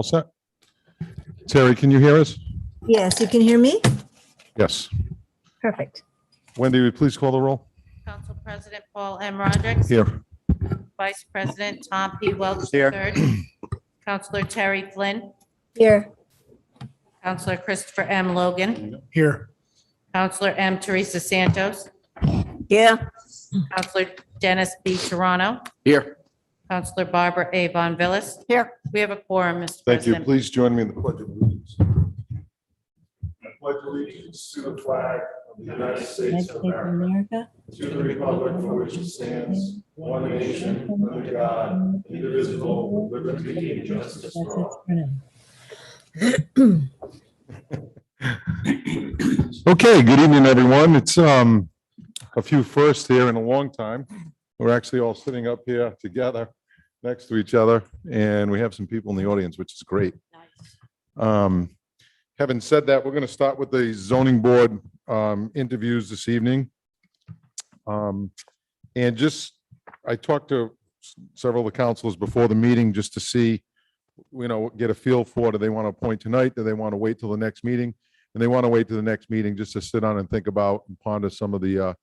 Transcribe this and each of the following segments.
set? Terry, can you hear us? Yes, you can hear me? Yes. Perfect. Wendy, would you please call the roll? Council President Paul M. Rodrick. Here. Vice President Tom P. Welch Here. III. Councilor Terry Flynn. Here. Councilor Christopher M. Logan. Here. Councilor M. Teresa Santos. Yeah. Councilor Dennis B. Toronto. Here. Councilor Barbara A. Von Villis. Here. We have a quorum, Mr. Thank you. President. Please join me in the pledge of allegiance. I pledge allegiance to the flag of the United States of America, to the republic for which it stands, one nation, under God, indivisible, with liberty and justice for all. Okay, good evening, everyone. It's a few firsts here in a long time. We're actually all sitting up here together next to each other, and we have some people in the audience, which is great. Having said that, we're going to start with the zoning board interviews this evening. And I talked to several of the councilors before the meeting just to see, get a feel for, do they want to appoint tonight? Do they want to wait till the next meeting? And they want to wait till the next meeting just to sit down and think about and ponder some of the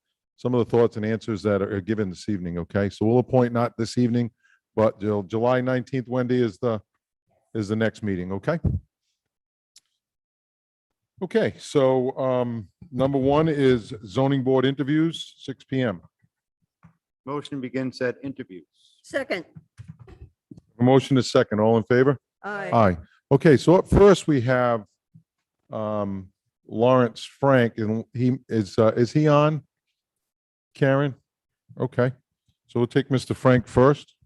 thoughts and answers that are given this evening. Okay, so we'll appoint not this evening, but July 19th, Wendy, is the next meeting. Okay. Okay, so number one is zoning board interviews, 6 p.m. Motion begins at interviews. Second. A motion is second. All in favor? Aye. Aye. Okay, so up first we have Lawrence Frank, and he is he on? Karen? Okay, so we'll take Mr. Frank first.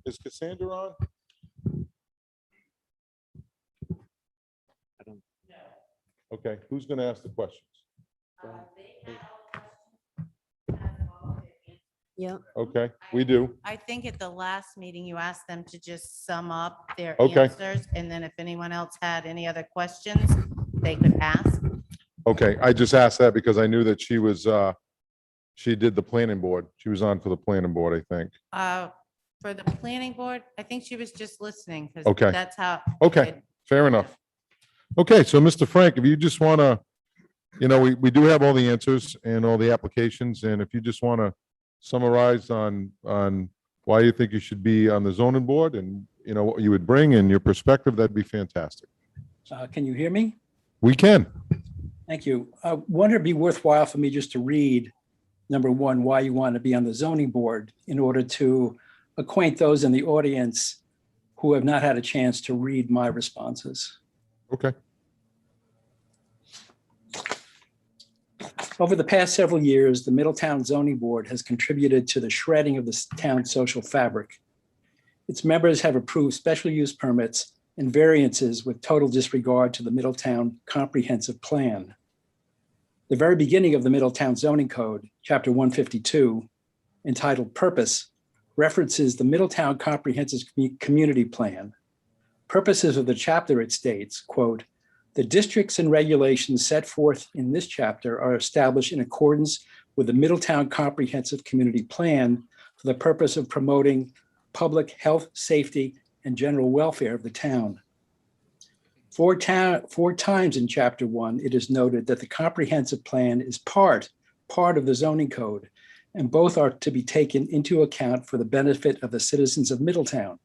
Is Cassandra on? Okay, who's going to ask the questions? Yeah. Okay, we do. I think at the last meeting, you asked them to just sum up their Okay. answers, and then if anyone else had any other questions, they could ask. Okay, I just asked that because I knew that she was, she did the planning board. She was on for the planning board, I think. For the planning board, I think she was just listening, because Okay. that's how. Okay. Fair enough. Okay, so Mr. Frank, if you just want to, we do have all the answers and all the applications, and if you just want to summarize on why you think you should be on the zoning board and, what you would bring and your perspective, that'd be fantastic. Can you hear me? We can. Thank you. I wonder it'd be worthwhile for me just to read, number one, why you want to be on the zoning board in order to acquaint those in the audience who have not had a chance to read my responses. Okay. Over the past several years, the Middletown Zoning Board has contributed to the shredding of the town's social fabric. Its members have approved special use permits and variances with total disregard to the Middletown Comprehensive Plan. The very beginning of the Middletown Zoning Code, Chapter 152, entitled Purpose, references the Middletown Comprehensive Community Plan. Purposes of the chapter, it states, quote, "The districts and regulations set forth in this chapter are established in accordance with the Middletown Comprehensive Community Plan for the purpose of promoting public health, safety, and general welfare of the town." Four times in Chapter 1, it is noted that the comprehensive plan is part of the zoning code, and both are to be taken into account for the benefit of the citizens of Middletown.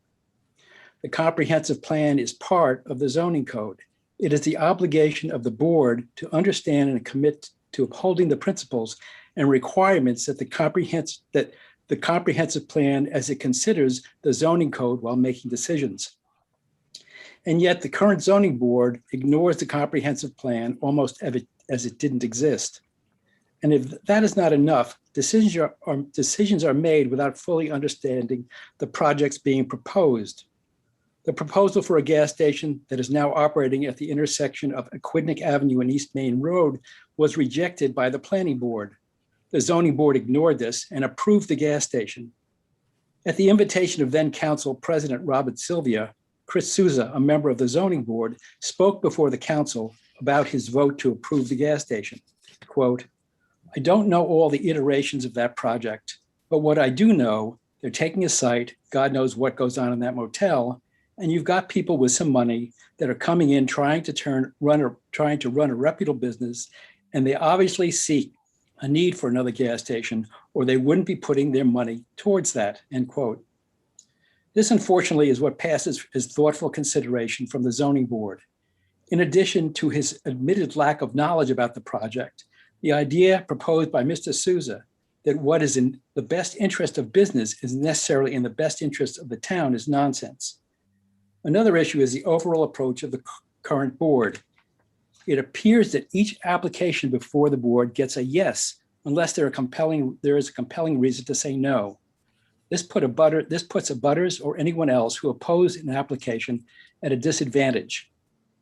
The comprehensive plan is part of the zoning code. It is the obligation of the board to understand and commit to upholding the principles and requirements that the comprehensive plan as it considers the zoning code while making decisions. And yet the current zoning board ignores the comprehensive plan almost as it didn't exist. And if that is not enough, decisions are made without fully understanding the projects being proposed. The proposal for a gas station that is now operating at the intersection of Aquidneck Avenue and East Main Road was rejected by the planning board. The zoning board ignored this and approved the gas station. At the invitation of then Council President Robert Sylvia, Chris Souza, a member of the zoning board, spoke before the council about his vote to approve the gas station. Quote, "I don't know all the iterations of that project, but what I do know, they're taking a site, God knows what goes on in that motel, and you've got people with some money that are coming in trying to run a reputable business, and they obviously see a need for another gas station, or they wouldn't be putting their money towards that, end quote. This, unfortunately, is what passes as thoughtful consideration from the zoning board. In addition to his admitted lack of knowledge about the project, the idea proposed by Mr. Souza that what is in the best interest of business is necessarily in the best interest of the town is nonsense. Another issue is the overall approach of the current board. It appears that each application before the board gets a yes, unless there is a compelling reason to say no. This puts abutters or anyone else who oppose an application at a disadvantage.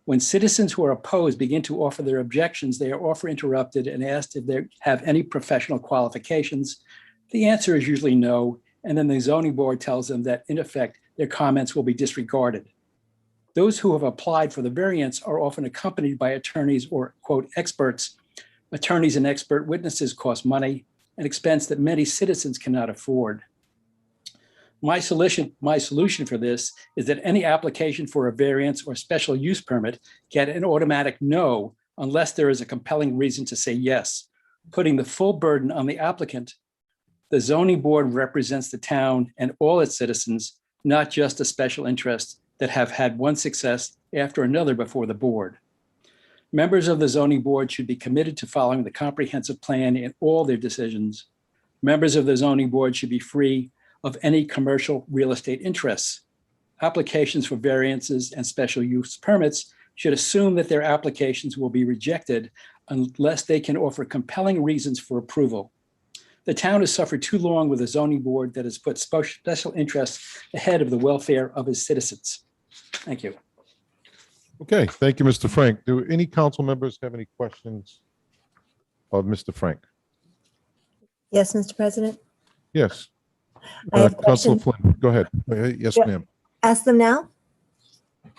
When citizens who are opposed begin to offer their objections, they are often interrupted and asked if they have any professional qualifications. The answer is usually no, and then the zoning board tells them that, in effect, their comments will be disregarded. Those who have applied for the variance are often accompanied by attorneys or, quote, experts. Attorneys and expert witnesses cost money, an expense that many citizens cannot afford. My solution for this is that any application for a variance or special use permit get an automatic no unless there is a compelling reason to say yes, putting the full burden on the applicant. The zoning board represents the town and all its citizens, not just a special interest that have had one success after another before the board. Members of the zoning board should be committed to following the comprehensive plan in all their decisions. Members of the zoning board should be free of any commercial real estate interests. Applications for variances and special use permits should assume that their applications will be rejected unless they can offer compelling reasons for approval. The town has suffered too long with a zoning board that has put special interests ahead of the welfare of its citizens. Thank you. Okay, thank you, Mr. Frank. Do any council members have any questions of Mr. Frank? Yes, Mr. President. Yes. I have Councilor questions. Flynn, go ahead. Yes, Yeah. ma'am. Ask them now?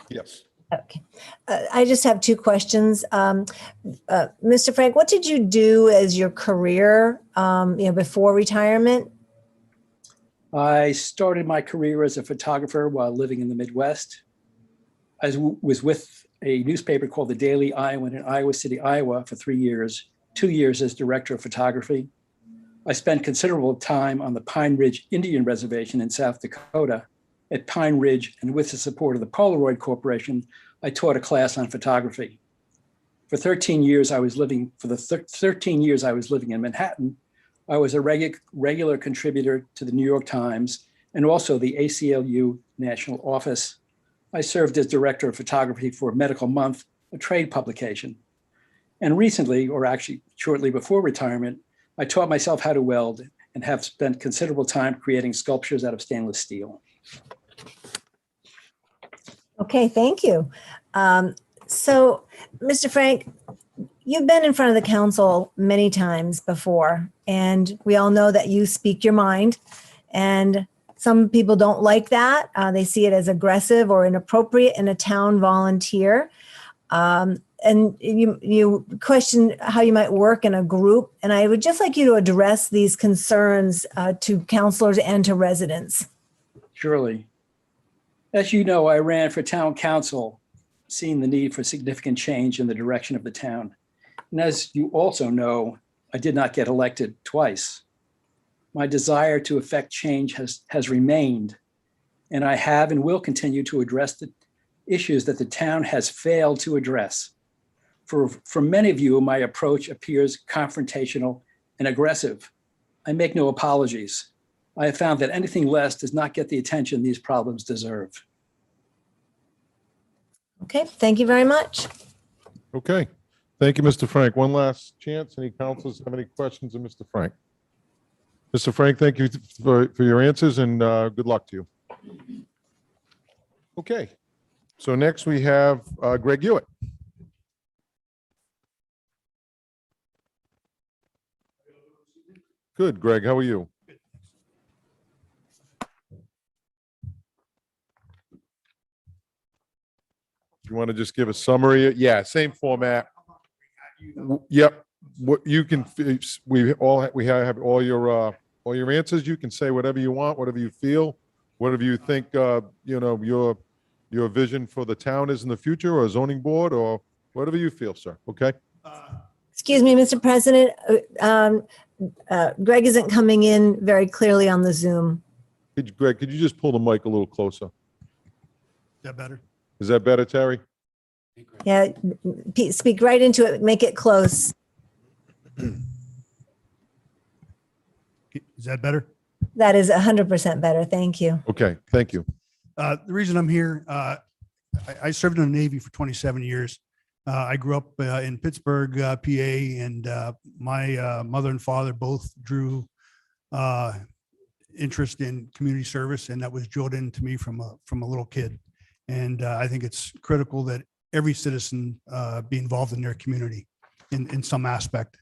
Yes. Okay. I just have two questions. Mr. Frank, what did you do as your career, before retirement? I started my career as a photographer while living in the Midwest. I was with a newspaper called the Daily Iowan in Iowa City, Iowa for 3 years, 2 years as director of photography. I spent considerable time on the Pine Ridge Indian Reservation in South Dakota. At Pine Ridge, and with the support of the Polaroid Corporation, I taught a class on photography. For 13 years, I was living in Manhattan. I was a regular contributor to the New York Times and also the ACLU National Office. I served as director of photography for Medical Month, a trade publication. And recently, or actually shortly before retirement, I taught myself how to weld and have spent considerable time creating sculptures out of stainless steel. Okay, thank you. So, Mr. Frank, you've been in front of the council many times before, and we all know that you speak your mind. And some people don't like that. They see it as aggressive or inappropriate in a town volunteer. And you question how you might work in a group. And I would just like you to address these concerns to councilors and to residents. Surely. As you know, I ran for town council, seeing the need for significant change in the direction of the town. And as you also know, I did not get elected twice. My desire to effect change has remained, and I have and will continue to address the issues that the town has failed to address. For many of you, my approach appears confrontational and aggressive. I make no apologies. I have found that anything less does not get the attention these problems deserve. Okay, thank you very much. Okay. Thank you, Mr. Frank. One last chance. Any councilors have any questions of Mr. Frank? Mr. Frank, thank you for your answers and good luck to you. Okay. So next we have Greg Hewitt. Good, Greg. How are you? You want to just give a summary? Yeah, same format. Yep. What you can, we have all your answers. You can say whatever you want, whatever you feel, whatever you think, your your vision for the town is in the future, or zoning board, or whatever you feel, sir. Okay? Excuse me, Mr. President, Greg isn't coming in very clearly on the Zoom. Greg, could you just pull the mic a little closer? Is that better? Is that better, Terry? Yeah, speak right into it, make it close. Is that better? That is 100% better. Thank you. Okay, thank you. The reason I'm here, I served in the Navy for 27 years. I grew up in Pittsburgh, PA, and my mother and father both drew interest in community service, and that was drilled into me from a little kid. And I think it's critical that every citizen be involved in their community in some aspect.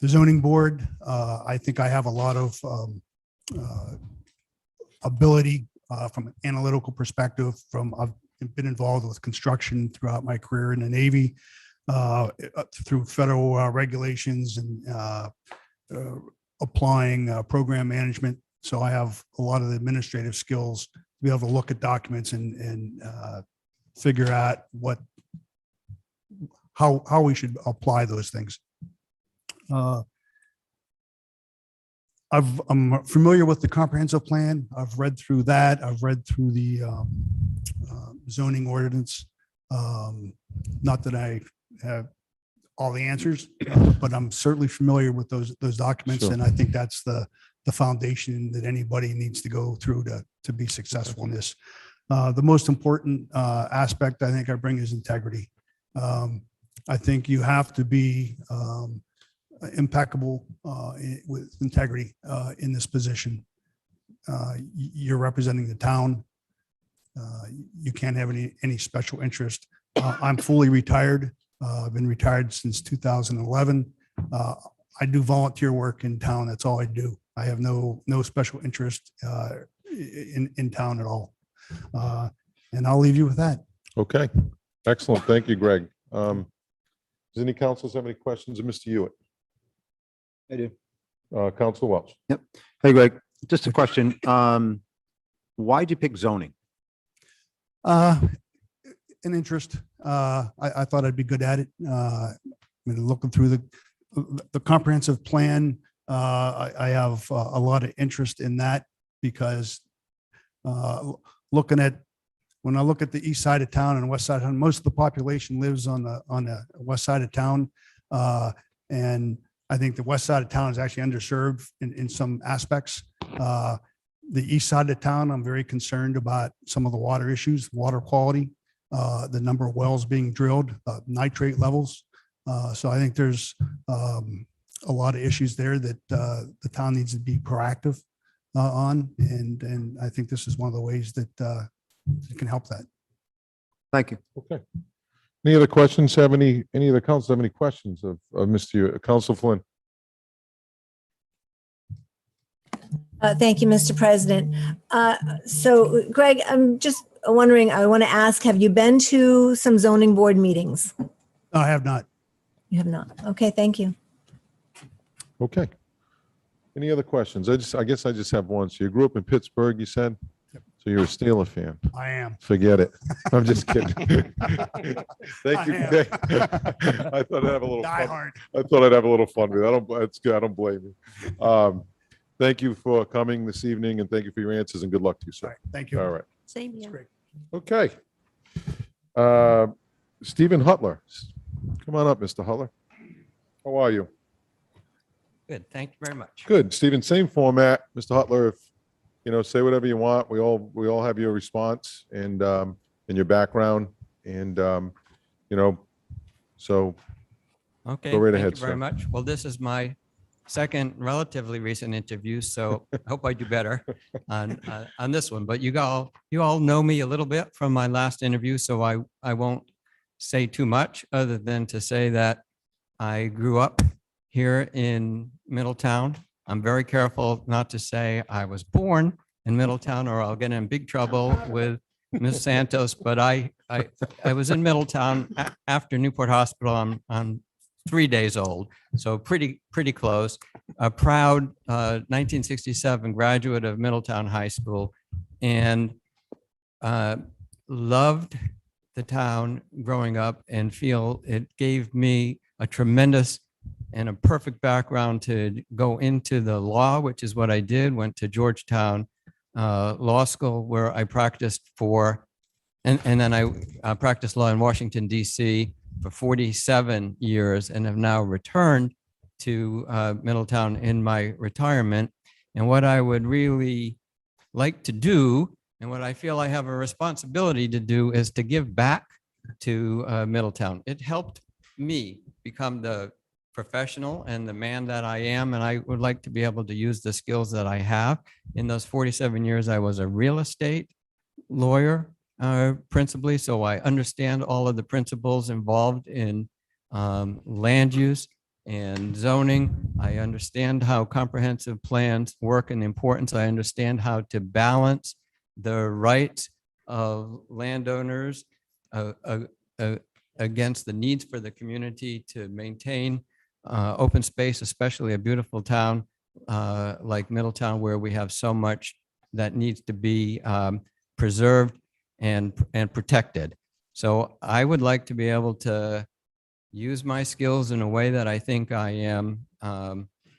The zoning board, I think I have a lot of ability from an analytical perspective. I've been involved with construction throughout my career in the Navy, through federal regulations and applying program management. So I have a lot of the administrative skills to be able to look at documents and figure out how we should apply those things. I'm familiar with the comprehensive plan. I've read through that. I've read through the zoning ordinance. Not that I have all the answers, but I'm certainly familiar with those documents. Sure. And I think that's the foundation that anybody needs to go through to be successful in this. The most important aspect I think I bring is integrity. I think you have to be impeccable with integrity in this position. You're representing the town. You can't have any special interest. I'm fully retired. I've been retired since 2011. I do volunteer work in town. That's all I do. I have no special interest in town at all. And I'll leave you with that. Okay, excellent. Thank you, Greg. Does any councilors have any questions of Mr. Hewitt? I do. Council Welch? Hey, Greg, just a question. Why'd you pick zoning? An interest. I thought I'd be good at it. I mean, looking through the comprehensive plan, I have a lot of interest in that because when I look at the east side of town and west side of town, most of the population lives on the west side of town. And I think the west side of town is actually underserved in some aspects. The east side of town, I'm very concerned about some of the water issues, water quality, the number of wells being drilled, nitrate levels. So I think there's a lot of issues there that the town needs to be proactive on. And I think this is one of the ways that it can help that. Thank you. Okay. Any other questions? Any of the councils have any questions of Mr. Hewitt? Council Flynn? Thank you, Mr. President. So Greg, I'm just wondering, I want to ask, have you been to some zoning board meetings? I have not. You have not. Okay, thank you. Okay. Any other questions? I guess I just have one. So you grew up in Pittsburgh, you said? So you're a Steeler fan. I am. Forget it. I'm just kidding. Thank you. I am. I thought I'd have a little Die fun. hard. I thought I'd have a little fun with it. That's good. I don't blame you. Thank you for coming this evening and thank you for your answers and good luck to you, All sir. right. Thank you. All right. Same That's great. Okay. Stephen Hutler. Come on up, Mr. Hutler. How are you? Good, thank you very much. Good. Stephen, same format. Mr. Hutler, if, say whatever you want. We all have your response and your background and, so Okay, Go right thank ahead, you very sir. much. Well, this is my second relatively recent interview, so I hope I do better on this one. But you all know me a little bit from my last interview, so I won't say too much other than to say that I grew up here in Middletown. I'm very careful not to say I was born in Middletown or I'll get in big trouble with Ms. Santos, but I was in Middletown after Newport Hospital. I'm 3 days old, so pretty close. A proud 1967 graduate of Middletown High School. And loved the town growing up and feel it gave me a tremendous and a perfect background to go into the law, which is what I did. Went to Georgetown Law School, where I practiced and then I practiced law in Washington, D.C. for 47 years and have now returned to Middletown in my retirement. And what I would really like to do, and what I feel I have a responsibility to do, is to give back to Middletown. It helped me become the professional and the man that I am, and I would like to be able to use the skills that I have. In those 47 years, I was a real estate lawyer principally, so I understand all of the principles involved in land use and zoning. I understand how comprehensive plans work and the importance. I understand how to balance the rights of landowners against the needs for the community to maintain open space, especially a beautiful town like Middletown, where we have so much that needs to be preserved and protected. So I would like to be able to use my skills in a way that I think I am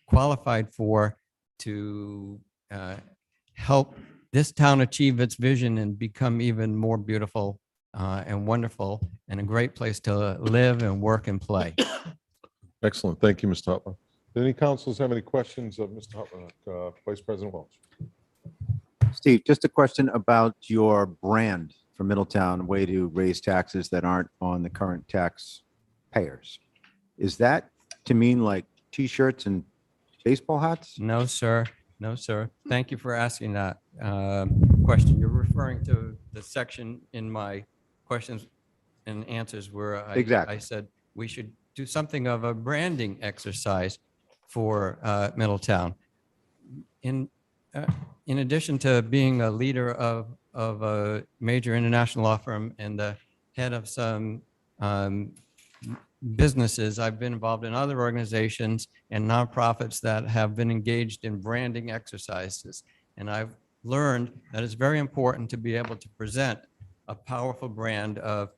qualified for, to help this town achieve its vision and become even more beautiful and wonderful and a great place to live and work and play. Excellent. Thank you, Mr. Hutler. Do any councilors have any questions of Mr. Hutler, Vice President Welch? Steve, just a question about your brand for Middletown, a way to raise taxes that aren't on the current taxpayers. Is that to mean like T-shirts and baseball hats? No, sir. No, sir. Thank you for asking that question. You're referring to the section in my questions and answers where Exactly. I said we should do something of a branding exercise for Middletown. In addition to being a leader of a major international law firm and the head of some businesses, I've been involved in other organizations and nonprofits that have been engaged in branding exercises. And I've learned that it's very important to be able to present a powerful brand of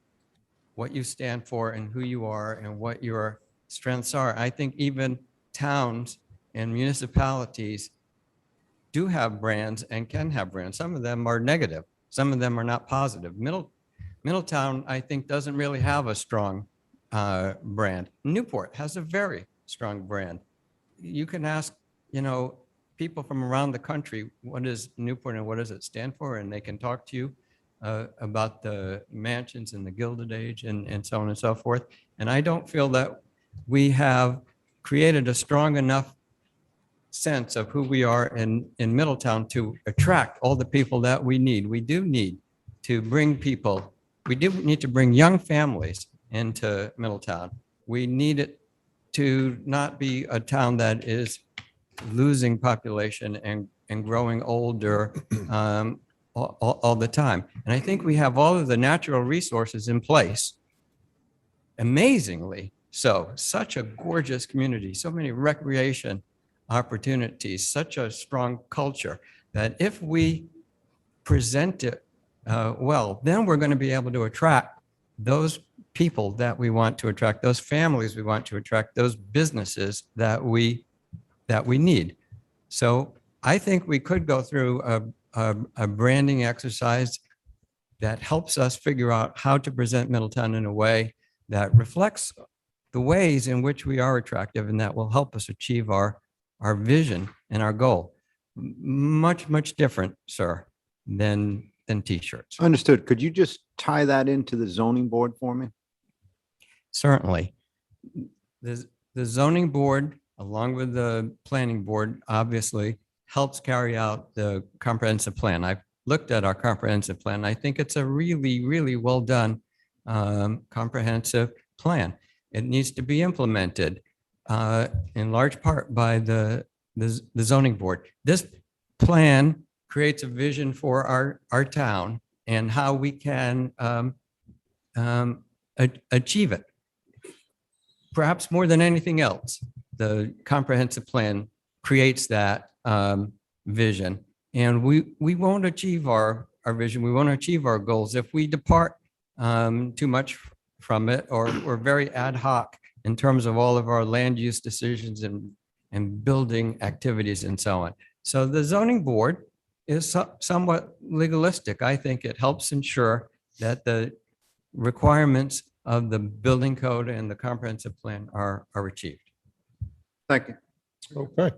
what you stand for and who you are and what your strengths are. I think even towns and municipalities do have brands and can have brands. Some of them are negative. Some of them are not positive. Middletown, I think, doesn't really have a strong brand. Newport has a very strong brand. You can ask, people from around the country, what is Newport and what does it stand for? And they can talk to you about the mansions and the Gilded Age and so on and so forth. And I don't feel that we have created a strong enough sense of who we are in Middletown to attract all the people that we need. We do need to bring people. We do need to bring young families into Middletown. We need it to not be a town that is losing population and growing older all the time. And I think we have all of the natural resources in place. Amazingly so, such a gorgeous community, so many recreation opportunities, such a strong culture, that if we present it well, then we're going to be able to attract those people that we want to attract, those families we want to attract, those businesses that we need. So I think we could go through a branding exercise that helps us figure out how to present Middletown in a way that reflects the ways in which we are attractive, and that will help us achieve our vision and our goal. Much, much different, sir, than T-shirts. Understood. Could you just tie that into the zoning board for me? Certainly. The zoning board, along with the planning board, obviously helps carry out the comprehensive plan. I've looked at our comprehensive plan. I think it's a really, really well done comprehensive plan. It needs to be implemented in large part by the zoning board. This plan creates a vision for our town and how we can achieve it. Perhaps more than anything else, the comprehensive plan creates that vision. And we won't achieve our our vision. We want to achieve our goals. If we depart too much from it, or we're very ad hoc in terms of all of our land use decisions and building activities and so on. So the zoning board is somewhat legalistic. I think it helps ensure that the requirements of the building code and the comprehensive plan are achieved. Thank you. Okay.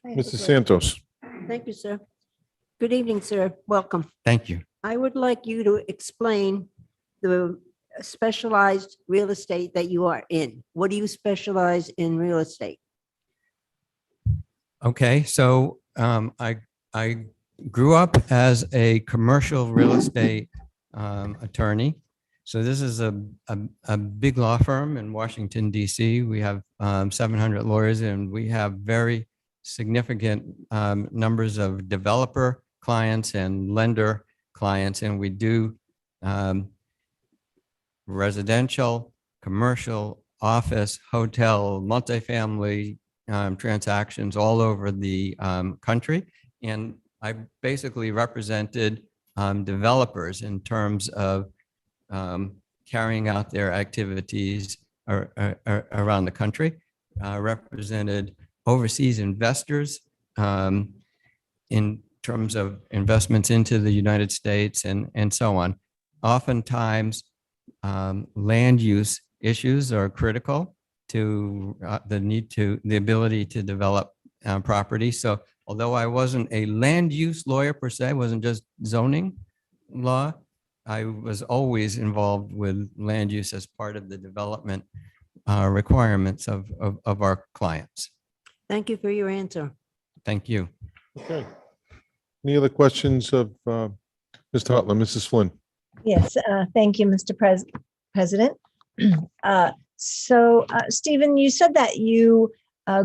Mrs. Santos. Thank you, sir. Good evening, sir. Welcome. Thank you. I would like you to explain the specialized real estate that you are in. What do you specialize in real estate? Okay, so I grew up as a commercial real estate attorney. So this is a big law firm in Washington, DC. We have 700 lawyers, and we have very significant numbers of developer clients and lender clients, and we do residential, commercial, office, hotel, multifamily transactions all over the country. And I basically represented developers in terms of carrying out their activities around the country, represented overseas investors in terms of investments into the United States and so on. Oftentimes, land use issues are critical to the ability to develop property. So although I wasn't a land use lawyer per se, wasn't just zoning law, I was always involved with land use as part of the development requirements of our clients. Thank you for your answer. Thank you. Okay. Any other questions of Mr. Hutler? Mrs. Flynn? Yes, thank you, Mr. President. Stephen, you said that you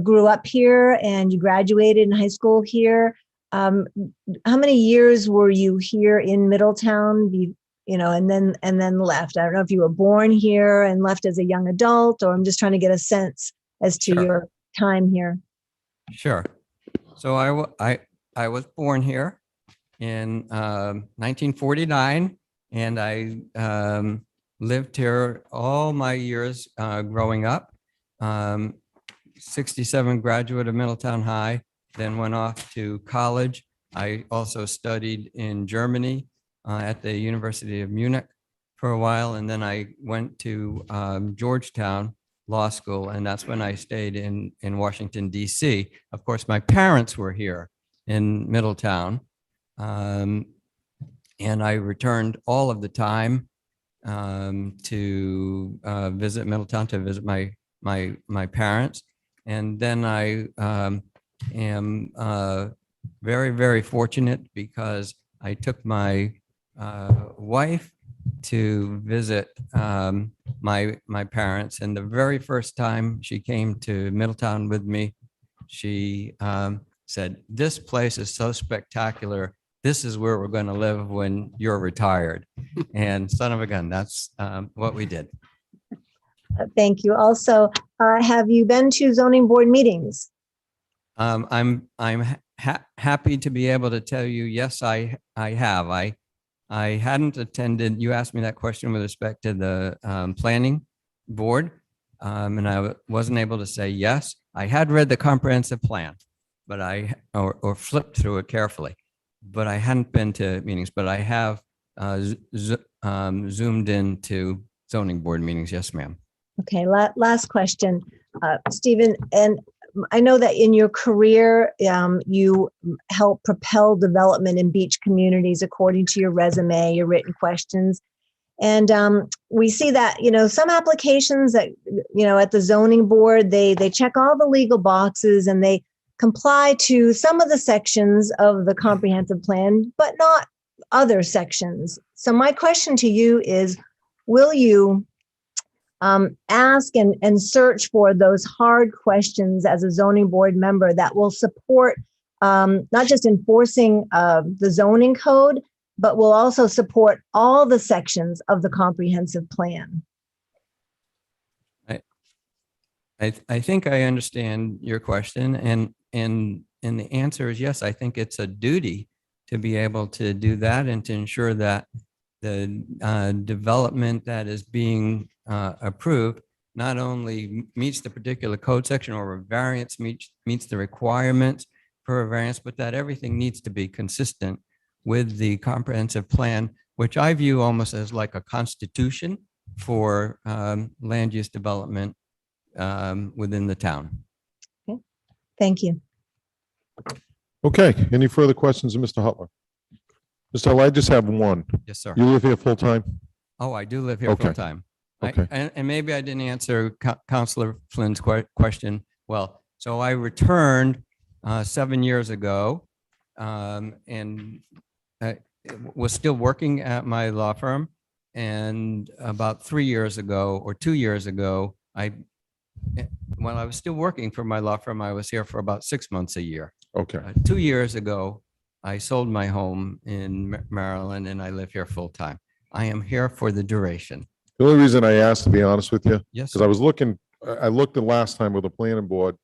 grew up here and you graduated in high school here. How many years were you here in Middletown? And then left? I don't know if you were born here and left as a young adult, or I'm just trying to get a sense as to Sure. your time here. Sure. So I was born here in 1949, and I lived here all my years growing up. 67 graduate of Middletown High, then went off to college. I also studied in Germany at the University of Munich for a while, and then I went to Georgetown Law School, and that's when I stayed in Washington, DC. Of course, my parents were here in Middletown, and I returned all of the time to visit Middletown, to visit my parents. And then I am very, very fortunate because I took my wife to visit my parents. And the very first time she came to Middletown with me, she said, "This place is so spectacular. This is where we're going to live when you're retired." And son of a gun, that's what we did. Thank you. Also, have you been to zoning board meetings? I'm happy to be able to tell you, yes, I have. I hadn't attended. You asked me that question with respect to the planning board, and I wasn't able to say yes. I had read the comprehensive plan, but or flipped through it carefully, but I hadn't been to meetings. But I have zoomed into zoning board meetings. Yes, ma'am. Okay, last question, Stephen, and I know that in your career, you help propel development in beach communities according to your resume, your written questions. And we see that, some applications that, at the zoning board, they check all the legal boxes and they comply to some of the sections of the comprehensive plan, but not other sections. So my question to you is, will you ask and search for those hard questions as a zoning board member that will support not just enforcing the zoning code, but will also support all the sections of the comprehensive plan? I think I understand your question, and the answer is yes. I think it's a duty to be able to do that and to ensure that the development that is being approved not only meets the particular code section or a variance meets the requirements for a variance, but that everything needs to be consistent with the comprehensive plan, which I view almost as like a constitution for land use development within the town. Thank you. Okay, any further questions of Mr. Hutler? Mr. Hutler, I just have one. Yes, sir. You live here full-time? Oh, I do live here Okay. full time. Okay. And maybe I didn't answer Counselor Flynn's question. Well, so I returned 7 years ago and I was still working at my law firm. And about 3 years ago or 2 years ago, while I was still working for my law firm, I was here for about 6 months a year. Okay, 2 years ago, I sold my home in Maryland and I live here full time. I am here for the duration. the only reason I asked, to be honest with you, Yes, because I was looking, I looked the last time with the planning board,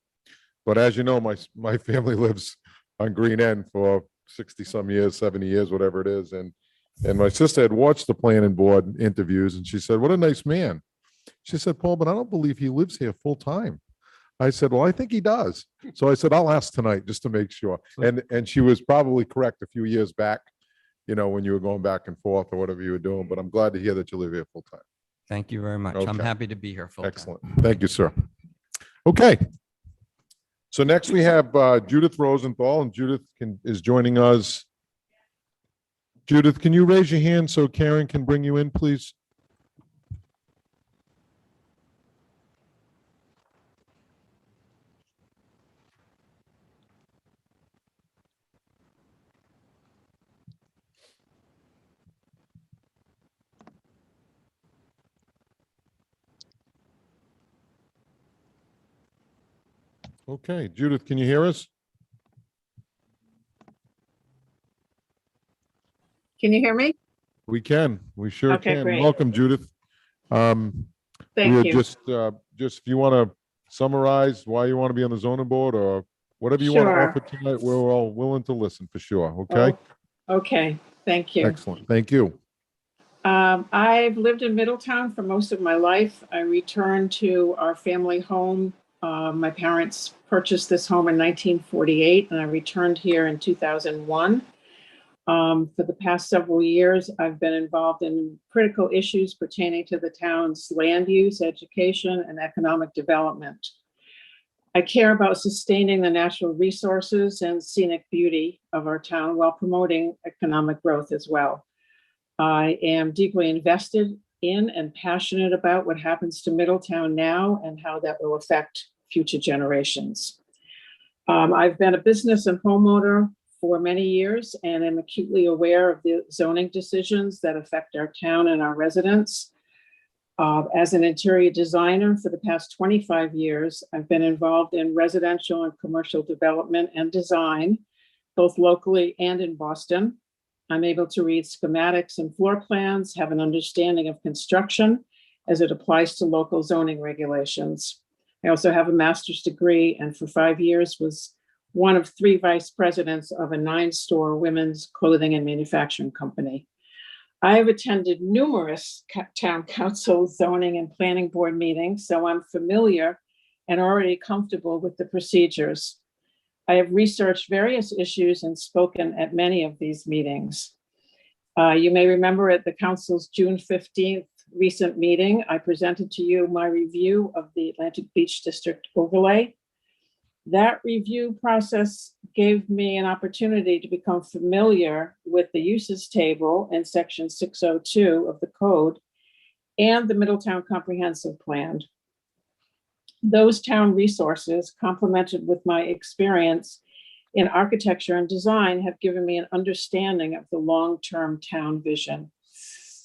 but as you know, my family lives on Green End for 60-some years, 70 years, whatever it is, and my sister had watched the planning board interviews, and she said, "What a nice man." She said, "Paul, but I don't believe he lives here full-time." I said, "Well, I think he does." So I said, "I'll ask tonight just to make sure." And she was probably correct a few years back, you know, when you were going back and forth or whatever you were doing, but I'm glad to hear that you live here full-time. thank you very much. I'm Okay. happy to be here full time. Excellent. Thank you, sir. Okay. So next we have Judith Rosenthal, and Judith is joining us. Judith, can you raise your hand so Karen can bring you in, please? Okay, Judith, can you hear us? Can you hear me? We can. We sure Okay, can. great. Welcome, Judith. We Thank were you. just if you want to summarize why you want to be on the zoning board or whatever you want to Sure. offer tonight, we're all willing to listen for sure. Okay? Okay, thank you. Excellent. Thank you. I've lived in Middletown for most of my life. I returned to our family home. My parents purchased this home in 1948, and I returned here in 2001. For the past several years, I've been involved in critical issues pertaining to the town's land use, education, and economic development. I care about sustaining the natural resources and scenic beauty of our town while promoting economic growth as well. I am deeply invested in and passionate about what happens to Middletown now and how that will affect future generations. I've been a business and homeowner for many years and am acutely aware of the zoning decisions that affect our town and our residents. As an interior designer for the past 25 years, I've been involved in residential and commercial development and design, both locally and in Boston. I'm able to read schematics and floor plans, have an understanding of construction as it applies to local zoning regulations. I also have a master's degree and for 5 years was one of 3 vice presidents of a 9-store women's clothing and manufacturing company. I have attended numerous town council, zoning, and planning board meetings, so I'm familiar and already comfortable with the procedures. I have researched various issues and spoken at many of these meetings. You may remember at the council's June 15th recent meeting, I presented to you my review of the Atlantic Beach District overlay. That review process gave me an opportunity to become familiar with the uses table in section 602 of the code and the Middletown Comprehensive Plan. Those town resources, complemented with my experience in architecture and design, have given me an understanding of the long-term town vision.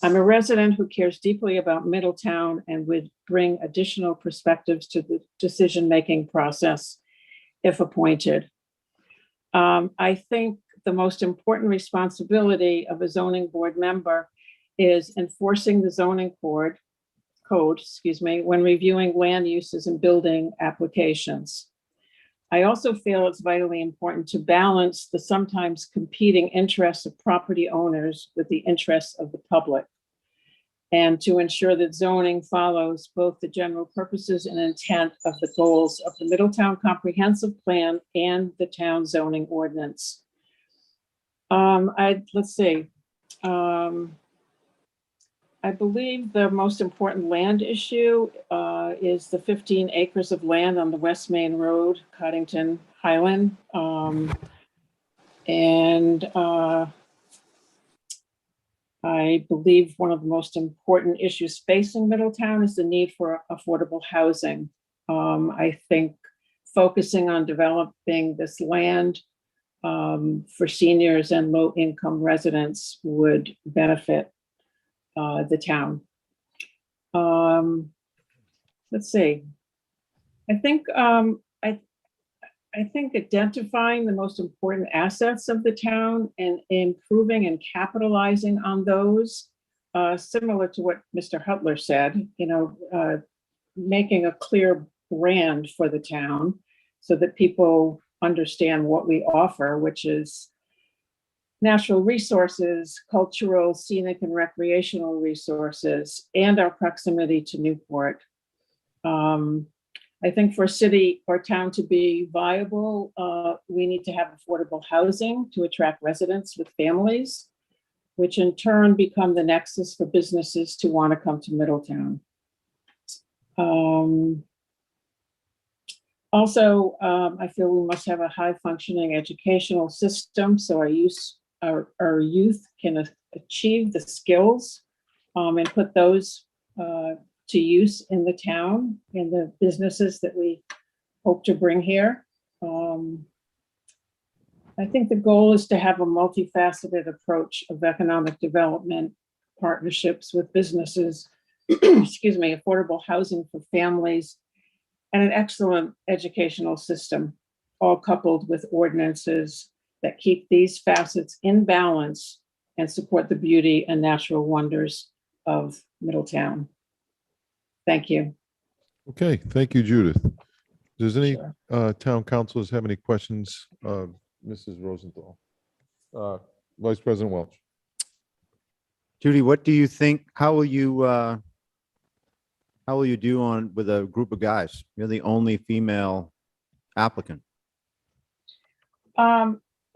I'm a resident who cares deeply about Middletown and would bring additional perspectives to the decision-making process if appointed. I think the most important responsibility of a zoning board member is enforcing the zoning code, when reviewing land uses and building applications. I also feel it's vitally important to balance the sometimes competing interests of property owners with the interests of the public, and to ensure that zoning follows both the general purposes and intent of the goals of the Middletown Comprehensive Plan and the town zoning ordinance. Let's see. I believe the most important land issue is the 15 acres of land on the West Main Road, Cottington Highland. I believe one of the most important issues facing Middletown is the need for affordable housing. I think focusing on developing this land for seniors and low-income residents would benefit the town. Let's see. I think identifying the most important assets of the town and improving and capitalizing on those, similar to what Mr. Hutler said, making a clear brand for the town so that people understand what we offer, which is natural resources, cultural, scenic, and recreational resources, and our proximity to Newport. I think for a city or town to be viable, we need to have affordable housing to attract residents with families, which in turn become the nexus for businesses to want to come to Middletown. Also, I feel we must have a high-functioning educational system so our youth can achieve the skills and put those to use in the town, in the businesses that we hope to bring here. I think the goal is to have a multifaceted approach of economic development, partnerships with businesses, excuse me, affordable housing for families, and an excellent educational system, all coupled with ordinances that keep these facets in balance and support the beauty and natural wonders of Middletown. Thank you. Okay, thank you, Judith. Does any Sure. town councilors have any questions of Mrs. Rosenthal? Vice President Welch. Judy, what do you think? How will you do with a group of guys? You're the only female applicant.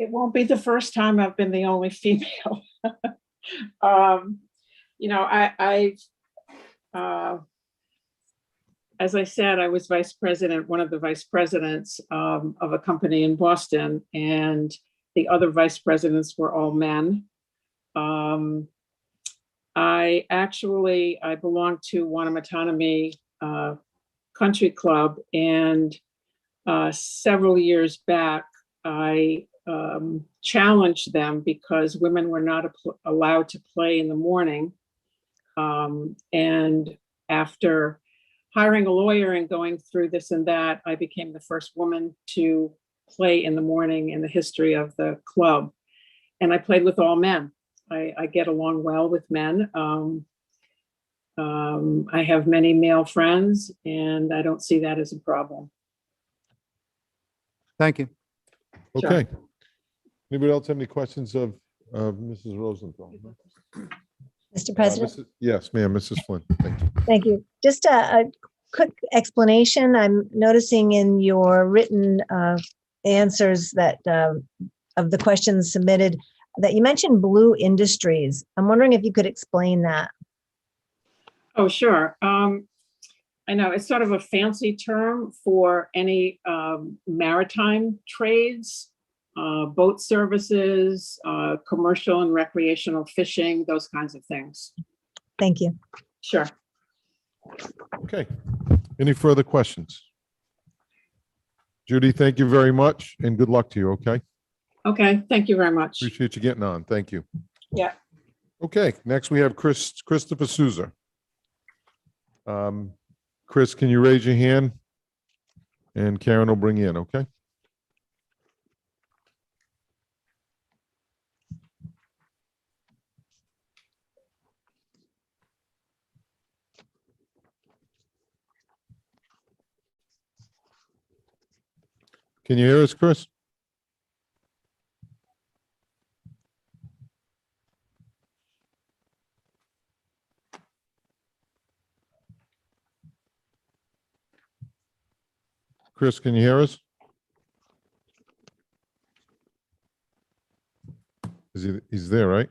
It won't be the first time I've been the only female. As I said, I was vice president, one of the vice presidents of a company in Boston, and the other vice presidents were all men. I belong to Wanamatanami Country Club, and several years back, I challenged them because women were not allowed to play in the morning. And after hiring a lawyer and going through this and that, I became the first woman to play in the morning in the history of the club. And I played with all men. I get along well with men. I have many male friends, and I don't see that as a problem. Thank you. Sure. Okay. Anybody else have any questions of Mrs. Rosenthal? Mr. President? Yes, ma'am, Mrs. Flynn. Thank you. Thank you. Just a quick explanation. I'm noticing in your written answers that of the questions submitted that you mentioned Blue Industries. I'm wondering if you could explain that. Oh, sure. I know it's sort of a fancy term for any maritime trades, boat services, commercial and recreational fishing, those kinds of things. Thank you. Sure. Okay. Any further questions? Judy, thank you very much and good luck to you, okay? Okay, thank you very much. Appreciate you getting on. Thank you. Yeah. Okay, next we have Christopher Souza. Chris, can you raise your hand? And Karen will bring you in, okay? Can you hear us, Chris? Chris, can you hear us? He's there, right?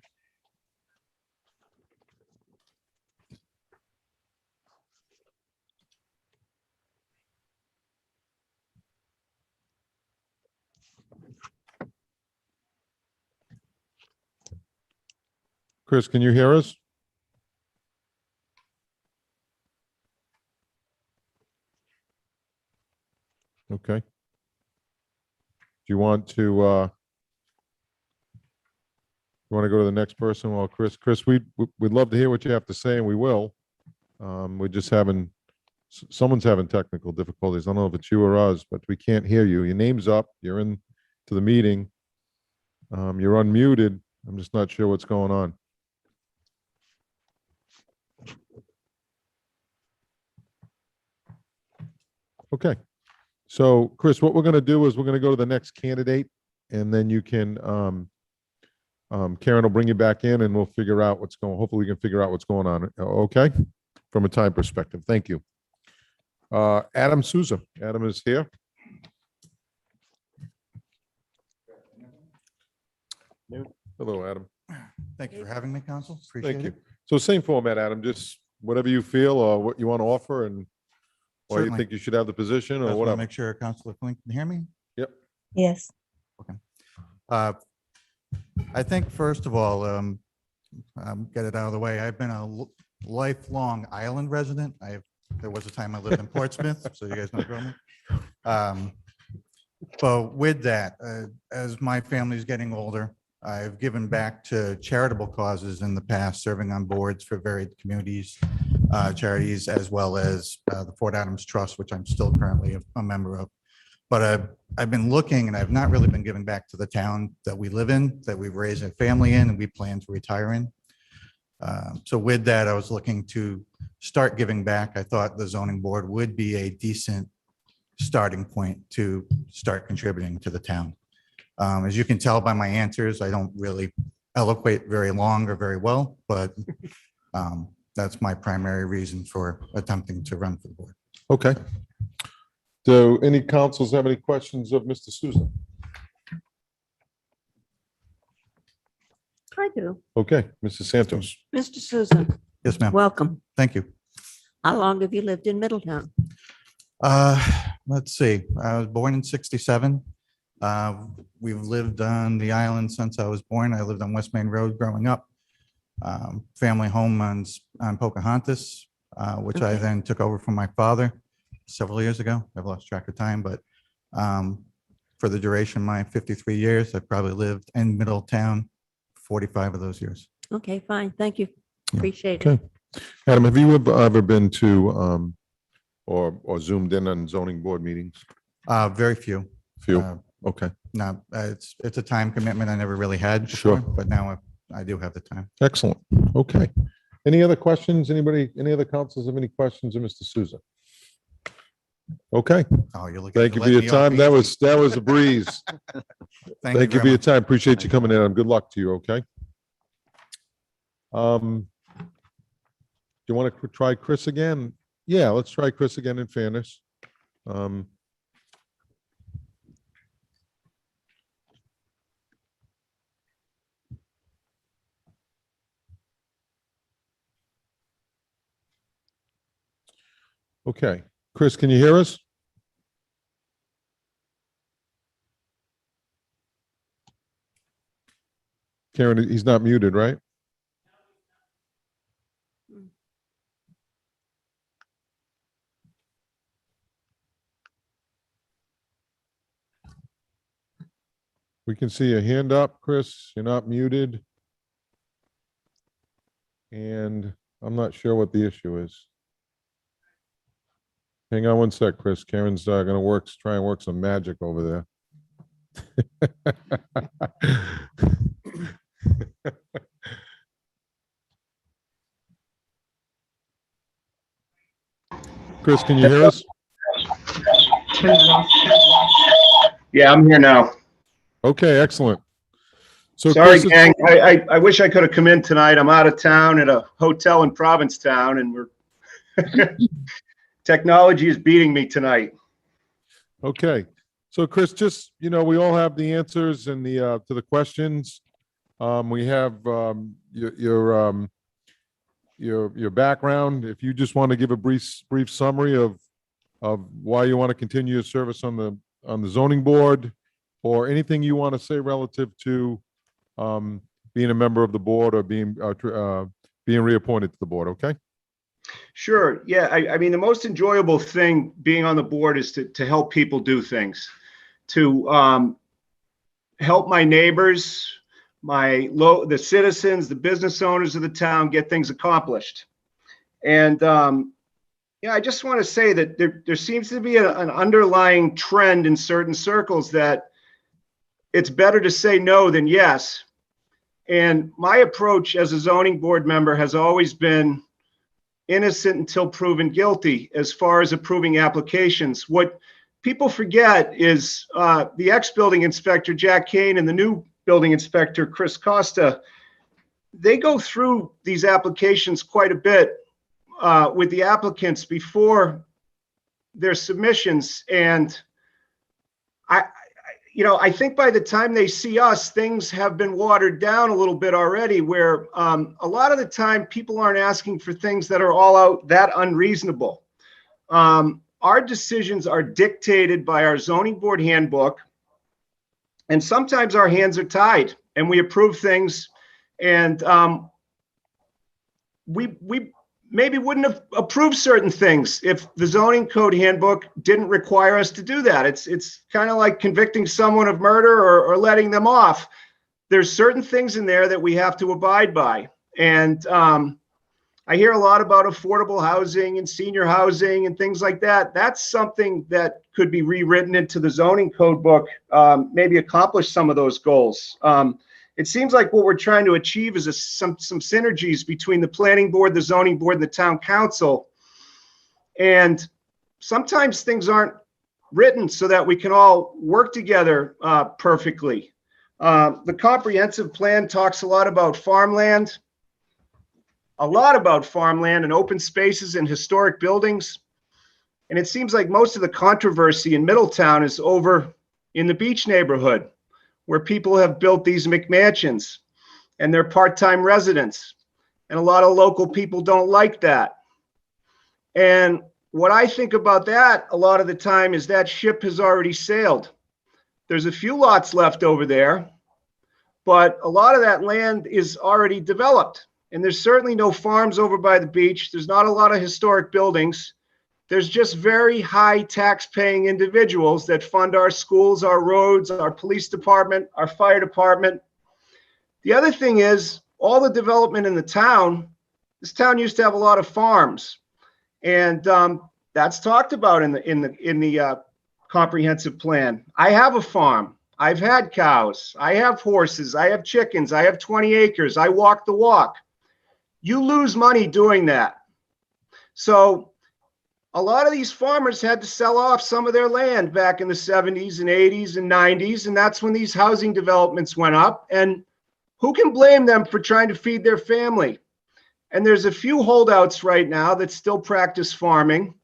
Chris, can you hear us? Okay. Do you want to, you want to go to the next person? Well, Chris, we'd love to hear what you have to say, and we will. We're just having, someone's having technical difficulties. I don't know if it's you or us, but we can't hear you. Your name's up. You're in to the meeting. You're unmuted. I'm just not sure what's going on. Okay. So, Chris, what we're going to do is we're going to go to the next candidate, and then you can, Karen will bring you back in, and we'll figure out what's going, hopefully we can figure out what's going on, okay? From a time perspective. Thank you. Adam Souza. Adam is here. Hello, Adam. Thank you for having me, Council. Thank Appreciate you. it. So same format, Adam, just whatever you feel or what you want to offer, and why you Certainly. think you should have the position or Just want to whatever. make sure Councilor Flink can hear me. Yes. I think first of all, get it out of the way. I've been a lifelong island resident. There was a time I lived in Portsmouth, so you guys know Groveland. But with that, as my family is getting older, I've given back to charitable causes in the past, serving on boards for varied communities, charities, as well as the Fort Adams Trust, which I'm still currently a member of. But I've been looking, and I've not really been giving back to the town that we live in, that we've raised a family in, and we plan to retire in. So with that, I was looking to start giving back. I thought the zoning board would be a decent starting point to start contributing to the town. As you can tell by my answers, I don't really eloquate very long or very well, but that's my primary reason for attempting to run for the board. Okay. Do any councils have any questions of Mr. Souza? I do. Okay, Mrs. Santos. Mr. Souza, Yes, ma'am. welcome. Thank you. How long have you lived in Middletown? Let's see, I was born in 67. We've lived on the island since I was born. I lived on West Main Road growing up. Family home on Pocahontas, which I Okay. then took over from my father several years ago. I've lost track of time, but for the duration of my 53 years, I've probably lived in Middletown 45 of those years. Okay, fine. Thank you. Yeah. Appreciate it. Okay. Adam, have you ever been to or zoomed in on zoning board meetings? Very few. Few. Okay. No, it's a time commitment I never really had Sure. before, but now I do have the time. Excellent. Okay. Any other questions? Anybody, any other councils have any questions of Mr. Souza? Okay. Oh, you're looking. Thank to you for let your me off time. That easy. was a breeze. Thank you very for your much. time. Appreciate you coming in. And good luck to you. Okay. Do you want to try Chris again? Yeah, let's try Chris again in fairness. Okay, Chris, can you hear us? Karen, he's not muted, right? We can see a hand up, Chris. You're not muted. And I'm not sure what the issue is. Hang on one sec, Chris. Karen's gonna try and work some magic over there. Chris, can you hear us? Yeah, I'm here now. Okay, excellent. So Sorry, Chris, it's- gang. I wish I could have come in tonight. I'm out of town at a hotel in Provincetown, and technology is beating me tonight. Okay, so Chris, just, we all have the answers and to the questions. We have your background. If you just want to give a brief summary of why you want to continue your service on the zoning board, or anything you want to say relative to being a member of the board or being reappointed to the board, okay? Sure. Yeah. I mean, the most enjoyable thing being on the board is to help people do things, to help my neighbors, the citizens, the business owners of the town get things accomplished. And I just want to say that there seems to be an underlying trend in certain circles that it's better to say no than yes. And my approach as a zoning board member has always been innocent until proven guilty as far as approving applications. What people forget is the ex-building inspector, Jack Kane, and the new building inspector, Chris Costa, they go through these applications quite a bit with the applicants before their submissions. And I think by the time they see us, things have been watered down a little bit already, where a lot of the time people aren't asking for things that are all out that unreasonable. Our decisions are dictated by our zoning board handbook, and sometimes our hands are tied and we approve things, and we maybe wouldn't have approved certain things if the zoning code handbook didn't require us to do that. It's kind of like convicting someone of murder or letting them off. There's certain things in there that we have to abide by. And I hear a lot about affordable housing and senior housing and things like that. That's something that could be rewritten into the zoning code book, maybe accomplish some of those goals. It seems like what we're trying to achieve is some synergies between the planning board, the zoning board, and the town council. And sometimes things aren't written so that we can all work together perfectly. The comprehensive plan talks a lot about farmland, and open spaces and historic buildings. And it seems like most of the controversy in Middletown is over in the beach neighborhood, where people have built these McMansions and they're part-time residents. And a lot of local people don't like that. And what I think about that a lot of the time is that ship has already sailed. There's a few lots left over there, but a lot of that land is already developed. And there's certainly no farms over by the beach. There's not a lot of historic buildings. There's just very high tax-paying individuals that fund our schools, our roads, our police department, our fire department. The other thing is all the development in the town. This town used to have a lot of farms, and that's talked about in the comprehensive plan. I have a farm. I've had cows. I have horses. I have chickens. I have 20 acres. I walk the walk. You lose money doing that. So a lot of these farmers had to sell off some of their land back in the 70s and 80s and 90s. And that's when these housing developments went up. And who can blame them for trying to feed their family? And there's a few holdouts right now that still practice farming.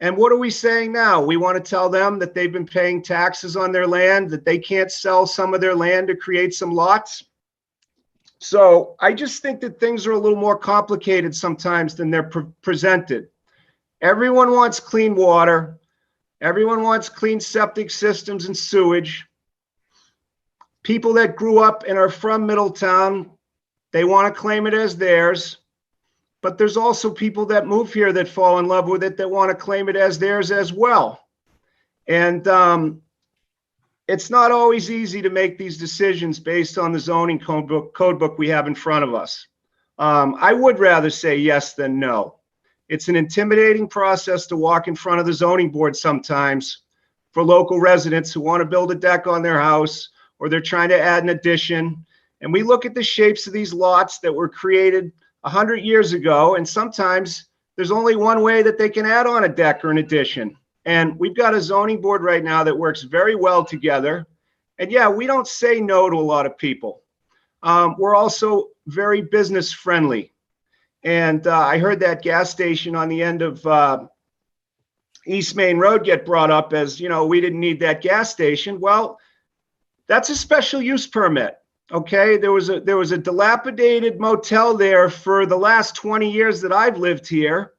And what are we saying now? We want to tell them that they've been paying taxes on their land, that they can't sell some of their land to create some lots. So I just think that things are a little more complicated sometimes than they're presented. Everyone wants clean water. Everyone wants clean septic systems and sewage. People that grew up and are from Middletown, they want to claim it as theirs. But there's also people that move here that fall in love with it that want to claim it as theirs as well. And it's not always easy to make these decisions based on the zoning code book we have in front of us. I would rather say yes than no. It's an intimidating process to walk in front of the zoning board sometimes for local residents who want to build a deck on their house, or they're trying to add an addition. And we look at the shapes of these lots that were created 100 years ago, and sometimes there's only one way that they can add on a deck or an addition. And we've got a zoning board right now that works very well together. And yeah, we don't say no to a lot of people. We're also very business friendly. And I heard that gas station on the end of East Main Road get brought up as, you know, we didn't need that gas station. Well, that's a special use permit. Okay, there was a dilapidated motel there for the last 20 years that I've lived here.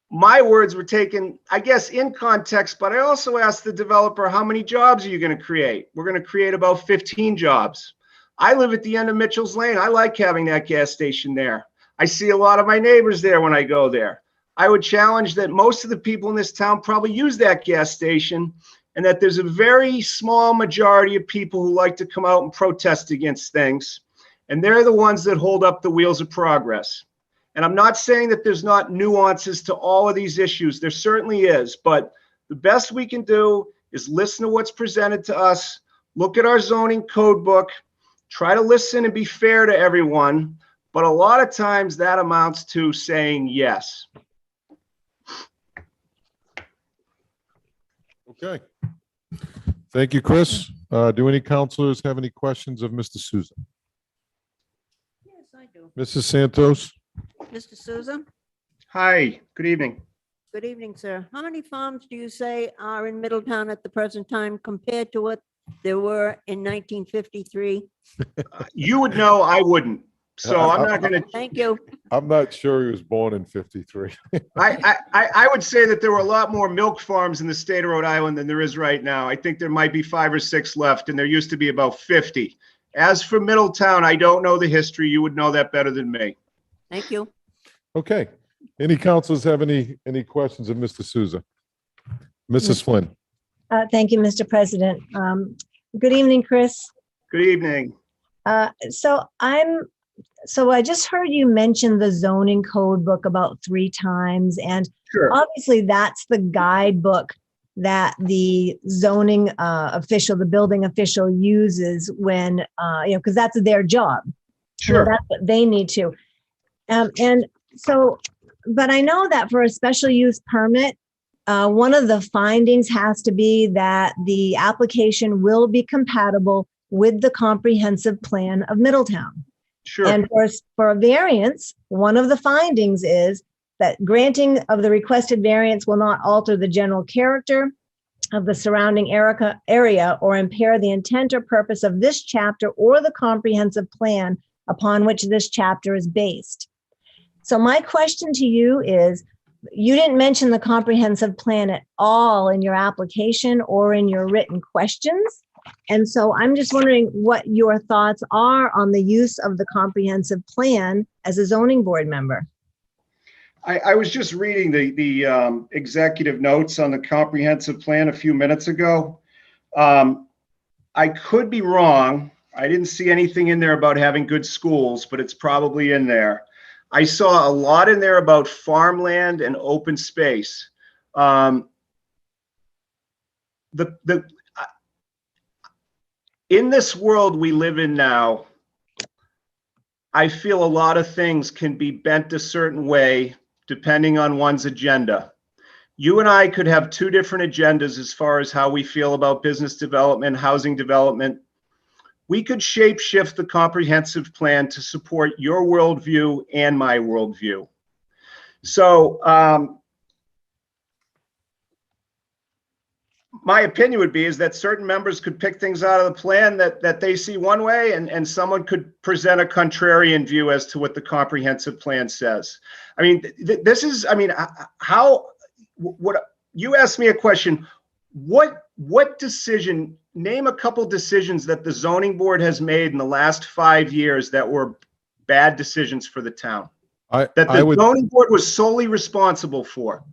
My words were taken, I guess, in context, but I also asked the developer, how many jobs are you going to create? We're going to create about 15 jobs. I live at the end of Mitchell's Lane. I like having that gas station there. I see a lot of my neighbors there when I go there. I would challenge that most of the people in this town probably use that gas station, and that there's a very small majority of people who like to come out and protest against things. And they're the ones that hold up the wheels of progress. And I'm not saying that there's not nuances to all of these issues. There certainly is. But the best we can do is listen to what's presented to us, look at our zoning code book, try to listen and be fair to everyone. But a lot of times that amounts to saying yes. Okay. Thank you, Chris. Do any counselors have any questions of Mr. Souza? Yes, I do. Mrs. Santos? Mr. Souza, Hi, good evening. good evening, sir. How many farms do you say are in Middletown at the present time compared to what there were in 1953? You would know, I wouldn't. So I'm not going to. Thank you. I'm not sure he was born in 53. I would say that there were a lot more milk farms in the state of Rhode Island than there is right now. I think there might be 5 or 6 left, and there used to be about 50. As for Middletown, I don't know the history. You would know that better than me. Thank you. Okay. Any counselors have any questions of Mr. Souza? Mrs. Flynn? Thank you, Mr. President. Good evening, Chris. Good evening. So I just heard you mention the zoning code book about 3 times, and Sure. obviously that's the guidebook that the zoning official, the building official uses when, because that's their job. Sure. That's what they need to. But I know that for a special use permit, one of the findings has to be that the application will be compatible with the comprehensive plan of Middletown. Sure. And for a variance, one of the findings is that granting of the requested variance will not alter the general character of the surrounding area or impair the intent or purpose of this chapter or the comprehensive plan upon which this chapter is based. So my question to you is, you didn't mention the comprehensive plan at all in your application or in your written questions. And so I'm just wondering what your thoughts are on the use of the comprehensive plan as a zoning board member. I was just reading the executive notes on the comprehensive plan a few minutes ago. I could be wrong. I didn't see anything in there about having good schools, but it's probably in there. I saw a lot in there about farmland and open space. In this world we live in now, I feel a lot of things can be bent a certain way depending on one's agenda. You and I could have 2 different agendas as far as how we feel about business development, housing development. We could shape shift the comprehensive plan to support your worldview and my worldview. So my opinion would be is that certain members could pick things out of the plan that they see one way, and someone could present a contrarian view as to what the comprehensive plan says. I mean, this is, I mean, what you asked me a question, what decision, name a couple decisions that the zoning board has made in the last 5 years that were bad decisions for the town, that the zoning board was solely responsible for.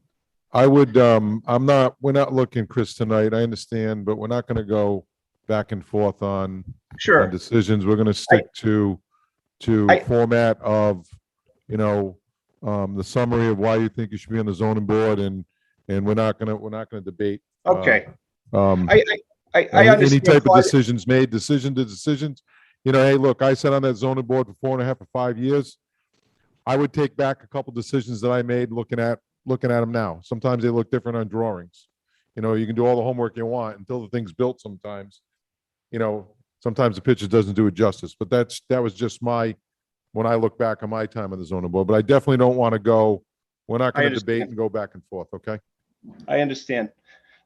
I would, we're not looking, Chris, tonight. I understand, but we're not going to go back and forth on Sure. decisions. We're going to stick to format of, the summary of why you think you should be on the zoning board, and we're not going to debate. Okay. I any understand. type of decisions made, decision to decisions. Hey, look, I sat on that zoning board for 4.5 or 5 years. I would take back a couple decisions that I made looking at looking at them now. Sometimes they look different on drawings. You know, you can do all the homework you want until the thing's built sometimes. You know, sometimes the picture doesn't do it justice, but that was just when I look back on my time on the zoning board, but I definitely don't want to go, we're not I going to debate understand. and go back and forth, okay? I understand.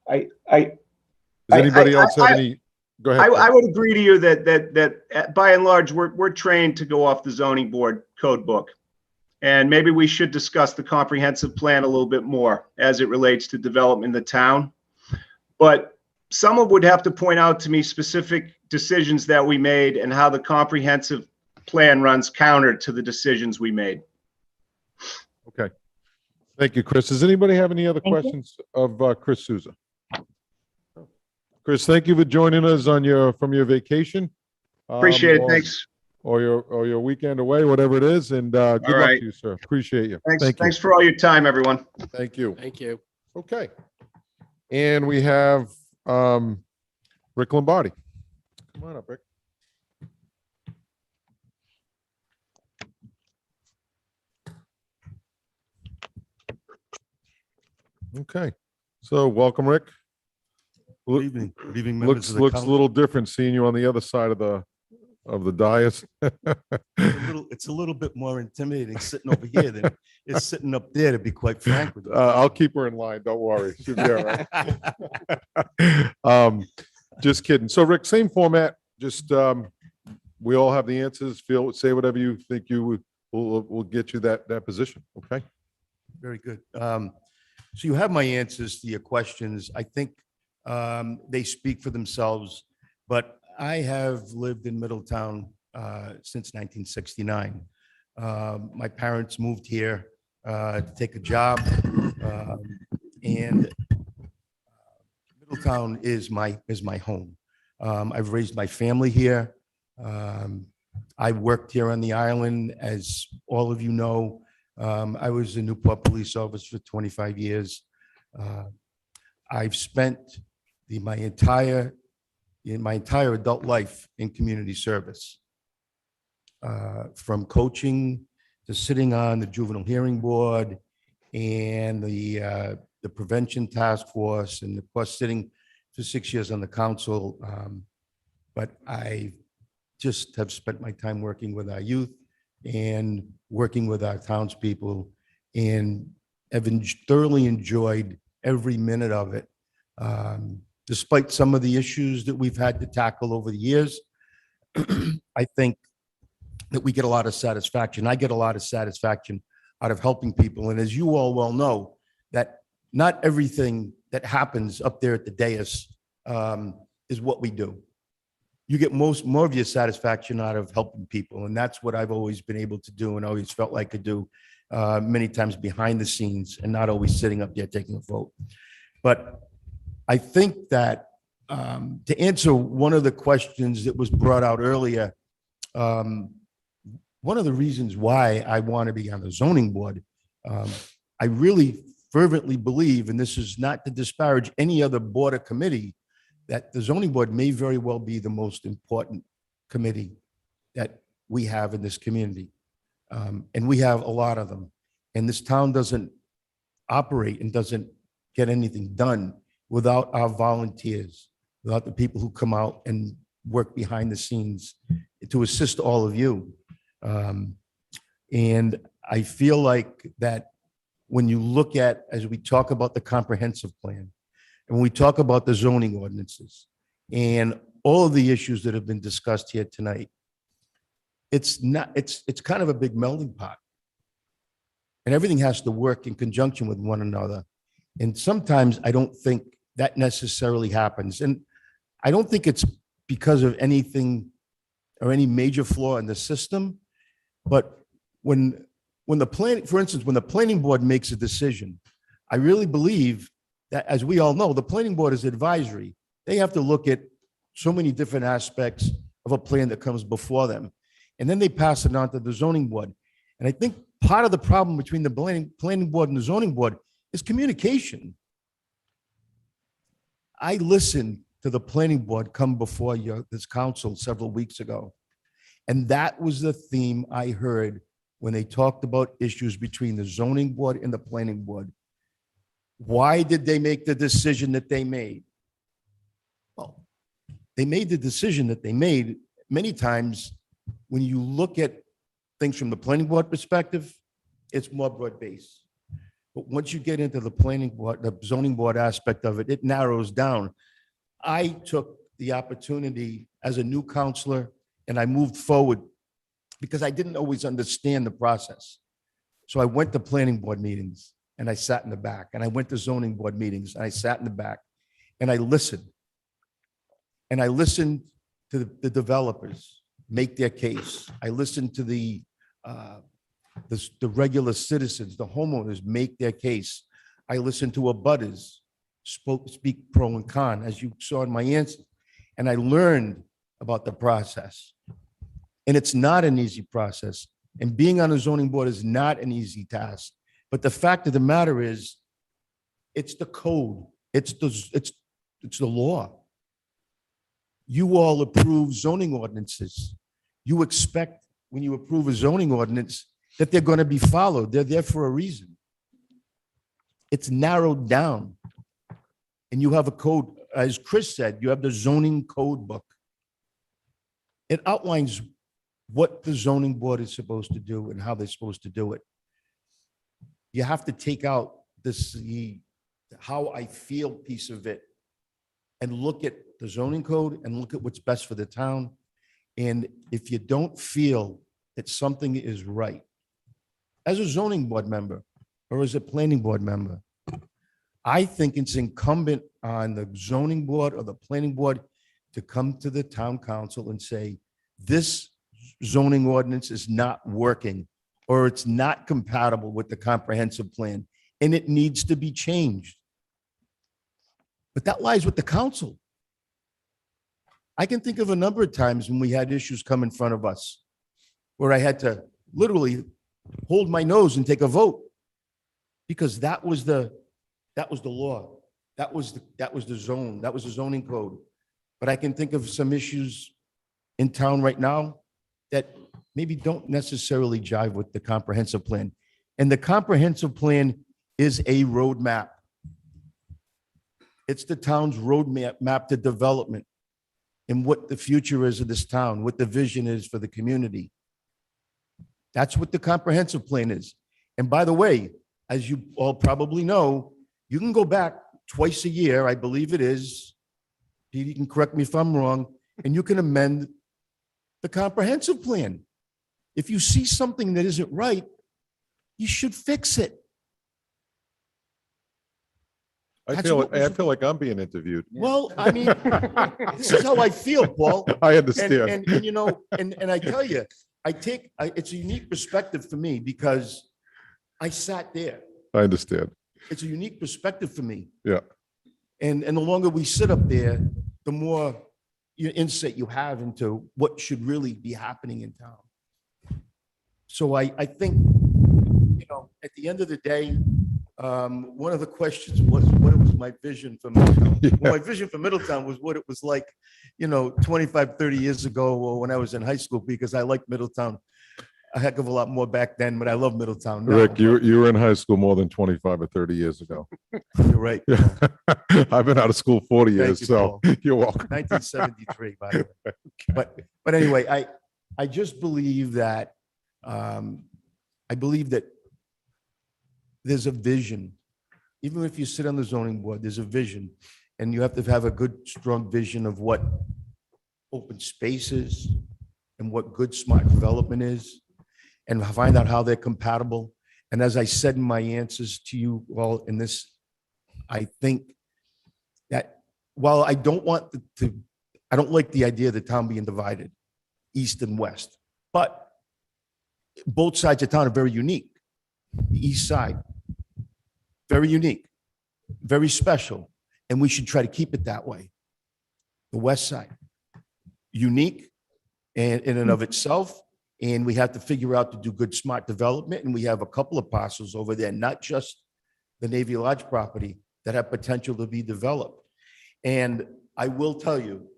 Does anybody else have any? Go ahead. I would agree to you that by and large, we're trained to go off the zoning board code book. And maybe we should discuss the comprehensive plan a little bit more as it relates to development in the town. But someone would have to point out to me specific decisions that we made and how the comprehensive plan runs counter to the decisions we made. Okay. Thank you, Chris. Does anybody have any other Thank you. questions of Chris Souza? Chris, thank you for joining us from your vacation. Appreciate it. or- Thanks. Or your weekend away, whatever it is, and good luck right. to you, sir. Appreciate you. Thanks. Thank you. Thanks for all your time, everyone. Thank you. Thank you. Okay. And we have Rick Lombardi. Come on up, Rick. Okay, so welcome, Rick. Good evening. Good evening, members Looks of the a council. little different seeing you on the other side of the dais. It's a little bit more intimidating sitting over here than it's sitting up there, to be quite frank with you. I'll keep her in line. Don't worry. She'll be all right. Just kidding. So Rick, same format, just, we all have the answers. Say whatever you think will get you that position. Okay. Very good. So you have my answers to your questions. I think they speak for themselves, but I have lived in Middletown since 1969. My parents moved here to take a job, and Middletown is my home. I've raised my family here. I worked here on the island, as all of you know. I was a Newport police officer for 25 years. I've spent my entire adult life in community service, from coaching to sitting on the juvenile hearing board and the prevention task force, and of course sitting for 6 years on the council. But I just have spent my time working with our youth and working with our townspeople, and have thoroughly enjoyed every minute of it. Despite some of the issues that we've had to tackle over the years, I think that we get a lot of satisfaction. I get a lot of satisfaction out of helping people. And as you all well know, that not everything that happens up there at the dais is what we do. You get more of your satisfaction out of helping people. And that's what I've always been able to do, and always felt like I could do many times behind the scenes, and not always sitting up there taking a vote. But I think that to answer one of the questions that was brought out earlier, one of the reasons why I want to be on the zoning board, I really fervently believe, and this is not to disparage any other board or committee, that the zoning board may very well be the most important committee that we have in this community. And we have a lot of them. And this town doesn't operate and doesn't get anything done without our volunteers, without the people who come out and work behind the scenes to assist all of you. And I feel like that when you look at, as we talk about the comprehensive plan, and when we talk about the zoning ordinances and all of the issues that have been discussed here tonight, it's kind of a big melding pot. And everything has to work in conjunction with one another. And sometimes I don't think that necessarily happens. And I don't think it's because of anything or any major flaw in the system. But when the plan, for instance, when the planning board makes a decision, I really believe that, as we all know, the planning board is advisory. They have to look at so many different aspects of a plan that comes before them. And then they pass it on to the zoning board. And I think part of the problem between the planning board and the zoning board is communication. I listened to the planning board come before this council several weeks ago. And that was the theme I heard when they talked about issues between the zoning board and the planning board. Why did they make the decision that they made? Well, they made the decision that they made. Many times, when you look at things from the planning board perspective, it's more broad-based. But once you get into the planning board, the zoning board aspect of it, it narrows down. I took the opportunity as a new counselor and I moved forward because I didn't always understand the process. So I went to planning board meetings and I sat in the back, and I went to zoning board meetings and I sat in the back and I listened. And I listened to the developers make their case. I listened to the regular citizens, the homeowners make their case. I listened to abutters speak pro and con, as you saw in my answer. And I learned about the process. And it's not an easy process. And being on a zoning board is not an easy task. But the fact of the matter is, it's the code. It's the law. You all approve zoning ordinances. You expect when you approve a zoning ordinance that they're going to be followed. They're there for a reason. It's narrowed down. And you have a code, as Chris said, you have the zoning code book. It outlines what the zoning board is supposed to do and how they're supposed to do it. You have to take out the how I feel piece of it and look at the zoning code and look at what's best for the town. And if you don't feel that something is right, as a zoning board member or as a planning board member, I think it's incumbent on the zoning board or the planning board to come to the town council and say, this zoning ordinance is not working, or it's not compatible with the comprehensive plan, and it needs to be changed. But that lies with the council. I can think of a number of times when we had issues come in front of us where I had to literally hold my nose and take a vote because that was the law. That was the zone. That was the zoning code. But I can think of some issues in town right now that maybe don't necessarily jive with the comprehensive plan. And the comprehensive plan is a roadmap. It's the town's roadmap to development and what the future is of this town, what the vision is for the community. That's what the comprehensive plan is. And by the way, as you all probably know, you can go back twice a year, I believe it is. Pete, you can correct me if I'm wrong, and you can amend the comprehensive plan. If you see something that isn't right, you should fix it. I That's feel, what was- I feel like I'm being interviewed. Well, I mean, this is how I feel, Paul. I And, understand. and you know, and I tell you, it's a unique perspective for me because I sat there. I understand. It's a unique perspective for me. Yeah. And the longer we sit up there, the more insight you have into what should really be happening in town. So I think, you know, at the end of the day, one of the questions was, what was my vision for Middletown? Well, my vision for Middletown was what it was like, 25, 30 years ago or when I was in high school, because I liked Middletown a heck of a lot more back then, but I love Middletown now. Rick, you were in high school more than 25 or 30 years ago. You're right. I've been out of school 40 Thank years, you, so Paul. you're welcome. 1973, by the way. But anyway, I just believe that, I believe that there's a vision. Even if you sit on the zoning board, there's a vision. And you have to have a good, strong vision of what open space is and what good, smart development is, and find out how they're compatible. And as I said in my answers to you all in this, I think that while I don't want I don't like the idea of the town being divided, east and west, but both sides of town are very unique. The east side, very unique, very special, and we should try to keep it that way. The west side, unique and in and of itself, and we have to figure out to do good, smart development, and we have a couple of parcels over there, not just the Navy Lodge property, that have potential to be developed. And I will tell you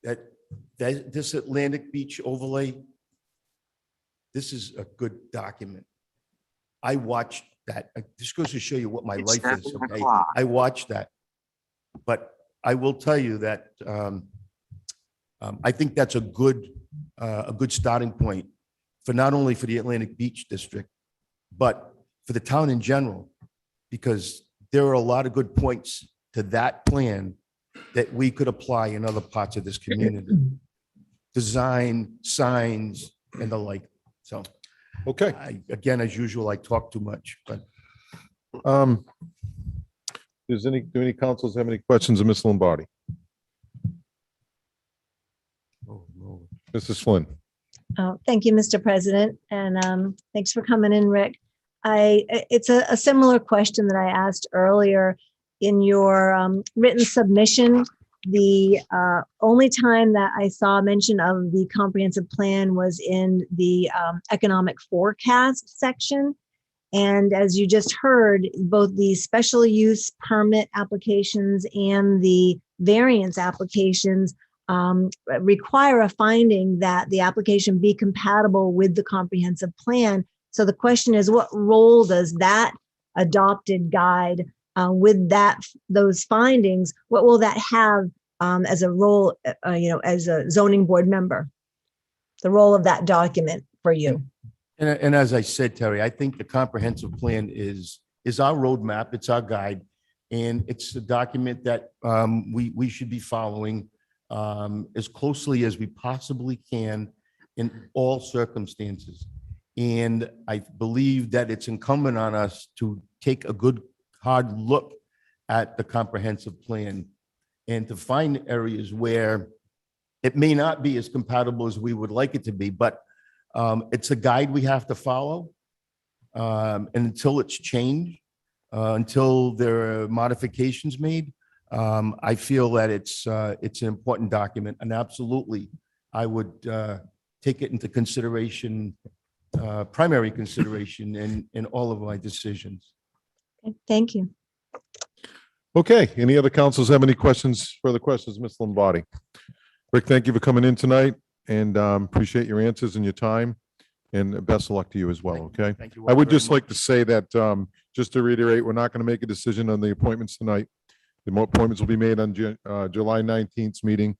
that this Atlantic Beach overlay, this is a good document. I watched that. This goes to show you what my life is, okay? I watch that. But I will tell you that I think that's a good starting point for not only for the Atlantic Beach District, but for the town in general, because there are a lot of good points to that plan that we could apply in other parts of this community. Design, signs, and the like. So, Okay. again, as usual, I talk too much, but Do any councils have any questions of Ms. Lombardi? Mrs. Flynn? Oh, thank you, Mr. President, and thanks for coming in, Rick. It's a similar question that I asked earlier in your written submission. The only time that I saw mention of the comprehensive plan was in the economic forecast section. And as you just heard, both the special use permit applications and the variance applications require a finding that the application be compatible with the comprehensive plan. So the question is, what role does that adopted guide with those findings? What will that have as a role, as a zoning board member? The role of that document for you? And as I said, Terry, I think the comprehensive plan is our roadmap, it's our guide, and it's a document that we should be following as closely as we possibly can in all circumstances. And I believe that it's incumbent on us to take a good, hard look at the comprehensive plan and to find areas where it may not be as compatible as we would like it to be, but it's a guide we have to follow. And until it's changed, until there are modifications made, I feel that it's an important document, and absolutely, I would take it into consideration, primary consideration in all of my decisions. Okay, thank you. Okay, any other councils have any further questions, Ms. Lombardi? Rick, thank you for coming in tonight, and appreciate your answers and your time, and best of luck to you as well, okay? Thank you I all would very just like much. to say that, just to reiterate, we're not going to make a decision on the appointments tonight. The more appointments will be made on July 19th meeting.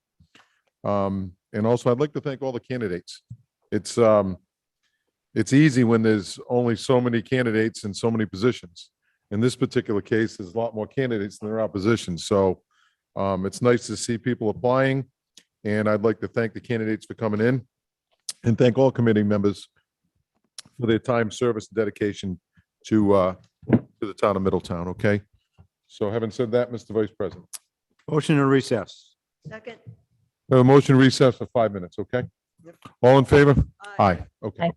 And also, I'd like to thank all the candidates. It's easy when there's only so many candidates and so many positions. In this particular case, there's a lot more candidates than there are positions. So it's nice to see people applying. And I'd like to thank the candidates for coming in and thank all committee members for their time, service, and dedication to the town of Middletown, okay? So having said that, Mr. Vice President, Motion to recess. Second. we have a motion recess for 5 minutes, okay? All in favor? Aye. Okay.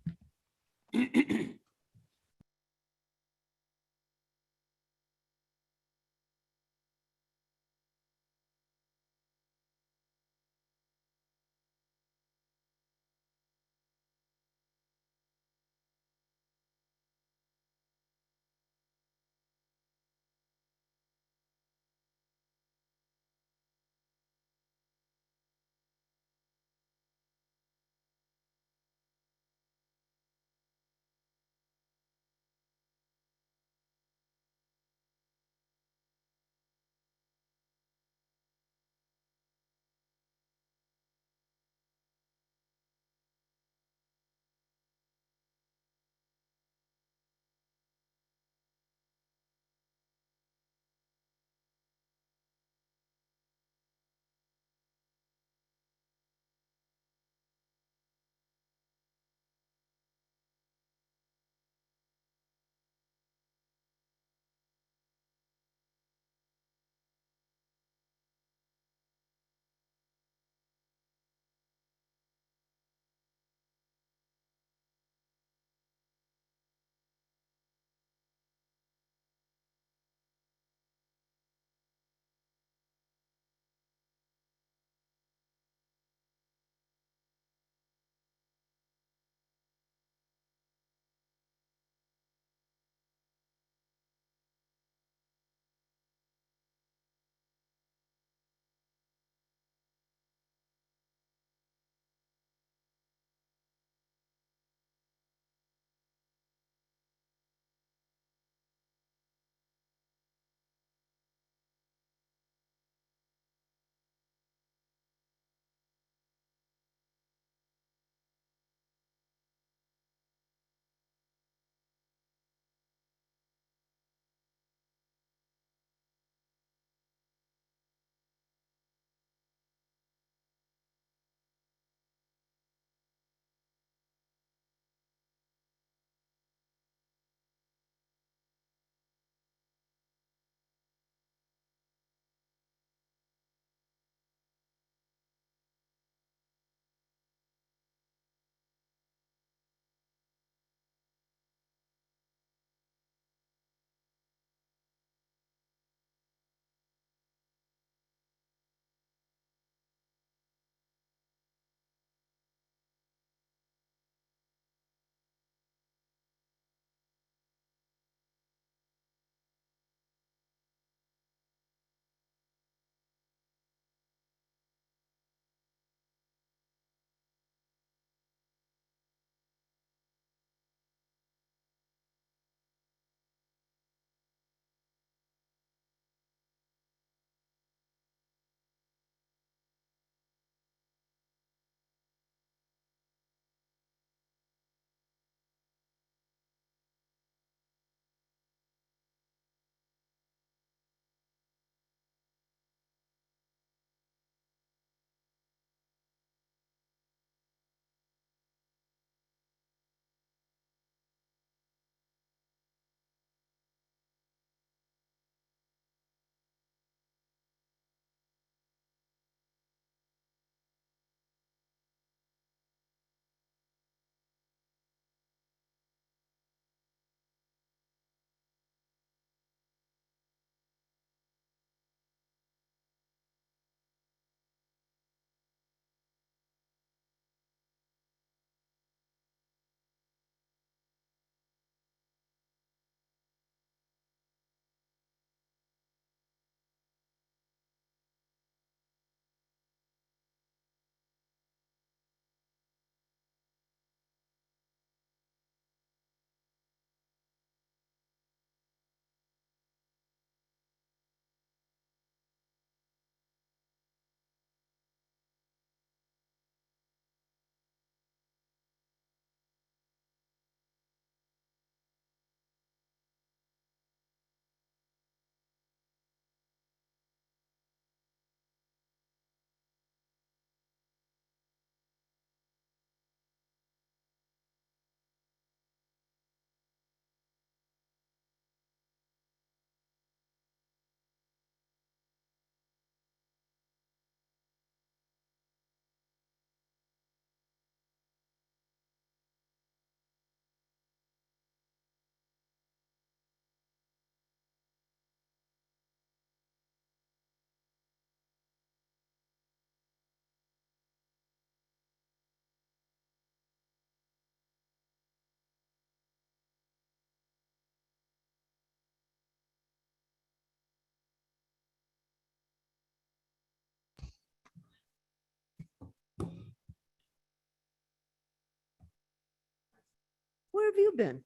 have you been?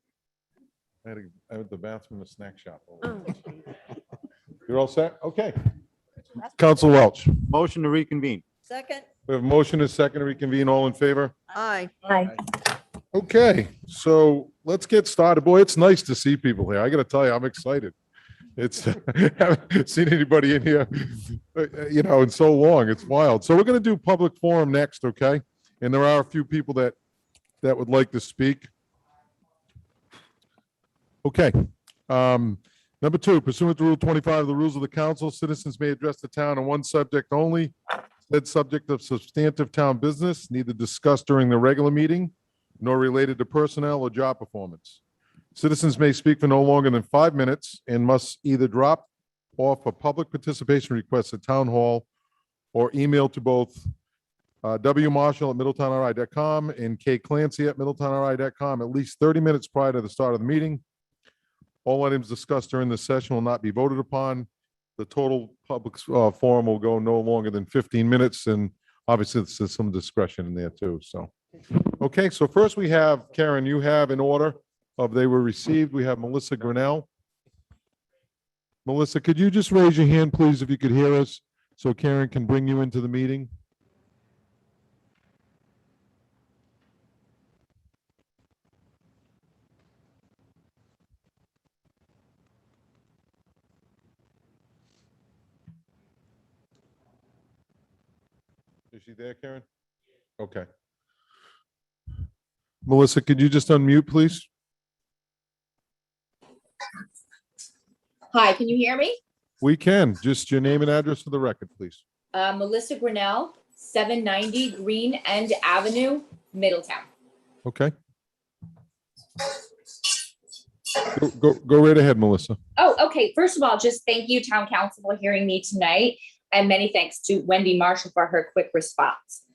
I had the bathroom and snack shop. Oh, geez. You're all set? Okay. Council Welch, Motion to reconvene. Second? we have a motion and a second to reconvene. All in favor? Aye. Aye. Okay, so let's get started. Boy, it's nice to see people here. I gotta tell you, I'm excited. It's, haven't seen anybody in here, in so long. It's wild. So we're gonna do public forum next, okay? And there are a few people that would like to speak. Okay. Number 2, pursuant to Rule 25 of the Rules of the Council, citizens may address the town on one subject only. Said subject of substantive town business, neither discussed during the regular meeting nor related to personnel or job performance. Citizens may speak for no longer than 5 minutes and must either drop off a public participation request at Town Hall or email to both wmarshall@middletownri.com and kclancy@middletownri.com at least 30 minutes prior to the start of the meeting. All items discussed during this session will not be voted upon. The total public forum will go no longer than 15 minutes, and obviously there's some discretion in there too, so. Okay, so first we have, Karen, you have in order of they were received, we have Melissa Grinnell. Melissa, could you just raise your hand, please, if you could hear us, so Karen can bring you into the meeting? Is she there, Karen? Okay. Melissa, could you just unmute, please? Hi, can you hear me? We can. Just your name and address for the record, please. Melissa Grinnell, 790 Green End Avenue, Middletown. Okay. Go right ahead, Melissa. Oh, okay. First of all, just thank you, Town Council, for hearing me tonight. And many thanks to Wendy Marshall for her quick response.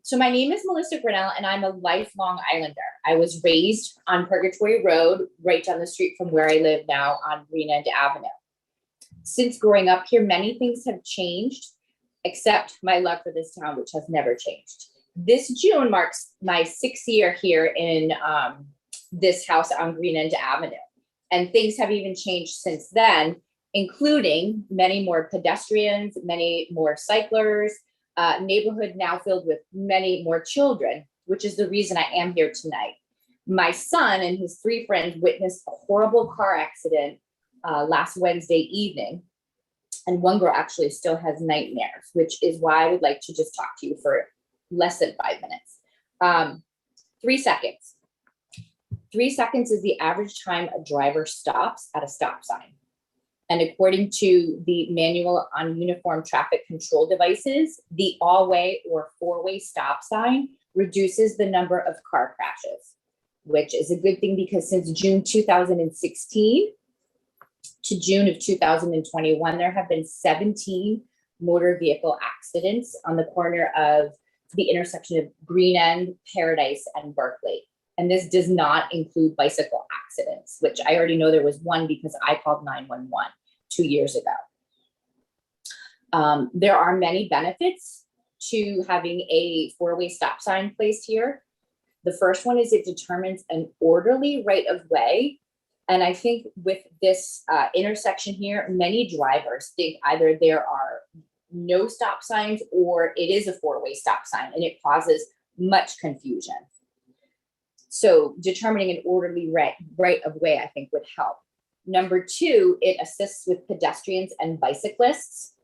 So my name is Melissa Grinnell, and I'm a lifelong Islander. I was raised on Purgatory Road, right down the street from where I live now on Green End Avenue. Since growing up here, many things have changed, except my love for this town, which has never changed. This June marks my 6th year here in this house on Green End Avenue. And things have even changed since then, including many more pedestrians, many more cyclers, neighborhood now filled with many more children, which is the reason I am here tonight. My son and his 3 friends witnessed a horrible car accident last Wednesday evening. And one girl actually still has nightmares, which is why I would like to just talk to you for less than 5 minutes. 3 seconds. 3 seconds is the average time a driver stops at a stop sign. And according to the Manual on Uniform Traffic Control Devices, the all-way or 4-way stop sign reduces the number of car crashes, which is a good thing because since June 2016 to June of 2021, there have been 17 motor vehicle accidents on the corner of the intersection of Green End, Paradise, and Berkeley. And this does not include bicycle accidents, which I already know there was one because I called 911 2 years ago. There are many benefits to having a 4-way stop sign placed here. The first one is it determines an orderly right of way. And I think with this intersection here, many drivers think either there are no stop signs or it is a 4-way stop sign, and it causes much confusion. So determining an orderly right of way, I think, would help. Number 2, it assists with pedestrians and bicyclists.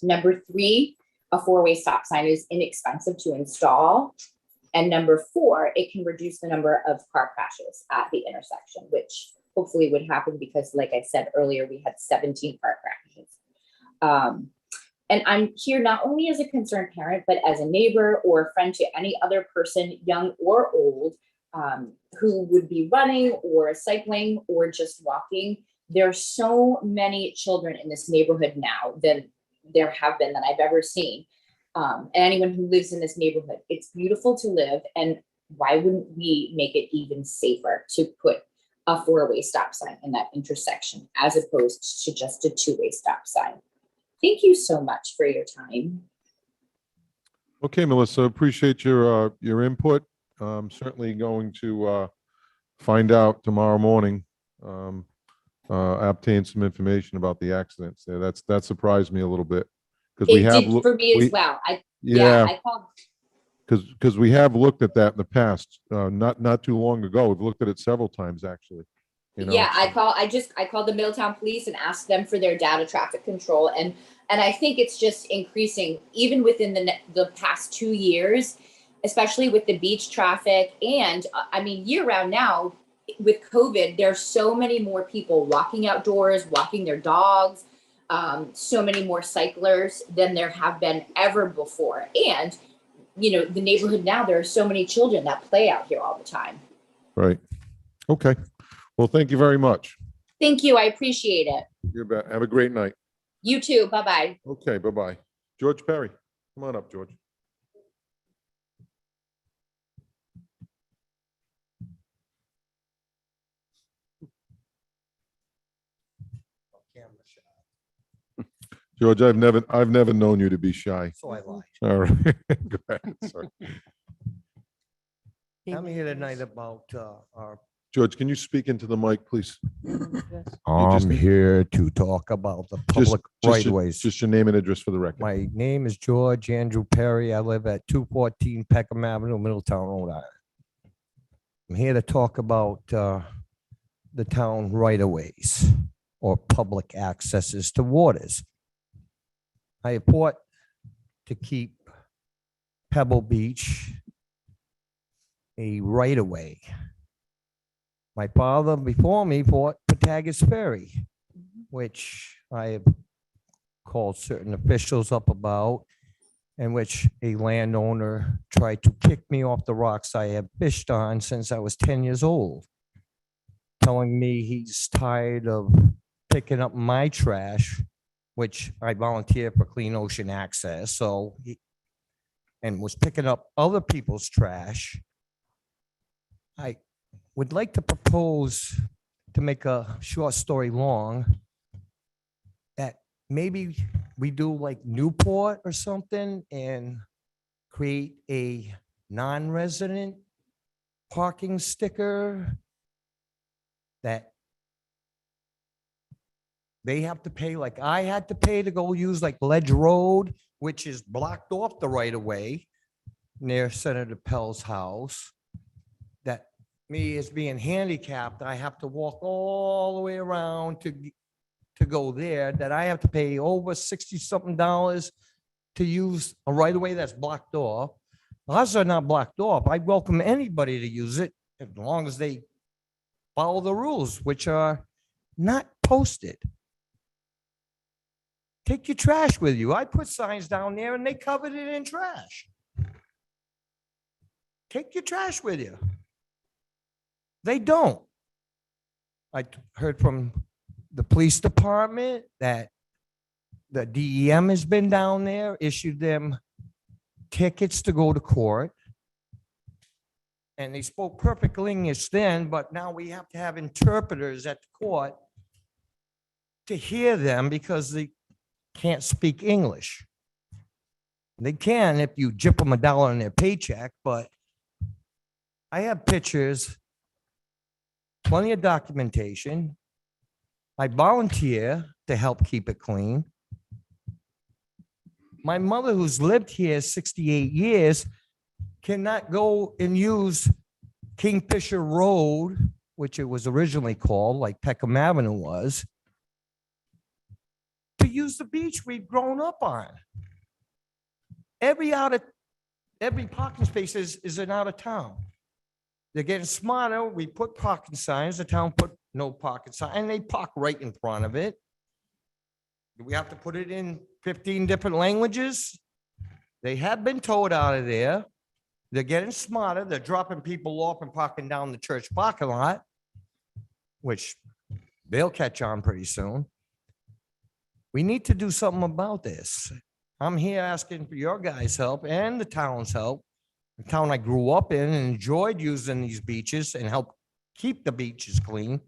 Number 3, a 4-way stop sign is inexpensive to install. And number 4, it can reduce the number of car crashes at the intersection, which hopefully would happen because, like I said earlier, we had 17 car crashes. And I'm here not only as a concerned parent, but as a neighbor or a friend to any other person, young or old, who would be running or cycling or just walking. There are so many children in this neighborhood now than there have been that I've ever seen. And anyone who lives in this neighborhood, it's beautiful to live. And why wouldn't we make it even safer to put a 4-way stop sign in that intersection as opposed to just a 2-way stop sign? Thank you so much for your time. Okay, Melissa, appreciate your input. Certainly going to find out tomorrow morning, obtain some information about the accidents there. That surprised me a little bit. Because we It have, did for me as we- well. I yeah, I called. because we have looked at that in the past, not too long ago. We've looked at it several times, actually. You know, Yeah, I called the Middletown Police and asked them for their data traffic control, and I think it's just increasing even within the past 2 years, especially with the beach traffic. And I mean, year round now with COVID, there's so many more people walking outdoors, walking their dogs, so many more cyclers than there have been ever before. And you know, the neighborhood now, there are so many children that play out here all the time. right. Okay. Well, thank you very much. Thank you. I appreciate it. You bet. Have a great night. You too. Bye-bye. Okay, bye-bye. George Perry, come on up, George. George, I've never known you to be shy. So I lied. All right. Go ahead. Sorry. I'm here tonight about our. George, can you speak into the mic, please? I'm here to talk about the public right of ways. Just your name and address for the record. My name is George Andrew Perry. I live at 214 Peckham Avenue, Middletown, Rhode Island. I'm here to talk about the town right of ways or public accesses to waters. I fought to keep Pebble Beach a right of way. My father before me fought Patagas Ferry, which I have called certain officials up about, in which a landowner tried to kick me off the rocks I have fished on since I was 10 years old, telling me he's tired of picking up my trash, which I volunteer for Clean Ocean Access, and was picking up other people's trash. I would like to propose, to make a short story long, that maybe we do like Newport or something and create a non-resident parking sticker that they have to pay, like I had to pay to go use like Ledge Road, which is blocked off the right of way near Senator Pell's house. That me as being handicapped, I have to walk all the way around to go there, that I have to pay over 60-something dollars to use a right of way that's blocked off. Ours are not blocked off. I welcome anybody to use it as long as they follow the rules, which are not posted. Take your trash with you. I put signs down there and they covered it in trash. Take your trash with you. They don't. I heard from the police department that the DEM has been down there, issued them tickets to go to court. And they spoke perfect English then, but now we have to have interpreters at the court to hear them because they can't speak English. They can if you jip them $1 in their paycheck, but I have pictures, plenty of documentation. I volunteer to help keep it clean. My mother, who's lived here 68 years, cannot go and use Kingfisher Road, which it was originally called, like Peckham Avenue was, to use the beach we've grown up on. Every parking space is an out of town. They're getting smarter. We put parking signs, the town put no parking sign, and they park right in front of it. Do we have to put it in 15 different languages? They have been towed out of there. They're getting smarter. They're dropping people off and parking down the church parking lot, which they'll catch on pretty soon. We need to do something about this. I'm here asking for your guys' help and the town's help. The town I grew up in and enjoyed using these beaches and help keep the beaches clean.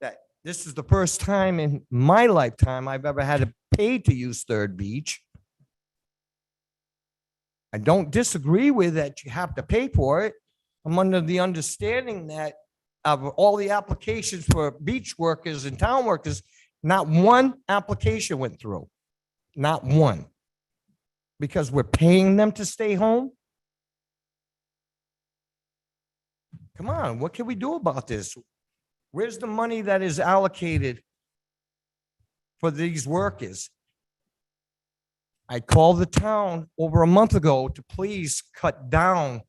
That this is the first time in my lifetime I've ever had to pay to use Third Beach. I don't disagree with that you have to pay for it. I'm under the understanding that of all the applications for beach workers and town workers, not one application went through. Not one. Because we're paying them to stay home? Come on, what can we do about this? Where's the money that is allocated for these workers? I called the town over a month ago to please cut down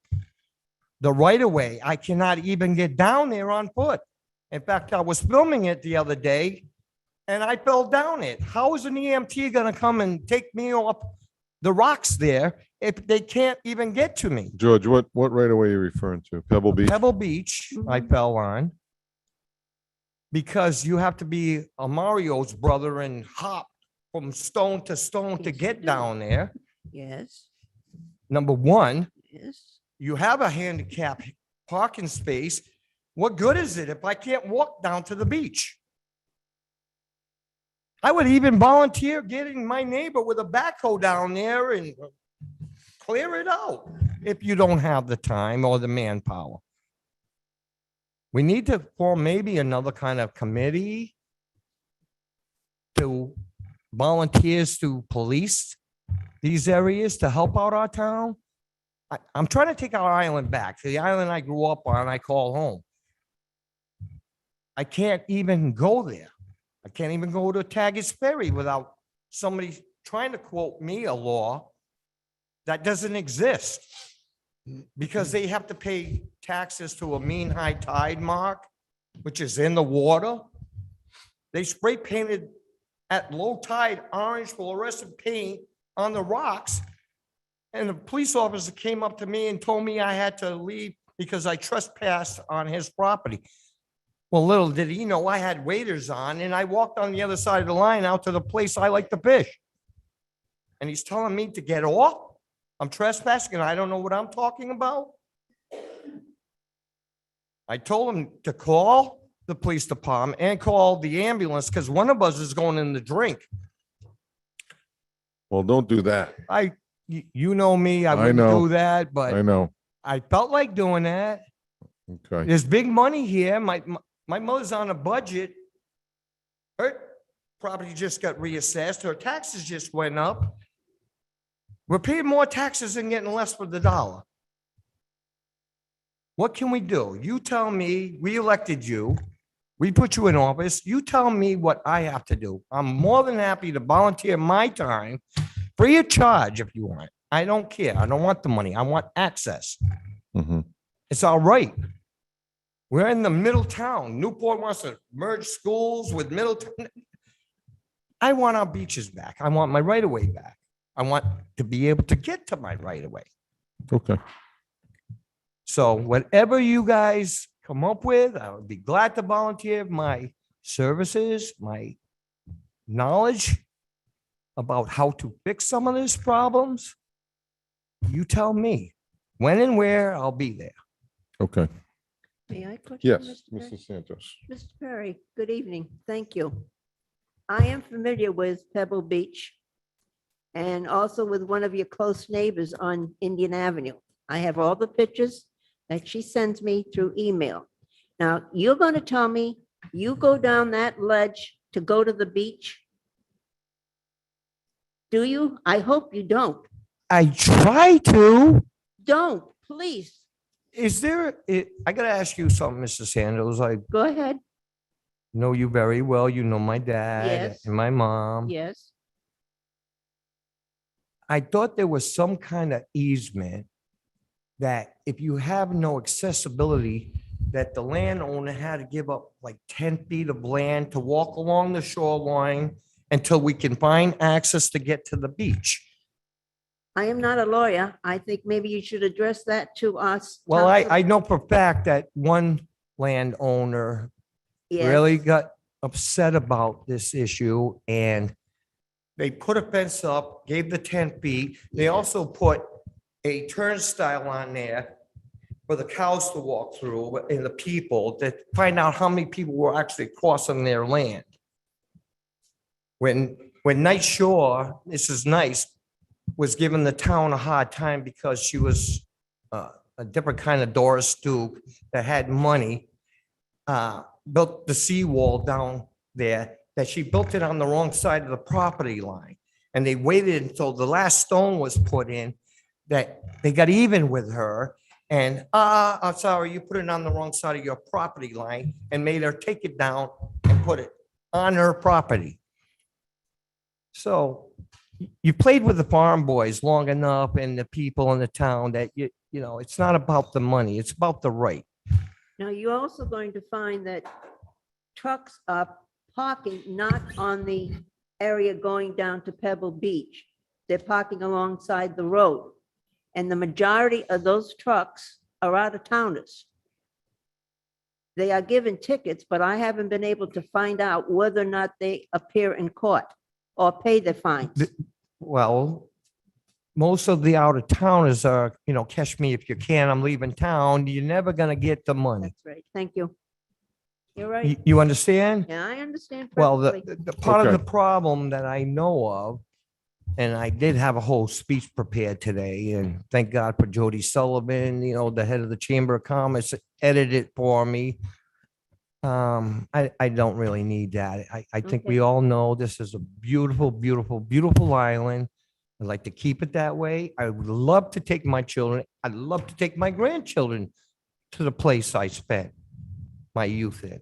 the right of way. I cannot even get down there on foot. In fact, I was filming it the other day and I fell down it. How is an EMT going to come and take me off the rocks there if they can't even get to me? George, what right away are you referring to? Pebble Beach? Pebble Beach, I fell on. Because you have to be a Mario's brother and hop from stone to stone to get down there. Yes, Number one, yes. you have a handicap parking space. What good is it if I can't walk down to the beach? I would even volunteer getting my neighbor with a backhoe down there and clear it out if you don't have the time or the manpower. We need to form maybe another kind of committee to volunteers to police these areas to help out our town. I'm trying to take our island back, the island I grew up on, I call home. I can't even go there. I can't even go to Taggart's Ferry without somebody trying to quote me a law that doesn't exist. Because they have to pay taxes to a mean high tide mark, which is in the water. They spray painted at low tide orange fluorescent paint on the rocks. And the police officer came up to me and told me I had to leave because I trespassed on his property. Well, little did he know I had waders on and I walked on the other side of the line out to the place I like to fish. And he's telling me to get off. I'm trespassing and I don't know what I'm talking about. I told him to call the police department and call the ambulance because one of us is going in the drink. Well, don't do that. You know me, I wouldn't know. do that, I but know. I felt like doing that. Okay. There's big money here. My mother's on a budget. Her property just got reassessed. Her taxes just went up. We're paying more taxes and getting less for the dollar. What can we do? You tell me, we elected you. We put you in office. You tell me what I have to do. I'm more than happy to volunteer my time, free of charge if you want. I don't care. I don't want the money. I want access. Mhm. It's all right. We're in the middle town. Newport wants to merge schools with Middletown. I want our beaches back. I want my right of way back. I want to be able to get to my right of way. Okay. So whatever you guys come up with, I would be glad to volunteer my services, my knowledge about how to fix some of these problems. You tell me when and where, I'll be there. Okay. May I question? Yes, Mr. Perry? Mr. Santos. Mr. Perry, good evening. Thank you. I am familiar with Pebble Beach and also with one of your close neighbors on Indian Avenue. I have all the pictures that she sends me through email. Now, you're going to tell me you go down that ledge to go to the beach? Do you? I hope you don't. I try to. Don't, please. Is there, I gotta ask you something, Mr. Sanders. I Go ahead. know you very well. You know my dad Yes. and my mom. Yes. I thought there was some kind of easement that if you have no accessibility, that the landowner had to give up like 10 feet of land to walk along the shoreline until we can find access to get to the beach. I am not a lawyer. I think maybe you should address that to us. Well, council- I know for a fact that one landowner Yes. really got upset about this issue and they put a fence up, gave the 10 feet. They also put a turnstile on there for the cows to walk through and the people to find out how many people were actually crossing their land. When Night Shore, this is nice, was giving the town a hard time because she was a different kind of Doris Duke that had money. built the seawall down there, that she built it on the wrong side of the property line. And they waited until the last stone was put in, that they got even with her. And, I'm sorry, you put it on the wrong side of your property line, and made her take it down and put it on her property. So you played with the farm boys long enough and the people in the town that you know, it's not about the money, it's about the right. Now, you're also going to find that trucks are parking not on the area going down to Pebble Beach. They're parking alongside the road. And the majority of those trucks are out of towners. They are given tickets, but I haven't been able to find out whether or not they appear in court or pay their fines. Well, most of the out of towners are, you know, catch me if you can, I'm leaving town, you're never gonna get the money. That's right. Thank you. You're You, right. you understand? Yeah, I understand. Well, perfectly. the part of Okay. the problem that I know of, and I did have a whole speech prepared today, and thank God for Jody Sullivan, you know, the head of the Chamber of Commerce, edited it for me. I don't really need that. I think we Okay. all know this is a beautiful, beautiful, beautiful island. I'd like to keep it that way. I would love to take my children, I'd love to take my grandchildren to the place I spent my youth in.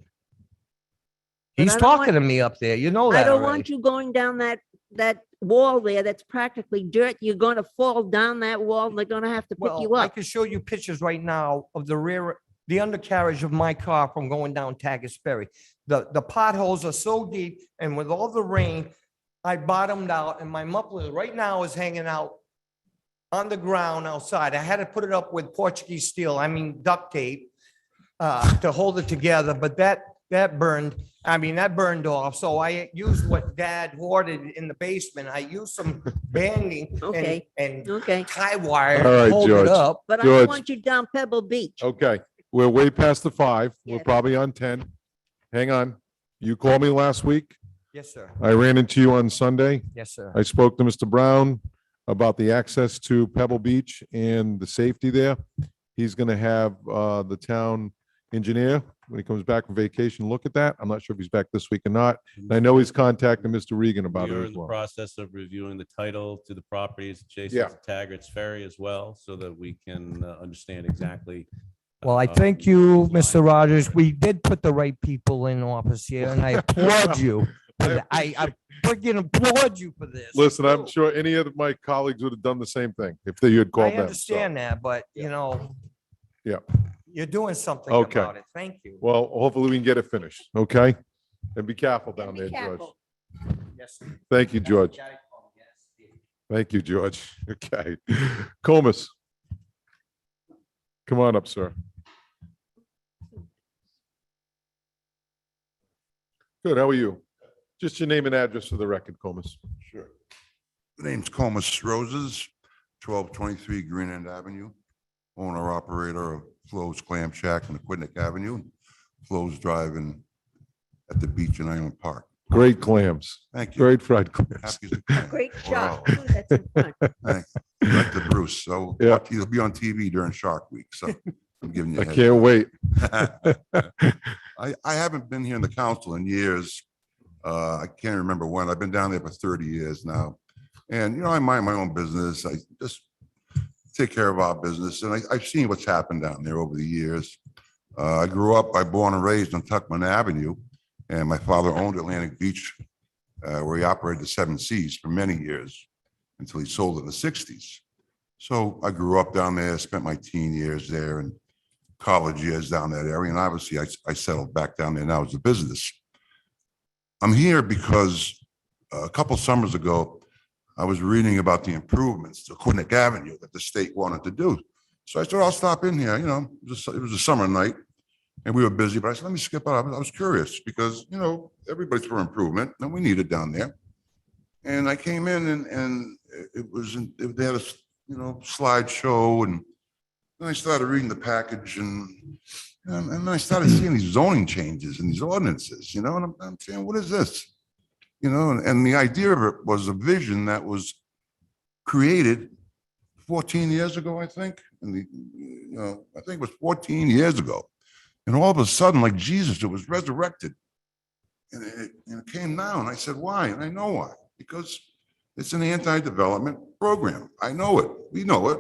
But He's I don't talking want- to me up there, you know I that don't already. want you going down that wall there that's practically dirt. You're going to fall down that wall and they're going to have to pick you Well, I up. can show you pictures right now of the undercarriage of my car from going down Tagus Ferry. The potholes are so deep, and with all the rain, I bottomed out, and my muffler right now is hanging out on the ground outside. I had to put it up with Portuguese steel, I mean duct tape, to hold it together, but that burned off. So I used what Dad hoarded in the basement. I used some banding Okay. and Okay, tie wire All to right, hold George. it up. but I George. don't want you down Pebble Beach. Okay, we're way past the 5. We're Yes. probably on 10. Hang on. You called me last week. Yes, sir. I ran into you on Sunday. Yes, sir. I spoke to Mr. Brown about the access to Pebble Beach and the safety there. He's going to have the town engineer, when he comes back from vacation, look at that. I'm not sure if he's back this week or not. And I know he's contacting Mr. Regan about We it are as in the well. process of reviewing the title to the properties Yeah. adjacent to Taggart's Ferry as well, so that we can understand exactly. Well, I thank you, Mr. Rogers. We did put the right people in office here, and I applaud you. for that. I freaking applaud you for this. Listen, I'm sure any of my colleagues would have done the same thing if you had called I them. so. understand that, but you know. Yeah. You're doing something Okay. about it. Thank you. Well, hopefully we can get it finished, okay? And be careful down Be there, George. careful. Yes. Thank you, George. Thank you, George. Okay. Comus. Come on up, sir. Good, how are you? Just your name and address for the record, Comus. Sure. The name's Comus Roses, 1223 Green End Avenue, owner operator of Flo's Clam Shack on Aquidneck Avenue, Flo's Driving at the beach in Island Park. Great clams. Thank you. Great fried clams. Happy as a clam. Great Wow. shot. too, that's in front. Thanks. Director Bruce. So Yeah. he'll be on TV during Shark Week. So I'm giving you I a heads can't wait. I haven't been here in the council in years. I can't remember when. I've been down there for 30 years now. And, you know, I mind my own business. I just take care of our business. And I've seen what's happened down there over the years. I grew up, I born and raised on Tuckman Avenue. And my father owned Atlantic Beach, where he operated the Seven Seas for many years until he sold it in the 60s. So I grew up down there, spent my teen years there and college years down that area. And obviously I settled back down there now as a business. I'm here because a couple summers ago, I was reading about the improvements to Aquidneck Avenue that the state wanted to do. So I said, I'll stop in here, you know, it was a summer night and we were busy, but I said, let me skip out. I was curious because, you know, everybody's for improvement and we need it down there. And I came in and they had a, you know, slideshow and then I started reading the package and then I started seeing these zoning changes and these ordinances, you know, and I'm saying, what is this? You know, and the idea of it was a vision that was created 14 years ago, I think. And you know, I think it was 14 years ago. And all of a sudden, like Jesus, it was resurrected. And it came down. I said, why? And I know why. Because it's an anti-development program. I know it. We know it.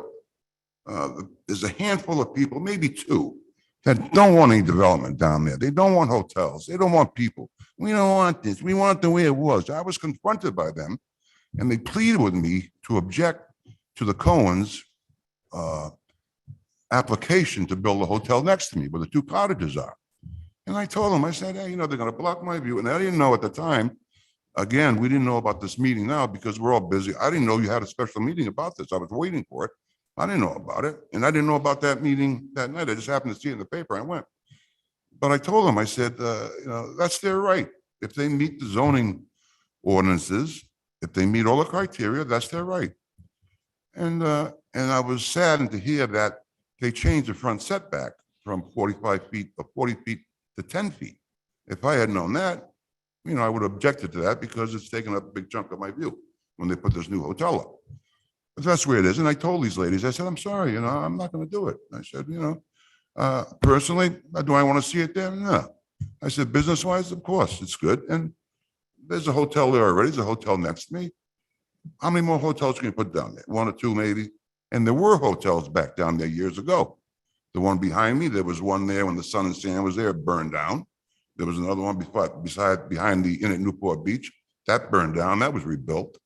There's a handful of people, maybe two, that don't want any development down there. They don't want hotels. They don't want people. We don't want this. We want it the way it was. I was confronted by them, and they pleaded with me to object to the Cohen's application to build a hotel next to me where the two cottages are. And I told them, I said, hey, they're going to block my view. And I didn't know at the time, again, we didn't know about this meeting now because we're all busy. I didn't know you had a special meeting about this. I was waiting for it. I didn't know about it. And I didn't know about that meeting that night. I just happened to see it in the paper. I went. But I told them, I said, that's their right. If they meet the zoning ordinances, if they meet all the criteria, that's their right. And I was saddened to hear that they changed the front setback from 45 feet or 40 feet to 10 feet. If I had known that, I would have objected to that because it's taken up a big chunk of my view when they put this new hotel up. But that's where it is. And I told these ladies, I said, I'm sorry, I'm not going to do it. I said, personally, do I want to see it there? No. I said, business-wise, of course, it's good. And there's a hotel there already. There's a hotel next to me. How many more hotels can you put down there? One or two, maybe. And there were hotels back down there years ago. The one behind me, there was one there when the Sun and Sand was there, it burned down. There was another one behind the Inn at Newport Beach. That burned down. That was rebuilt.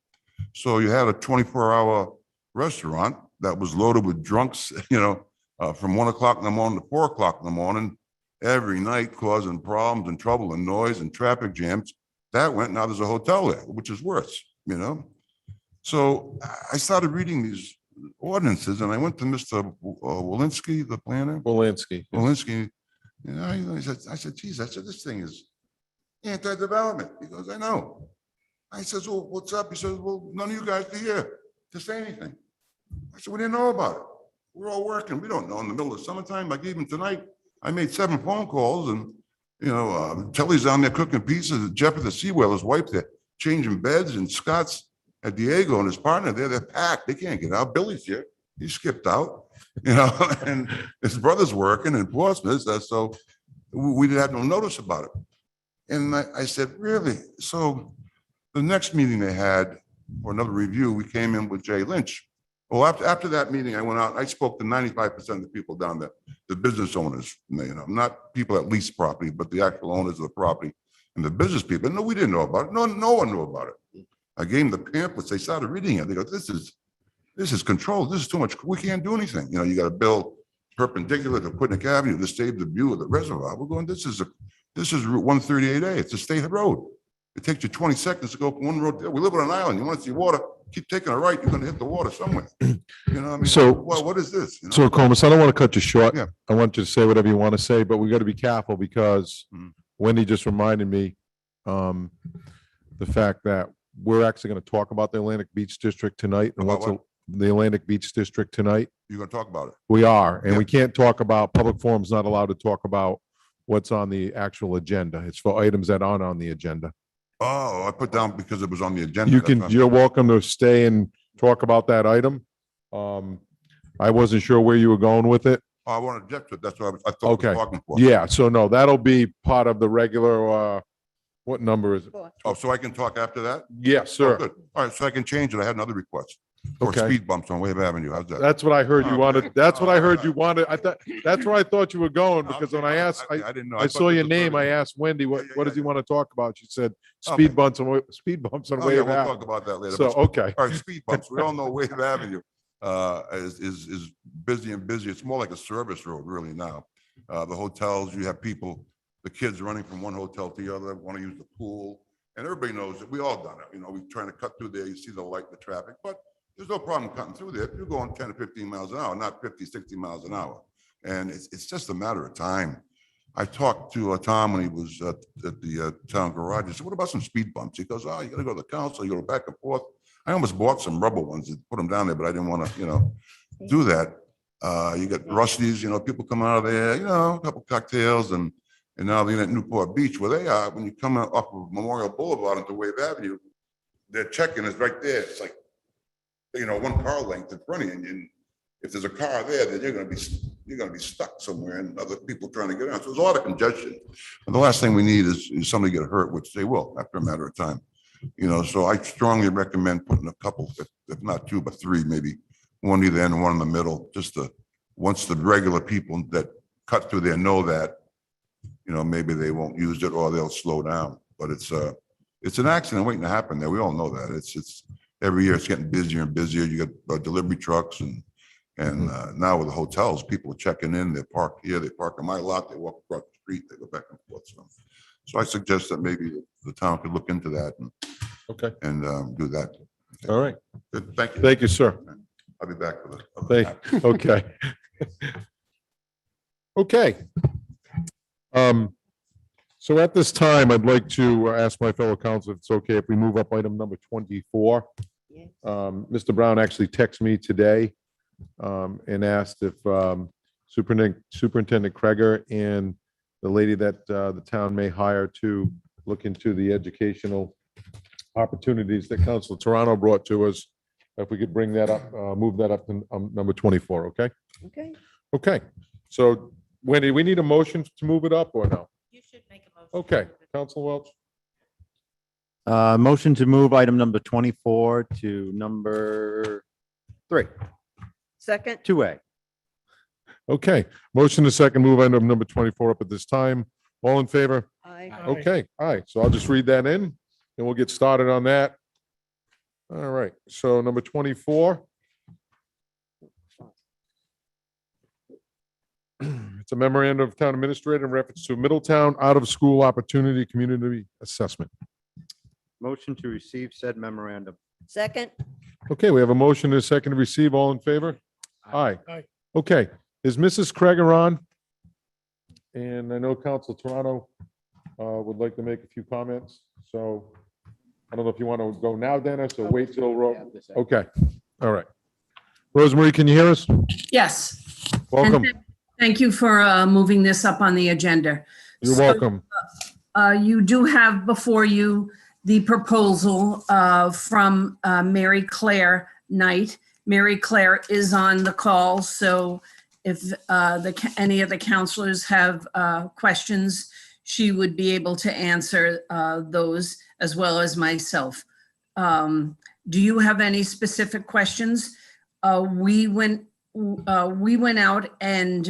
So you had a 24-hour restaurant that was loaded with drunks, from 1 o'clock in the morning to 4 o'clock in the morning, every night causing problems and trouble and noise and traffic jams. That went, now there's a hotel there, which is worse, So I started reading these ordinances and I went to Mr. Walensky, the planner. Walensky. Walensky. I said, geez, this thing is anti-development. He goes, I know. I says, well, what's up? He says, well, none of you guys are here to say anything. I said, we didn't know about it. We're all working. We don't know. In the middle of summertime, like even tonight, I made 7 phone calls and, Kelly's down there cooking pizzas. Jeff at the Seawell's wife there changing beds, and Scott's at Diego and his partner there, they're packed. They can't get out. Billy's here. He skipped out, and his brother's working in Portsmouth. So we had no notice about it. And I said, really? So the next meeting they had for another review, we came in with Jay Lynch. Well, after that meeting, I went out, I spoke to 95% of the people down there, the business owners, not people that lease property, but the actual owners of the property and the business people. No, we didn't know about it. No one knew about it. I gave them the pamphlets. They started reading it. They go, this is controlled. This is too much. We can't do anything. You got to build perpendicular to Quinnick Avenue to save the view of the reservoir. We're going, this is Route 138A. It's a state road. It takes you 20 seconds to go from one road. We live on an island. You want to see water, keep taking a right. You're going to hit the water somewhere. So- what is this? So Comus, I don't want to cut you short. Yeah. I want you to say whatever you want to say, but we got to be careful because Wendy just reminded me the fact that we're actually going to talk about the Atlantic Beach District tonight. And About what's what? the Atlantic Beach District tonight? You're going to talk about it. We are, and Yeah. we can't talk about, public forum's not allowed to talk about what's on the actual agenda. It's for items that aren't on the agenda. Oh, I put down because it was on the agenda. You That's can, not- you're welcome to stay and talk about that item. I wasn't sure where you were going with it. I want to object to it. That's what I thought we Okay. were talking for. Yeah, so no, that'll be part of the regular, what number is it? Oh, so I can talk after that? Yes, Oh, sir. good. All right, so I can change it. I had another request for Okay. speed bumps on Wave Avenue. How's that? That's what I heard you Oh, wanted. okay. That's what I heard Oh, you wanted. I thought, that's where I thought you were going because Okay, when I asked, I didn't know. I thought saw this your was name. 30. I asked Wendy, what yeah, does he want to talk about? She said, Okay. speed bumps on, speed bumps on Oh, yeah, Wave we'll Ave. talk about that later. So, But- okay. All right, speed bumps. We all know Wave Avenue is busy and busy. It's more like a service road really now. The hotels, you have people, the kids running from one hotel to the other, want to use the pool. And everybody knows that we all done it. We're trying to cut through there. You see the light, the traffic, but there's no problem cutting through there. You're going 10 to 15 miles an hour, not 50, 60 miles an hour. And it's just a matter of time. I talked to Tom when he was at the town garage. I said, what about some speed bumps? He goes, oh, you got to go to the council, you go back and forth. I almost bought some rubber ones and put them down there, but I didn't want to, do that. You got Rusty's, people come out of there, a couple cocktails and now they're at Newport Beach where they are. When you come out off of Memorial Boulevard into Wave Avenue, their check-in is right there. It's like, one car length in front of you. And if there's a car there, then you're gonna be stuck somewhere and other people trying to get out. So there's a lot of congestion. And the last thing we need is somebody get hurt, which they will after a matter of time. You know, so I strongly recommend putting a couple, if not two, but three, maybe one either end and one in the middle, just to, once the regular people that cut through there know that, you know, maybe they won't use it or they'll slow down. But it's an accident waiting to happen there. We all know that. It's every year it's getting busier and busier. You get delivery trucks and now with the hotels, people are checking in, they park here, they park in my lot, they walk across the street, they go back and forth. So I suggest that maybe the town could look into that and Okay. and do that. All right. Good. Thank you. Thank you, sir. I'll be back with it. Okay. Okay. So at this time, I'd like to ask my fellow council if it's okay if we move up item number 24. Mr. Brown actually texted me today and asked if Superintendent Kreger and the lady that the town may hire to look into the educational opportunities that Council Toronto brought to us, if we could bring that up, move that up to number 24, okay? Okay. Okay, so Wendy, we need a motion to move it up or no? You should make a motion. Okay, Council Welch, Motion to move item number 24 to number 3, Second. 2A. okay, motion to second, move item number 24 up at this time. All in favor? Aye. Okay, all right, so I'll just read that in and we'll get started on that. All right, so number 24. It's a memorandum of town administrator in reference to Middletown out-of-school opportunity community assessment. Motion to receive said memorandum. Second. Okay, we have a motion and a second to receive. All in favor? Aye. Okay, is Mrs. Kreger on? And I know Council Toronto would like to make a few comments, so I don't know if you want to go now, Dennis, or wait till, okay, all right. Rosemary, can you hear us? Yes. Welcome. And thank you for moving this up on the agenda. You're So, welcome. You do have before you the proposal from Mary Claire Knight. Mary Claire is on the call, so if any of the counselors have questions, she would be able to answer those as well as myself. Do you have any specific questions? We went out and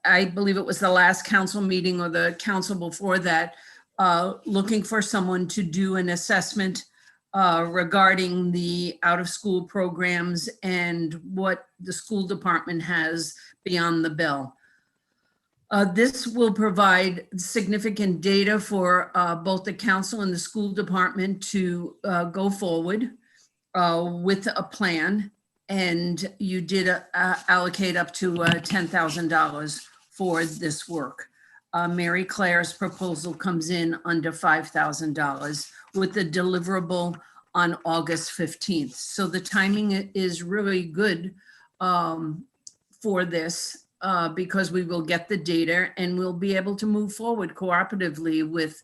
I believe it was the last council meeting or the council before that, looking for someone to do an assessment regarding the out-of-school programs and what the school department has beyond the bill. This will provide significant data for both the council and the school department to go forward with a plan. And you did allocate up to $10,000 for this work. Mary Claire's proposal comes in under $5,000 with the deliverable on August 15th. So the timing is really good for this because we will get the data and we'll be able to move forward cooperatively with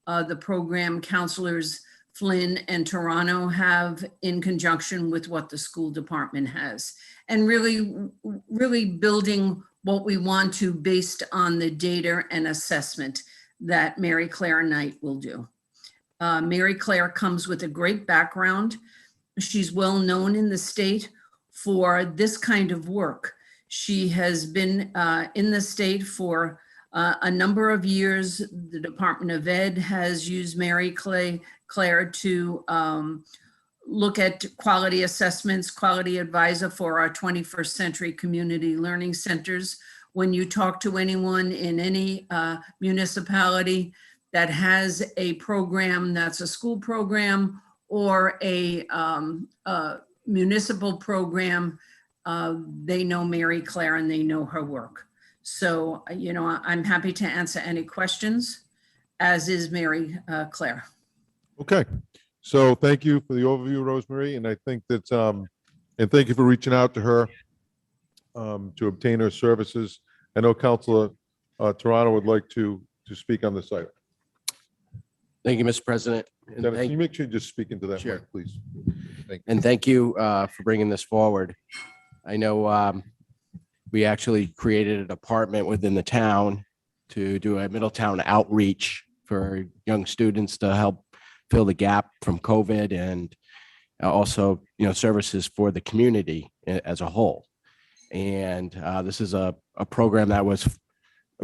the program counselors Flynn and Toronto have in conjunction with what the school department has. And really building what we want to based on the data and assessment that Mary Claire Knight will do. Mary Claire comes with a great background. She's well known in the state for this kind of work. She has been in the state for a number of years. The Department of Ed has used Mary Claire to look at quality assessments, quality advisor for our 21st century community learning centers. When you talk to anyone in any municipality that has a program that's a school program or a municipal program, they know Mary Claire and they know her work. So, you know, I'm happy to answer any questions, as is Mary Claire. Okay, so thank you for the overview, Rosemary, and I think that, and thank you for reaching out to her to obtain her services. I know Councilor Toronto would like to speak on this item. Thank you, Mr. President. And Dennis, thank- can you make sure you just speak into that Sure. mic, please? Thank you. And thank you for bringing this forward. I know we actually created a department within the town to do a Middletown outreach for young students to help fill the gap from COVID, and also, services for the community as a whole. And this is a program that was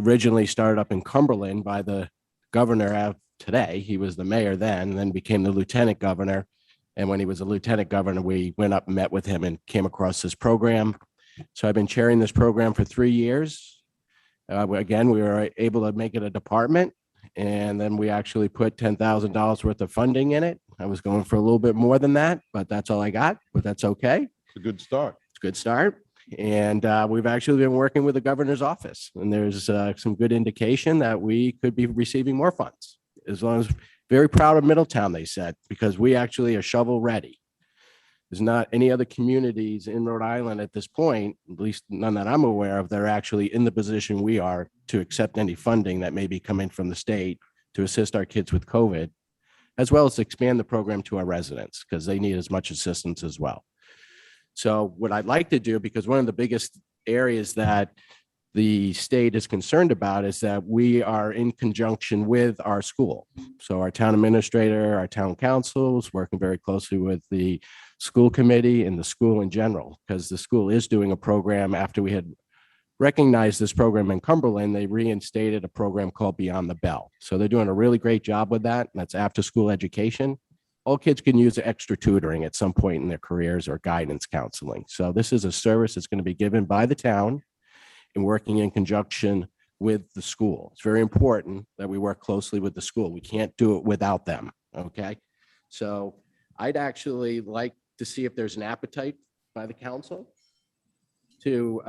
originally started up in Cumberland by the governor today. He was the mayor then became the lieutenant governor. And when he was a lieutenant governor, we went up and met with him and came across this program. So I've been chairing this program for 3 years. Again, we were able to make it a department, and then we actually put $10,000 worth of funding in it. I was going for a little bit more than that, but that's all I got, but that's okay. It's a good start. It's a good start. And we've actually been working with the governor's office, and there's some good indication that we could be receiving more funds. As long as, very proud of Middletown, they said, because we actually are shovel ready. There's not any other communities in Rhode Island at this point, at least none that I'm aware of, that are actually in the position we are to accept any funding that may be coming from the state to assist our kids with COVID, as well as expand the program to our residents, because they need as much assistance as well. So what I'd like to do, because one of the biggest areas that the state is concerned about is that we are in conjunction with our school. So our town administrator, our town councils, working very closely with the school committee and the school in general, because the school is doing a program. After we had recognized this program in Cumberland, they reinstated a program called Beyond the Bell. So they're doing a really great job with that. And that's after school education. All kids can use extra tutoring at some point in their careers or guidance counseling. So this is a service that's going to be given by the town and working in conjunction with the school. It's very important that we work closely with the school. We can't do it without them, okay? So I'd actually like to see if there's an appetite by the council to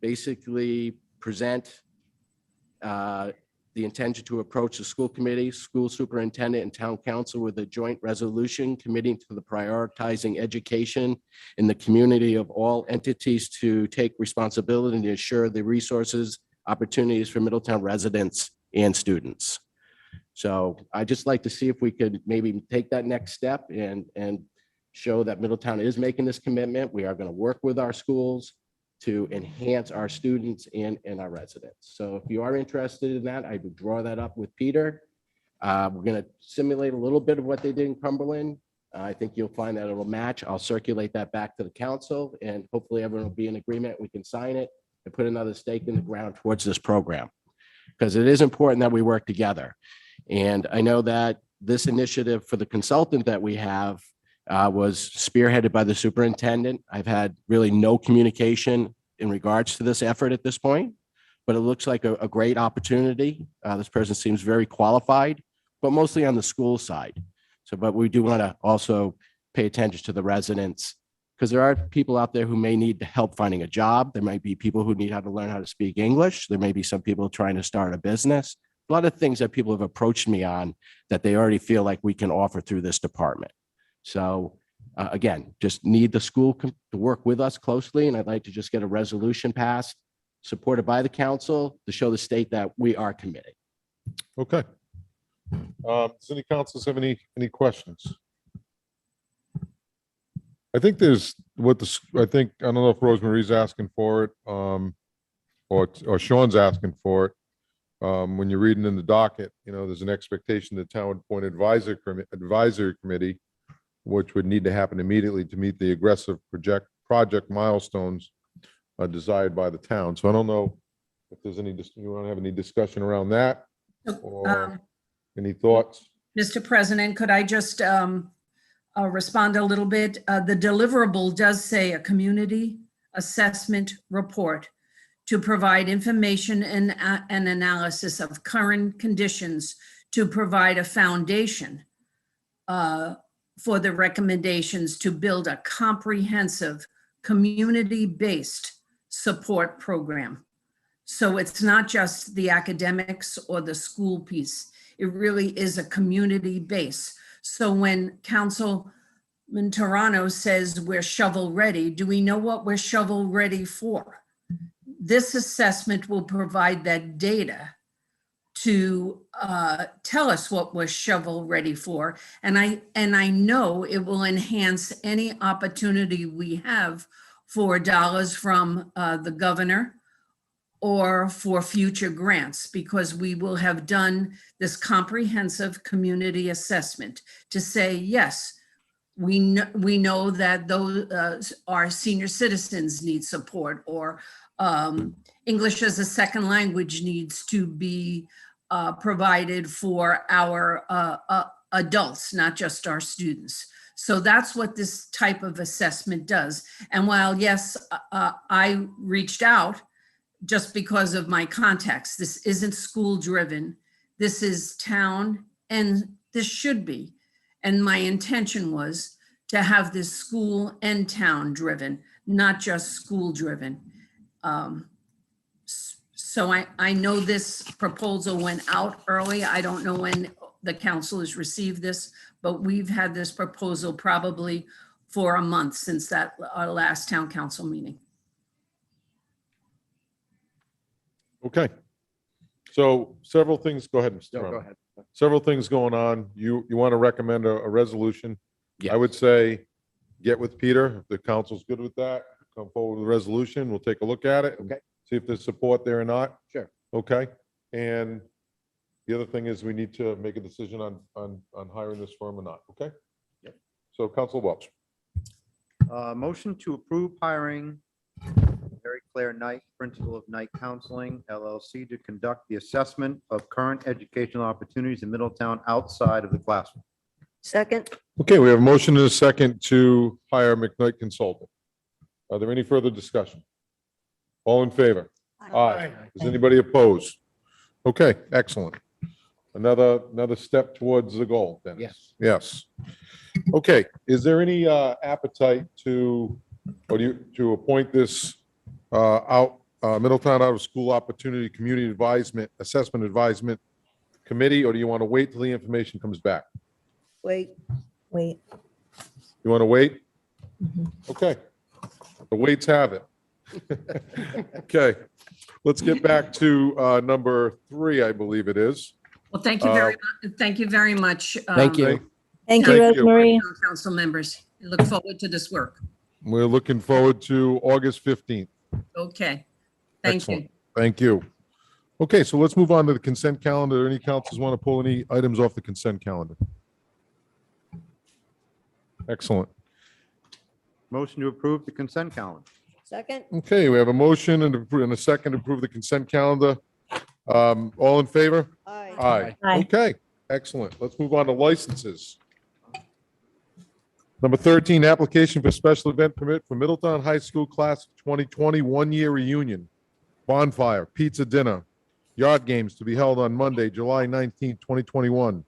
basically present the intention to approach the school committee, school superintendent, and town council with a joint resolution committing to the prioritizing education in the community of all entities to take responsibility to ensure the resources, opportunities for Middletown residents and students. So I'd just like to see if we could maybe take that next step and show that Middletown is making this commitment. We are going to work with our schools to enhance our students and our residents. So if you are interested in that, I would draw that up with Peter. We're going to simulate a little bit of what they did in Cumberland. I think you'll find that it'll match. I'll circulate that back to the council, and hopefully everyone will be in agreement. We can sign it and put another stake in the ground towards this program, because it is important that we work together. And I know that this initiative for the consultant that we have was spearheaded by the superintendent. I've had really no communication in regards to this effort at this point, but it looks like a great opportunity. This person seems very qualified, but mostly on the school side. So, but we do want to also pay attention to the residents, because there are people out there who may need help finding a job. There might be people who need how to learn how to speak English. There may be some people trying to start a business. A lot of things that people have approached me on that they already feel like we can offer through this department. So again, just need the school to work with us closely, and I'd like to just get a resolution passed, supported by the council, to show the state that we are committed. Okay. Does any councils have any questions? I think there's I don't know if Rosemarie's asking for it, or Sean's asking for it. When you're reading in the docket, there's an expectation the town would appoint advisory committee, which would need to happen immediately to meet the aggressive project milestones desired by the town. So I don't know if there's you want to have any discussion around that, or any thoughts? Mr. President, could I just respond a little bit? The deliverable does say a community assessment report to provide information and an analysis of current conditions to provide a foundation for the recommendations to build a comprehensive community-based support program. So it's not just the academics or the school piece. It really is a community base. So when Councilman Toronto says we're shovel ready, do we know what we're shovel ready for? This assessment will provide that data to tell us what we're shovel ready for. And I know it will enhance any opportunity we have for dollars from the governor or for future grants, because we will have done this comprehensive community assessment to say, yes, we know that those our senior citizens need support, or English as a second language needs to be provided for our adults, not just our students. So that's what this type of assessment does. And while, yes, I reached out just because of my context, this isn't school driven. This is town, and this should be. And my intention was to have this school and town driven, not just school driven. So I know this proposal went out early. I don't know when the council has received this, but we've had this proposal probably for a month since our last town council meeting. Okay. So several things, go ahead, Mr. No, go Rama. ahead. Several things going on. You want to recommend a resolution? Yes. I would say get with Peter. If the council's good with that, come forward with a resolution. We'll take a look at it. Okay. See if there's support there or not. Sure. Okay. And the other thing is we need to make a decision on hiring this firm or not. Okay? Yep. So Council Welch. Motion to approve hiring Mary Claire Knight, Principal of Knight Counseling LLC, to conduct the assessment of current educational opportunities in Middletown outside of the classroom. Second, Okay, we have a motion and a second to hire McKnight Consulting. Are there any further discussion? All in favor? Aye. Is anybody opposed? Okay, excellent. Another step towards the goal, Dennis. Yes. Yes. Okay, is there any appetite to appoint this Middletown Out of School Opportunity Community Assessment Advisement Committee, or do you want to wait till the information comes back? wait, Wait. You want to wait? Okay. The waits have it. Okay, let's get back to number 3, I believe it is. Well, thank you very much. Thank you. Thank you, Thank you. Rosemary. Council members. I look forward to this work. We're looking forward to August 15th. Okay. Thank you. Excellent. Thank you. Okay, so let's move on to the consent calendar. Any councils want to pull any items off the consent calendar? Excellent. Motion to approve the consent calendar. second, Okay, we have a motion and a second to approve the consent calendar. All in favor? aye. Aye. Aye. Okay, excellent. Let's move on to licenses. Number 13, application for special event permit for Middletown High School Class of 2020 one-year reunion, bonfire, pizza dinner, yard games to be held on Monday, July 19th, 2021.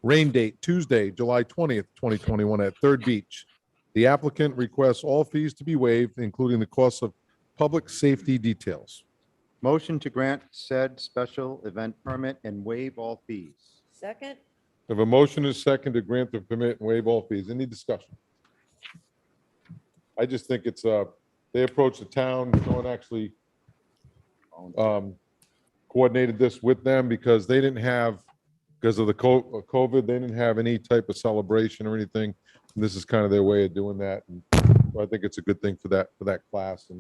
Rain date, Tuesday, July 20th, 2021 at Third Beach. The applicant requests all fees to be waived, including the cost of public safety details. Motion to grant said special event permit and waive all fees. Second, We have a motion and a second to grant the permit and waive all fees. Any discussion? I just think it's, they approached the town, no one actually coordinated this with them because they didn't have, because of the COVID, they didn't have any type of celebration or anything. And this is kind of their way of doing that. And so I think it's a good thing for that class.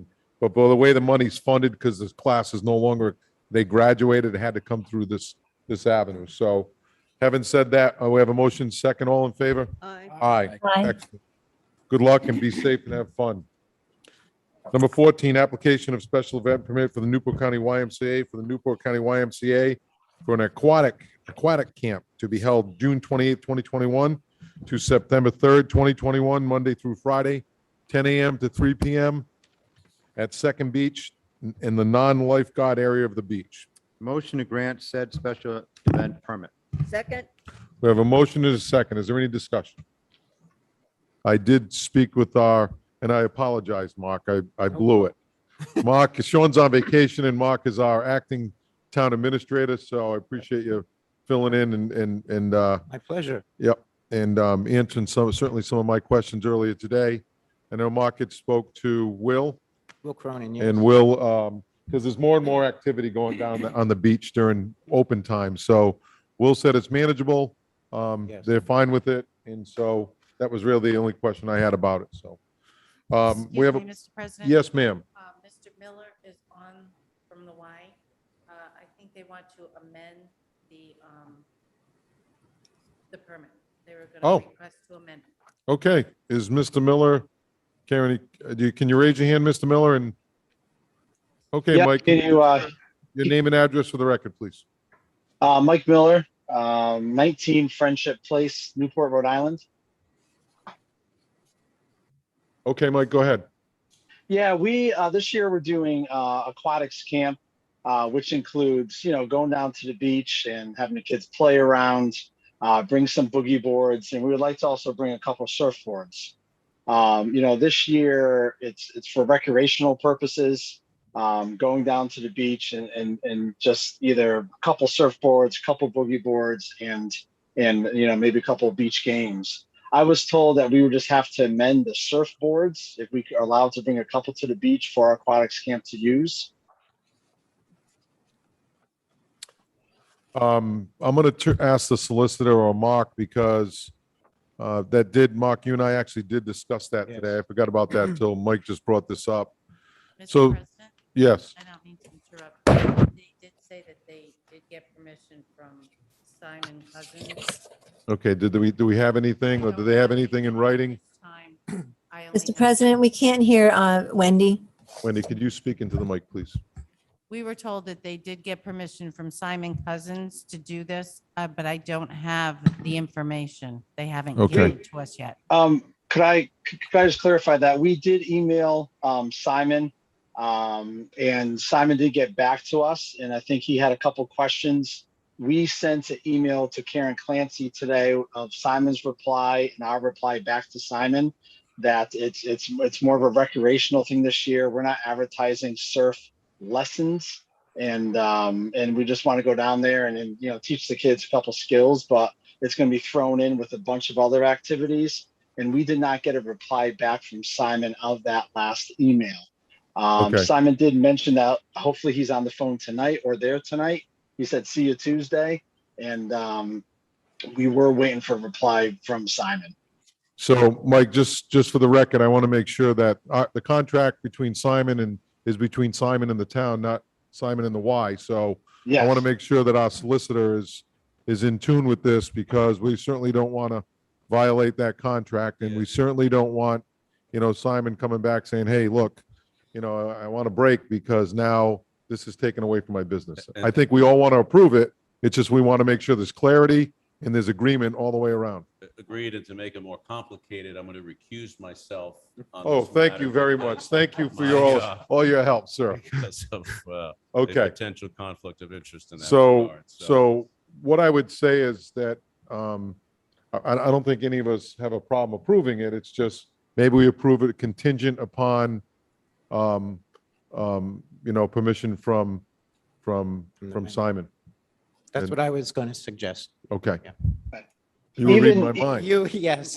But by the way the money's funded, because this class is no longer, they graduated, it had to come through this avenue. So having said that, we have a motion second. All in favor? aye. Aye. Aye. Excellent. Good luck and be safe and have fun. Number 14, application of special event permit for the Newport County YMCA for an aquatic camp to be held June 28th, 2021 to September 3rd, 2021, Monday through Friday, 10 a.m. to 3 p.m. at Second Beach in the non-lifeguard area of the beach. Motion to grant said special event permit. Second, We have a motion and a second. Is there any discussion? I did speak with and I apologize, Mark, I blew it. Mark, Sean's on vacation and Mark is our acting town administrator, so I appreciate you filling in and My pleasure. yep, and answering certainly some of my questions earlier today. I know Mark had spoke to Will, Will Cronin, and Will, because there's more and more activity going down on the beach during open time. So Will said it's manageable. Yes. They're fine with it. And so that was really the only question I had about it. So, We have, Excuse me, Mr. President? yes, ma'am. Mr. Miller is on from the Y. I think they want to amend the permit. They were Oh. going to request to amend. Okay, is Mr. Miller, Karen, can you raise your hand, Mr. Miller? And, okay, Yeah, Mike, can you, your name and address for the record, please. Mike Miller, 19 Friendship Place, Newport, Rhode Island. Okay, Mike, go ahead. Yeah, we this year we're doing aquatics camp, which includes, you know, going down to the beach and having the kids play around, bring some boogie boards, and we would like to also bring a couple surfboards. You know, this year it's for recreational purposes, going down to the beach and just either a couple surfboards, a couple boogie boards, and you know, maybe a couple of beach games. I was told that we would just have to amend the surfboards if we are allowed to bring a couple to the beach for our aquatics camp to use. I'm going to ask the solicitor or Mark because Mark, you and I actually did discuss that today. I forgot about that until Mike just brought this up. Mr. So, President? yes, I don't mean to interrupt. They did say that they did get permission from Simon Cousins. okay, do we have anything, or do they have anything in writing? Mr. President, we can't hear Wendy. Wendy, could you speak into the mic, please? We were told that they did get permission from Simon Cousins to do this, but I don't have the information. They haven't given it to us yet. Could I just clarify that we did email Simon, and Simon did get back to us, and I think he had a couple questions. We sent an email to Karen Clancy today of Simon's reply and our reply back to Simon that it's more of a recreational thing this year. We're not advertising surf lessons, and we just want to go down there and you know, teach the kids a couple skills, but it's going to be thrown in with a bunch of other activities. And we did not get a reply back from Simon of that last email. Okay. Simon did mention that hopefully he's on the phone tonight or there tonight. He said, see you Tuesday. And we were waiting for a reply from Simon. So, Mike, just for the record, I want to make sure that the contract between Simon is between Simon and the town, not Simon and the Y. So I want to make sure that our solicitor is in tune with this, because we certainly don't want to violate that contract. And we certainly don't want, you know, Simon coming back saying, hey, look, you know, I want to break because now this is taken away from my business. I think we all want to approve it. It's just we want to make sure there's clarity and there's agreement all the way around. Agreed, and to make it more complicated, I'm going to recuse myself. on Oh, this thank matter you very much. Thank you for My, all your help, sir. because of a Okay. potential conflict of interest in that So, regard. so what I would say is that I don't think any of us have a problem approving it. It's just maybe we approve it contingent upon, you know, permission from Simon. That's And- what I was going to suggest. Okay. Yeah. You were reading my Even- mind. Yes.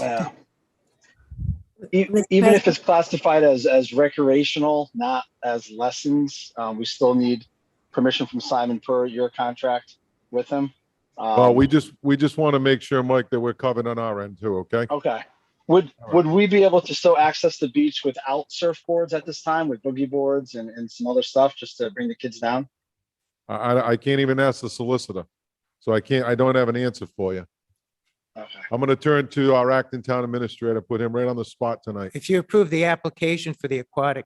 Even if it's classified as recreational, not as lessons, we still need permission from Simon per your contract with him. Well, we just want to make sure, Mike, that we're covered on our end too, okay? Okay. Would we be able to still access the beach without surfboards at this time, with boogie boards and some other stuff, just to bring the kids down? I can't even ask the solicitor, so I don't have an answer for you. Okay. I'm going to turn to our acting town administrator, put him right on the spot tonight. If you approve the application for the aquatic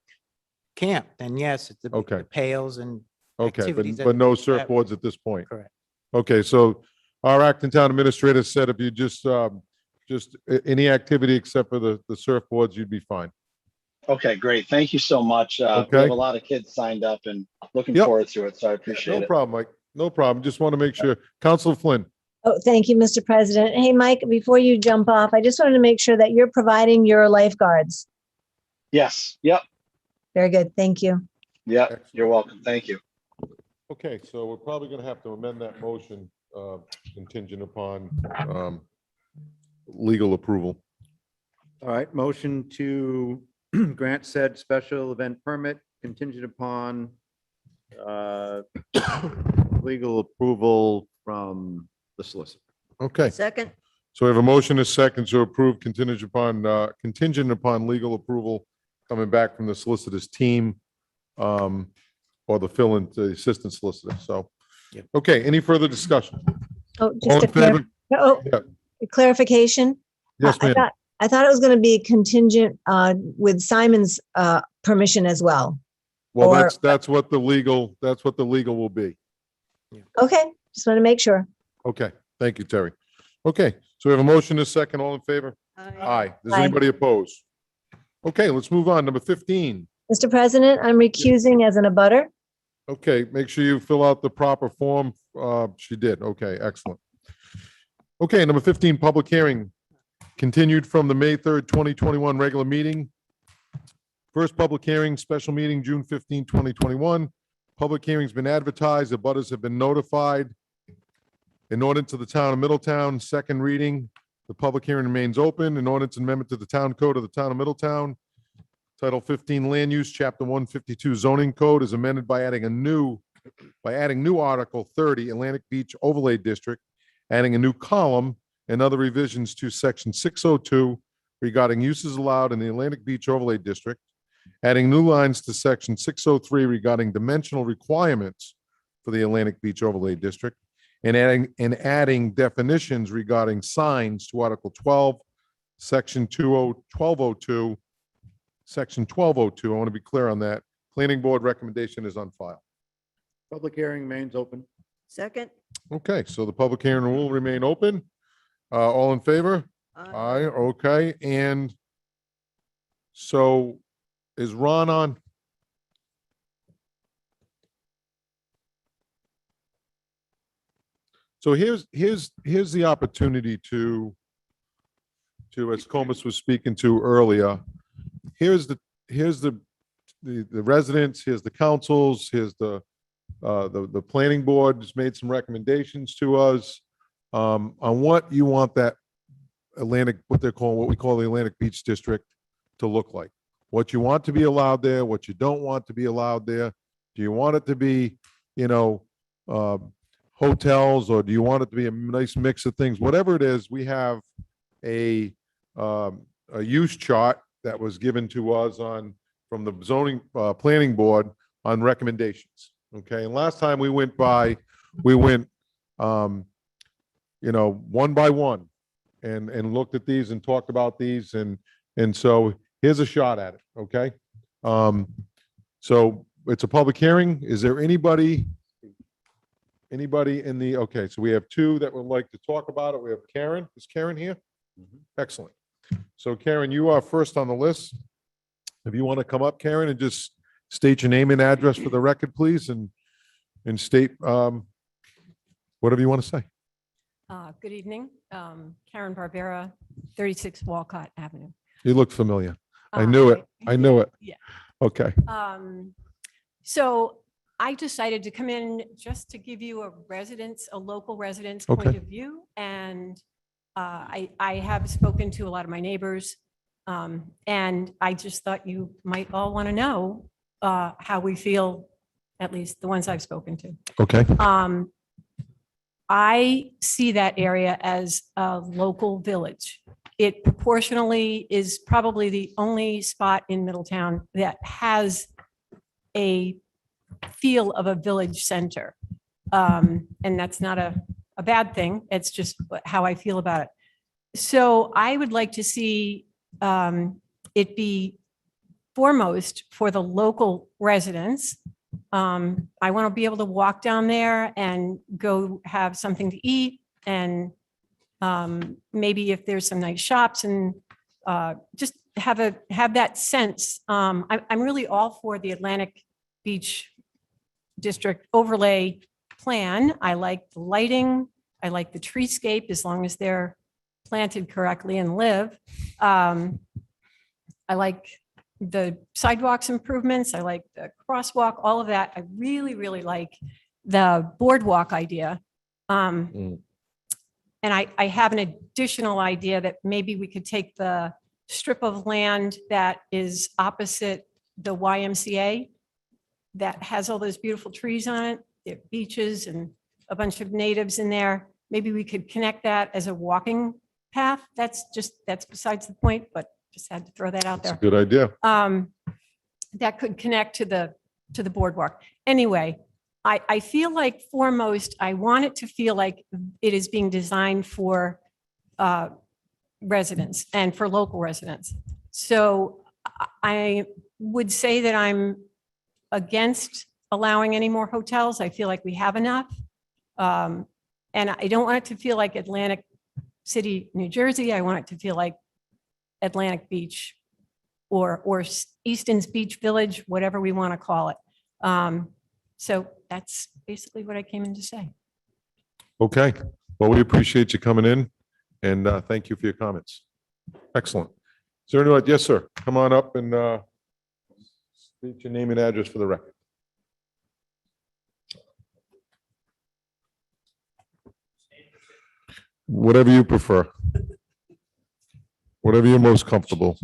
camp, then yes, it's Okay. the pails and Okay, activities but no that- surfboards at this point. Correct. Okay, so our acting town administrator said if you just any activity except for the surfboards, you'd be fine. Okay, great. Thank you so much. We Okay. have a lot of kids signed up and looking Yep. forward to it, so I appreciate No it. problem, Mike. No problem. Just want to make sure. Council Flynn. Oh, thank you, Mr. President. Hey, Mike, before you jump off, I just wanted to make sure that you're providing your lifeguards. Yes, yep, Very good. Thank you. yep. You're welcome. Thank you. Okay, so we're probably going to have to amend that motion contingent upon legal approval. All right, motion to grant said special event permit contingent upon legal approval from the solicitor. Okay, Second, so we have a motion, a second to approve contingent upon legal approval coming back from the solicitor's team, or the assistant solicitor. So, okay, any further discussion? Oh, All just in a clar- favor? oh, Yeah. clarification. Yes, I ma'am. thought it was going to be contingent with Simon's permission as well. Well, or- that's what the legal will be. Okay, just want to make sure. Okay, thank you, Terry. Okay, so we have a motion, a second, all in favor? Aye. Does Aye. anybody oppose? Okay, let's move on. Number 15. Mr. President, I'm recusing as an abutter. Okay, make sure you fill out the proper form. She did. Okay, excellent. Okay, number 15, public hearing continued from the May 3rd, 2021 regular meeting. First public hearing, special meeting, June 15, 2021. Public hearing's been advertised. The butters have been notified. In ordinance to the town of Middletown, second reading. The public hearing remains open. An ordinance amendment to the town code of the town of Middletown. Title 15 Land Use, Chapter 152 Zoning Code is amended by adding new Article 30 Atlantic Beach Overlay District, adding a new column and other revisions to Section 602 regarding uses allowed in the Atlantic Beach Overlay District, adding new lines to Section 603 regarding dimensional requirements for the Atlantic Beach Overlay District, and adding definitions regarding signs to Article 12, Section 1202, Section 1202. I want to be clear on that. Planning Board recommendation is on file. Public hearing remains open. Second? Okay, so the public hearing will remain open. All in favor? Aye, okay, and so is Ron on? So here's the opportunity to, as Comus was speaking to earlier, here's the residents, here's the councils, here's the planning board has made some recommendations to us on what you want that Atlantic, what we call the Atlantic Beach District to look like. What you want to be allowed there, what you don't want to be allowed there. Do you want it to be, hotels, or do you want it to be a nice mix of things? Whatever it is, we have a use chart that was given to us from the zoning planning board on recommendations. Okay, and last time we went one by one and looked at these and talked about these, and so here's a shot at it. Okay, so it's a public hearing. Is there anybody in the, okay, so we have two that would like to talk about it. We have Karen. Is Karen here? Excellent. So Karen, you are first on the list. If you want to come up, Karen, and just state your name and address for the record, please, and state whatever you want to say. Good evening. Karen Barbera, 36 Walcott Avenue. You look familiar. I knew it. I knew it. Yeah. Okay. So I decided to come in just to give you a local resident's point Okay. of view. And I have spoken to a lot of my neighbors. And I just thought you might all want to know how we feel, at least the ones I've spoken to. Okay. I see that area as a local village. It proportionally is probably the only spot in Middletown that has a feel of a village center. And that's not a bad thing. It's just how I feel about it. So I would like to see it be foremost for the local residents. I want to be able to walk down there and go have something to eat, and maybe if there's some nice shops, and just have that sense. I'm really all for the Atlantic Beach District overlay plan. I like the lighting. I like the treescape as long as they're planted correctly and live. I like the sidewalks improvements. I like the crosswalk, all of that. I really, really like the boardwalk idea. And I have an additional idea that maybe we could take the strip of land that is opposite the YMCA that has all those beautiful trees on it, there are beaches and a bunch of natives in there. Maybe we could connect that as a walking path. That's besides the point, but just had to throw that out That's there. a good idea. that could connect to the boardwalk. Anyway, I feel like foremost, I want it to feel like it is being designed for residents and for local residents. So I would say that I'm against allowing any more hotels. I feel like we have enough. And I don't want it to feel like Atlantic City, New Jersey. I want it to feel like Atlantic Beach or Easton's Beach Village, whatever we want to call it. So that's basically what I came in to say. Okay, well, we appreciate you coming in and thank you for your comments. Excellent. Is there anyone? Yes, sir. Come on up and state your name and address for the record. Whatever you prefer. Whatever you're most comfortable.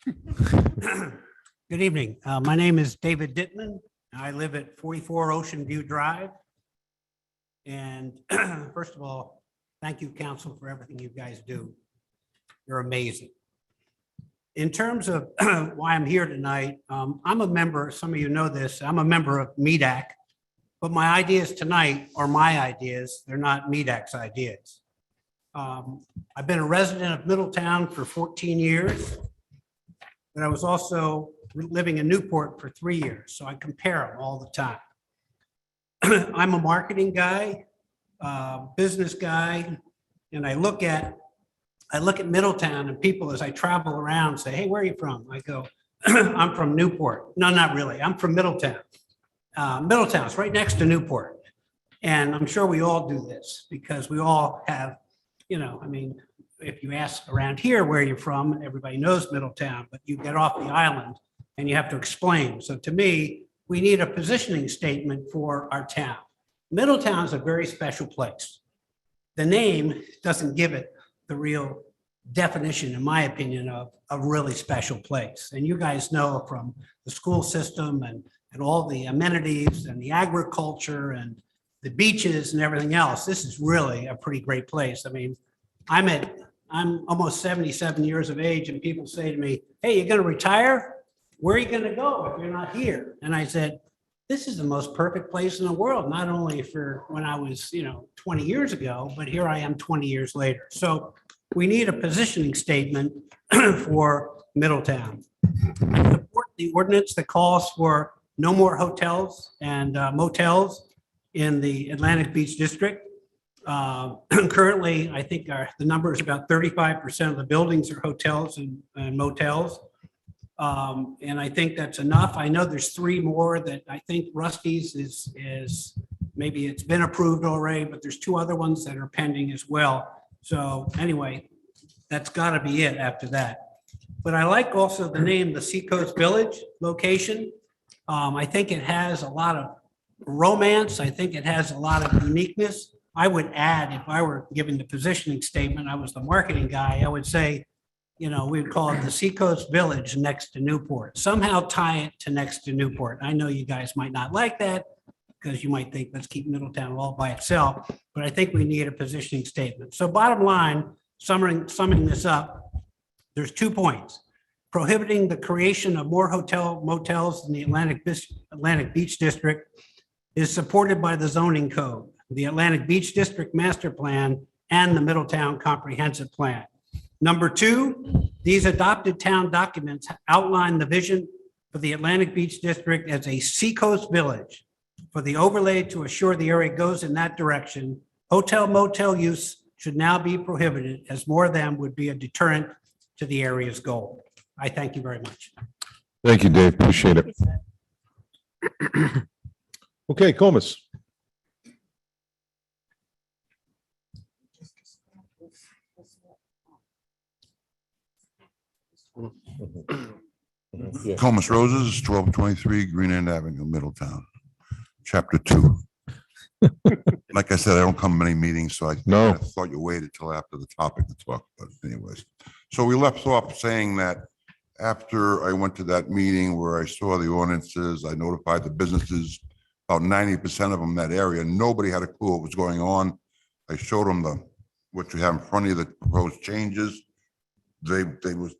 Good evening. My name is David Dittman. I live at 44 Ocean View Drive. And first of all, thank you, council, for everything you guys do. You're amazing. In terms of why I'm here tonight, I'm a member, some of you know this, I'm a member of MEDAC, but my ideas tonight are my ideas. They're not MEDAC's ideas. I've been a resident of Middletown for 14 years, but I was also living in Newport for 3 years, so I compare them all the time. I'm a marketing guy, business guy, and I look at Middletown and people as I travel around say, hey, where are you from? I go, I'm from Newport. No, not really. I'm from Middletown. Middletown's right next to Newport. And I'm sure we all do this because we all have, you know, I mean, if you ask around here where you're from, everybody knows Middletown, but you get off the island and you have to explain. So to me, we need a positioning statement for our town. Middletown is a very special place. The name doesn't give it the real definition, in my opinion, of a really special place. And you guys know from the school system and all the amenities and the agriculture and the beaches and everything else, this is really a pretty great place. I mean, I'm almost 77 years of age and people say to me, hey, you're gonna retire? Where are you gonna go if you're not here? And I said, this is the most perfect place in the world, not only for when I was, 20 years ago, but here I am 20 years later. So we need a positioning statement for Middletown. I support the ordinance that calls for no more hotels and motels in the Atlantic Beach District. Currently, I think the number is about 35% of the buildings are hotels and motels. And I think that's enough. I know there's 3 more that I think Rusty's is maybe it's been approved already, but there's 2 other ones that are pending as well. So anyway, that's got to be it after that. But I like also the name, the Seacoast Village location. I think it has a lot of romance. I think it has a lot of uniqueness. I would add, if I were giving the positioning statement, I was the marketing guy, I would say, we'd call it the Seacoast Village next to Newport. Somehow tie it to next to Newport. I know you guys might not like that because you might think, let's keep Middletown all by itself, but I think we need a positioning statement. So bottom line, summing this up, there's 2 points. Prohibiting the creation of more motels in the Atlantic Beach District is supported by the zoning code, the Atlantic Beach District Master Plan, and the Middletown Comprehensive Plan. Number 2, these adopted town documents outline the vision for the Atlantic Beach District as a seacoast village. For the overlay to assure the area goes in that direction, hotel motel use should now be prohibited, as more of them would be a deterrent to the area's goal. I thank you very much. Thank you, Dave. Appreciate it. Okay, Comus. Comus Roses, 1223 Green End Avenue, Middletown, Chapter 2. Like I said, I don't come to many meetings, so I thought you waited till after the topic to talk, but anyways. So we left off saying that after I went to that meeting where I saw the ordinances, I notified the businesses, about 90% of them in that area, nobody had a clue what was going on. I showed them what you have in front of you, the proposed changes. They was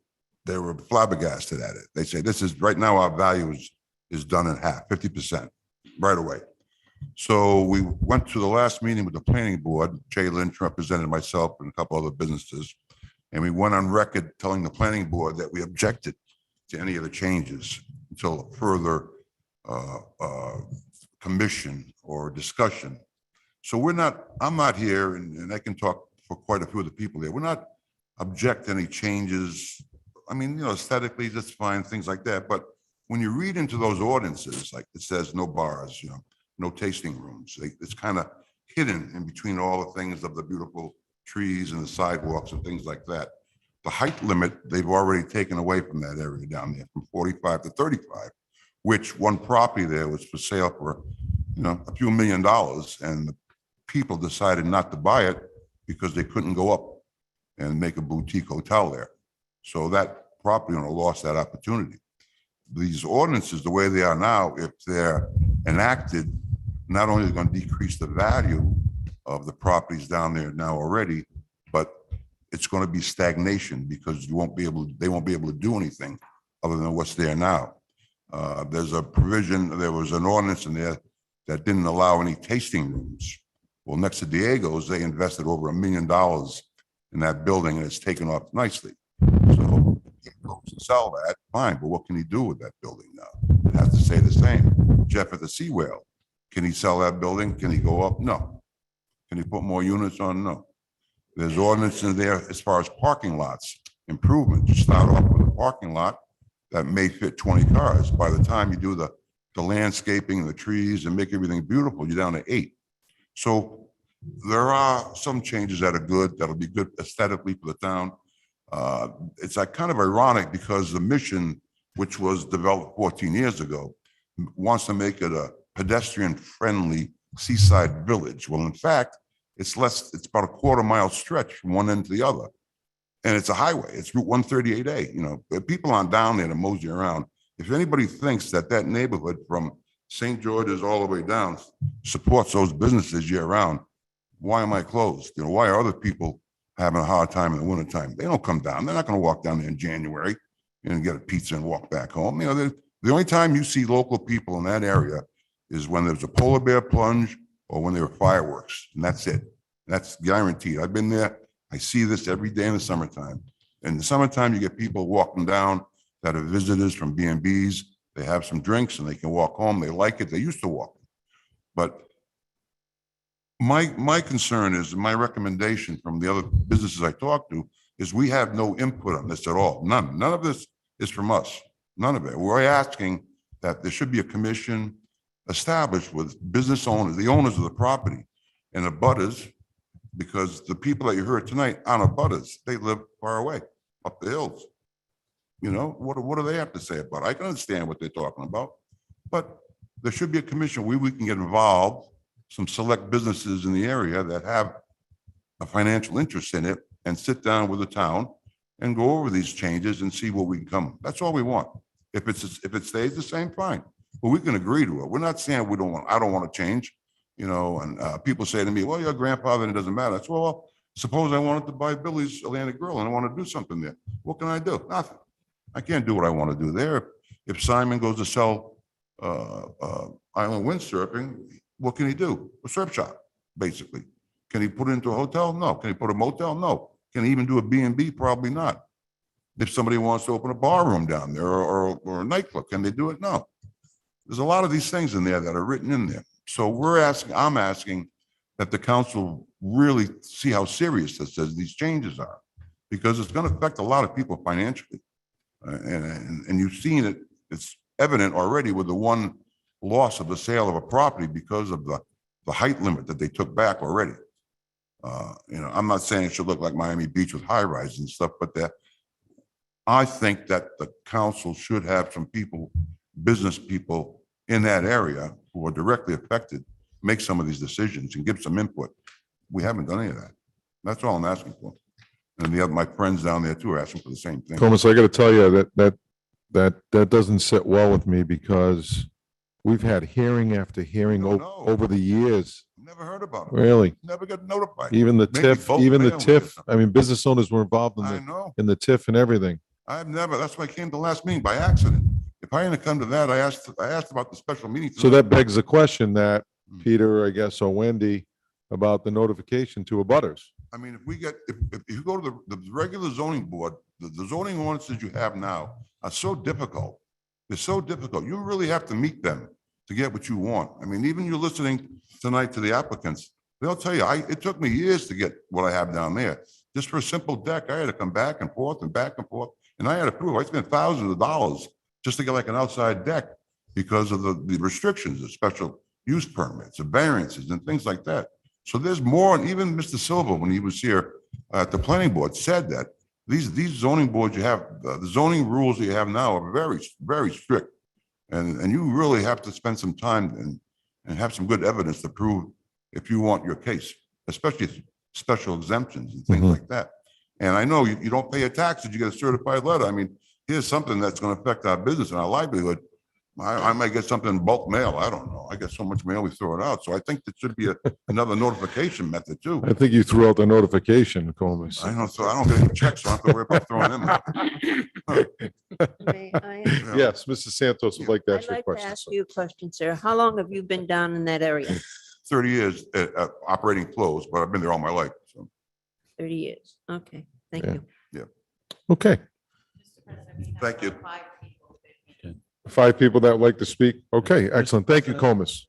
they were flabbergasted at it. They say, this is, right now, our value is done in half, 50%, right away. So we went to the last meeting with the planning board. Jay Lynch represented myself and a couple other businesses. And we went on record telling the planning board that we objected to any of the changes until further commission or discussion. So I'm not here, and I can talk for quite a few of the people there. We're not object to any changes. I mean, aesthetically, that's fine, things like that. But when you read into those ordinances, like it says no bars, no tasting rooms, it's kind of hidden in between all the things of the beautiful trees and the sidewalks and things like that. The height limit, they've already taken away from that area down there from 45 to 35, which one property there was for sale for, a few $1 million. And the people decided not to buy it because they couldn't go up and make a boutique hotel there. So that property owner lost that opportunity. These ordinances, the way they are now, if they're enacted, not only are they going to decrease the value of the properties down there now already, but it's going to be stagnation because they won't be able to do anything other than what's there now. There's a provision, there was an ordinance in there that didn't allow any tasting rooms. Well, next to Diego's, they invested over $1 million in that building and it's taken off nicely. So he goes to sell that, fine, but what can he do with that building now? It has to stay the same. Jeff at the Sea Whale, can he sell that building? Can he go up? No. Can he put more units on? No. There's ordinance in there as far as parking lots, improvement. You start off with a parking lot that may fit 20 cars. By the time you do the landscaping and the trees and make everything beautiful, you're down to 8. So there are some changes that are good, that'll be good aesthetically for the town. It's like kind of ironic because the mission, which was developed 14 years ago, wants to make it a pedestrian-friendly seaside village. Well, in fact, it's about a quarter-mile stretch from one end to the other. And it's a highway. It's Route 138A. People aren't down there to mosey around. If anybody thinks that neighborhood from St. George's all the way down supports those businesses year-round, why am I closed? Why are other people having a hard time in the wintertime? They don't come down. They're not going to walk down there in January and get a pizza and walk back home. The only time you see local people in that area is when there's a polar bear plunge or when there are fireworks, and that's it. That's guaranteed. I've been there. I see this every day in the summertime. In the summertime, you get people walking down that are visitors from B&Bs. They have some drinks and they can walk home. They like it. They used to walk. But my concern is, my recommendation from the other businesses I talked to is we have no input on this at all. None of this is from us. None of it. We're asking that there should be a commission established with business owners, the owners of the property and the abutters, because the people that you heard tonight aren't abutters. They live far away, up the hills. What do they have to say about it? I can understand what they're talking about, but there should be a commission where we can get involved, some select businesses in the area that have a financial interest in it, and sit down with the town and go over these changes and see what we can come. That's all we want. If it stays the same, fine. But we can agree to it. We're not saying I don't want to change, and people say to me, well, your grandfather, and it doesn't matter. That's, well, suppose I wanted to buy Billy's Atlantic Grill and I want to do something there. What can I do? Nothing. I can't do what I want to do there. If Simon goes to sell island windsurfing, what can he do? A surf shop, basically. Can he put it into a hotel? No. Can he put a motel? No. Can he even do a B&B? Probably not. If somebody wants to open a bar room down there or a nightclub, can they do it? No. There's a lot of these things in there that are written in there. So I'm asking that the council really see how serious these changes are, because it's going to affect a lot of people financially. And you've seen it, it's evident already with the one loss of the sale of a property because of the height limit that they took back already. I'm not saying it should look like Miami Beach with high rise and stuff, but I think that the council should have some people, business people in that area who are directly affected, make some of these decisions and give some input. We haven't done any of that. That's all I'm asking for. And my friends down there too are asking for the same thing. Thomas, I got to tell you that doesn't sit well with me, because we've had hearing after hearing over the years. Never heard about it. Really? Never got notified. Even the Maybe TIF, both even the mailings or TIF. something. I mean, business owners were involved I know. in the TIF and everything. I've never, that's why I came to the last meeting by accident. If I hadn't come to that, I asked about the special meeting. So that begs the question that Peter, I guess, or Wendy, about the notification to abutters. I mean, if you go to the regular zoning board, the zoning ordinances you have now are so difficult. They're so difficult. You really have to meet them to get what you want. I mean, even you're listening tonight to the applicants, they'll tell you, it took me years to get what I have down there. Just for a simple deck, I had to come back and forth, and I had to prove, I spent thousands of dollars just to get like an outside deck because of the restrictions, the special use permits, the variances and things like that. So there's more, and even Mr. Silva, when he was here at the planning board, said that these zoning boards you have, the zoning rules that you have now are very, very strict. And you really have to spend some time and have some good evidence to prove if you want your case, especially special exemptions and things like that. And I know you don't pay your taxes, you get a certified letter. I mean, here's something that's going to affect our business and our livelihood. I might get something in bulk mail. I don't know. I get so much mail, we throw it out. So I think there should be another notification method too. I think you threw out the notification, Comus. I know, so I don't get any checks, so I don't have to worry about throwing them out. May I ask- Yes, Mrs. Santos would like to ask I'd you a like to question. ask you a question, sir. How long have you been down in that area? 30 years operating closed, but I've been there all my life. So, 30 years. Okay, thank Yeah. you. yeah. Okay, Thank you. 5 people that would like to speak. Okay, excellent. Thank you, Comus.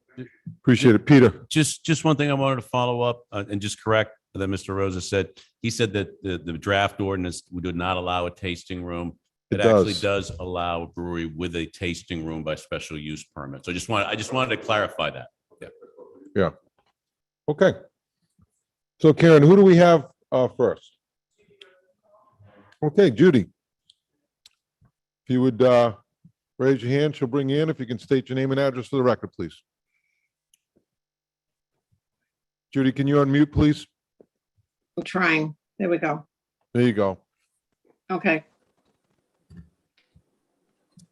Appreciate it. Peter? Just one thing I wanted to follow up and just correct that Mr. Rosa said. He said that the draft ordinance would not allow a tasting room. It It actually does. does allow a brewery with a tasting room by special use permit. So I just wanted to clarify that. Yeah. Yeah. Okay. So Karen, who do we have first? Okay, Judy. If you would raise your hand, she'll bring you in. If you can state your name and address for the record, please. Judy, can you unmute, please? I'm trying. There we go. There you go. Okay.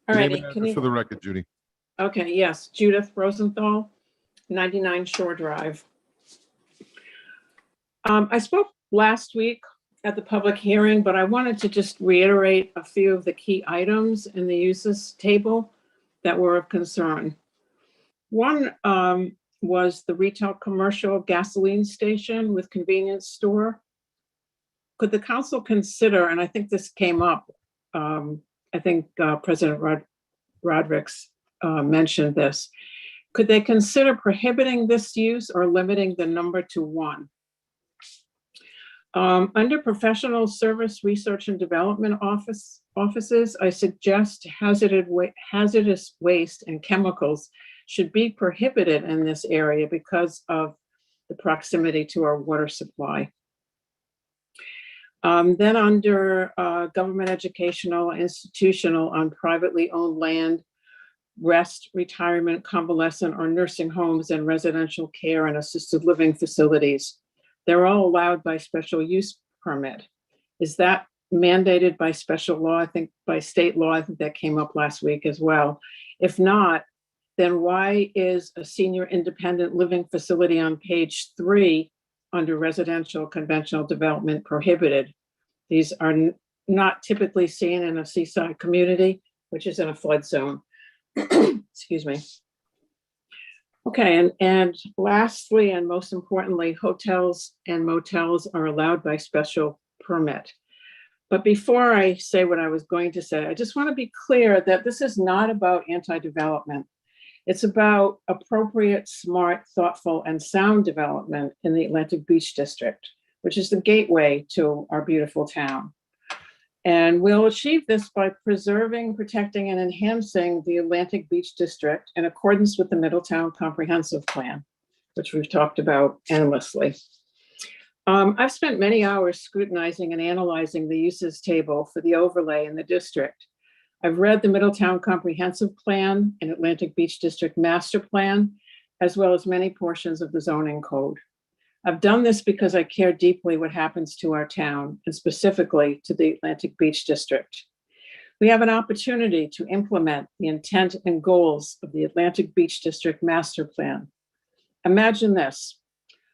All Name righty. and Can address for you, the record, Judy. okay, yes, Judith Rosenthal, 99 Shore Drive. I spoke last week at the public hearing, but I wanted to just reiterate a few of the key items in the uses table that were of concern. One was the retail commercial gasoline station with convenience store. Could the council consider, and I think this came up, I think President Rodrick's mentioned this, could they consider prohibiting this use or limiting the number to 1? Under professional service, research and development offices, I suggest hazardous waste and chemicals should be prohibited in this area because of the proximity to our water supply. Then under government, educational, institutional on privately owned land, rest, retirement, convalescent, or nursing homes and residential care and assisted living facilities. They're all allowed by special use permit. Is that mandated by special law? I think by state law, I think that came up last week as well. If not, then why is a senior independent living facility on page 3 under residential conventional development prohibited? These are not typically seen in a seaside community, which is in a flood zone. Excuse me. Okay, and lastly, and most importantly, hotels and motels are allowed by special permit. But before I say what I was going to say, I just want to be clear that this is not about anti-development. It's about appropriate, smart, thoughtful, and sound development in the Atlantic Beach District, which is the gateway to our beautiful town. And we'll achieve this by preserving, protecting, and enhancing the Atlantic Beach District in accordance with the Middletown Comprehensive Plan, which we've talked about endlessly. I've spent many hours scrutinizing and analyzing the uses table for the overlay in the district. I've read the Middletown Comprehensive Plan and Atlantic Beach District Master Plan, as well as many portions of the zoning code. I've done this because I care deeply what happens to our town and specifically to the Atlantic Beach District. We have an opportunity to implement the intent and goals of the Atlantic Beach District Master Plan. Imagine this,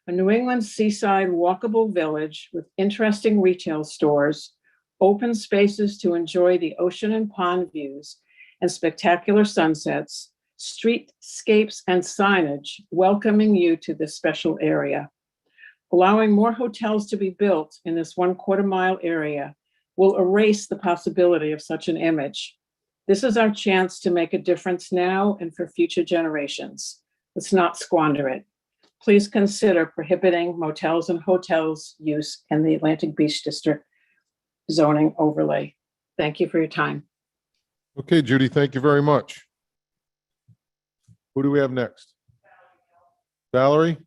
a New England seaside walkable village with interesting retail stores, open spaces to enjoy the ocean and pond views and spectacular sunsets, streetscapes and signage welcoming you to this special area. Allowing more hotels to be built in this 1/4 mile area will erase the possibility of such an image. This is our chance to make a difference now and for future generations. Let's not squander it. Please consider prohibiting motels and hotels use in the Atlantic Beach District zoning overlay. Thank you for your time. Okay, Judy, thank you very much. Who do we have next? Valerie?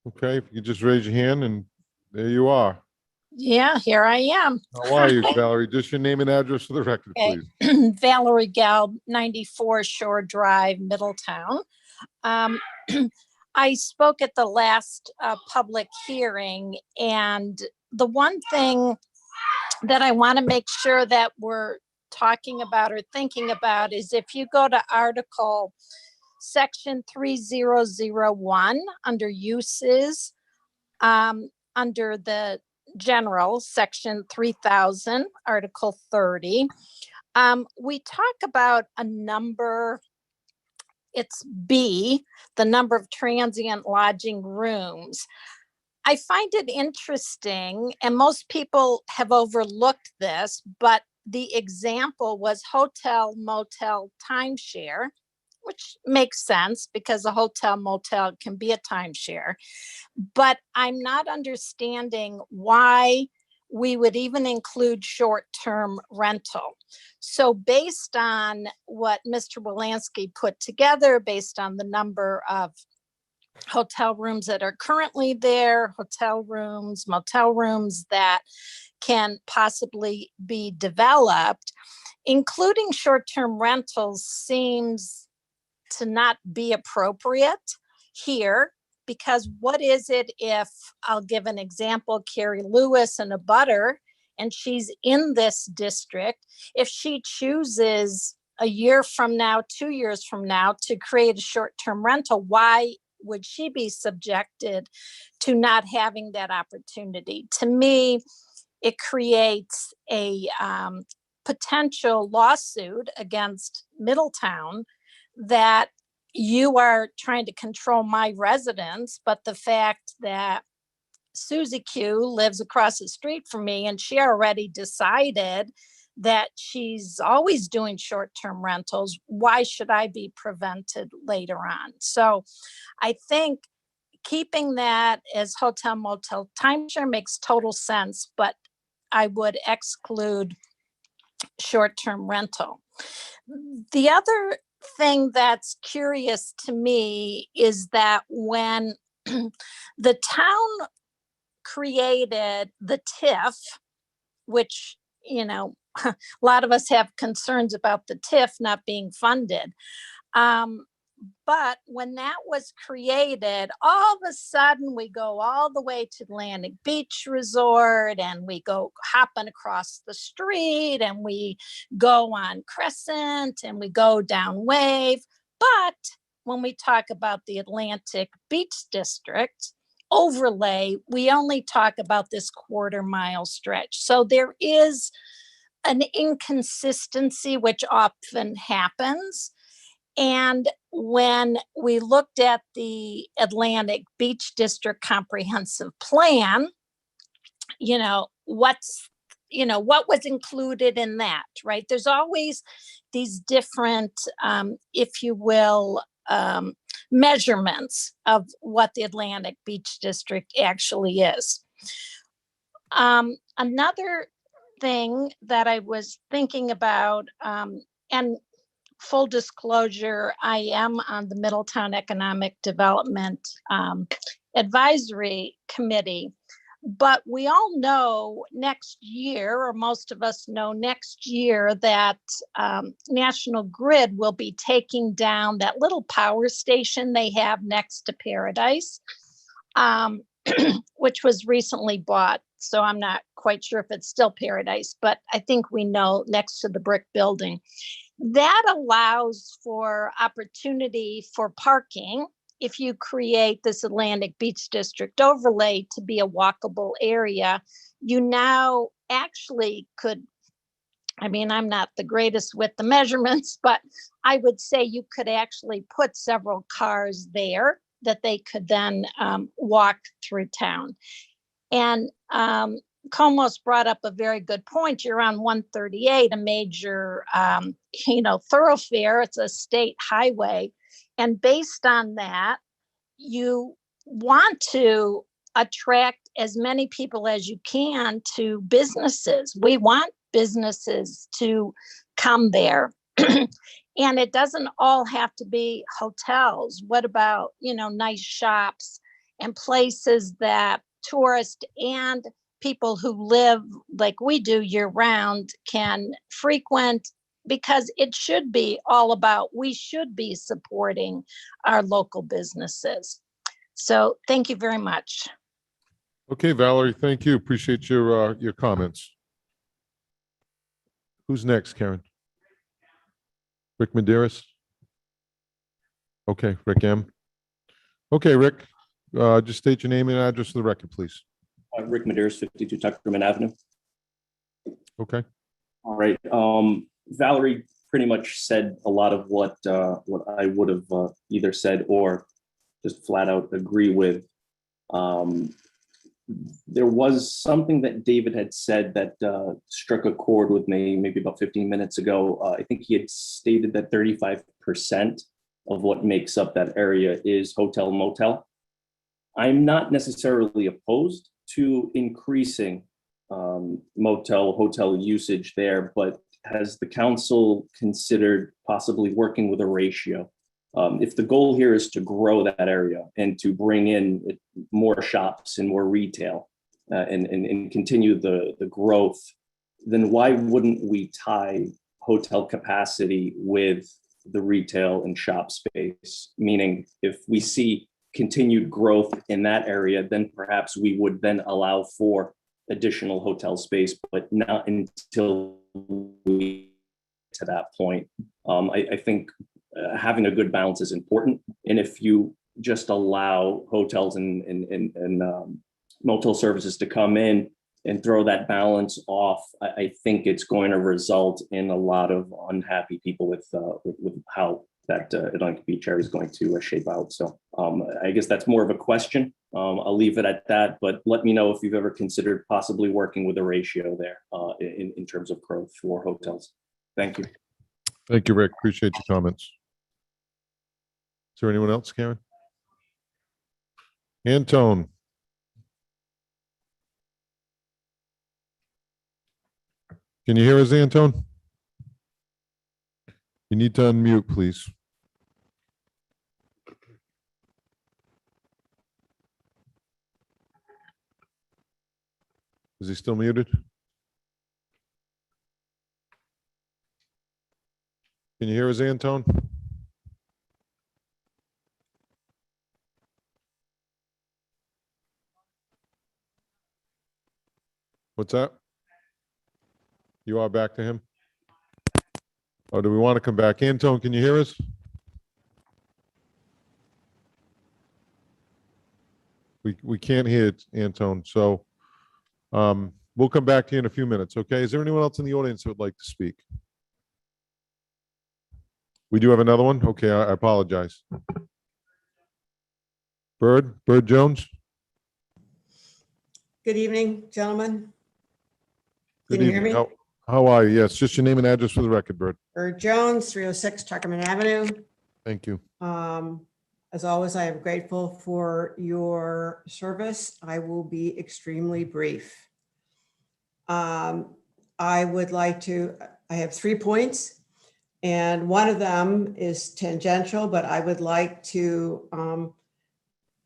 Okay, if you just raise your hand and there you are. Yeah, here I am. How are you, Valerie? Just your name and address for the record, Okay. please. Valerie Galb, 94 Shore Drive, Middletown. I spoke at the last public hearing, and the one thing that I want to make sure that we're talking about or thinking about is if you go to Article Section 3001 under uses, under the general section 3000, Article 30, we talk about a number, it's B, the number of transient lodging rooms. I find it interesting, and most people have overlooked this, but the example was hotel, motel, timeshare, which makes sense because a hotel motel can be a timeshare. But I'm not understanding why we would even include short-term rental. So based on what Mr. Wolanski put together, based on the number of hotel rooms that are currently there, hotel rooms, motel rooms that can possibly be developed, including short-term rentals seems to not be appropriate here, because what is it if, I'll give an example, Carrie Lewis and a butter, and she's in this district, if she chooses a year from now, 2 years from now to create a short-term rental, why would she be subjected to not having that opportunity? To me, it creates a potential lawsuit against Middletown that you are trying to control my residents, but the fact that Susie Q lives across the street from me and she already decided that she's always doing short-term rentals, why should I be prevented later on? So I think keeping that as hotel, motel, timeshare makes total sense, but I would exclude short-term rental. The other thing that's curious to me is that when the town created the TIF, which, you know, a lot of us have concerns about the TIF not being funded. But when that was created, all of a sudden we go all the way to Atlantic Beach Resort and we go hopping across the street and we go on Crescent and we go down Wave. But when we talk about the Atlantic Beach District overlay, we only talk about this 1/4 mile stretch. So there is an inconsistency, which often happens. And when we looked at the Atlantic Beach District Comprehensive Plan, what was included in that, right? There's always these different, if you will, measurements of what the Atlantic Beach District actually is. Another thing that I was thinking about, and full disclosure, I am on the Middletown Economic Development Advisory Committee, but we all know next year, or most of us know next year, that National Grid will be taking down that little power station they have next to Paradise, which was recently bought. So I'm not quite sure if it's still Paradise, but I think we know next to the brick building. That allows for opportunity for parking if you create this Atlantic Beach District overlay to be a walkable area. You now actually could, I mean, I'm not the greatest with the measurements, but I would say you could actually put several cars there that they could then walk through town. And Comos brought up a very good point. You're on 138, a major, thoroughfare. It's a state highway. And based on that, you want to attract as many people as you can to businesses. We want businesses to come there. And it doesn't all have to be hotels. What about, nice shops and places that tourists and people who live like we do year round can frequent, because it should be all about, we should be supporting our local businesses. So thank you very much. Okay, Valerie, thank you. Appreciate your comments. Who's next, Karen? Rick Maderas? Okay, Rick M. Okay, Rick, just state your name and address for the record, please. Rick Maderas, 52 Tuckerman Avenue. Okay. All right. Valerie pretty much said a lot of what I would have either said or just flat out agree with. There was something that David had said that struck a chord with me maybe about 15 minutes ago. I think he had stated that 35% of what makes up that area is hotel motel. I'm not necessarily opposed to increasing hotel usage there, but has the council considered possibly working with a ratio? If the goal here is to grow that area and to bring in more shops and more retail and continue the growth, then why wouldn't we tie hotel capacity with the retail and shop space? Meaning, if we see continued growth in that area, then perhaps we would then allow for additional hotel space, but not until we to that point. I think having a good balance is important. And if you just allow hotels and motel services to come in and throw that balance off, I think it's going to result in a lot of unhappy people with how that Atlantic Beach area is going to shape out. So I guess that's more of a question. I'll leave it at that, but let me know if you've ever considered possibly working with a ratio there in terms of growth for hotels. Thank you. Thank you, Rick. Appreciate your comments. Is there anyone else, Karen? Antone. Can you hear us, Antone? You need to unmute, please. Is he still muted? Can you hear us, Antone? What's that? You are back to him? Oh, do we want to come back? Antone, can you hear us? We can't hear it, Antone. So we'll come back to you in a few minutes, okay? Is there anyone else in the audience who would like to speak? We do have another one? Okay, I apologize. Bird Jones? Good evening, gentlemen. Good Can you hear evening. me? How are you? Yes, just your name and address for the record, Bird. Bird Jones, 306 Tuckerman Avenue. Thank you. As always, I am grateful for your service. I will be extremely brief. I have 3 points, and one of them is tangential, but I would like to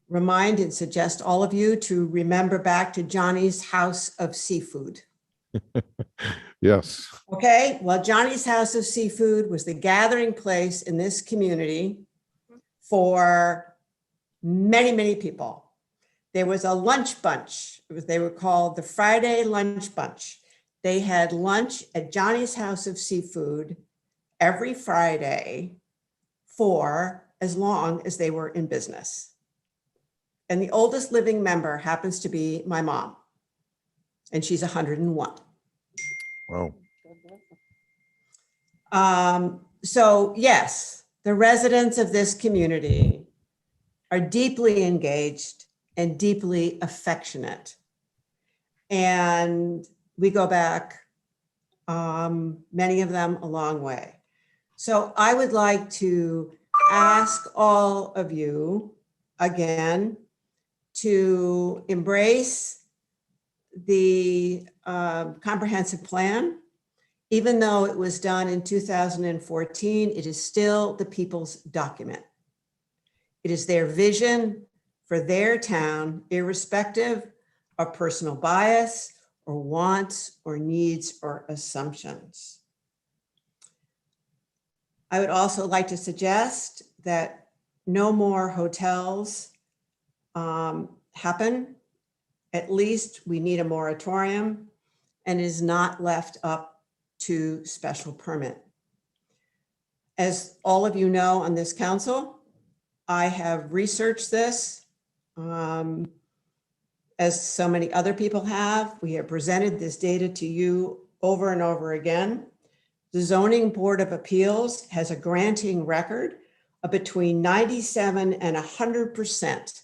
remind and suggest all of you to remember back to Johnny's House of Seafood. Yes. Okay, well, Johnny's House of Seafood was the gathering place in this community for many, many people. There was a lunch bunch. They were called the Friday Lunch Bunch. They had lunch at Johnny's House of Seafood every Friday for as long as they were in business. And the oldest living member happens to be my mom, and she's 101. Wow. So yes, the residents of this community are deeply engaged and deeply affectionate. And we go back, many of them a long way. So I would like to ask all of you again to embrace the comprehensive plan. Even though it was done in 2014, it is still the people's document. It is their vision for their town, irrespective of personal bias or wants or needs or assumptions. I would also like to suggest that no more hotels happen. At least we need a moratorium, and it is not left up to special permit. As all of you know on this council, I have researched this as so many other people have. We have presented this data to you over and over again. The Zoning Board of Appeals has a granting record of between 97 and 100%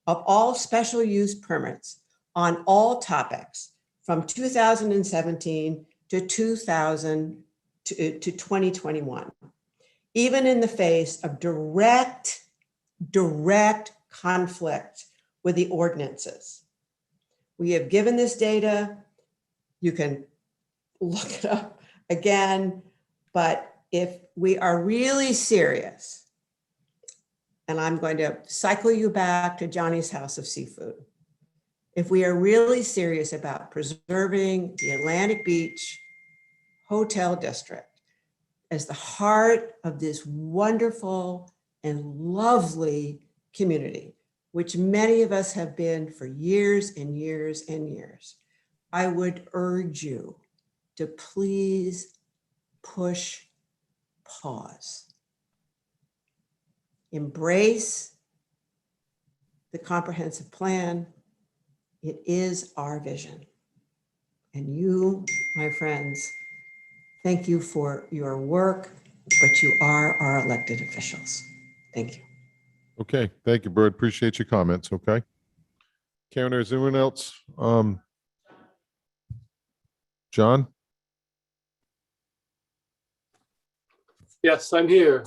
of all special use permits on all topics from 2017 to 2021, even in the face of direct conflict with the ordinances. We have given this data. You can look it up again, but if we are really serious, and I'm going to cycle you back to Johnny's House of Seafood. If we are really serious about preserving the Atlantic Beach Hotel District as the heart of this wonderful and lovely community, which many of us have been for years and years and years, I would urge you to please push pause. Embrace the comprehensive plan. It is our vision. And you, my friends, thank you for your work, but you are our elected officials. Thank you. Okay, thank you, Bird. Appreciate your comments, okay? Karen, is anyone else? John? Yes, I'm here.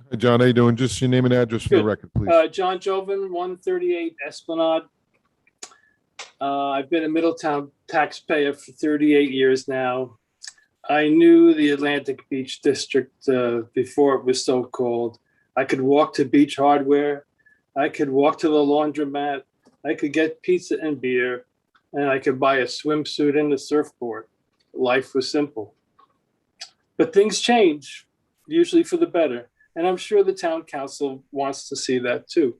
Hi, John, how you doing? Just your name and address for the Good. record, please. John Joven, 138 Esplanade. I've been a Middletown taxpayer for 38 years now. I knew the Atlantic Beach District before it was so called. I could walk to Beach Hardware. I could walk to the laundromat. I could get pizza and beer, and I could buy a swimsuit and a surfboard. Life was simple. But things change, usually for the better. And I'm sure the town council wants to see that too.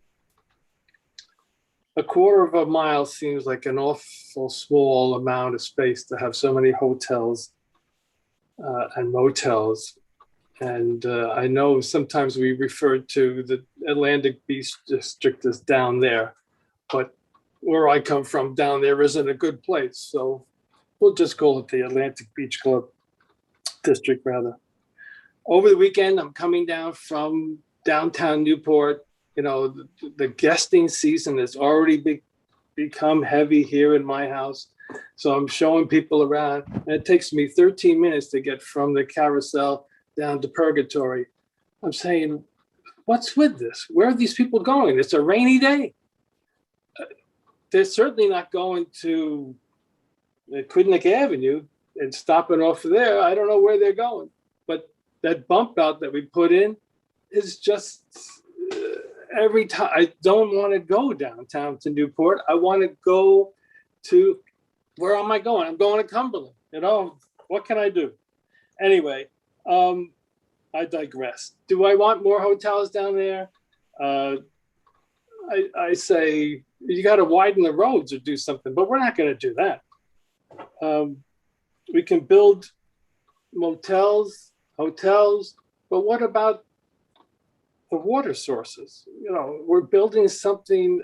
A quarter of a mile seems like an awful small amount of space to have so many hotels and motels. And I know sometimes we refer to the Atlantic Beach District as down there, but where I come from, down there isn't a good place. So we'll just call it the Atlantic Beach Club District, rather. Over the weekend, I'm coming down from downtown Newport. You know, the guesting season has already become heavy here in my house. So I'm showing people around, and it takes me 13 minutes to get from the Carousel down to Purgatory. I'm saying, what's with this? Where are these people going? It's a rainy day. They're certainly not going to Quidnick Avenue and stopping off there. I don't know where they're going, but that bump out that we put in is just every time. I don't want to go downtown to Newport. I want to go to, where am I going? I'm going to Cumberland. You know, what can I do? Anyway, I digress. Do I want more hotels down there? I say you got to widen the roads or do something, but we're not going to do that. We can build motels, hotels, but what about the water sources? You know, we're building something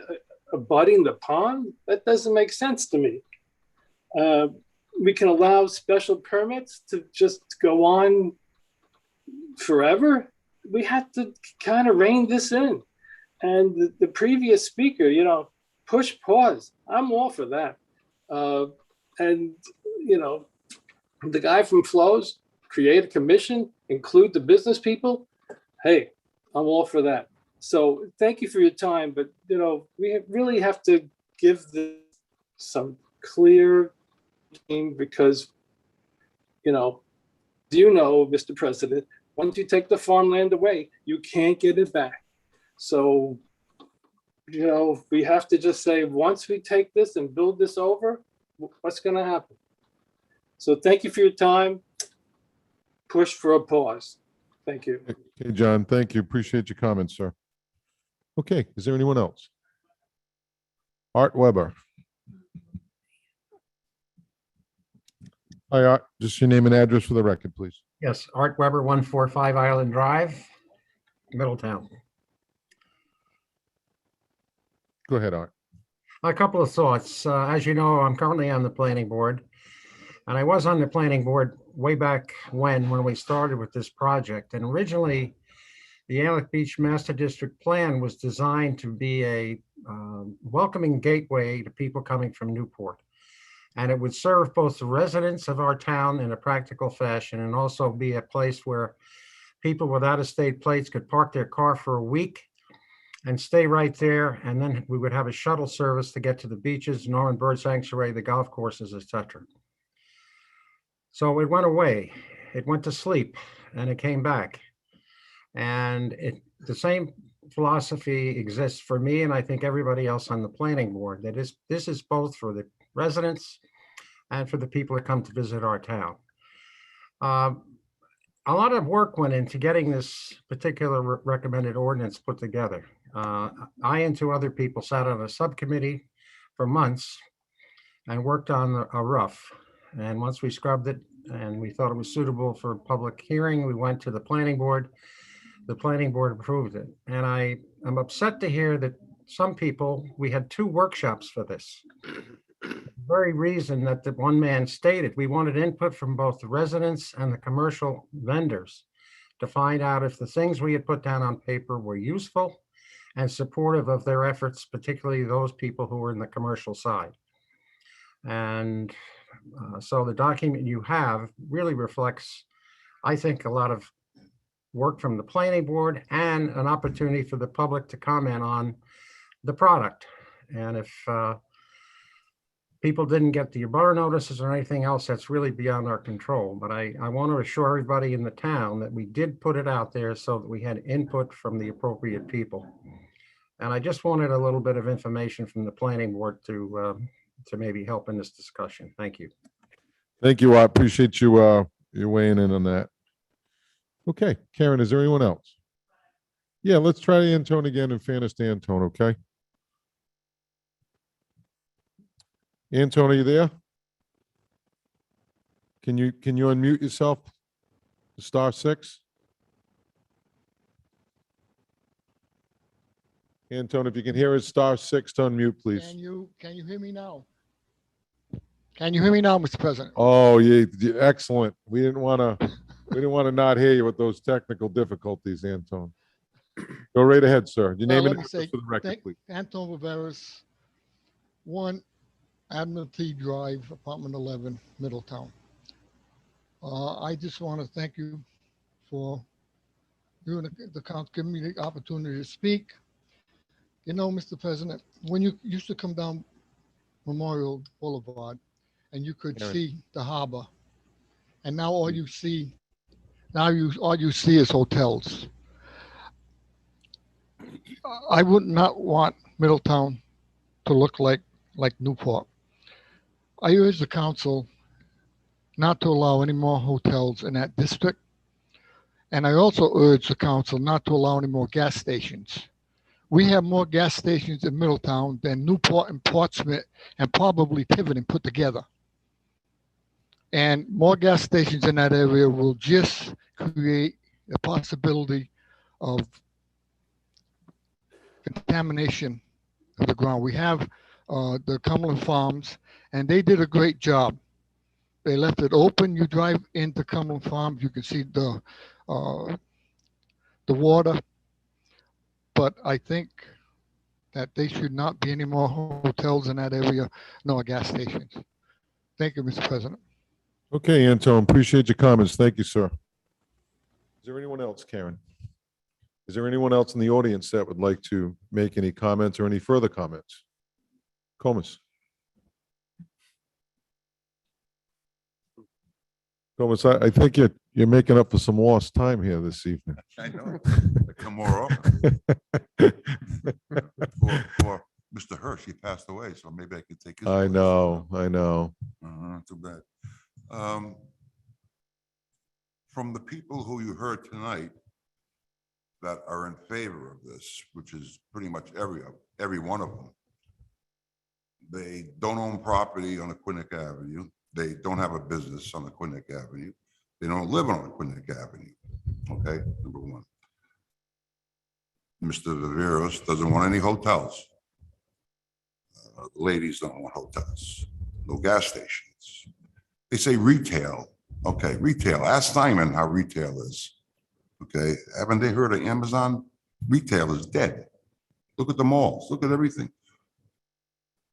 abutting the pond. That doesn't make sense to me. we can allow special permits to just go on forever. We have to kind of rein this in. And the previous speaker, you know, push pause. I'm all for that. And, you know, the guy from Flows, create a commission, include the business people. Hey, I'm all for that. So thank you for your time. But, you know, we really have to give this some clear, because, you know, Mr. President, once you take the farmland away, you can't get it back. So, you know, we have to just say, once we take this and build this over, what's going to happen? So thank you for your time. Push for a pause. Thank you. Okay, John, thank you. Appreciate your comments, sir. Okay, is there anyone else? Art Weber. Hi, Art. Just your name and address for the record, please. Yes, Art Weber, 145 Island Drive, Middletown. Go ahead, Art. A couple of thoughts. As you know, I'm currently on the planning board, and I was on the planning board way back when we started with this project. And originally, the Alec Beach Master District Plan was designed to be a welcoming gateway to people coming from Newport. And it would serve both the residents of our town in a practical fashion and also be a place where people with out-of-state plates could park their car for a week and stay right there. And then we would have a shuttle service to get to the beaches, Norman Bird Sanctuary, the golf courses, etc. So it went away. It went to sleep and it came back. And the same philosophy exists for me, and I think everybody else on the planning board, that this is both for the residents and for the people that come to visit our town. A lot of work went into getting this particular recommended ordinance put together. I and two other people sat on a subcommittee for months and worked on a rough. And once we scrubbed it and we thought it was suitable for public hearing, we went to the planning board. The planning board approved it. And I'm upset to hear that some people, we had 2 workshops for this. The very reason that the one man stated, we wanted input from both the residents and the commercial vendors to find out if the things we had put down on paper were useful and supportive of their efforts, particularly those people who were in the commercial side. And so the document you have really reflects, I think, a lot of work from the planning board and an opportunity for the public to comment on the product. And if people didn't get the abutter notices or anything else, that's really beyond our control. But I want to assure everybody in the town that we did put it out there so that we had input from the appropriate people. And I just wanted a little bit of information from the planning board to maybe help in this discussion. Thank you. Thank you. I appreciate you weighing in on that. Okay, Karen, is there anyone else? Yeah, let's try Antone again, in fairness to Antone, okay? Antone, are you there? Can you unmute yourself? *6. Antone, if you can hear us, *6 to unmute, please. Can you hear me now? Can you hear me now, Mr. President? Oh, yeah, excellent. We didn't want to not hear you with those technical difficulties, Antone. Go right ahead, sir. Your name and address for the record, please. Antone Viveras, 1 Admiralty Drive, Apartment 11, Middletown. I just want to thank you for the council giving me the opportunity to speak. You know, Mr. President, when you used to come down Memorial Boulevard and you could see the harbor, and now all you see is hotels. I would not want Middletown to look like Newport. I urge the council not to allow any more hotels in that district. And I also urge the council not to allow any more gas stations. We have more gas stations in Middletown than Newport and Portsmouth and probably Tiverton put together. And more gas stations in that area will just create a possibility of contamination of the ground. We have the Cumberland Farms, and they did a great job they left it open. You drive into Cumberland Farms, you can see the water. But I think that there should not be any more hotels in that area, nor gas stations. Thank you, Mr. President. Okay, Anton, appreciate your comments. Thank you, sir. Is there anyone else, Karen? Is there anyone else in the audience that would like to make any comments or any further comments? Comus. Comus, I think you're making up for some lost time here this evening. I know. I come more often. For Mr. Hirsch, he passed away, so maybe I could take his. I place. know. Too bad. From the people who you heard tonight that are in favor of this, which is pretty much every one of them, they don't own property on Aquinic Avenue. They don't have a business on Aquinic Avenue. They don't live on Aquinic Avenue. Okay, number one. Mr. Viveros doesn't want any hotels. Ladies don't want hotels. No gas stations. They say retail. Okay, retail. Ask Simon how retail is. Okay, haven't they heard of Amazon? Retail is dead. Look at the malls. Look at everything.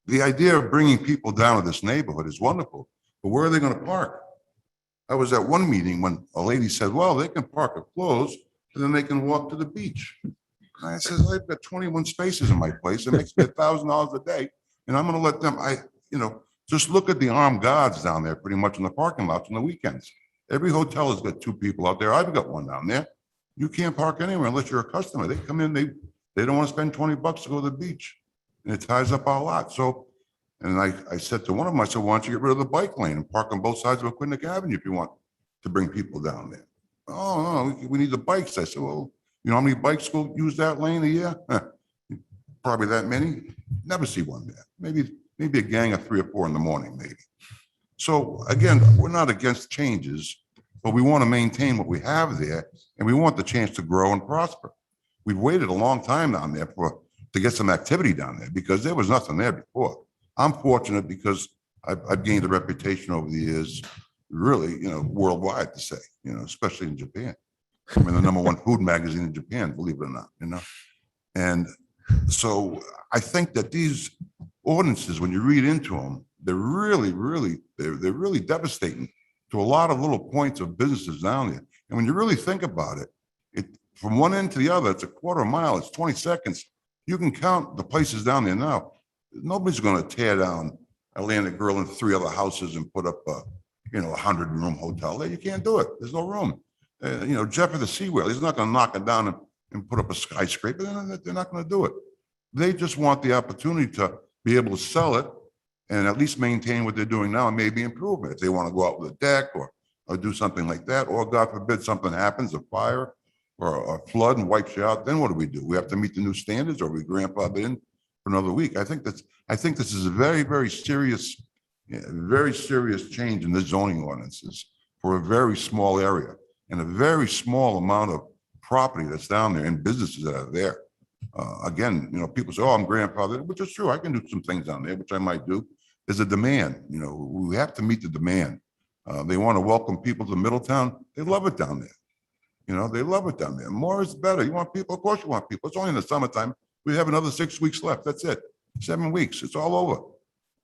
The idea of bringing people down to this neighborhood is wonderful, but where are they going to park? I was at one meeting when a lady said, well, they can park at Close and then they can walk to the beach. And I said, I've got 21 spaces in my place. It makes me $1,000 a day. And I'm going to let them, just look at the armed guards down there pretty much in the parking lots on the weekends. Every hotel has got 2 people out there. I've got one down there. You can't park anywhere unless you're a customer. They come in, they don't want to spend $20 to go to the beach. And it ties up our lot. So, and I said to one of them, I said, why don't you get rid of the bike lane and park on both sides of Aquinic Avenue if you want to bring people down there? Oh, no, we need the bikes. I said, well, you know how many bikes go use that lane a year? Probably that many. Never see one there. Maybe a gang of 3 or 4 in the morning, maybe. So again, we're not against changes, but we want to maintain what we have there, and we want the chance to grow and prosper. We've waited a long time down there to get some activity down there because there was nothing there before. I'm fortunate because I've gained a reputation over the years, really, worldwide to say, especially in Japan. I'm the #1 food magazine in Japan, believe it or not, And so I think that these ordinances, when you read into them, they're really devastating to a lot of little points of businesses down there. And when you really think about it, from one end to the other, it's a quarter mile, it's 20 seconds. You can count the places down there now. Nobody's going to tear down Atlantic Grill and 3 other houses and put up a 100-room hotel there. You can't do it. There's no room. Jeff at the Seawell, he's not going to knock it down and put up a skyscraper. They're not going to do it. They just want the opportunity to be able to sell it and at least maintain what they're doing now and maybe improve it. If they want to go out with a deck or do something like that, or God forbid something happens, a fire or a flood and wipes you out, then what do? We have to meet the new standards, or we grandfather in for another week. I think this is a very, very serious change in the zoning ordinances for a very small area and a very small amount of property that's down there and businesses that are there. Again, people say, oh, I'm grandfathered, which is true. I can do some things down there, which I might do. There's a demand, we have to meet the demand. They want to welcome people to Middletown. They love it down there. They love it down there. More is better. You want people? Of course you want people. It's only in the summertime. We have another 6 weeks left. That's it. 7 weeks. It's all over.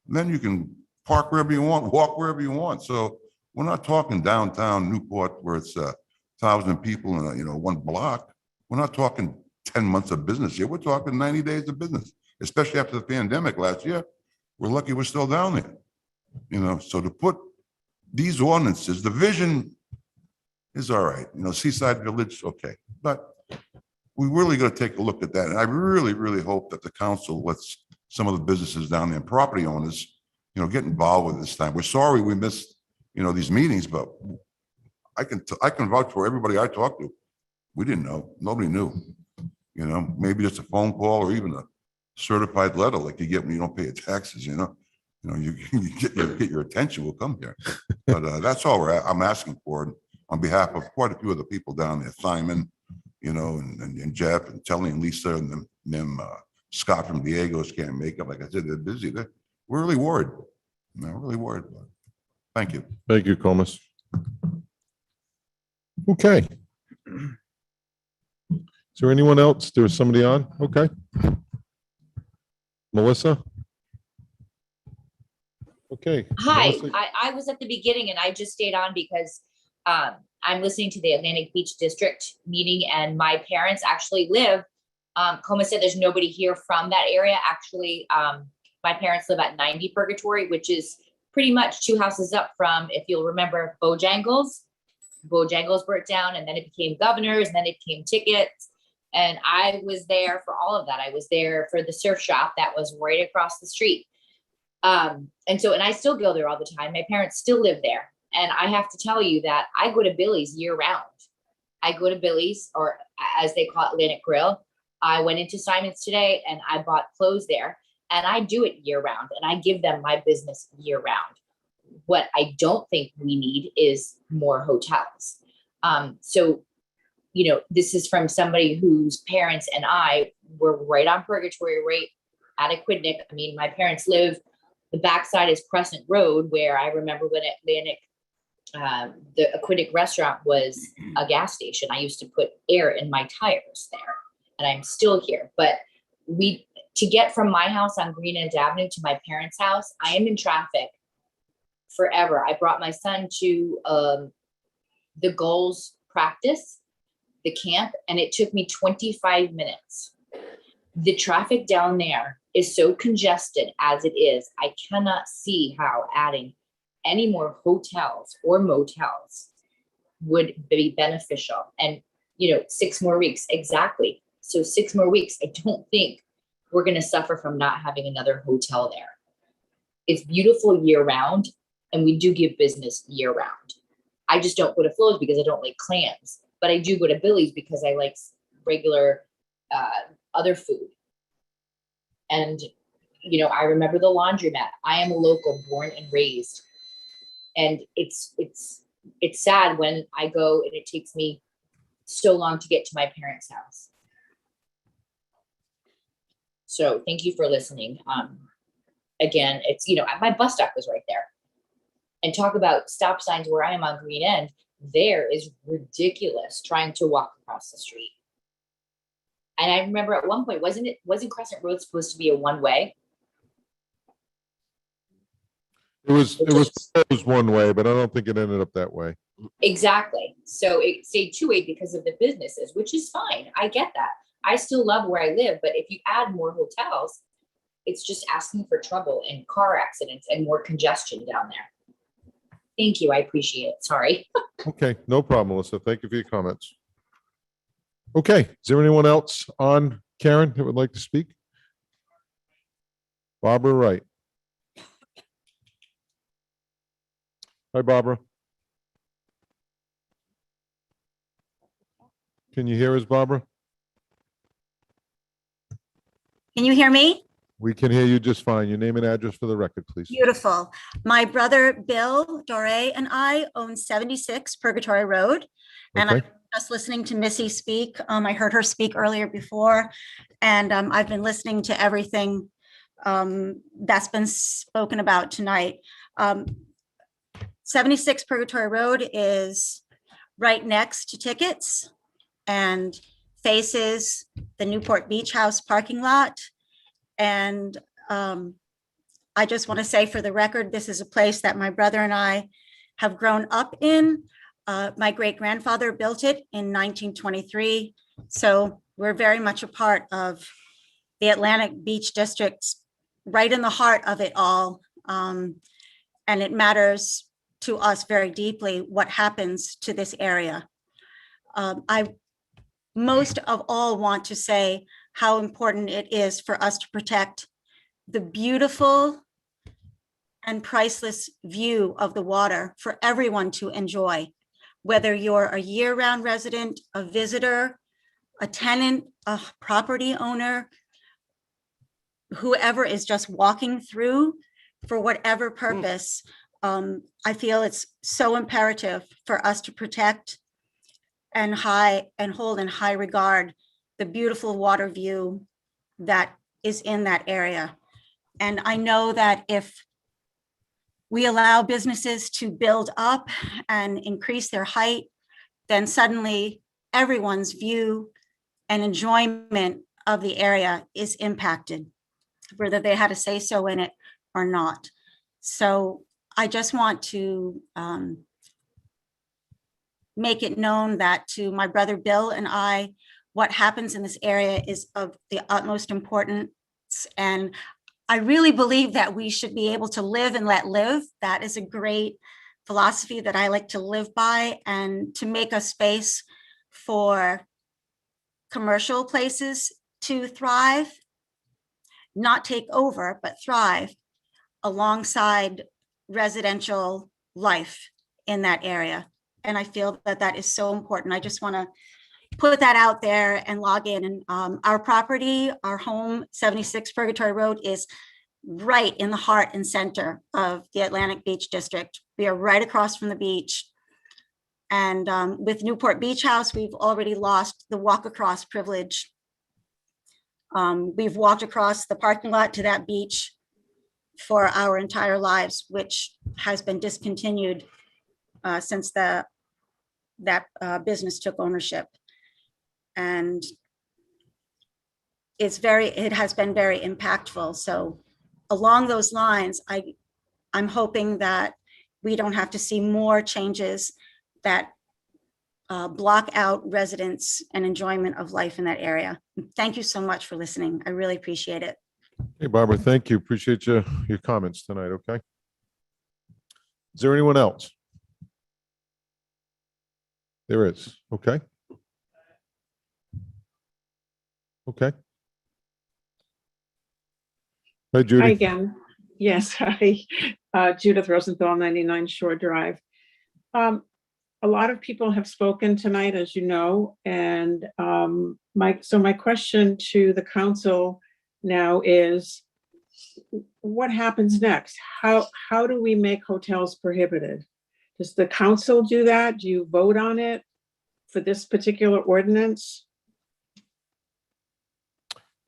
And then you can park wherever you want, walk wherever you want. So we're not talking downtown Newport where it's 1,000 people in one block. We're not talking 10 months of business here. We're talking 90 days of business, especially after the pandemic last year. We're lucky we're still down there. So to put these ordinances, the vision is all right. Seaside Village, okay. But we really got to take a look at that. And I really, really hope that the council lets some of the businesses down there and property owners, get involved with this time. We're sorry we missed, these meetings, but I can vouch for everybody I talked to. We didn't know. Nobody knew. Maybe just a phone call or even a certified letter like you get when you don't pay your taxes, you get your attention, will come here. But that's all I'm asking for on behalf of quite a few of the people down there, Simon, and Jeff and Telly and Lisa and them Scott from Diego's can't make it. Like I said, they're busy. We're really worried. We're really worried about it. Thank you. Thank you, Comus. Okay. Is there anyone else? There was somebody on? Okay. Melissa? Okay. Hi, Melissa? I was at the beginning and I just stayed on because I'm listening to the Atlantic Beach District meeting and my parents actually live. Coma said there's nobody here from that area. Actually, my parents live at 90 Purgatory, which is pretty much 2 houses up from, if you'll remember, Bojangles. Bojangles burnt down and then it became Governors and then it became Tickets. And I was there for all of that. I was there for the surf shop that was right across the street. And I still go there all the time. My parents still live there. And I have to tell you that I go to Billy's year round. I go to Billy's, or as they call it, Atlantic Grill. I went into Simon's today and I bought clothes there, and I do it year round and I give them my business year round. What I don't think we need is more hotels. So, you know, this is from somebody whose parents and I were right on Purgatory, right at Aquidneck. I mean, my parents live, the backside is Crescent Road, where I remember when Atlantic, the Aquidneck restaurant was a gas station. I used to put air in my tires there, and I'm still here. But to get from my house on Green End Avenue to my parents' house, I am in traffic forever. I brought my son to the goals practice, the camp, and it took me 25 minutes. The traffic down there is so congested as it is. I cannot see how adding any more hotels or motels would be beneficial. And, you know, 6 more weeks, exactly. So 6 more weeks, I don't think we're going to suffer from not having another hotel there. It's beautiful year round, and we do give business year round. I just don't go to Flo's because I don't like clams, but I do go to Billy's because I like regular other food. And, you know, I remember the laundromat. I am a local, born and raised. And it's sad when I go and it takes me so long to get to my parents' house. So thank you for listening. Again, it's, you know, my bus stop was right there. And talk about stop signs where I am on Green End. There is ridiculous trying to walk across the street. And I remember at one point, wasn't Crescent Road supposed to be a one-way? It was proposed one way, but I don't think it ended up that way. Exactly. So it stayed 2-way because of the businesses, which is fine. I get that. I still love where I live, but if you add more hotels, it's just asking for trouble and car accidents and more congestion down there. Thank you. I appreciate it. Sorry. Okay, no problem, Melissa. Thank you for your comments. Okay, is there anyone else on, Karen, that would like to speak? Barbara Wright. Hi, Barbara. Can you hear us, Barbara? Can you hear me? We can hear you just fine. Your name and address for the record, please. Beautiful. My brother, Bill Doré, and I own 76 Purgatory Road. And Okay. I'm just listening to Missy speak. I heard her speak earlier before, and I've been listening to everything that's been spoken about tonight. 76 Purgatory Road is right next to Tickets and faces the Newport Beach House parking lot. And I just want to say for the record, this is a place that my brother and I have grown up in. My great-grandfather built it in 1923. So we're very much a part of the Atlantic Beach District, right in the heart of it all. And it matters to us very deeply what happens to this area. I most of all want to say how important it is for us to protect the beautiful and priceless view of the water for everyone to enjoy, whether you're a year-round resident, a visitor, a tenant, a property owner, whoever is just walking through for whatever purpose. I feel it's so imperative for us to protect and hold in high regard the beautiful water view that is in that area. And I know that if we allow businesses to build up and increase their height, then suddenly everyone's view and enjoyment of the area is impacted, whether they had a say so in it or not. So I just want to make it known that to my brother Bill and I, what happens in this area is of the utmost importance. And I really believe that we should be able to live and let live. That is a great philosophy that I like to live by, and to make a space for commercial places to thrive, not take over, but thrive alongside residential life in that area. And I feel that that is so important. I just want to put that out there and log in. And our property, our home, 76 Purgatory Road, is right in the heart and center of the Atlantic Beach District. We are right across from the beach. And with Newport Beach House, we've already lost the walk across privilege. We've walked across the parking lot to that beach for our entire lives, which has been discontinued since that business took ownership. And it has been very impactful. So along those lines, I'm hoping that we don't have to see more changes that block out residents and enjoyment of life in that area. Thank you so much for listening. I really appreciate it. Hey, Barbara, thank you. Appreciate your comments tonight, okay? Is there anyone else? There is, okay. Okay. Hi, Judy. Hi again. Yes, hi. Judith Rosenthal, 99 Shore Drive. A lot of people have spoken tonight, as you know, and my question to the council now is, what happens next? How do we make hotels prohibited? Does the council do that? Do you vote on it for this particular ordinance?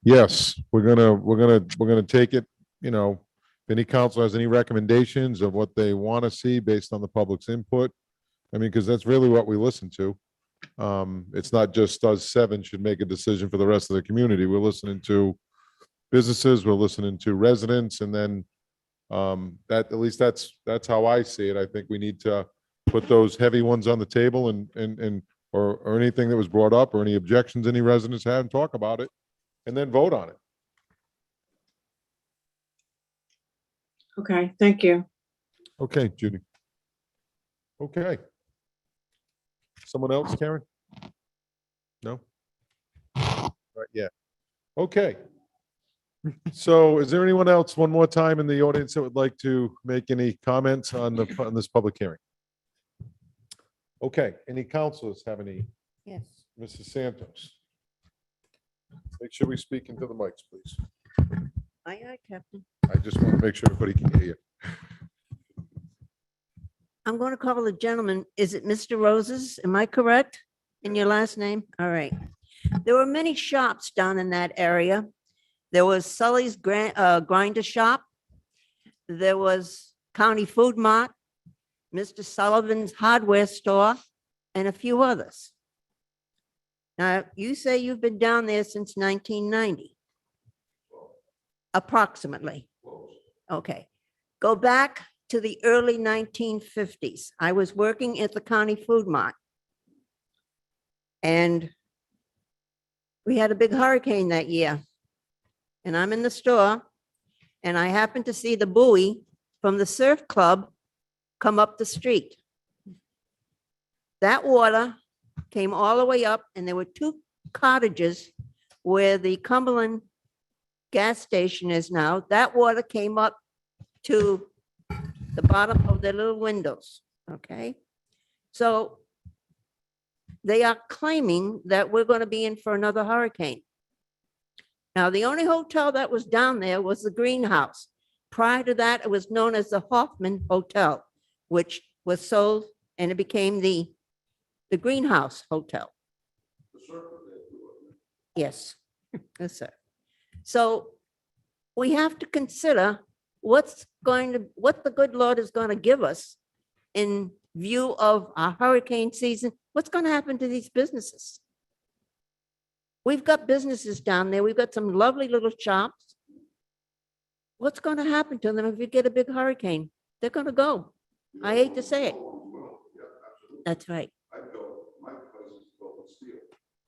Yes, we're gonna take it, you know, if any council has any recommendations of what they want to see based on the public's input. I mean, because that's really what we listen to. It's not just us seven should make a decision for the rest of the community. We're listening to businesses, we're listening to residents, and then that, at least that's how I see it. I think we need to put those heavy ones on the table or anything that was brought up or any objections any residents have, and talk about it, and then vote on it. Okay, thank you. Okay, Judy. Okay. Someone else, Karen? No? Right, yeah. Okay. So is there anyone else, one more time in the audience, that would like to make any comments on this public hearing? Okay, any councilors have any? Yes. Mrs. Santos? Make sure we speak into the mics, please. Aye, aye, Captain. I just want to make sure everybody can hear you. I'm going to call the gentleman. Is it Mr. Roses? Am I correct in your last name? All right. There were many shops down in that area. There was Sully's Grinder Shop. There was County Food Mart, Mr. Sullivan's Hardware Store, and a few others. Now, you say you've been down there since 1990. Approximately. Okay. Go back to the early 1950s. I was working at the County Food Mart. And we had a big hurricane that year. And I'm in the store, and I happened to see the buoy from the surf club come up the street. That water came all the way up, and there were two cottages where the Cumberland gas station is now. That water came up to the bottom of their little windows, okay? So they are claiming that we're going to be in for another hurricane. Now, the only hotel that was down there was the Greenhouse. Prior to that, it was known as the Hoffman Hotel, which was sold, and it became the Greenhouse Hotel. Yes, yes, sir. So we have to consider what's what the good Lord is going to give us in view of our hurricane season? What's going to happen to these businesses? We've got businesses down there. We've got some lovely little shops. What's going to happen to them if you get a big hurricane? They're going to go. I hate to say it. That's right.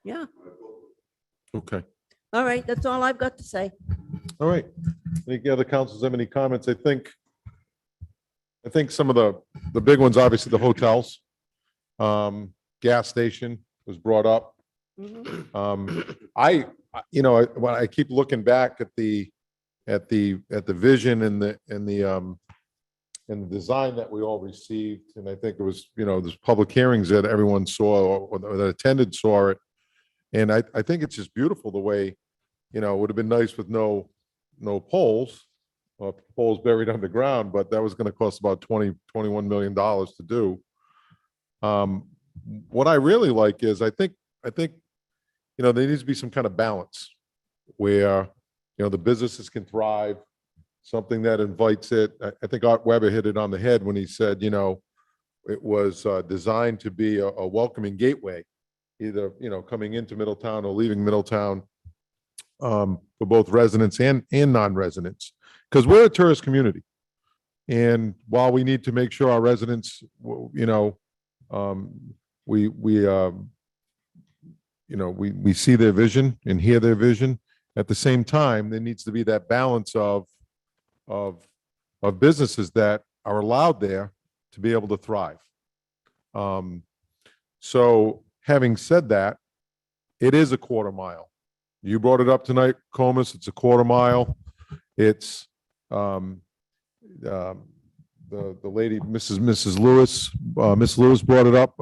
Yeah. Okay. All right. That's all I've got to say. All right. Any other councils have any comments? I think some of the big ones, obviously the hotels, gas station was brought up. When I keep looking back at the vision and the design that we all received, and I think it was, there's public hearings that everyone saw or that attended saw it. And I think it's just beautiful the way, it would have been nice with no poles or poles buried underground, but that was going to cost about $21 million to do. What I really like is I think there needs to be some kind of balance where, the businesses can thrive, something that invites it. I think Art Weber hit it on the head when he said, it was designed to be a welcoming gateway, either, coming into Middletown or leaving Middletown, for both residents and non-residents, because we're a tourist community. And while we need to make sure our residents, we see their vision and hear their vision, at the same time, there needs to be that balance of businesses that are allowed there to be able to thrive. So having said that, it is a quarter mile. You brought it up tonight, Comus. It's a quarter mile. It's the lady, Mrs. Lewis, Miss Lewis brought it up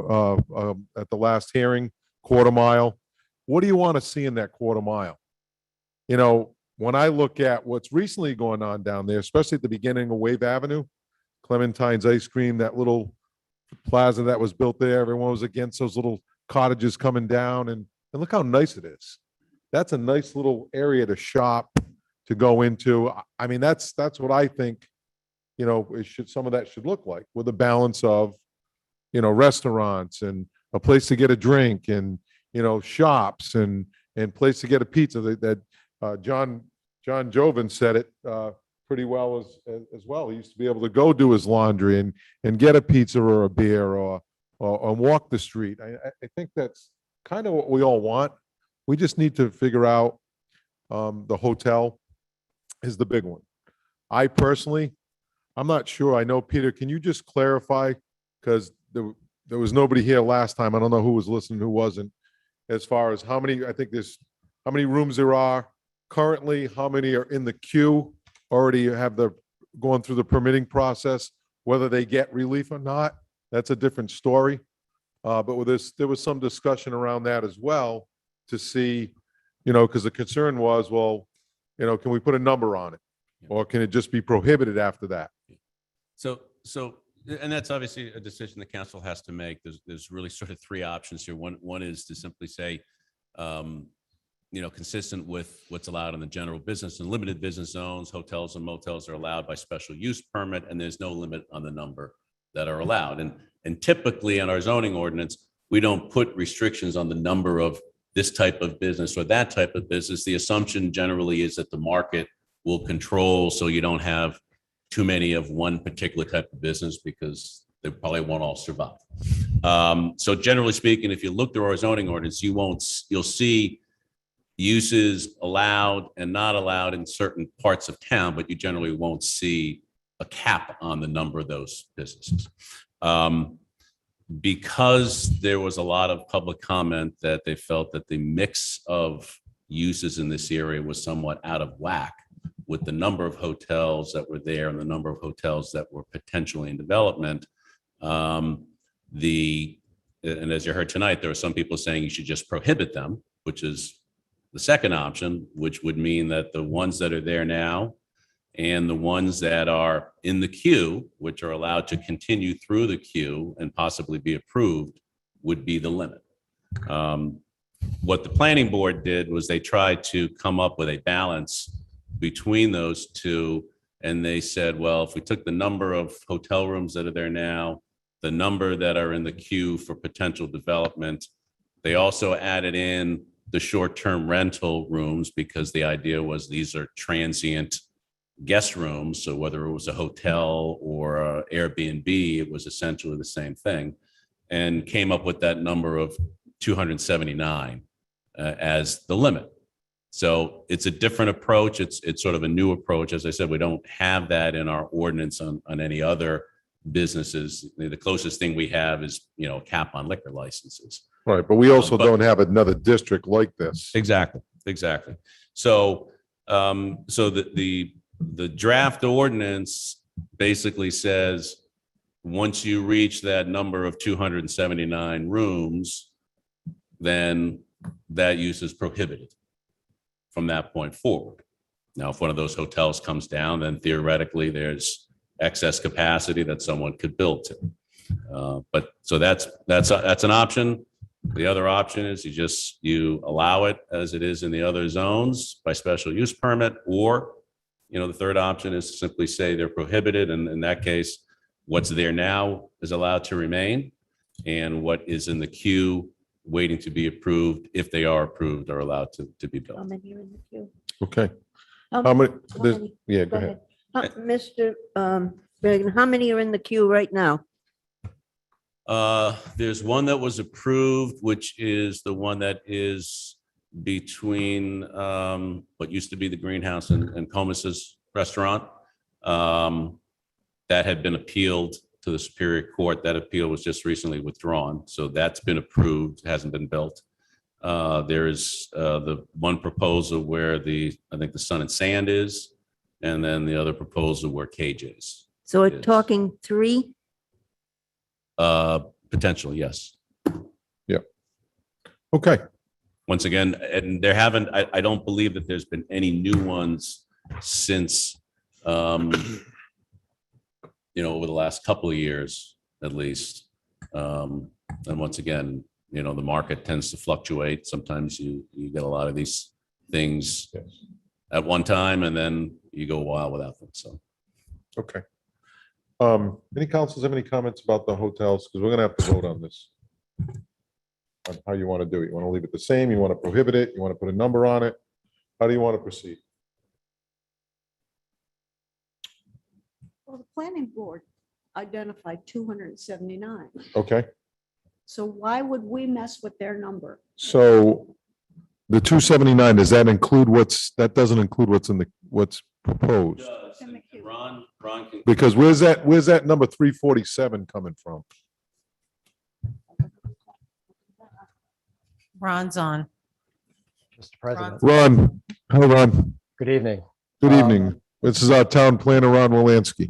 at the last hearing. Quarter mile. What do you want to see in that quarter mile? When I look at what's recently going on down there, especially at the beginning of Wave Avenue, Clementine's Ice Cream, that little plaza that was built there, everyone was against those little cottages coming down, and look how nice it is. That's a nice little area to shop, to go into. I mean, that's what I think, some of that should look like, with a balance of, restaurants and a place to get a drink and, shops and place to get a pizza. That John Joven said it pretty well as well. He used to be able to go do his laundry and get a pizza or a beer or walk the street. I think that's kind of what we all want. We just need to figure out, the hotel is the big one. I personally, I'm not sure. I know, Peter, can you just clarify? Because there was nobody here last time. I don't know who was listening, who wasn't, as far as how many rooms there are currently, how many are in the queue, already have going through the permitting process, whether they get relief or not. That's a different story. But with this, there was some discussion around that as well, to see, because the concern was, well, can we put a number on it? Or can it just be prohibited after that? So, and that's obviously a decision the council has to make. There's really sort of three options here. One is to simply say, consistent with what's allowed in the general business and limited business zones, hotels and motels are allowed by special use permit, and there's no limit on the number that are allowed. And typically in our zoning ordinance, we don't put restrictions on the number of this type of business or that type of business. The assumption generally is that the market will control, so you don't have too many of one particular type of business, because they probably won't all survive. So generally speaking, if you look through our zoning ordinance, you'll see uses allowed and not allowed in certain parts of town, but you generally won't see a cap on the number of those businesses. Because there was a lot of public comment that they felt that the mix of uses in this area was somewhat out of whack with the number of hotels that were there and the number of hotels that were potentially in development. And as you heard tonight, there are some people saying you should just prohibit them, which is the second option, which would mean that the ones that are there now and the ones that are in the queue, which are allowed to continue through the queue and possibly be approved, would be the limit. What the planning board did was they tried to come up with a balance between those two And they said, well, if we took the number of hotel rooms that are there now, the number that are in the queue for potential development, they also added in the short-term rental rooms because the idea was these are transient guest rooms. So whether it was a hotel or a Airbnb, it was essentially the same thing, and came up with that number of 279 as the limit. So it's a different approach. It's sort of a new approach. As I said, we don't have that in our ordinance on any other businesses. The closest thing we have is, a cap on liquor licenses. Right, but we also But- don't have another district like this. Exactly. So, the draft ordinance basically says, once you reach that number of 279 rooms, then that use is prohibited from that point forward. Now, if one of those hotels comes down, then theoretically there's excess capacity that someone could build to. But so that's an option. The other option is you allow it as it is in the other zones by special use permit, or, the third option is to simply say they're prohibited. And in that case, what's there now is allowed to remain, and what is in the queue waiting to be approved, if they are approved, are allowed to be built. How many are in the queue? Okay. How How many? how there's- many? Yeah, go ahead. Mr. Reagan, how many are in the queue right now? There's one that was approved, which is the one that is between what used to be the Greenhouse and Comus's restaurant. That had been appealed to the Superior Court. That appeal was just recently withdrawn. So that's been approved, hasn't been built. There is the one proposal where I think the Sun and Sand is, and then the other proposal where KJ's. So we're Yes. talking 3? Potentially, yes. Okay. Once again, and I don't believe that there's been any new ones since, over the last couple of years, at least. And once again, the market tends to fluctuate. Sometimes you get a lot of these things at one time, and then you go a while without them, so. Okay. Any councils have any comments about the hotels? Because we're gonna have to vote on this. On how you want to do it. You want to leave it the same? You want to prohibit it? You want to put a number on it? How do you want to proceed? Well, the planning board identified 279. Okay, So why would we mess with their number? so the 279, does that include that doesn't include what's proposed? Ron can. Because where's that number 347 coming from? Ron's on. Mr. President. Ron, hello, Ron. Good evening. Good evening. This is our town planner, Ron Wolanski.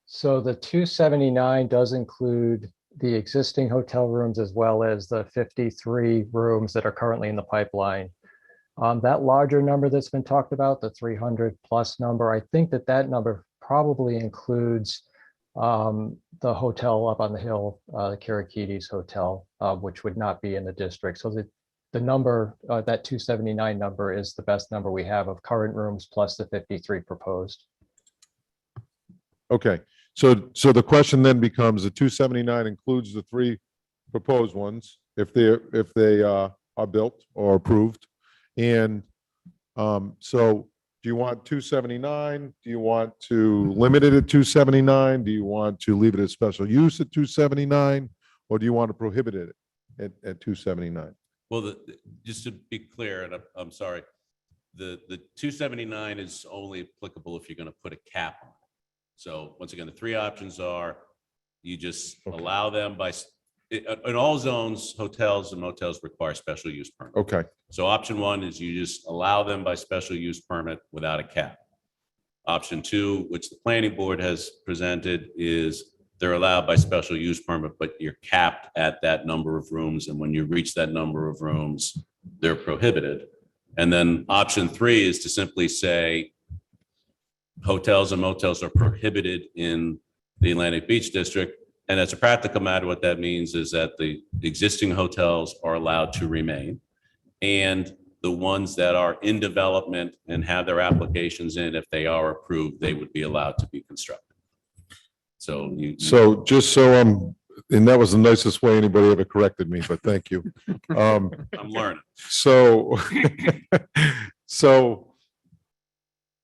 So the 279 does include the existing hotel rooms as well as the 53 rooms that are currently in the pipeline. That larger number that's been talked about, the 300 plus number, I think that number probably includes the hotel up on the hill, the Karakides Hotel, which would not be in the district. So the number, that 279 number is the best number we have of current rooms plus the 53 proposed. Okay, so the question then becomes, the 279 includes the 3 proposed ones, if they are built or approved. And so do you want 279? Do you want to limit it at 279? Do you want to leave it as special use at 279? Or do you want to prohibit it at 279? Well, just to be clear, and I'm sorry, the 279 is only applicable if you're going to put a cap on it. So once again, the 3 options are, you just allow them in all zones, hotels and motels require special use permit. Okay. So option 1 is you just allow them by special use permit without a cap. Option 2, which the planning board has presented, is they're allowed by special use permit, but you're capped at that number of rooms. And when you reach that number of rooms, they're prohibited. And then option 3 is to simply say hotels and motels are prohibited in the Atlantic Beach District. And as a practical matter, what that means is that the existing hotels are allowed to remain, and the ones that are in development and have their applications in, if they are approved, they would be allowed to be constructed. So So just and that was the nicest way anybody ever corrected me, but thank you. I'm learning. So, so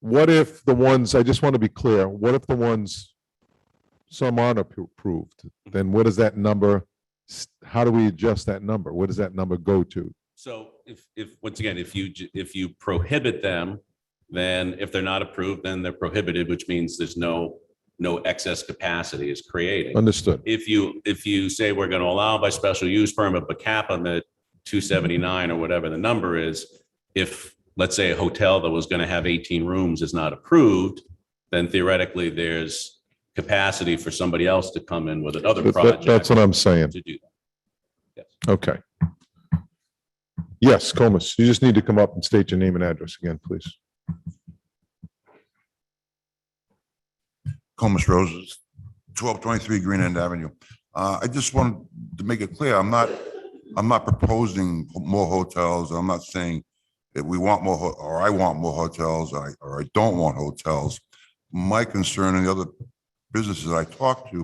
what if the ones, I just want to be clear, what if the ones, some aren't approved? Then what is that number? How do we adjust that number? Where does that number go to? So once again, if you prohibit them, then if they're not approved, then they're prohibited, which means there's no excess capacity is created. Understood. If you say we're going to allow by special use permit, but cap them at 279 or whatever the number is, if let's say a hotel that was going to have 18 rooms is not approved, then theoretically there's capacity for somebody else to come in with another project. That's what I'm saying. To do that. Yes. Okay. Yes, Comus, you just need to come up and state your name and address again, please. Comus Roses, 1223 Green End Avenue. I just wanted to make it clear, I'm not proposing more hotels. I'm not saying that we want more, or I want more hotels, or I don't want hotels. My concern and the other businesses I talk to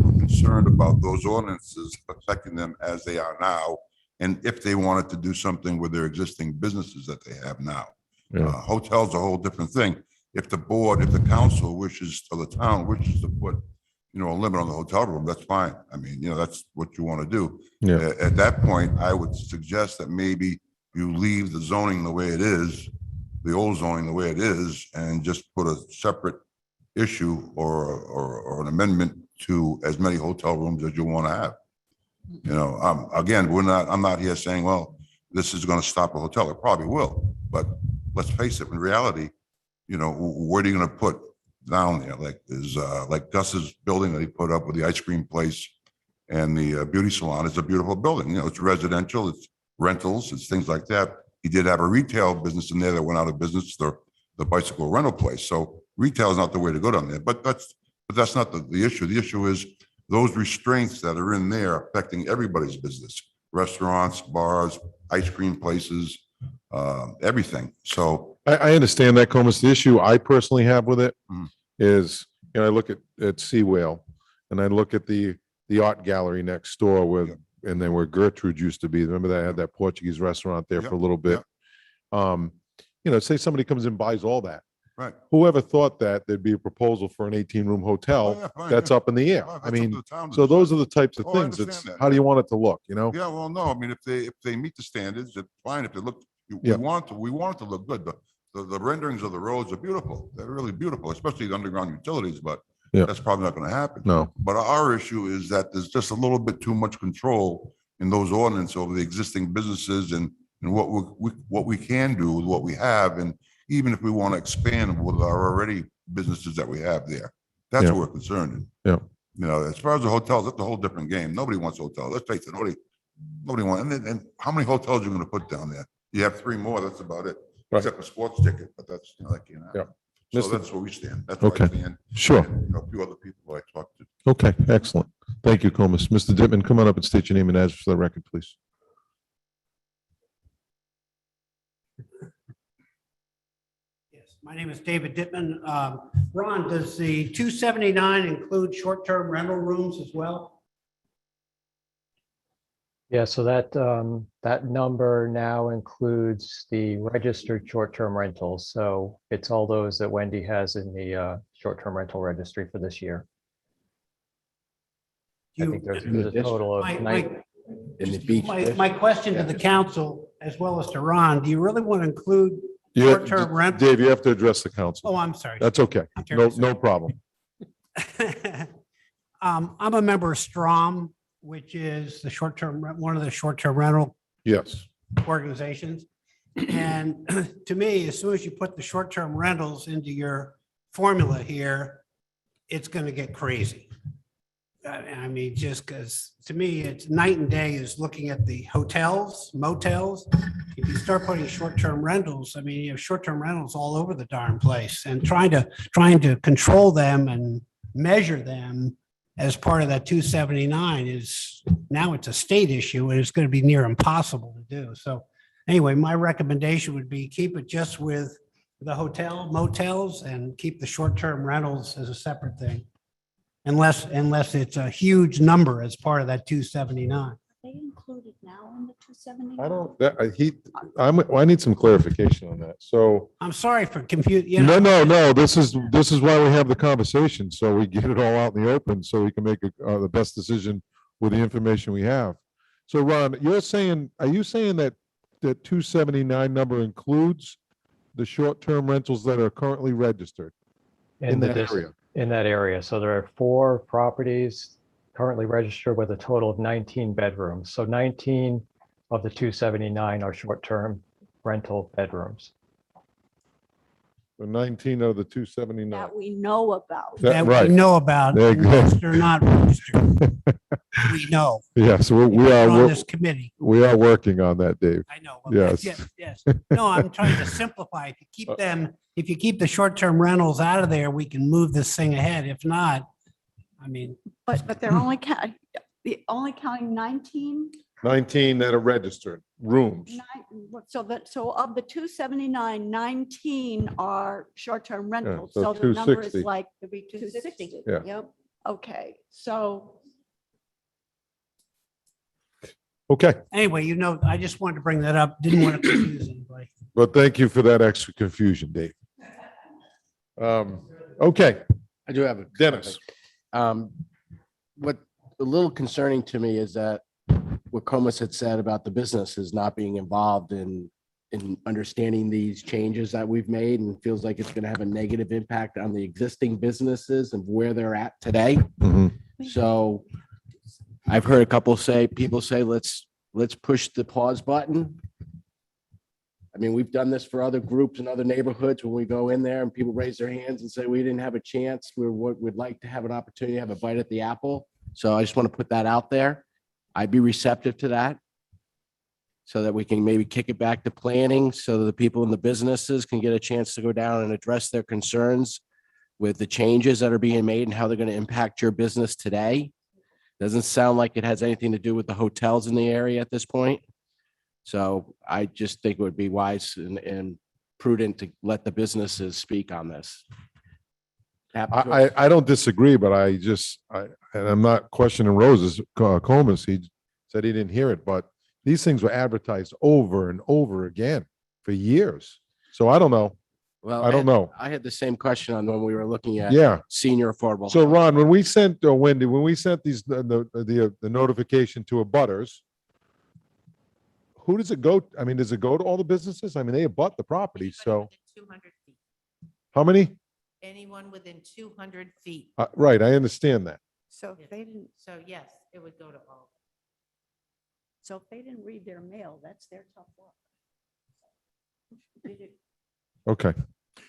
are concerned about those ordinances affecting them as they are now, and if they wanted to do something with their existing businesses that they have now. Hotels are a whole different thing. If the board, if the council wishes, or the town wishes to put, a limit on the hotel room, that's fine. I mean, that's what you want to do. Yeah. At that point, I would suggest that maybe you leave the zoning the way it is, the old zoning the way it is, and just put a separate issue or an amendment to as many hotel rooms as you want to have. Again, I'm not here saying, well, this is going to stop a hotel. It probably will, but let's face it, in reality, what are you going to put down there? Like there's like Gus's building that he put up with the ice cream place and the beauty salon. It's a beautiful building. It's residential, it's rentals, it's things like that. He did have a retail business in there that went out of business, the bicycle rental place. So retail is not the way to go down there, but that's not the issue. The issue is those restraints that are in there affecting everybody's business, restaurants, bars, ice cream places, everything. So I understand that, Comus. The issue I personally have with it is, I look at Sea Whale and I look at the art gallery next door and then where Gertrude used to be. Remember that had that Portuguese restaurant there for a little bit. Say somebody comes and buys all that. Right. Whoever thought that there'd be a proposal for an 18-room hotel that's up in the air? I mean, so those are the types of things. It's how do you want it to look? Yeah, well, no, I mean, if they meet the standards, it's fine. If they look, we want it to look good. The renderings of the roads are beautiful. They're really beautiful, especially the underground utilities, but that's probably not going to happen. No. But our issue is that there's just a little bit too much control in those ordinances over the existing businesses and what we can do with what we have. And even if we want to expand with our already businesses that we have there, that's what we're concerned in. As far as the hotels, that's a whole different game. Nobody wants hotels. Let's face it, nobody wants. And how many hotels are you going to put down there? You have 3 more. That's about it. Right. Except a sports ticket, but that's that can't happen. So that's where we stand. That's where I stand. Sure. And, a few other people I talked to. Okay, excellent. Thank you, Comus. Mr. Dittman, come on up and state your name and address for the record, please. Yes, my name is David Dittman. Ron, does the 279 include short-term rental rooms as well? Yeah, so that number now includes the registered short-term rentals. So it's all those that Wendy has in the short-term rental registry for this year. I think there's a total of My question to the council, as well as to Ron, do you really want to include short-term rent? Dave, you have to address the council. Oh, I'm sorry. That's okay. No problem. I'm a member of Strom, which is one of the short-term rental organizations. And to me, as soon as you put the short-term rentals into your formula here, it's going to get crazy. I mean, just because to me, it's night and day is looking at the hotels, motels. If you start putting short-term rentals, I mean, you have short-term rentals all over the darn place, and trying to control them and measure them as part of that 279 is now it's a state issue and it's going to be near impossible to do. So Anyway, my recommendation would be keep it just with the hotel motels and keep the short-term rentals as a separate thing. Unless it's a huge number as part of that 279. They included now in the 279? I don't, I need some clarification on that. So, I'm sorry for confusion. no, this is why we have the conversation. So we get it all out in the open so we can make the best decision with the information we have. So Ron, are you saying that the 279 number includes the short-term rentals that are currently registered in the that dis- area? In that area. So there are 4 properties currently registered with a total of 19 bedrooms. So 19 of the 279 are short-term rental bedrooms. So 19 of the 279. That we know about. That right. we know about, There you go. registered or not registered. We know. Yes, we We're on are, this committee. we are working on that, Dave. I know. Yes. Yes. No, I'm trying to simplify. If you keep the short-term rentals out of there, we can move this thing ahead. If not, I mean, But they're only counting 19? 19 that are registered rooms. So of the 279, 19 are short-term rentals. so So the number 260. is like, it'd be 260. Yeah. Yep. Okay, so Okay, anyway, I just wanted to bring that up. Didn't want to confuse anybody. but thank you for that extra confusion, Dave. Okay, I do have a. Dennis. What a little concerning to me is that what Comus had said about the businesses not being involved in understanding these changes that we've made and feels like it's going to have a negative impact on the existing businesses and where they're at today. So I've heard a couple people say, let's push the pause button. I mean, we've done this for other groups and other neighborhoods when we go in there and people raise their hands and say, we didn't have a chance. We'd like to have an opportunity to have a bite at the apple. So I just want to put that out there. I'd be receptive to that so that we can maybe kick it back to planning so that the people in the businesses can get a chance to go down and address their concerns with the changes that are being made and how they're going to impact your business today. Doesn't sound like it has anything to do with the hotels in the area at this point. So I just think it would be wise and prudent to let the businesses speak on this. I don't disagree, but and I'm not questioning Rose's Comus. He said he didn't hear it, but these things were advertised over and over again for years. So I don't know. Well, I don't know. I had the same question on when we were looking at senior affordable. So Ron, when we sent, Wendy, when we sent the notification to abutters, who does it go? I mean, does it go to all the businesses? I mean, they abut the property, so. 200 feet. How many? Anyone within 200 feet. Right, I understand that. So if they didn't, So yes, it would go to all. so if they didn't read their mail, that's their tough luck. They did- Okay.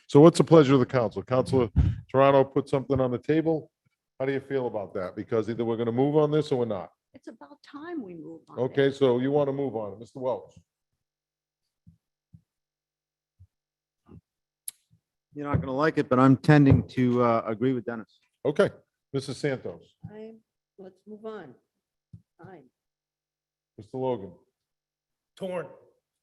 So what's the pleasure of the council? Councilor Toronto put something on the table. How do you feel about that? Because either we're going to move on this or we're not. It's about time we move on. Okay, so you want to move on, Mr. Welch? You're not going to like it, but I'm tending to agree with Dennis. Okay, Mrs. Santos, Let's move on. Fine. Mr. Logan. Torn.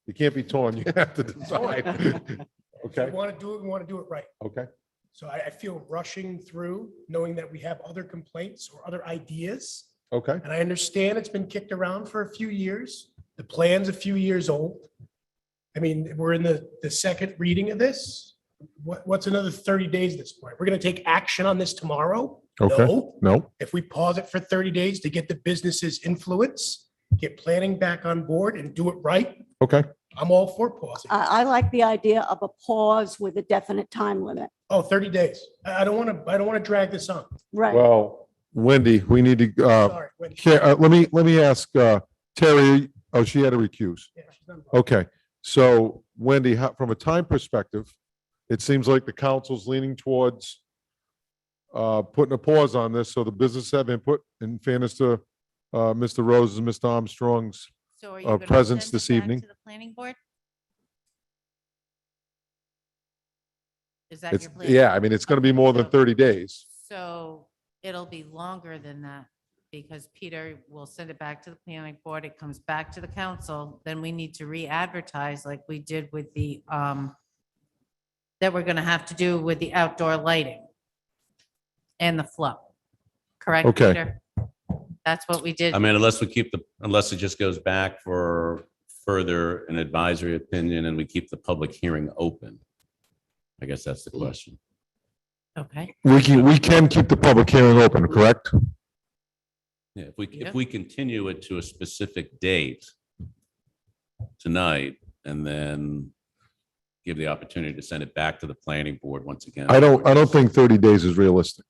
You can't be torn. You have to decide. If Okay, we want to do it, we want to do it right. okay. So I feel rushing through, knowing that we have other complaints or other ideas. Okay. And I understand it's been kicked around for a few years. The plan's a few years old. I mean, we're in the second reading of this. What's another 30 days at this point? We're going to take action on this tomorrow? Okay. No. No. If we pause it for 30 days to get the business's influence, get planning back on board and do it right, Okay. I'm all for pausing. I like the idea of a pause with a definite time limit. Oh, 30 days. I don't want to drag this on. Right. Well, Wendy, we need to, Sorry, Wendy. let me ask Terry, oh, she had to recuse. Okay, so Wendy, from a time perspective, it seems like the council's leaning towards putting a pause on this, so the business have input, in fairness to Mr. Rose and Mr. Armstrong's So are you going to presence send this it back evening. to the planning board? Is that It's, your plan? yeah, I mean, it's going to be more than 30 days. So it'll be longer than that. because Peter will send it back to the planning board. It comes back to the council. Then we need to re-advertise like we did with the, that we're going to have to do with the outdoor lighting and the flow. Correct, Okay. Peter? That's what we did. I mean, unless it just goes back for further an advisory opinion and we keep the public hearing open. I guess that's the question. Okay. We can keep the public hearing open, correct? Yeah, if we continue it to a specific date tonight and then give the opportunity to send it back to the planning board once again. I don't think 30 days is realistic.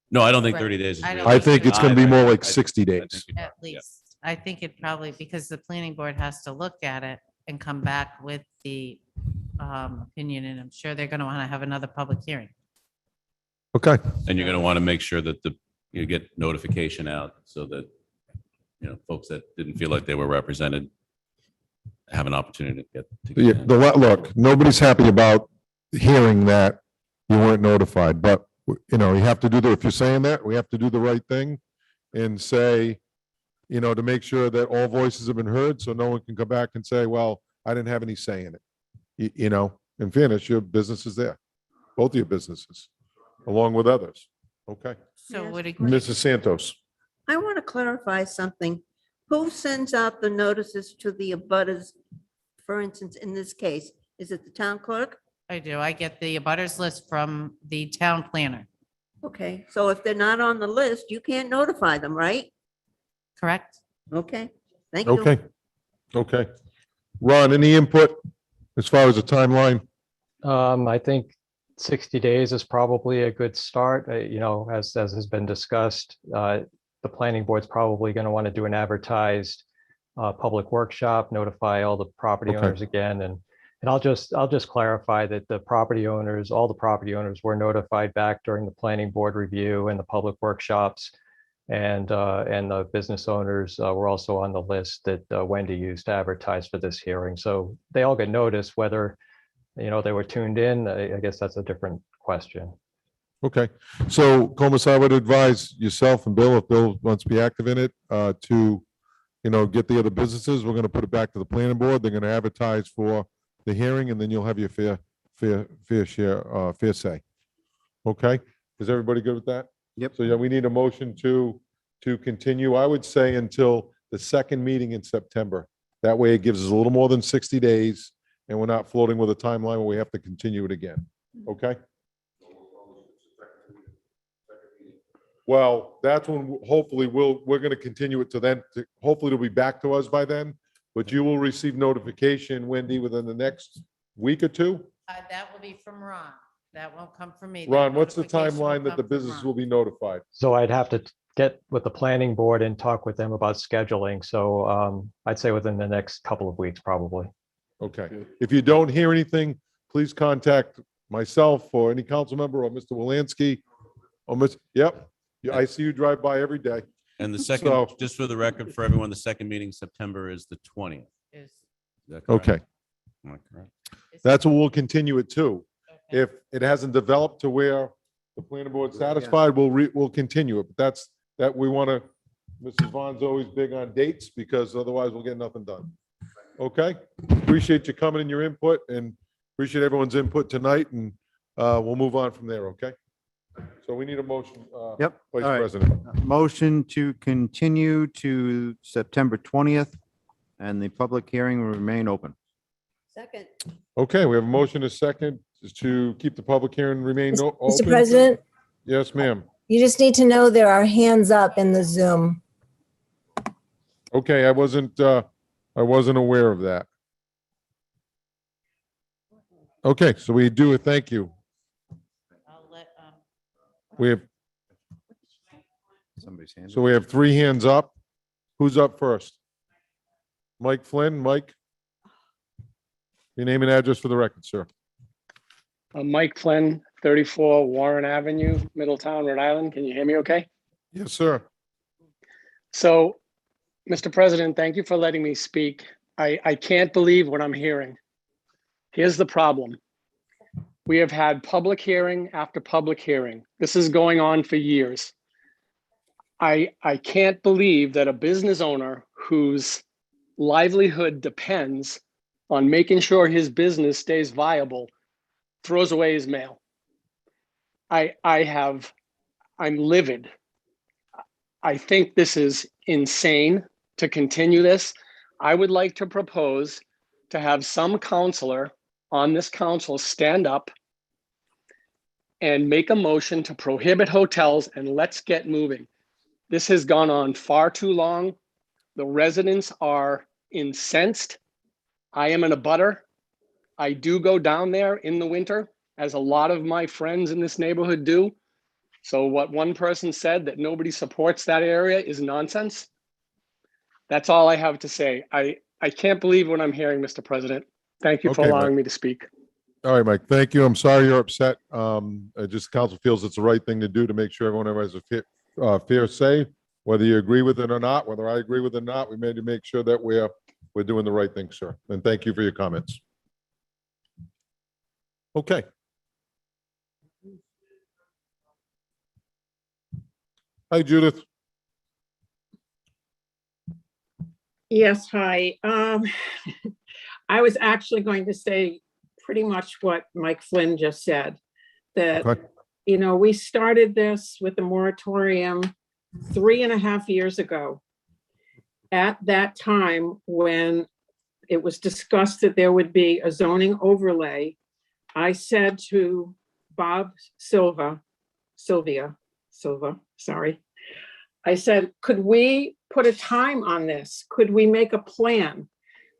No, I don't think Right. 30 days is I don't I realistic think it's going to be either. more I like think- 60 I days. think you're At right, yeah. least. I think it probably, because the planning board has to look at it and come back with the opinion, and I'm sure they're going to want to have another public hearing. Okay. And you're going to want to make sure that you get notification out so that, folks that didn't feel like they were represented have an opportunity to get. Yeah, look, nobody's happy about hearing that you weren't notified, but you have to do if you're saying that, we have to do the right thing and say, to make sure that all voices have been heard, so no one can come back and say, well, I didn't have any say in it. In fairness, your business is there, both of your businesses, along with others. Okay. So would it? Mrs. Santos. I want to clarify something. Who sends out the notices to the abutters? For instance, in this case, is it the town clerk? I do. I get the abutters list from the town planner. Okay, so if they're not on the list, you can't notify them, right? Correct? Okay, thank you. Okay. Okay. Ron, any input as far as the timeline? I think 60 days is probably a good start. As has been discussed, the planning board's probably going to want to do an advertised public workshop, notify all the property Okay. owners again. And I'll just clarify that all the property owners were notified back during the planning board review and the public workshops. And the business owners were also on the list that Wendy used to advertise for this hearing. So they all get notice whether, they were tuned in. I guess that's a different question. Okay, so Comas, I would advise yourself and Bill, if Bill wants to be active in it, to, get the other businesses. We're going to put it back to the planning board. They're going to advertise for the hearing, and then you'll have your fair share, fair say. Okay, is everybody good with that? Yep. So yeah, we need a motion to continue, I would say, until the second meeting in September. That way it gives us a little more than 60 days, and we're not floating with a timeline where we have to continue it again. Okay? Well, that's when hopefully we're going to continue it to then. Hopefully it'll be back to us by then, but you will receive notification, Wendy, within the next week or two. That will be from Ron. That won't come from me. That Ron, what's the notification will timeline that come the from business Ron. will be notified? So I'd have to get with the planning board and talk with them about scheduling. So I'd say within the next couple of weeks, probably. Okay. If you don't hear anything, please contact myself or any council member or Mr. Wolanski. Or yep, yeah, I see you drive by every day. And the second, So- just for the record, for everyone, the second meeting in September is the 20th. Is- Is that correct? Okay, Am I correct? that's what we'll continue it to. If it hasn't developed to where the planning board's satisfied, we'll continue it. But that we want to, Mrs. Vaughn's always big on dates because otherwise we'll get nothing done. Okay? Appreciate you coming and your input and appreciate everyone's input tonight, and we'll move on from there, okay? So we need a motion, Yep. Vice All right. President. Motion to continue to September 20th, and the public hearing will remain open. Second. Okay, we have a motion, a second, to keep the public hearing remain open. Mr. President, Yes, ma'am. you just need to know there are hands up in the Zoom. Okay, I wasn't aware of that. Okay, so we do a thank you. I'll let, We have, Somebody's hand. so we have three hands up. Who's up first? Mike Flynn, Mike? Your name and address for the record, sir. Mike Flynn, 34 Warren Avenue, Middletown, Rhode Island. Can you hear me okay? Yes, sir. So, Mr. President, thank you for letting me speak. I can't believe what I'm hearing. Here's the problem. We have had public hearing after public hearing. This is going on for years. I can't believe that a business owner whose livelihood depends on making sure his business stays viable throws away his mail. I'm livid. I think this is insane to continue this. I would like to propose to have some counselor on this council stand up and make a motion to prohibit hotels and let's get moving. This has gone on far too long. The residents are incensed. I am in a abutter. I do go down there in the winter, as a lot of my friends in this neighborhood do. So what one person said, that nobody supports that area, is nonsense. That's all I have to say. I can't believe what I'm hearing, Mr. President. Thank you for Okay, allowing Mike. me to speak. All right, Mike, thank you. I'm sorry you're upset. Just council feels it's the right thing to do to make sure everyone has a fair say, whether you agree with it or not, whether I agree with it or not, we made to make sure that we're doing the right thing, sir. And thank you for your comments. Okay. Hi, Judith. Yes, hi. I was actually going to say pretty much what Mike Flynn just said, that, Okay. you know, we started this with the moratorium 3.5 years ago. At that time, when it was discussed that there would be a zoning overlay, I said to Sylvia, sorry. I said, could we put a time on this? Could we make a plan?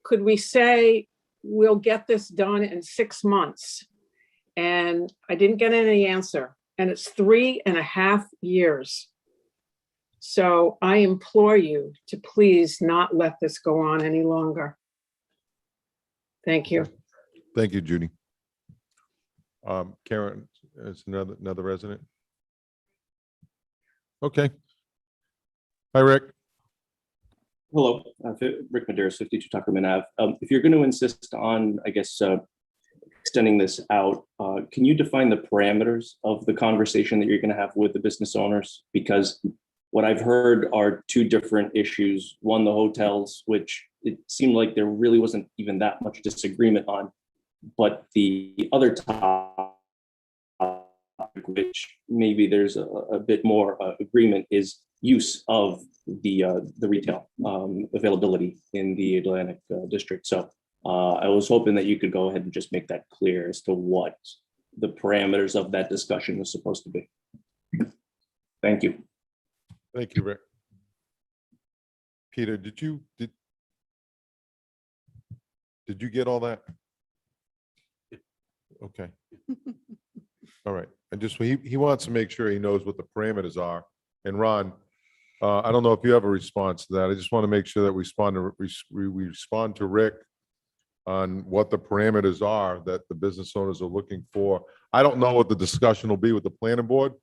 Could we say, we'll get this done in 6 months? And I didn't get any answer. And it's 3.5 years. So I implore you to please not let this go on any longer. Thank you. Thank you, Judy. Karen is another resident. Okay. Hi, Rick. Hello, Rick Maderas, 52 Tuckerman Ave. If you're going to insist on, I guess, extending this out, can you define the parameters of the conversation that you're going to have with the business owners? Because what I've heard are two different issues. One, the hotels, which it seemed like there really wasn't even that much disagreement on. But the other topic, which maybe there's a bit more agreement, is use of the retail availability in the Atlantic district. So I was hoping that you could go ahead and just make that clear as to what the parameters of that discussion was supposed to be. Thank you. Thank you, Rick. Peter, did you get all that? Okay. All right. And just, he wants to make sure he knows what the parameters are. And Ron, I don't know if you have a response to that. I just want to make sure that we respond to Rick on what the parameters are that the business owners are looking for. I don't know what the discussion will be with the planning board.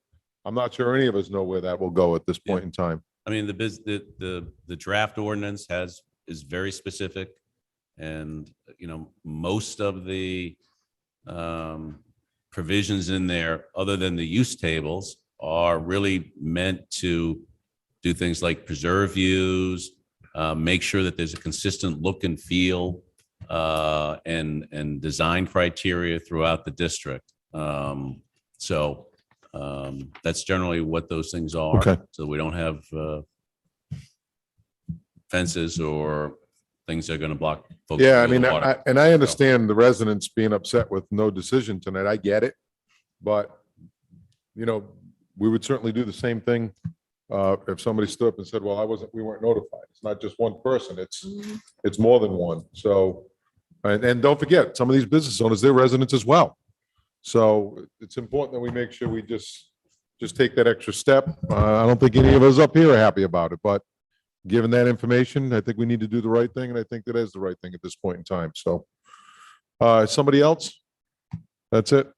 I'm not sure any of us know where that will go at this point in time. I mean, the draft ordinance is very specific, and you know, most of the provisions in there, other than the use tables, are really meant to do things like preserve views, make sure that there's a consistent look and feel, and design criteria throughout the district. So that's generally what those things are. Okay. So we don't have fences or things that are going to block folks. Yeah, I from the mean, water. I understand the residents being upset with no decision tonight. I get it. But, you know, we would certainly do the same thing if somebody stood up and said, well, we weren't notified. It's not just one person. It's more than one. So, and don't forget, some of these business owners, they're residents as well. So it's important that we make sure we just take that extra step. I don't think any of us up here are happy about it, but given that information, I think we need to do the right thing, and I think that is the right thing at this point in time. So, somebody else? That's it?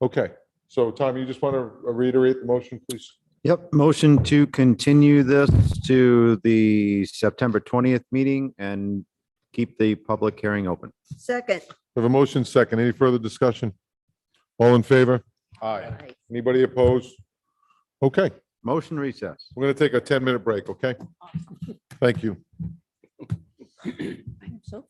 Okay. So, Tom, you just want to reiterate the motion, please? Yep, motion to continue this to the September 20th meeting and keep the public hearing open. Second. We have a motion second. Any further discussion? All in favor? Aye. Anybody opposed? Okay, Motion recess. We're going to take a 10-minute break, okay? Thank you. I'm so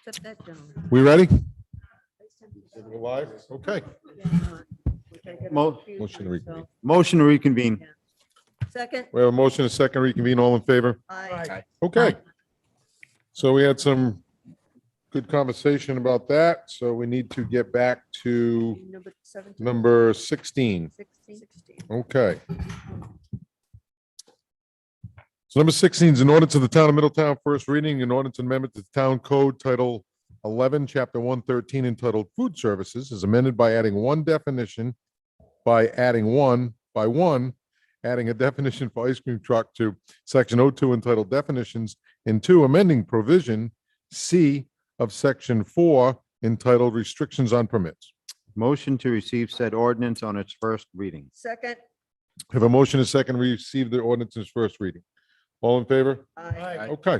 Except that gentleman. We ready? Live? Okay. Mo- Motion to reconvene. Motion to reconvene. Second? We have a motion, a second reconvene. All in favor? Aye. Okay. So we had some good conversation about that. So we need to get back to Number 17. number 16. 16. Okay. So number 16 is an ordinance of the town of Middletown, first reading, an ordinance amendment to the town code title 11, chapter 113, entitled Food Services, is amended by adding one definition, adding a definition for ice cream truck to section 02 entitled Definitions, and 2, amending provision C of section 4 entitled Restrictions on Permits. Motion to receive said ordinance on its first reading. Second? Have a motion, a second, to receive the ordinance in its first reading. All in favor? Aye. Okay.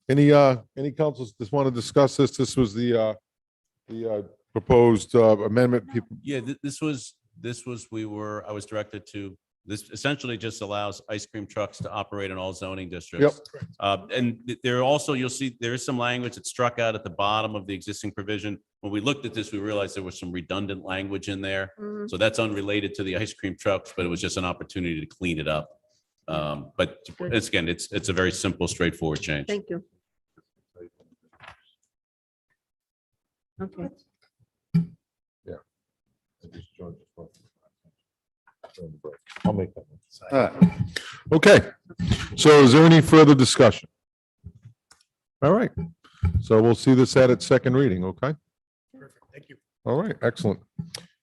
Any councils just want to discuss this? This was the proposed amendment. People, Yeah, this was, I was directed to, this essentially just allows ice cream trucks to operate in all zoning districts. And there also, you'll see, there is some language that struck out at the bottom of the existing provision. When we looked at this, we realized there was some redundant language in there. Mhm. So that's unrelated to the ice cream trucks, but it was just an opportunity to clean it up. But it's, again, it's a very simple, straightforward change. Thank you. Okay. I'll make that one. Okay, so is there any further discussion? All right, so we'll see this at its second reading, okay? Perfect. Thank you. All right, excellent.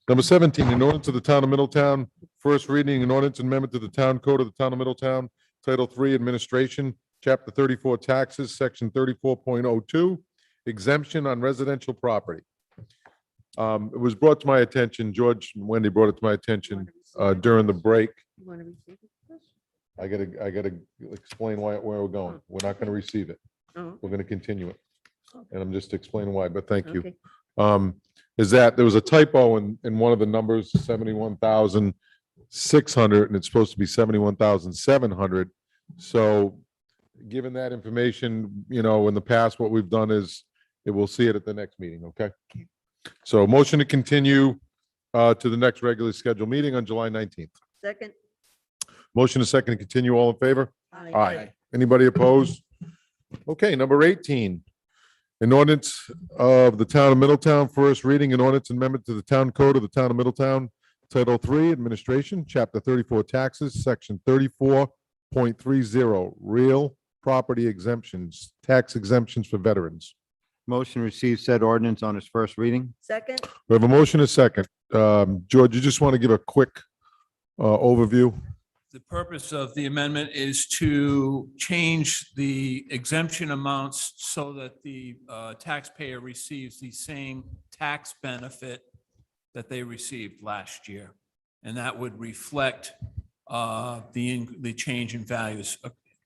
Number 17, an ordinance of the town of Middletown, first reading, an ordinance amendment to the town code of the town of Middletown, Title 3 Administration, Chapter 34 Taxes, Section 34.02, exemption on residential property. It was brought to my attention, George and Wendy brought it to my attention during the break. You want to receive it first? I gotta explain where we're going. We're not gonna receive it. Oh, We're gonna continue it. And I'm just explaining why, but thank you. okay. Is that there was a typo in one of the numbers, 71,600, and it's supposed to be 71,700. So given that information, in the past, what we've done is we'll see it at the next meeting, okay? So motion to continue to the next regularly scheduled meeting on July 19th. Second? Motion to second to continue. All in favor? Aye. Anybody opposed? Okay, number 18. An ordinance of the town of Middletown, first reading, an ordinance amendment to the town code of the town of Middletown, Title 3 Administration, Chapter 34 Taxes, Section 34.30, Real Property Exemptions, Tax Exemptions for Veterans. Motion to receive said ordinance on its first reading. Second? We have a motion, a second. George, you just want to give a quick overview? The purpose of the amendment is to change the exemption amounts so that the taxpayer receives the same tax benefit that they received last year. And that would reflect the change in values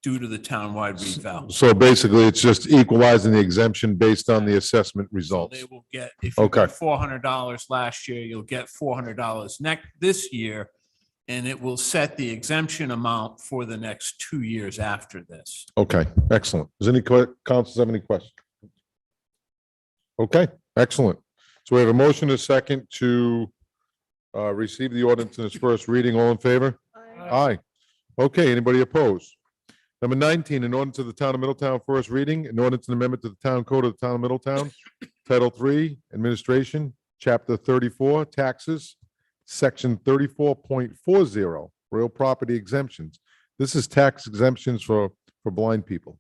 due to the townwide reval. So basically, it's just equalizing the exemption based on the assessment So results. they will get, if you Okay. got $400 last year, you'll get $400 this year. And it will set the exemption amount for the next 2 years after this. Okay, excellent. Does any councils have any questions? Okay, excellent. So we have a motion, a second to receive the ordinance in its first reading. All in favor? Aye. Okay, anybody opposed? Number 19, an ordinance of the town of Middletown, first reading, an ordinance and amendment to the town code of the town of Middletown, Title 3, Administration, Chapter 34, Taxes, Section 34.40, Real Property Exemptions. This is tax exemptions for blind people.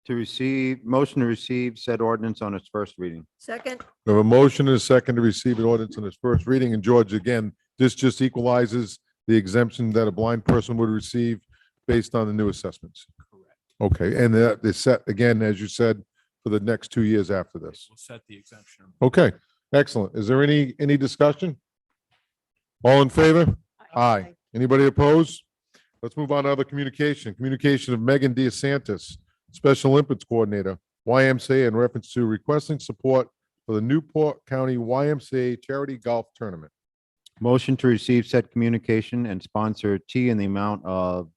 Motion to receive said ordinance on its first reading. Second? We have a motion and a second to receive an ordinance in its first reading. And George, again, this just equalizes the exemption that a blind person would receive based on the new assessments. Correct. Okay, and that is set, again, as you said, for the next 2 years after this. We'll set the exemption. Okay, excellent. Is there any discussion? All in favor? Aye. Anybody opposed? Let's move on to other communication. Communication of Megan DeSantis, Special Olympics Coordinator, YMCA, in reference to requesting support for the Newport County YMCA Charity Golf Tournament. Motion to receive said communication and sponsor T in the amount of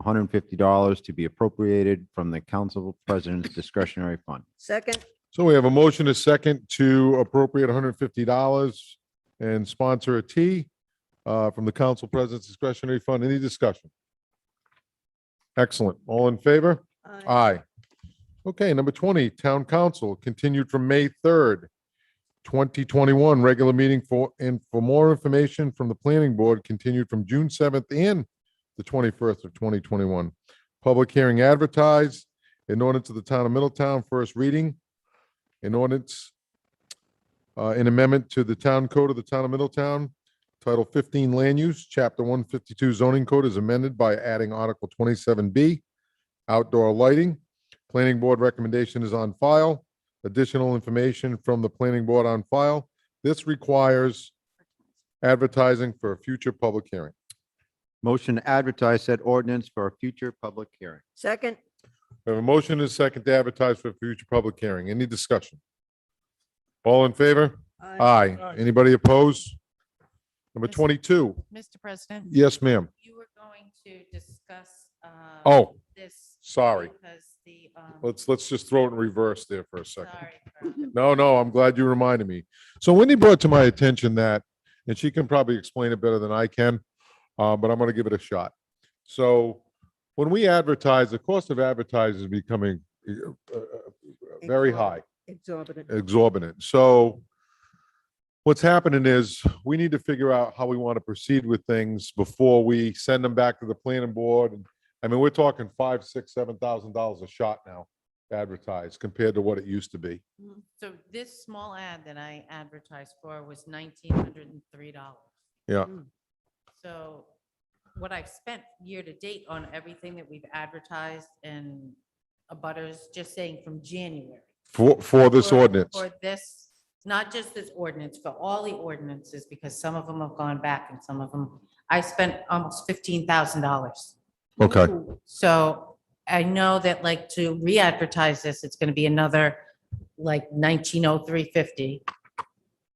$150 to be appropriated from the council president's discretionary fund. Second? So we have a motion, a second, to appropriate $150 and sponsor a tea from the council president's discretionary fund. Any discussion? Excellent. All in favor? Aye. Okay, number 20, Town Council, continued from May 3rd, 2021, regular meeting for more information from the Planning Board, continued from June 7th and the 21st of 2021. Public hearing advertised, an ordinance of the Town of Middletown, first reading. An ordinance, an amendment to the Town Code of the Town of Middletown, Title 15 Land Use, Chapter 152 Zoning Code is amended by adding Article 27B, outdoor lighting. Planning Board recommendation is on file. Additional information from the Planning Board on file. This requires advertising for a future public hearing. Motion to advertise said ordinance for a future public hearing. Second, We have a motion and a second to advertise for a future public hearing. Any discussion? All in favor? Aye. Anybody opposed? Number 22. Mr. President? Yes, ma'am. You were going to discuss Oh, this. sorry. Because the, Let's just throw it in reverse there for a second. sorry. No, I'm glad you reminded me. So Wendy brought to my attention that, and she can probably explain it better than I can, but I'm going to give it a shot. So when we advertise, the cost of advertising is becoming very high, exorbitant. So what's happening is we need to figure out how we want to proceed with things before we send them back to the planning board. And I mean, we're talking $5,000, $6,000, $7,000 a shot now advertised compared to what it used to be. So this small ad that I advertised for was $1,903. Yeah. So what I've spent year to date on everything that we've advertised and abutters, just saying from January. For this ordinance. For this, not just this ordinance, for all the ordinances, because some of them have gone back and some of them, I spent almost $15,000. Okay. So I know that like to re-advertise this, it's going to be another like 1903.50.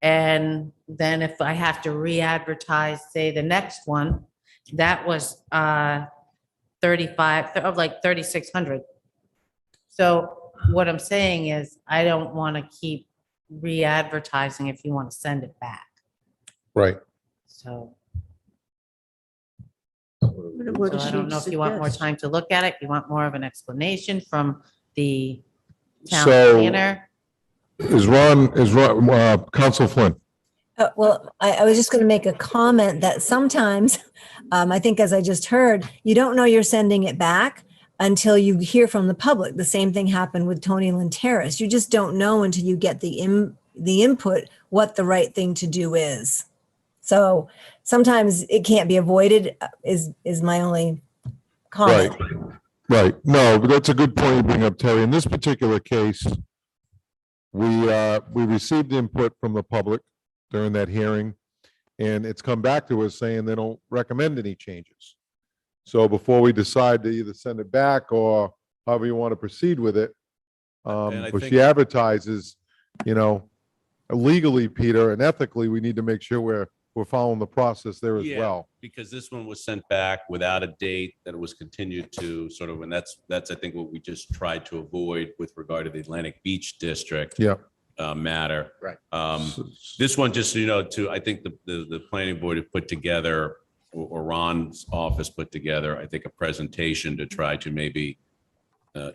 And then if I have to re-advertise, say the next one, that was 35 of like 3,600. So what I'm saying is I don't want to keep re-advertising if you want to send it back. Right. So what does I she don't know if you want more suggest? time to look at it. You want more of an explanation from the town So- planner? Is Council Flynn? Well, I was just going to make a comment that sometimes, I think as I just heard, you don't know you're sending it back until you hear from the public. The same thing happened with Tony Lynn Terrace. You just don't know until you get the input what the right thing to do is. So sometimes it can't be avoided is my only comment. Right. No, but that's a good point you bring up, Terry. In this particular case, we received input from the public during that hearing, and it's come back to us saying they don't recommend any changes. So before we decide to either send it back or however you want to proceed with it, And I but think- she advertises, legally, Peter, and ethically, we need to make sure we're following the process there as Yeah, well. because this one was sent back without a date, that it was continued to sort of, and that's, I think, what we just tried to avoid with regard to the Atlantic Beach District. Yeah. Matter. Right. This one, just, I think the planning board had put together, or Ron's office put together, I think, a presentation to try to maybe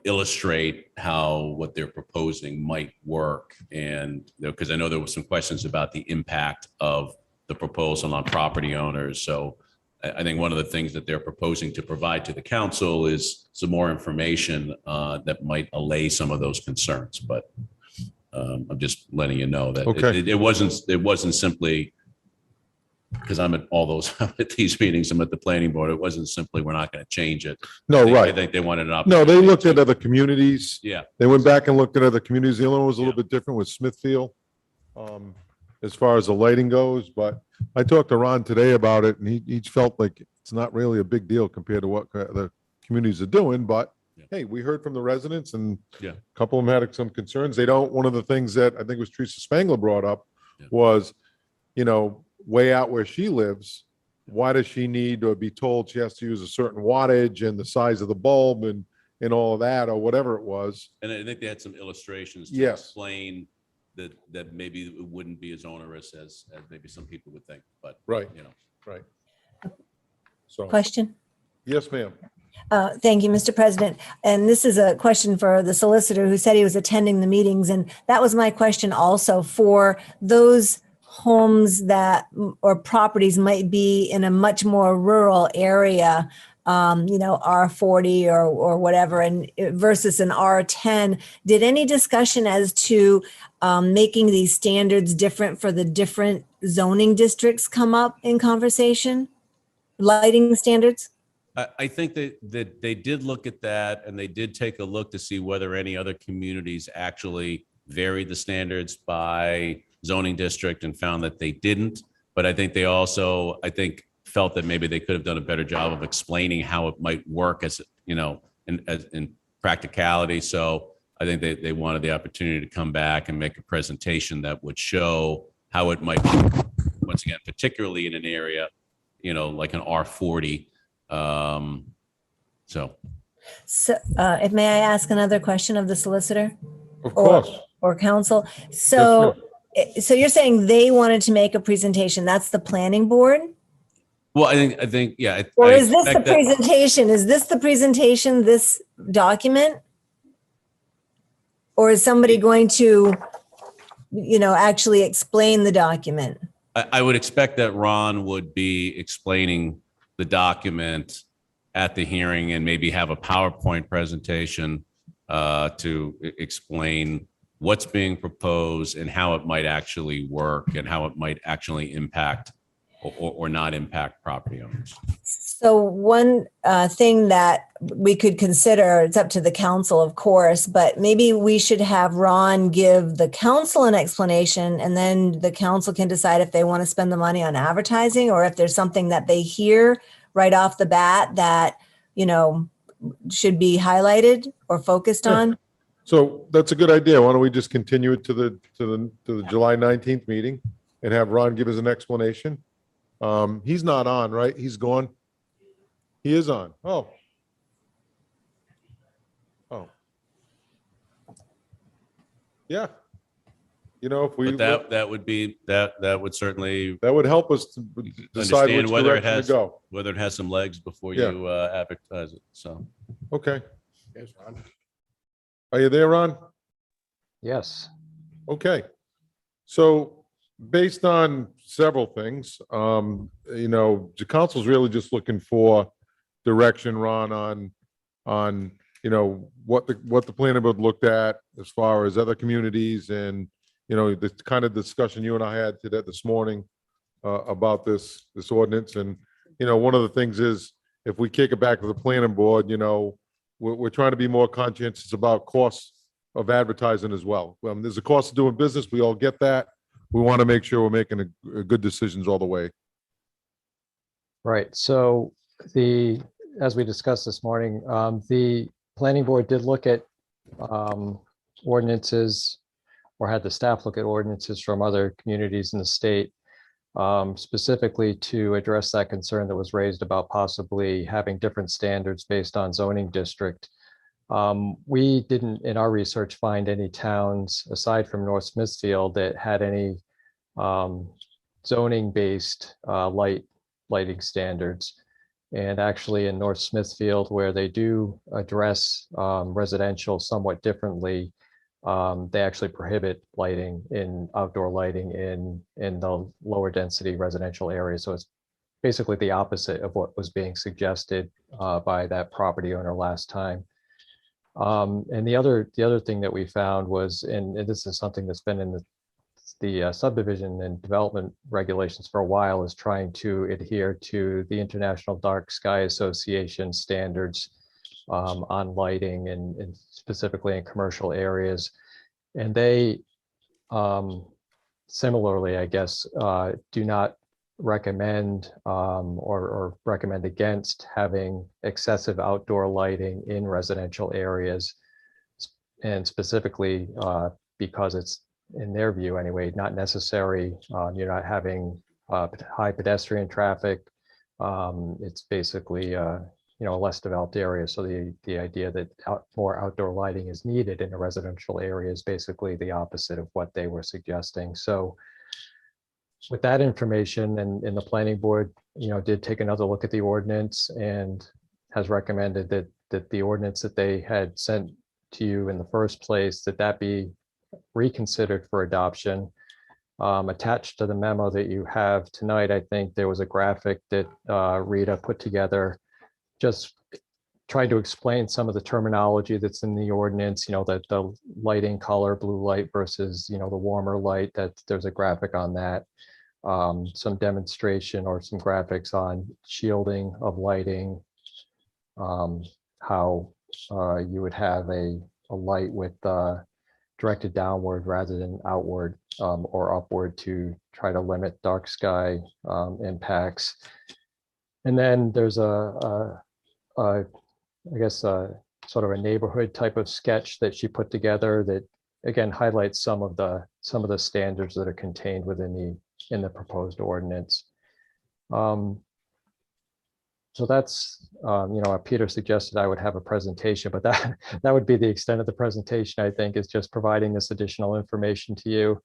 illustrate how what they're proposing might work. And, because I know there were some questions about the impact of the proposal on property owners. So I think one of the things that they're proposing to provide to the council is some more information that might allay some of those concerns. But I'm just letting you know that Okay. it wasn't simply, because I'm at all those, at these meetings, I'm at the planning board, it wasn't simply, we're not going to change it. No, I right. think they wanted an No, opportunity. they looked at other communities. Yeah. They went back and looked at other communities. The other one was a little bit different with Smithfield, as far as the lighting goes, but I talked to Ron today about it, and he felt like it's not really a big deal compared to what the communities are doing, but hey, we heard from the residents, and Yeah. a couple of them had some concerns. One of the things that I think it was Teresa Spangler brought up was, way out where she lives, why does she need to be told she has to use a certain wattage and the size of the bulb? And and all of that, or whatever it was. And I think they had some illustrations to Yes. explain that maybe it wouldn't be as onerous as maybe some people would think, but. Right. You know. Right. So, Question? yes, ma'am. Thank you, Mr. President. And this is a question for the solicitor who said he was attending the meetings. And that was my question also for those homes that, or properties might be in a much more rural area, R40 or whatever, and versus an R10. Did any discussion as to making these standards different for the different zoning districts come up in conversation? Lighting standards? I think that they did look at that, and they did take a look to see whether any other communities actually varied the standards by zoning district, and found that they didn't. But I think they also, felt that maybe they could have done a better job of explaining how it might work as, in practicality. So I think they wanted the opportunity to come back and make a presentation that would show how it might work. Once again, particularly in an area, like an R40. So, may I ask another question of the solicitor? Of course. Or counsel? So you're saying they wanted to make a presentation, that's the planning board? Well, I think, yeah. Or is this the presentation? Is this the presentation, this document? Or is somebody going to, actually explain the document? I would expect that Ron would be explaining the document at the hearing, and maybe have a PowerPoint presentation to explain what's being proposed and how it might actually work, and how it might actually impact or not impact property owners. So one thing that we could consider, it's up to the council, of course, but maybe we should have Ron give the council an explanation, and then the council can decide if they want to spend the money on advertising, or if there's something that they hear right off the bat that, should be highlighted or focused on. So that's a good idea. Why don't we just continue it to the July 19th meeting and have Ron give us an explanation? He's not on, right? He's gone. He is on. Oh. Yeah. If we. But that would certainly. That would help us to decide Understand which whether it direction to has, go. whether it has some legs before Yeah. you advertise it, so. Okay. Yes, Ron. Are you there, Ron? Yes. Okay. So based on several things, the council's really just looking for direction, Ron, on what the planning board looked at as far as other communities, and the kind of discussion you and I had this morning about this ordinance. And one of the things is, if we kick it back to the planning board, we're trying to be more conscientious about costs of advertising as well. There's a cost of doing business. We all get that. We want to make sure we're making a good decisions all the way. Right. So as we discussed this morning, the planning board did look at ordinances, or had the staff look at ordinances from other communities in the state, specifically to address that concern that was raised about possibly having different standards based on zoning district. We didn't, in our research, find any towns aside from North Smithfield that had any zoning-based lighting standards. And actually in North Smithfield, where they do address residential somewhat differently, they actually prohibit outdoor lighting in the lower density residential areas. So it's basically the opposite of what was being suggested by that property owner last time. And the other thing that we found was, and this is something that's been in the subdivision and development regulations for a while, is trying to adhere to the International Dark Sky Association standards on lighting, and specifically in commercial areas. And they similarly, I guess, do not recommend or recommend against having excessive outdoor lighting in residential areas, and specifically because it's, in their view anyway, not necessary. You're not having high pedestrian traffic. It's basically a less developed area. So the idea that more outdoor lighting is needed in a residential area is basically the opposite of what they were suggesting. So with that information, and the planning board, did take another look at the ordinance and has recommended that the ordinance that they had sent to you in the first place, that be reconsidered for adoption. Attached to the memo that you have tonight, I think there was a graphic that Rita put together, just trying to explain some of the terminology that's in the ordinance, that the lighting color, blue light versus, the warmer light, that there's a graphic on that. Some demonstration or some graphics on shielding of lighting, how you would have a light with directed downward rather than outward or upward to try to limit dark sky impacts. And then there's I guess sort of a neighborhood type of sketch that she put together that again highlights some of the standards that are contained within the proposed ordinance. So that's, Peter suggested I would have a presentation, but that would be the extent of the presentation, I think, is just providing this additional information to you.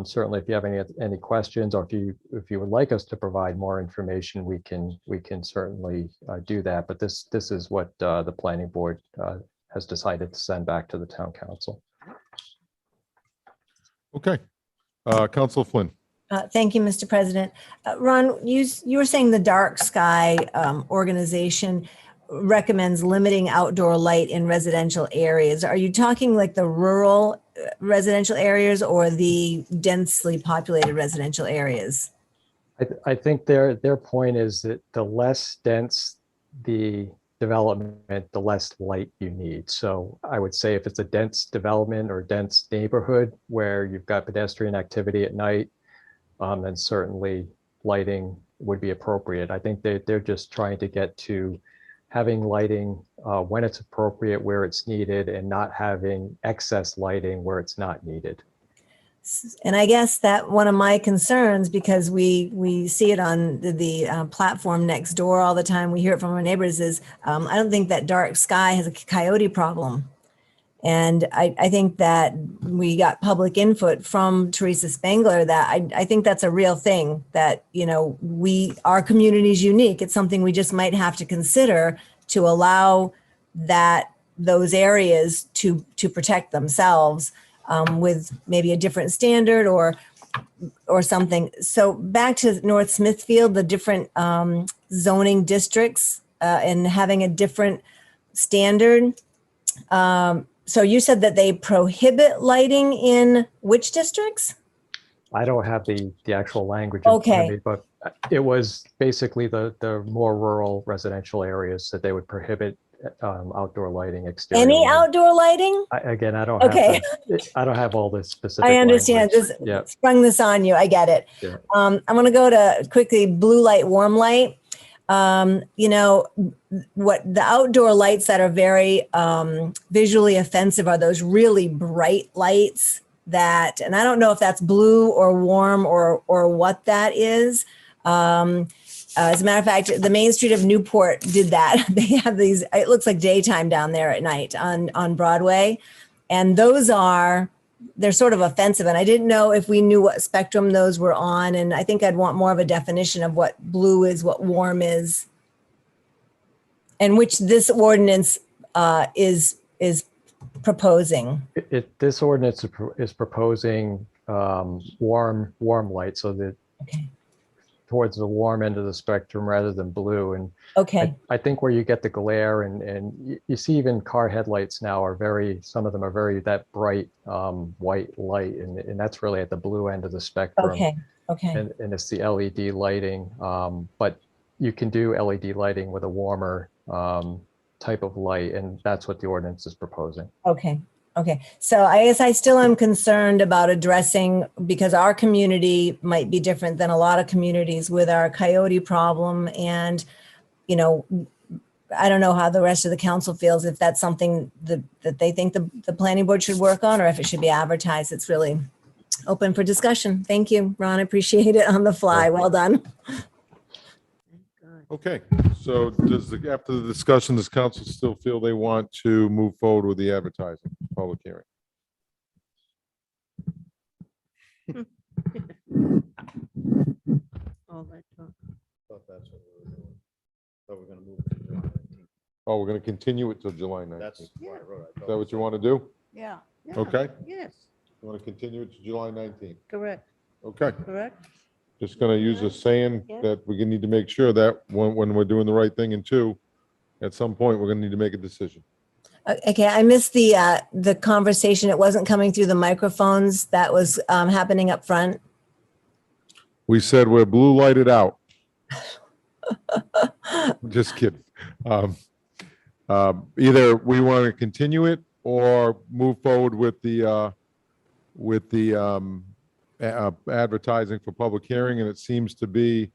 Certainly, if you have any questions, or if you would like us to provide more information, we can certainly do that. But this is what the planning board has decided to send back to the town council. Okay. Council Flynn. Thank you, Mr. President. Ron, you were saying the Dark Sky organization recommends limiting outdoor light in residential areas. Are you talking like the rural residential areas or the densely populated residential areas? I think their point is that the less dense the development, the less light you need. So I would say if it's a dense development or dense neighborhood where you've got pedestrian activity at night, then certainly lighting would be appropriate. I think they're just trying to get to having lighting when it's appropriate, where it's needed, and not having excess lighting where it's not needed. And I guess that one of my concerns, because we see it on the platform next door all the time, we hear it from our neighbors, is I don't think that Dark Sky has a coyote problem. And I think that we got public input from Teresa Spangler that I think that's a real thing, that, our community is unique. It's something we just might have to consider to allow those areas to protect themselves with maybe a different standard or something. So back to North Smithfield, the different zoning districts and having a different standard. So you said that they prohibit lighting in which districts? I don't have the actual language in front of me, but it was basically the more rural residential areas that they would prohibit outdoor lighting, exterior. Any lighting. outdoor lighting? I don't Okay. I don't have all the specific. I understand. language. Just sprung this on you. I get it. Yeah. I'm going to go to quickly blue light, warm light. What the outdoor lights that are very visually offensive are those really bright lights that, and I don't know if that's blue or warm or what that is. As a matter of fact, the Main Street of Newport did that. They have these, it looks like daytime down there at night on Broadway. And they're sort of offensive. And I didn't know if we knew what spectrum those were on. And I think I'd want more of a definition of what blue is, what warm is, and which this ordinance is proposing. This ordinance is proposing warm light, so that towards the warm end of the spectrum rather than blue. And I think where you get the glare and you see even car headlights now some of them are very that bright white light, and that's really at the blue end of the spectrum. And it's the LED lighting, but you can do LED lighting with a warmer type of light, and that's what the ordinance is proposing. Okay. So I guess I still am concerned about addressing, because our community might be different than a lot of communities with our coyote problem. And, I don't know how the rest of the council feels, if that's something that they think the planning board should work on, or if it should be advertised. It's really open for discussion. Thank you, Ron. I appreciate it on the fly. Well done. Okay, So after the discussion, does council still feel they want to move forward with the advertising, public hearing? All that talk. Oh, we're going to continue it till July 19th. That's Is why I wrote it. that what you want to do? Yeah. yeah, Okay. Yes, You want to continue it to July 19th? correct, Okay. correct. Just going to use a saying Yeah. that we need to make sure that when we're doing the right thing, and two, at some point, we're going to need to make a decision. Okay, I missed the conversation. It wasn't coming through the microphones that was happening up front. We said we're blue lighted out. Just kidding. Either we want to continue it or move forward with the advertising for public hearing, and it seems to be,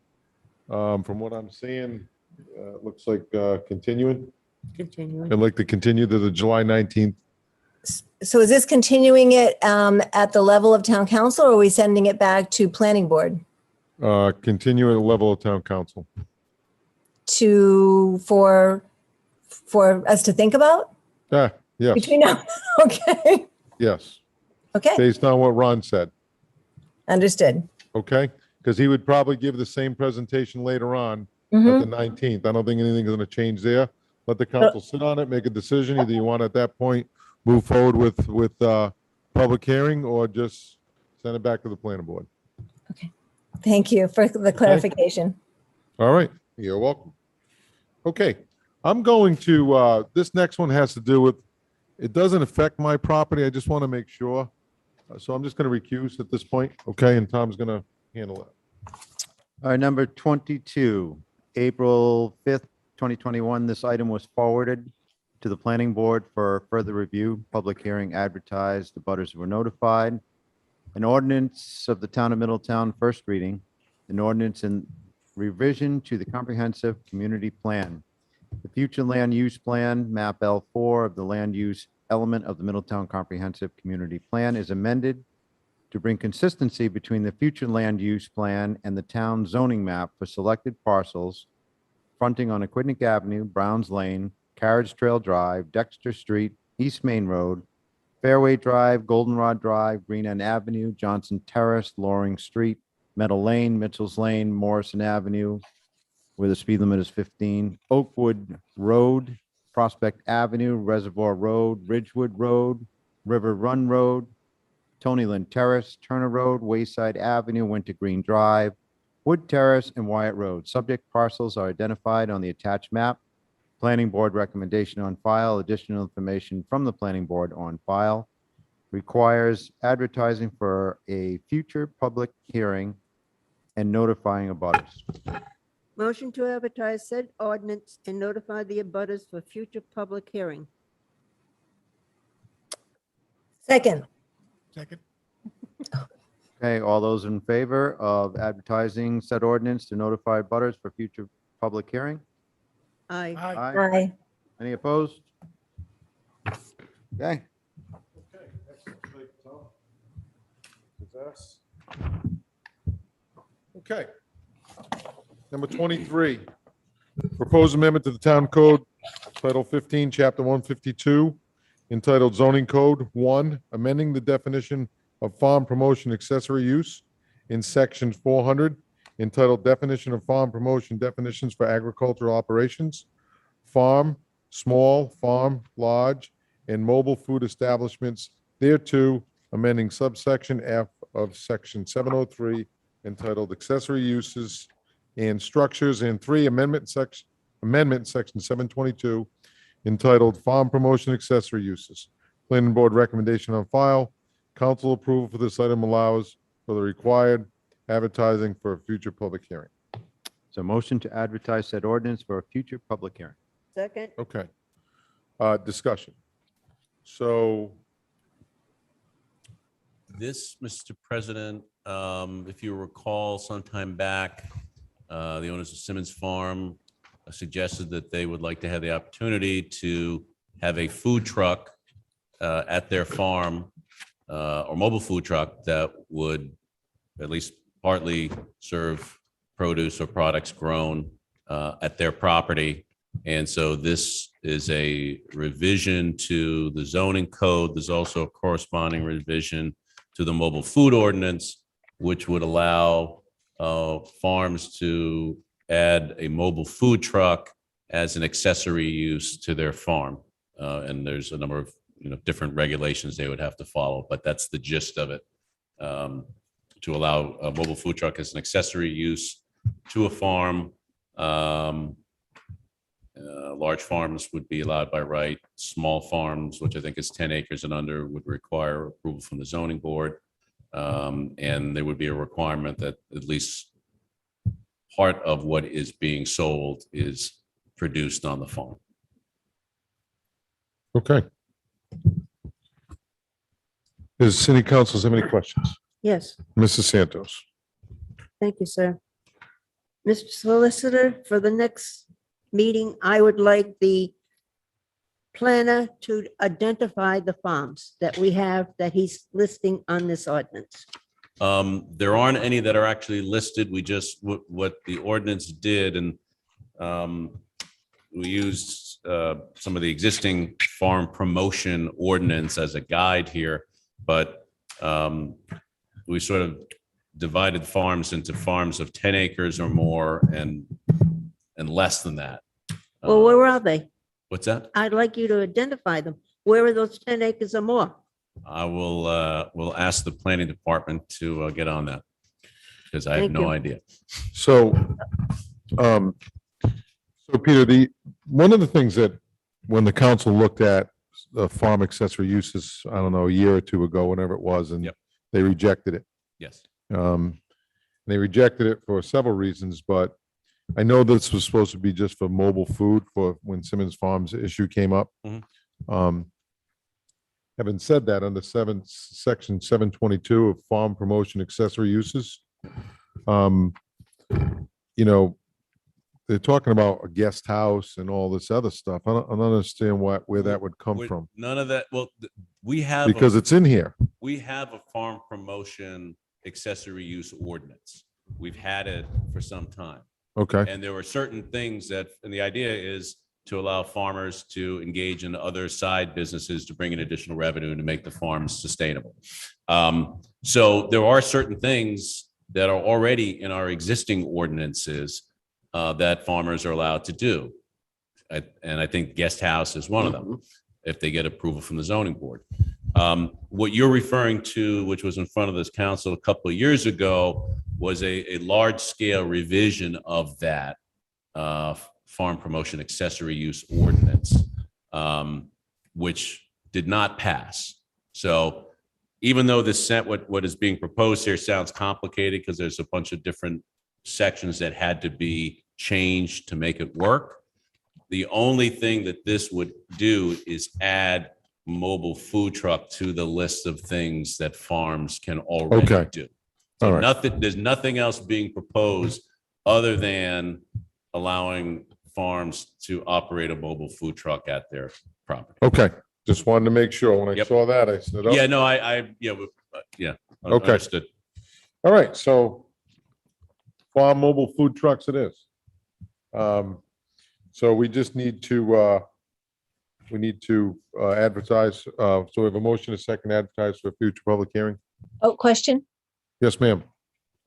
from what I'm seeing, it looks like continuing. Continuing. I'd like to continue to the July 19th. So is this continuing it at the level of town council, or are we sending it back to planning board Continue at the level of town council. for us to think about Yes, between now? Okay, yes, okay, based on what Ron said, understood. okay? Because he would probably give the same presentation later on Mhm. at the 19th. I don't think anything's going to change there. Let the council sit on it, make a decision. Either you want at that point, move forward with public hearing, or just send it back to the planning board. Thank you for the clarification. All right, you're welcome. Okay, I'm going to, this next one has to do with, it doesn't affect my property. I just want to make sure. So I'm just going to recuse at this point, okay? And Tom's going to handle it. All right, number 22, April 5th, 2021. This item was forwarded to the planning board for further review, public hearing advertised, the butters were notified. An ordinance of the town of Middletown, first reading, an ordinance in revision to the comprehensive community plan. The future land use plan, map L4 of the land use element of the Middletown Comprehensive Community Plan is amended to bring consistency between the future land use plan and the town zoning map for selected parcels fronting on Aquidneck Avenue, Browns Lane, Carriage Trail Drive, Dexter Street, East Main Road, Fairway Drive, Goldenrod Drive, Green End Avenue, Johnson Terrace, Loring Street, Meadow Lane, Mitchell's Lane, Morrison Avenue, where the speed limit is 15, Oakwood Road, Prospect Avenue, Reservoir Road, Ridgewood Road, River Run Road, Tonyland Terrace, Turner Road, Wayside Avenue, Wintergreen Drive, Wood Terrace, and Wyatt Road. Subject parcels are identified on the attached map. Planning board recommendation on file. Additional information from the planning board on file. Requires advertising for a future public hearing and notifying abutters. Motion to advertise said ordinance and notify the abutters for future public hearing. Second, Second. Okay, all those in favor of advertising said ordinance to notify abutters for future public hearing? Aye. aye. Any opposed? Okay, Okay. Number 23, proposed amendment to the town code, Title 15, Chapter 152, entitled zoning code 1, amending the definition of farm promotion accessory use in section 400, entitled definition of farm promotion definitions for agricultural operations, farm, small, farm, large, and mobile food establishments thereto, amending subsection F of section 703, entitled accessory uses and structures, and 3, amendment section 722, entitled farm promotion accessory uses. Planning board recommendation on file. Council approval for this item allows for the required advertising for a future public hearing. so motion to advertise said ordinance for a future public hearing. Second. Okay. Discussion. So, This, Mr. President, if you recall sometime back, the owners of Simmons Farm suggested that they would like to have the opportunity to have a food truck at their farm, or mobile food truck that would at least partly serve produce or products grown at their property. And so this is a revision to the zoning code. There's also a corresponding revision to the mobile food ordinance, which would allow farms to add a mobile food truck as an accessory use to their farm. And there's a number of different regulations they would have to follow, but that's the gist of it. To allow a mobile food truck as an accessory use to a farm. Large farms would be allowed by right. Small farms, which I think is 10 acres and under, would require approval from the zoning board. And there would be a requirement that at least part of what is being sold is produced on the farm. Okay. Does city council have any questions? Yes, Mrs. Santos? thank you, sir. Mr. Solicitor, for the next meeting, I would like the planner to identify the farms that we have that he's listing on this ordinance. There aren't any that are actually listed. We just, what the ordinance did, and we used some of the existing farm promotion ordinance as a guide here, but we sort of divided farms into farms of 10 acres or more and less than that. Well, where are they? What's that? I'd like you to identify them. Where are those 10 acres or more? I will ask the planning department to get on that because I have Thank no you. idea. So, Peter, one of the things that when the council looked at the farm accessory uses, I don't know, a year or two ago, whenever it was, and they rejected it. Yes. They rejected it for several reasons, but I know this was supposed to be just for mobile food for when Simmons Farms issue came up. Having said that, under section 722 of farm promotion accessory uses, they're talking about a guest house and all this other stuff. I don't understand where that would come from, None of that. Well, we have because it's in here. we have a farm promotion accessory use ordinance. We've had it for some time. Okay. And there were certain things that, and the idea is to allow farmers to engage in other side businesses to bring in additional revenue and to make the farms sustainable. So there are certain things that are already in our existing ordinances that farmers are allowed to do. And I think guest house is one of them, if they get approval from the zoning board. What you're referring to, which was in front of this council a couple of years ago, was a large scale revision of that farm promotion accessory use ordinance, which did not pass. So even though this what is being proposed here sounds complicated because there's a bunch of different sections that had to be changed to make it work, the only thing that this would do is add mobile food truck to the list of things that farms can already Okay. do. All So right. there's nothing else being proposed other than allowing farms to operate a mobile food truck at their property. Okay, just wanted to make sure. When I Yep. saw that, I said, oh. Yeah, no, yeah. Okay. Understood. All right, so farm mobile food trucks it is. So we just need to, advertise, so we have a motion, a second advertise for a future public hearing. Oh, question? Yes, ma'am.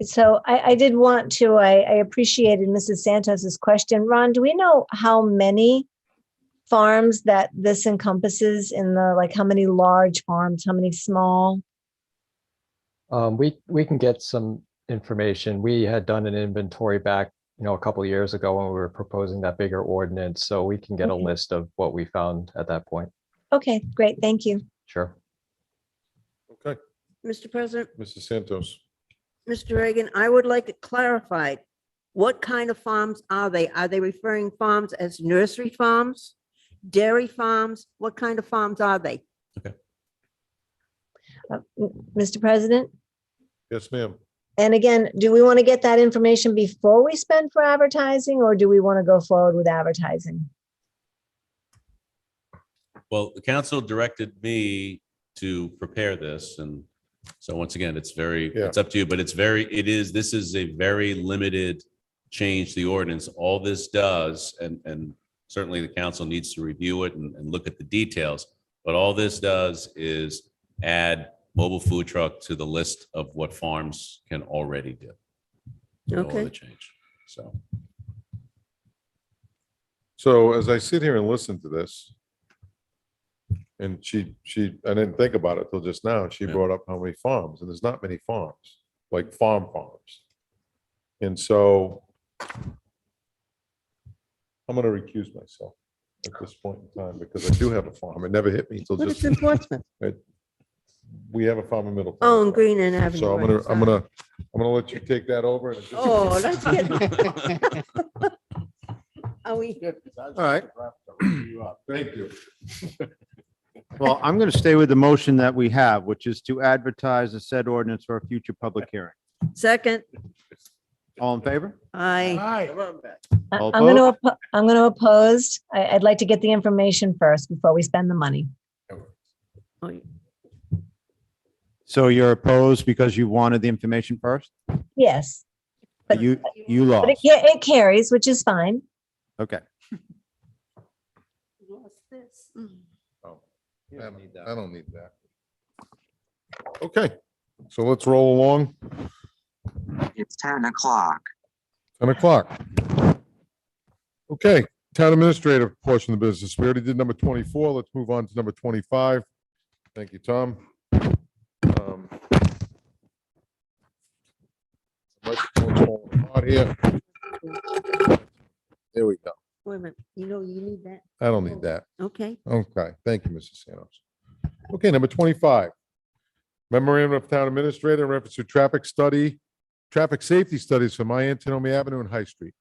So I did want to, I appreciated Mrs. Santos's question. Ron, do we know how many farms that this encompasses in like how many large farms, how many small? We can get some information. We had done an inventory back, a couple of years ago when we were proposing that bigger ordinance, so we can get a Okay. list of what we found at that point. Okay, great. Thank you. Sure. Okay, Mr. President, Mrs. Santos. Mr. Reagan, I would like it clarified. What kind of farms are they? Are they referring farms as nursery farms, dairy farms? What kind of farms are they? Mr. President? Yes, ma'am. And again, do we want to get that information before we spend for advertising, or do we want to go forward with advertising? Well, the council directed me to prepare this, and so once again, it's up to you, but this is a very limited change the ordinance. All this does, and certainly the council needs to review it and look at the details, but all this does is add mobile food truck to the list of what farms can already do. No Okay. other change. So as I sit here and listen to this, and I didn't think about it till just now. She Yeah. brought up how many farms, and there's not many farms, like farms. And so I'm going to recuse myself at this point in time because I do have a farm. It never hit me until But just. it's in Portsmouth. We have a farm in Middletown. Oh, and Green and Avenue. So right, I'm gonna let you take that over. and just- Oh, that's good. Are we? All right. Thank you. Well, I'm going to stay with the motion that we have, which is to advertise the said ordinance for a future public hearing. Second, All in favor? I, All I'm going to oppose. I'd like to get the information first before we spend the money. So you're opposed because you wanted the information first? Yes, But you but lost. it carries, which is fine. Okay. Oh, I don't need that. Okay, so let's roll along. It's 10 o'clock. 10 o'clock. Okay, town administrative portion of the business. We already did number 24. Let's move on to number 25. Thank you, Tom. Microphone's falling apart here. There we go. wait a minute, you need that? I don't need that. Okay. Okay, thank you, Mrs. Sanos. Okay, number 25. Memorandum of Town Administrator in reference to traffic safety studies for My Antonomy Avenue and High Street.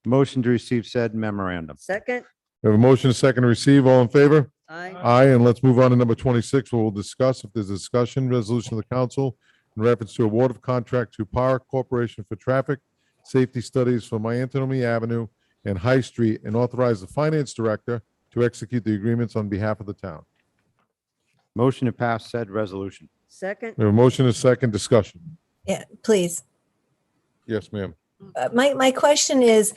Motion to receive said memorandum. Second, We have a motion, a second to receive. All in favor? I, Aye, and let's move on to number 26, where we'll discuss if there's a discussion resolution of the council in reference to award of contract to Power Corporation for traffic safety studies for My Antonomy Avenue and High Street and authorize the finance director to execute the agreements on behalf of the town. Motion to pass said resolution. second, We have a motion, a second discussion. Yeah, please. Yes, ma'am. My question is,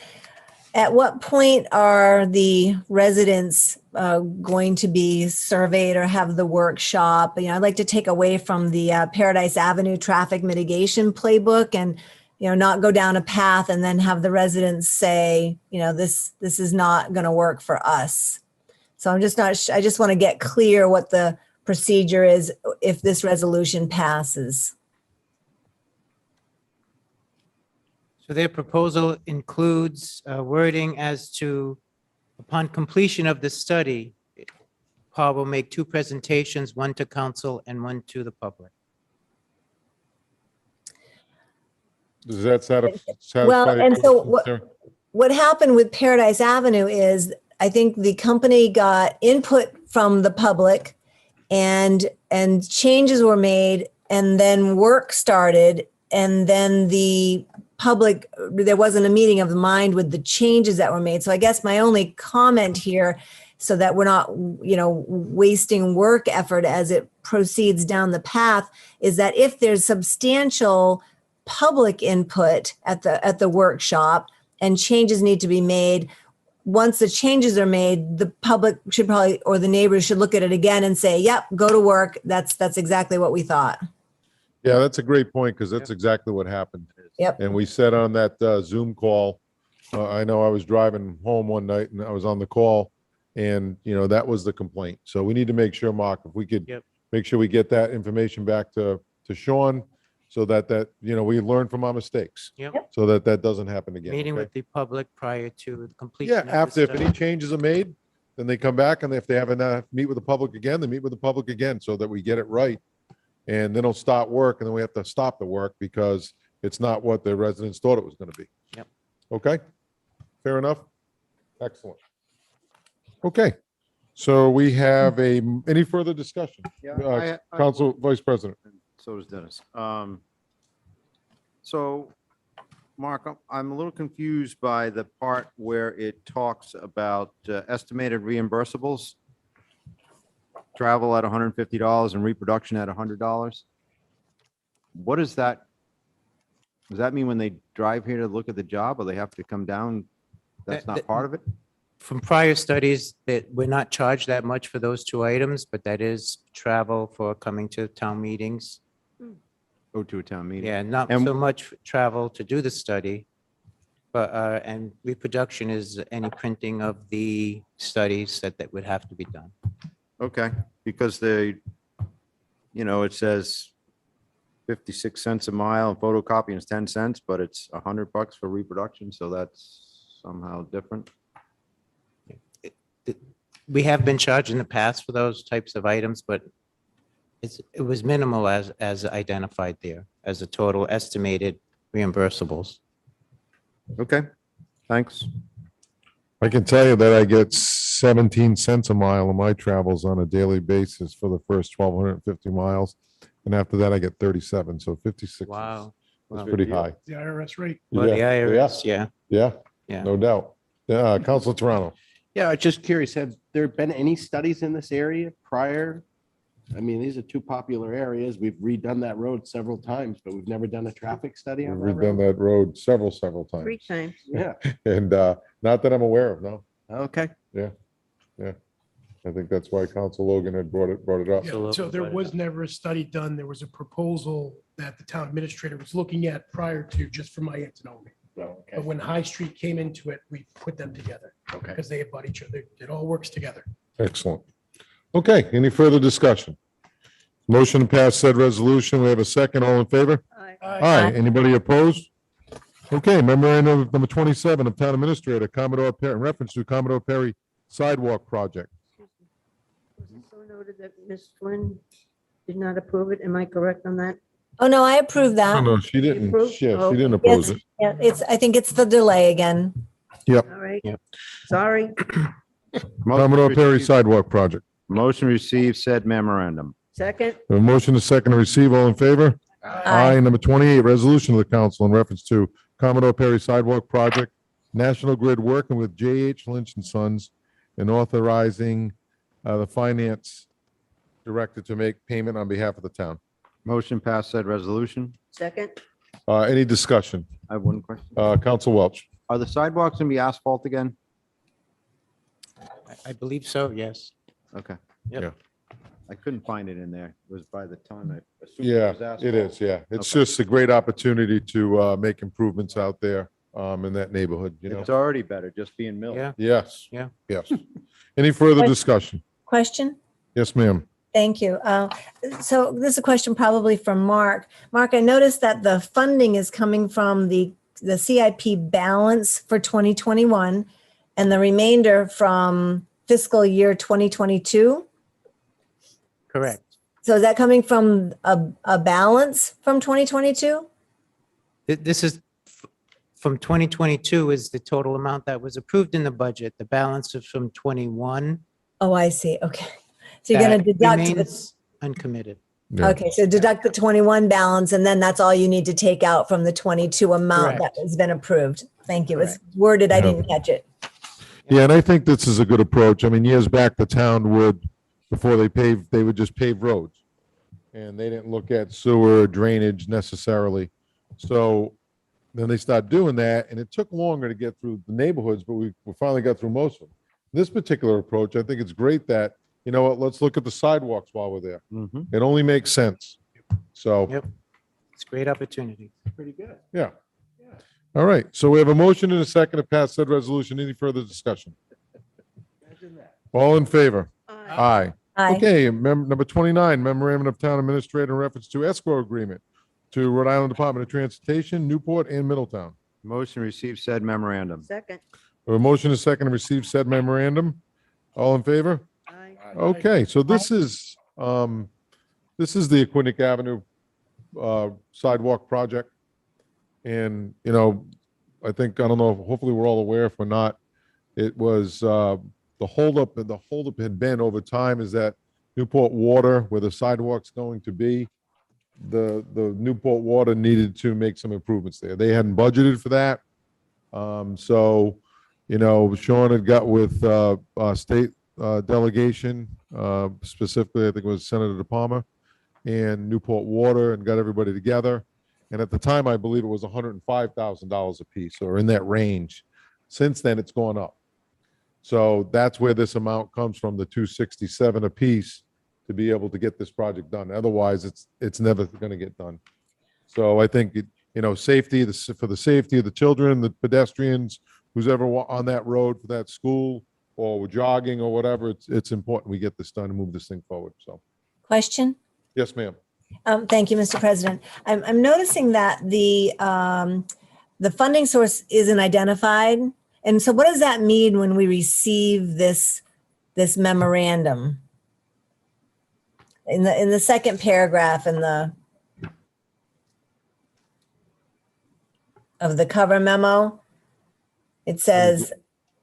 at what point are the residents going to be surveyed or have the workshop? I'd like to take away from the Paradise Avenue traffic mitigation playbook and, not go down a path and then have the residents say, this is not going to work for us. So I'm just not, I just want to get clear what the procedure is if this resolution passes. So their proposal includes wording as to, upon completion of the study, Paul will make 2 presentations, one to council and one to the public. Does that satisfy? Well, and so Sarah? what happened with Paradise Avenue is I think the company got input from the public and changes were made and then work started and then the public, there wasn't a meeting of the mind with the changes that were made. So I guess my only comment here, so that we're not, wasting work effort as it proceeds down the path, is that if there's substantial public input at the workshop and changes need to be made, once the changes are made, the public should probably, or the neighbors should look at it again and say, yep, go to work. That's exactly what we thought. Yeah, that's a great point because that's exactly what happened. Yep. And we said on that Zoom call, I know I was driving home one night and I was on the call and, that was the complaint. So we need to make sure, Mark, if we could make sure we get that information back to Sean so that, we learn from our mistakes. Yep. So that doesn't happen again. Meeting okay? with the public prior to the completion. Yeah, of the after, if study. any changes are made, then they come back and if they haven't meet with the public again, they meet with the public again so that we get it right. And then they'll start work and then we have to stop the work because it's not what the residents thought it was going to be. Yep. Okay, fair enough. Excellent. Okay, so we have any further discussion? Council Vice President. So does Dennis. So, Mark, I'm a little confused by the part where it talks about estimated reimbursables. Travel at $150 and reproduction at $100. What is that Does that mean when they drive here to look at the job, or they have to come down? That's not part of it? From prior studies, that we're not charged that much for those two items, but that is travel for coming to town meetings. Go to a town meeting? Yeah, not And- so much travel to do the study, but, and reproduction is any printing of the studies that would have to be done. Okay, because it says 56 cents a mile, and photocopying is 10 cents, but it's $100 for reproduction, so that's somehow different. We have been charged in the past for those types of items, but it was minimal as identified there, as a total estimated reimbursables. Okay, thanks. I can tell you that I get 17 cents a mile on my travels on a daily basis for the first 1,250 miles. And after that, I get 37, so 56. Wow. That's Wow. pretty high. The IRS rate. Well, the Yeah, IRS, yeah. Yeah, Yeah. no doubt. Council Toronto. Yeah, I'm just curious, have there been any studies in this area prior? I mean, these are two popular areas. We've redone that road several times, but we've never done a traffic study on that We've done road. that road several times. 3 times. Yeah, And not that I'm aware of, no. okay. Yeah. I think that's why Council Logan had brought it up. Yeah, so there was never a study done. There was a proposal that the town administrator was looking at prior to, just for my aunt to know me. Okay. But when High Street came into it, we put them together Okay. because they abut each other. It all works together. Excellent. Okay, any further discussion? Motion to pass said resolution. We have a second. All in favor? Aye. Anybody opposed? Okay, memorandum of number 27 of Town Administrator, Commodore Perry, in reference to Commodore Perry Sidewalk Project. Was it so noted that Ms. Flynn did not approve it? Am I correct on that? Oh, no, I approve that. No, she didn't. approved? Yeah, she didn't Okay. oppose Yes, it. yeah, I think it's the delay again. Yep. All right. Yep. Sorry. Commodore Perry Sidewalk Project. Motion received said memorandum. Second. A motion to second to receive. All in favor? Aye. Number 28, resolution of the council in reference to Commodore Perry Sidewalk Project, National Grid working with J.H. Lynch and Sons and authorizing the finance director to make payment on behalf of the town. Motion passed said resolution. Second. Any discussion? I have one question. Council Welch. Are the sidewalks going to be asphalt again? I believe so, yes. Okay. Yep. Yeah. I couldn't find it in there. It was by the ton. I assumed Yeah, was asphalt. it is. Yeah. It's Okay. just a great opportunity to make improvements out there in that neighborhood, you know? It's already better just being milled. Yeah. Yes. Yeah. Yes. Any further discussion? Question? Yes, ma'am. Thank you. So this is a question probably from Mark. Mark, I noticed that the funding is coming from the CIP balance for 2021 and the remainder from fiscal year 2022. Correct. So is that coming from a balance from 2022? This is from 2022 is the total amount that was approved in the budget. The balance is from 21. Oh, I see. Okay. So you're going that to deduct remains Uncommitted. Okay, so deduct the 21 balance, and then that's all you need to take out from the 22 amount that Correct. has been approved. Thank you. It's worded, I Yeah. didn't catch it. Yeah, and I think this is a good approach. I mean, years back, the town would, before they paved, they would just pave roads. And they didn't look at sewer drainage necessarily. So then they started doing that, and it took longer to get through the neighborhoods, but we finally got through most of them. This particular approach, I think it's great that, you know what, let's look at the sidewalks while we're there. Mhm. It only makes sense. So, Yep. It's a great opportunity. Pretty good. yeah. All right, so we have a motion and a second to pass said resolution. Any further discussion? Imagine that. All in favor? Aye. Aye. Okay, number 29, memorandum of town administrator in reference to escrow agreement to Rhode Island Department of Transportation, Newport and Middletown. Motion received said memorandum. Second. We have a motion and a second to receive said memorandum. All in favor? Aye. Okay, so this is the Aquinic Avenue sidewalk project. And, you know, I think, I don't know, hopefully we're all aware, if we're not, it was the holdup, and the holdup had been over time is that Newport Water, where the sidewalk's going to be, the Newport Water needed to make some improvements there. They hadn't budgeted for that. So, you know, Sean had got with state delegation, specifically, I think it was Senator De Palma and Newport Water, and got everybody together. And at the time, I believe it was $105,000 a piece or in that range. Since then, it's gone up. So that's where this amount comes from, the 267 a piece, to be able to get this project done. Otherwise, it's never going to get done. So I think, safety, for the safety of the children, the pedestrians, who's ever on that road for that school or jogging or whatever, it's important we get this done and move this thing forward. So, Question? yes, ma'am. Thank you, Mr. President. I'm noticing that the funding source isn't identified. And so what does that mean when we receive this memorandum? In the second paragraph of the cover memo, it says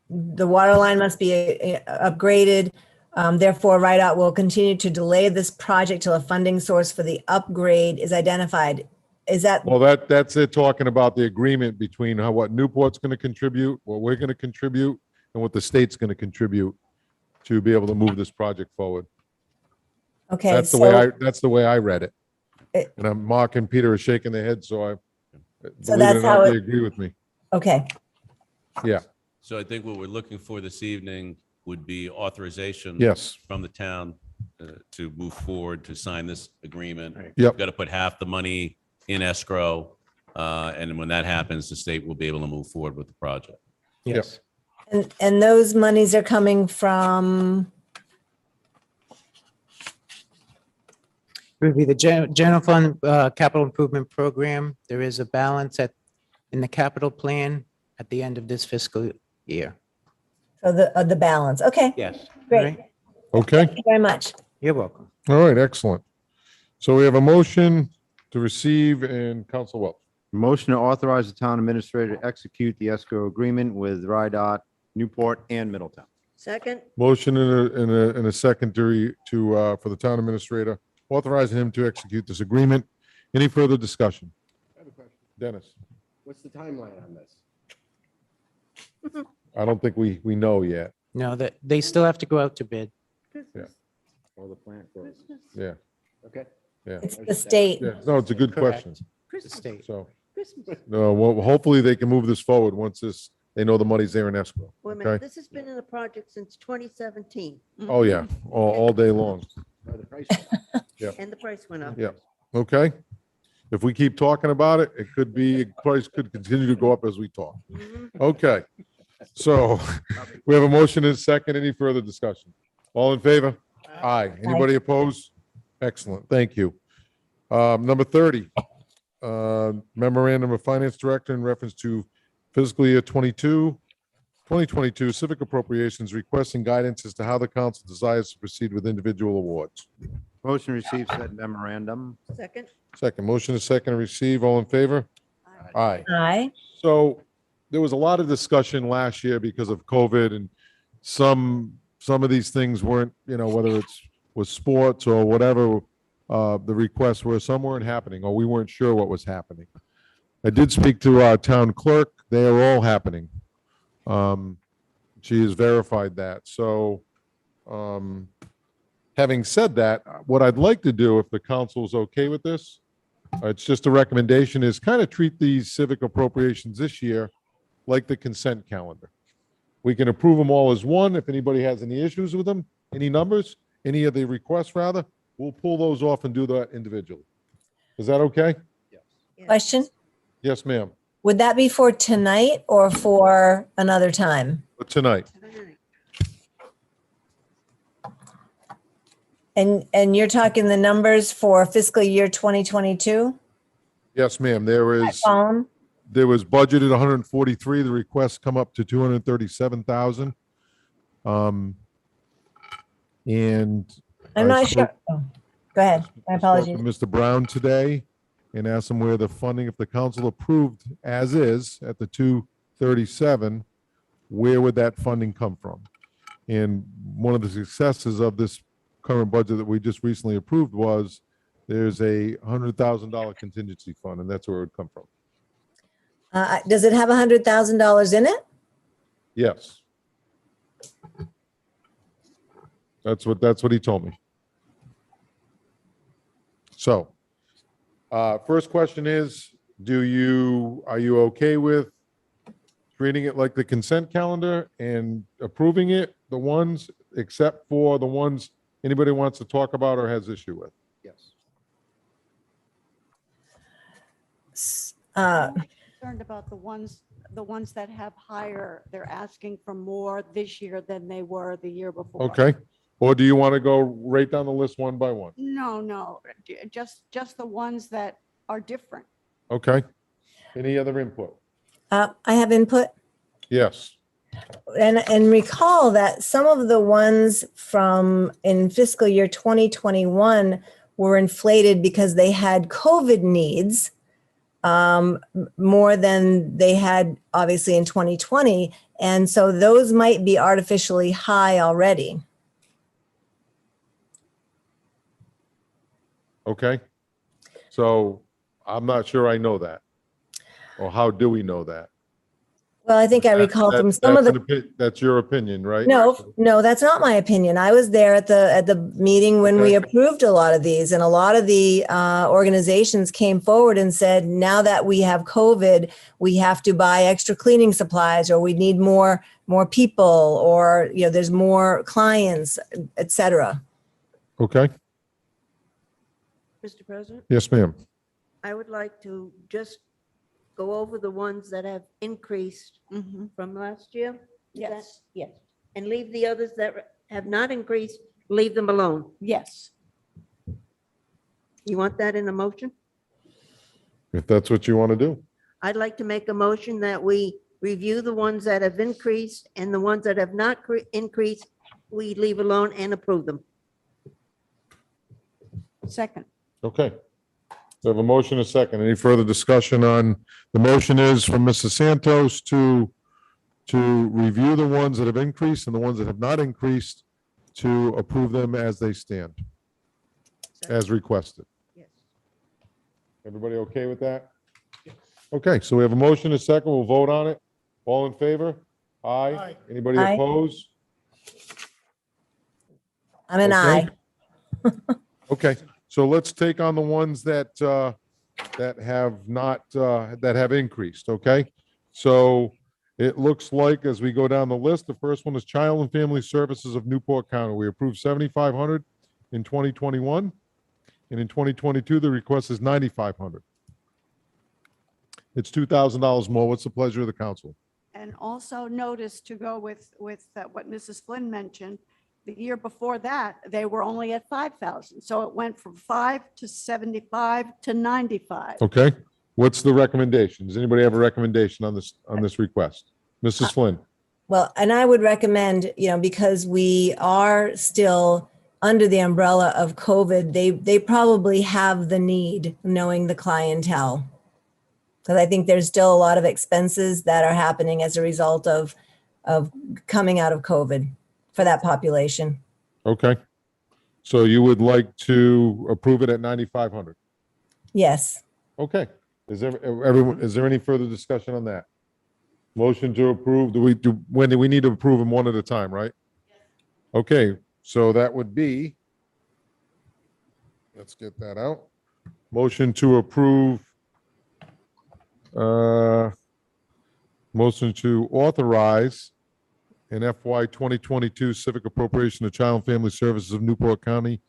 the water line must be upgraded. Therefore, RIDOT will continue to delay this project till a funding source for the upgrade is identified. Is that? Well, that's it, talking about the agreement between what Newport's going to contribute, what we're going to contribute, and what the state's going to contribute to be able to move this project forward. Okay. That's the way I read it. And Mark and Peter are shaking their heads, so that's how they agree with me. Okay. Yeah. So I think what we're looking for this evening would be authorization. Yes. From the town to move forward, to sign this agreement. Yep. We've got to put half the money in escrow. And when that happens, the state will be able to move forward with the project. Yes. And those monies are coming from? It would be the general fund capital improvement program. There is a balance in the capital plan at the end of this fiscal year. So the balance. Okay. Yes. Great. Right. Okay. Thank you very much. You're welcome. All right, excellent. So we have a motion to receive, and Council Welch. Motion to authorize the town administrator to execute the escrow agreement with RIDOT, Newport, and Middletown. Second, Motion in a secondary for the town administrator, authorizing him to execute this agreement. Any further discussion? Dennis? What's the timeline on this? I don't think we know yet. No, that they still have to go out to bid. All the plant goes. Yeah, Okay. yeah. It's the state. Yeah, no, it's a good Correct. question. The state. So, Christmas. no, well, hopefully they can move this forward once they know the money's there in escrow. Wait a minute, Okay? this has been in the project since 2017. Oh, yeah, all day long. Oh, the price. And the price went up. Yeah, okay. If we keep talking about it, it could be, price could continue to go up as we talk. Okay. So we have a motion and a second. Any further discussion? All in favor? Aye. Anybody opposed? Excellent. Thank you. Number 30, memorandum of finance director in reference to fiscal year 2022 civic appropriations, requesting guidance as to how the council desires to proceed with individual awards. Motion receives said memorandum. Second, Second, motion is second to receive. All in favor? Aye. Aye. So there was a lot of discussion last year because of COVID, and some of these things weren't, whether it's with sports or whatever, the requests were, some weren't happening, or we weren't sure what was happening. I did speak to our town clerk. They are all happening. She has verified that. So, having said that, what I'd like to do, if the council's okay with this, it's just a recommendation, is kind of treat these civic appropriations this year like the consent calendar. We can approve them all as one. If anybody has any issues with them, any numbers, any of the requests rather, we'll pull those off and do that individually. Is that okay? Question? Yes, ma'am. Would that be for tonight or for another time? But tonight, And you're talking the numbers for fiscal year 2022? yes, ma'am. There was budgeted 143. The requests come up to 237,000. And I'm not sure. Oh, go ahead. My I spoke to apologies. Mr. Brown today and asked him where the funding, if the council approved as is at the 237, where would that funding come from? And one of the successes of this current budget that we just recently approved was there's a $100,000 contingency fund, and that's where it would come from. Does it have $100,000 in it? Yes. That's what he told me. So, first question is, are you okay with treating it like the consent calendar and approving it, the ones, except for the ones anybody wants to talk about or has issue with? Yes. Concerned about the ones that have higher, they're asking for more this year than they were the year before. Okay, or do you want to go right down the list one by one? No, just the ones that are different. Okay. Any other input? I have input. Yes. And recall that some of the ones from in fiscal year 2021 were inflated because they had COVID needs more than they had obviously in 2020. And so those might be artificially high already. Okay. So I'm not sure I know that. Or how do we know that? Well, I think I recall from some of the. That's your opinion, right? No, that's not my opinion. I was there at the meeting when we approved a lot of these, and a lot of the organizations came forward and said, now that we have COVID, we have to buy extra cleaning supplies, or we need more people, or there's more clients, et cetera. Okay. Mr. President, Yes, ma'am. I would like to just go over the ones that have increased from last year. Is that- Yes. Yes. And leave the others that have not increased, leave them alone. Yes. You want that in a motion? If that's what you want to do. I'd like to make a motion that we review the ones that have increased, and the ones that have not increased, we leave alone and approve them. Second. Okay. So I have a motion, a second. Any further discussion on, the motion is from Mrs. Santos to review the ones that have increased and the ones that have not increased, to approve them as they stand, as requested. Yes. Everybody okay with that? Okay, so we have a motion, a second. We'll vote on it. All in favor? Aye. Anybody Aye. opposed? I'm an Okay. aye. Okay, so let's take on the ones that have not, that have increased, okay? So it looks like, as we go down the list, the first one is Child and Family Services of Newport County. We approved 7,500 in 2021, and in 2022, the request is 9,500. It's $2,000 more. What's the pleasure of the council? And also notice, to go with what Mrs. Flynn mentioned, the year before that, they were only at 5,000. So it went from 5 to 75 to 95. Okay, what's the recommendation? Does anybody have a recommendation on this request? Mrs. Flynn? Well, and I would recommend, because we are still under the umbrella of COVID, they probably have the need, knowing the clientele. Because I think there's still a lot of expenses that are happening as a result of coming out of COVID for that population. Okay, so you would like to approve it at 9,500? Yes. Okay, is there any further discussion on that? Motion to approve, when do we need to approve them one at a time, right? Okay, so that would be, let's get that out. Motion to approve, motion to authorize an FY 2022 civic appropriation to Child and Family Services of Newport County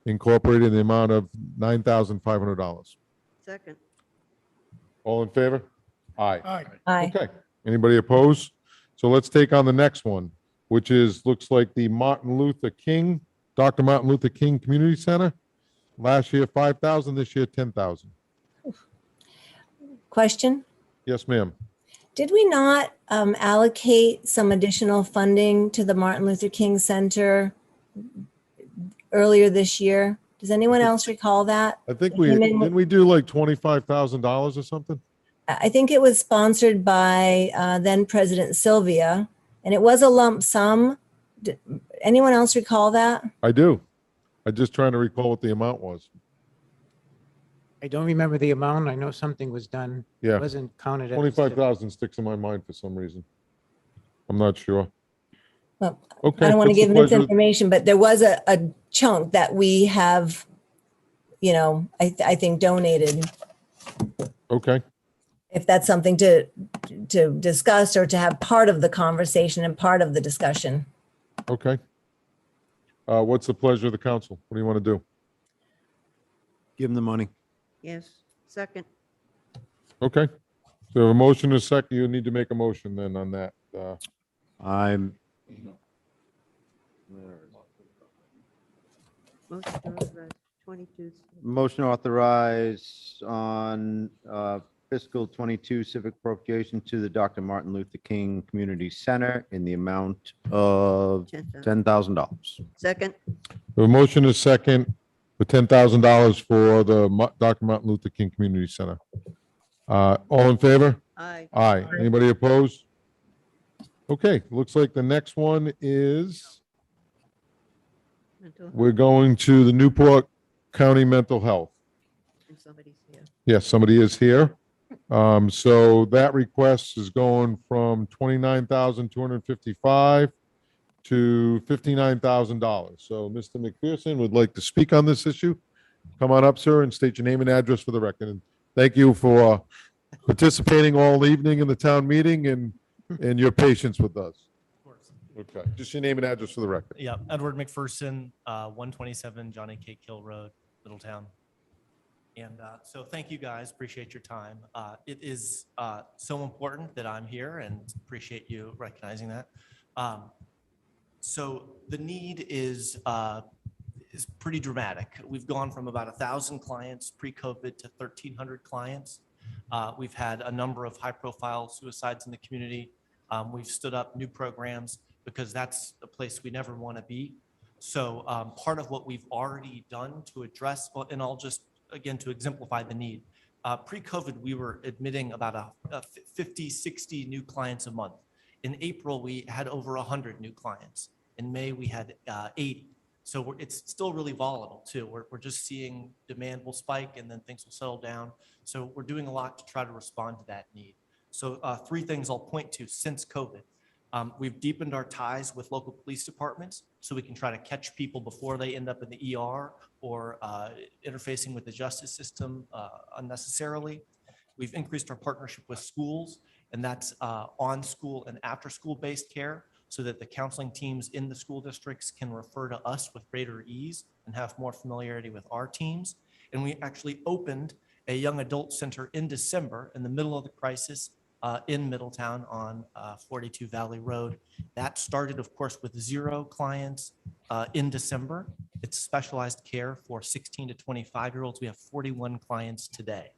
Incorporated in the amount of $9,500. Second. All in favor? Aye. Aye. Aye. Okay. Anybody opposed? So let's take on the next one, which looks like the Martin Luther King, Dr. Martin Luther King Community Center. Last year, 5,000, this year, 10,000. Question? Yes, ma'am. Did we not allocate some additional funding to the Martin Luther King Center earlier this year? Does anyone else recall that? I think Didn't we do like $25,000 or something? I think it was sponsored by then President Sylvia, and it was a lump sum. Anyone else recall that? I do. I'm just trying to recall what the amount was. I don't remember the amount. I know something was done. Yeah. It wasn't counted. as- 25,000 sticks in my mind for some reason. I'm not sure. Well, Okay. I don't want to what's the give pleasure- misinformation, but there was a chunk that we have, I think donated. Okay. if that's something to discuss or to have part of the conversation and part of the discussion. Okay. What's the pleasure of the council? What do you want to do? Give them the money. Yes, second. Okay. So a motion is second. You need to make a motion then on that. I'm, Motion to authorize 22. motion to authorize on fiscal 22 civic appropriation to the Dr. Martin Luther King Community Center in the amount of $10,000. Second. The motion is second for $10,000 for the Dr. Martin Luther King Community Center. All in favor? Aye. Aye. Anybody opposed? Okay, looks like the next one is, we're going to the Newport County Mental Health. And somebody's here. Yes, somebody is here. So that request is going from 29,255 to $59,000. So Mr. McPherson would like to speak on this issue. Come on up, sir, and state your name and address for the record. And thank you for participating all evening in the town meeting and your patience with us. Okay, just your name and address for the record. Yeah, Edward McPherson, 127 Johnny K. Kill Road, Middletown. And so thank you guys, appreciate your time. It is so important that I'm here and appreciate you recognizing that. So the need is pretty dramatic. We've gone from about 1,000 clients pre-COVID to 1,300 clients. We've had a number of high-profile suicides in the community. We've stood up new programs because that's a place we never want to be. So part of what we've already done to address, well, and I'll just, again, to exemplify the need. Pre-COVID, we were admitting about 50, 60 new clients a month. In April, we had over 100 new clients. In May, we had 80. So it's still really volatile too. We're just seeing demand will spike and then things will settle down. So we're doing a lot to try to respond to that need. So three things I'll point to since COVID. We've deepened our ties with local police departments so we can try to catch people before they end up in the ER or interfacing with the justice system unnecessarily. We've increased our partnership with schools, and that's on school and after school based care so that the counseling teams in the school districts can refer to us with greater ease and have more familiarity with our teams. And we actually opened a young adult center in December in the middle of the crisis in Middletown on 42 Valley Road. That started, of course, with 0 clients in December. It's specialized care for 16 to 25-year-olds. We have 41 clients today.